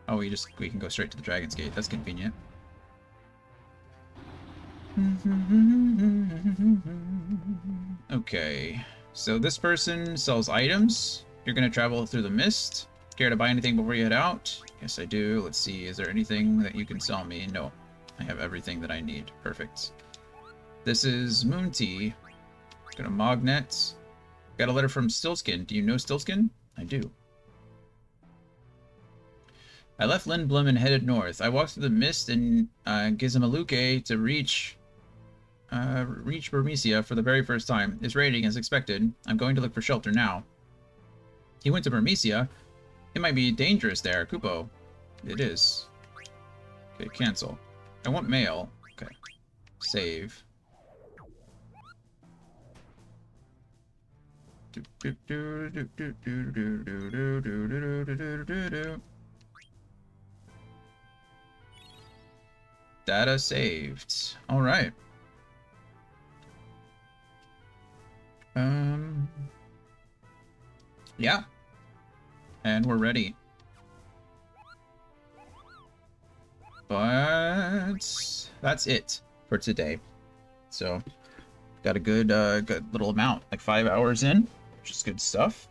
Oh, we can go straight to the Dragon's Gate. That's convenient. Okay. So this person sells items. You're going to travel through the mist. Care to buy anything before you head out? Yes, I do. Let's see. Is there anything that you can sell me? No. I have everything that I need. Perfect. This is Moon Tea. Got a Magnet. Got a letter from Stillskin. Do you know Stillskin? I do. I left Lindblum and headed north. I walked through the mist in Gizamaluke to reach Burmecia for the very first time. It's raining as expected. I'm going to look for shelter now. He went to Burmecia. It might be dangerous there, Kupo. It is. Okay, cancel. I want mail. Okay. Save. Data saved. All right. Yeah. And we're ready. But that's it for today. So got a good little amount, like 5 hours in, which is good stuff.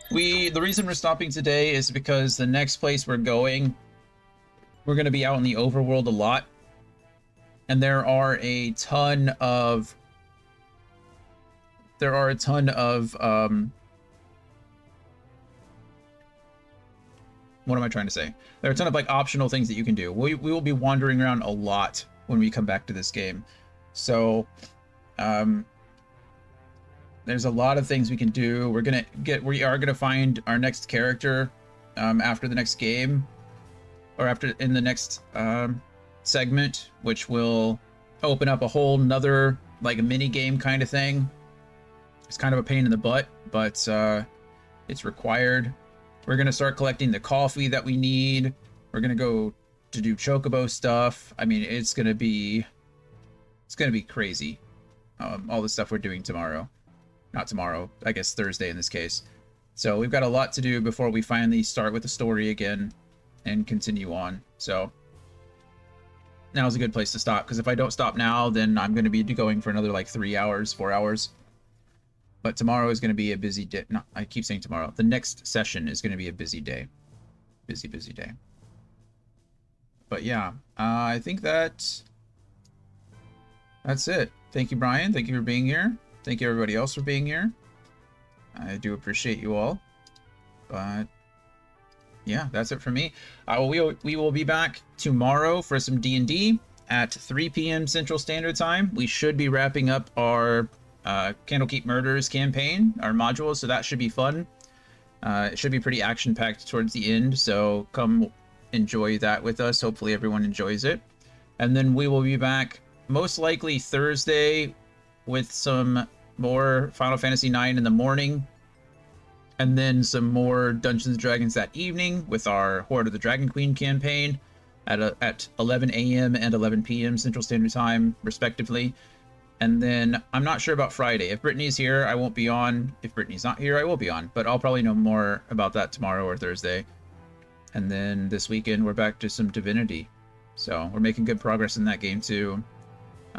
The reason we're stopping today is because the next place we're going, we're going to be out in the overworld a lot. And there are a ton of what am I trying to say? There are a ton of like optional things that you can do. We will be wandering around a lot when we come back to this game. So there's a lot of things we can do. We are gonna find our next character after the next game, or in the next segment, which will open up a whole nother like a mini game kind of thing. It's kind of a pain in the butt, but it's required. We're gonna start collecting the coffee that we need. We're gonna go to do chocobo stuff. I mean, it's gonna be crazy. All the stuff we're doing tomorrow. Not tomorrow, I guess Thursday in this case. So we've got a lot to do before we finally start with the story again and continue on. So now's a good place to stop, because if I don't stop now, then I'm going to be going for another like 3 hours, 4 hours. But tomorrow is going to be a busy day. No, I keep saying tomorrow. The next session is going to be a busy day. Busy day. But yeah, I think that's it. Thank you, Brian. Thank you for being here. Thank you, everybody else, for being here. I do appreciate you all. But yeah, that's it for me. We will be back tomorrow for some D&D at 3 p.m. Central Standard Time. We should be wrapping up our Candlekeep Murders campaign, our modules, so that should be fun. It should be pretty action-packed towards the end, so come enjoy that with us. Hopefully everyone enjoys it. And then we will be back most likely Thursday with some more Final Fantasy IX in the morning, and then some more Dungeons & Dragons that evening with our Horde of the Dragon Queen campaign at 11 a.m. and 11 p.m. Central Standard Time, respectively. And then I'm not sure about Friday. If Brittany's here, I won't be on. If Brittany's not here, I will be on. But I'll probably know more about that tomorrow or Thursday. And then this weekend, we're back to some Divinity. So we're making good progress in that game, too.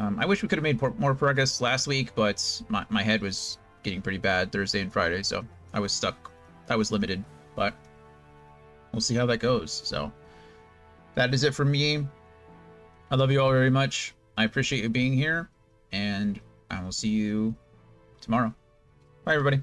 I wish we could have made more progress last week, but my head was getting pretty bad Thursday and Friday, so I was stuck. I was limited, but we'll see how that goes. So that is it for me. I love you all very much. I appreciate you being here, and I will see you tomorrow. Bye, everybody.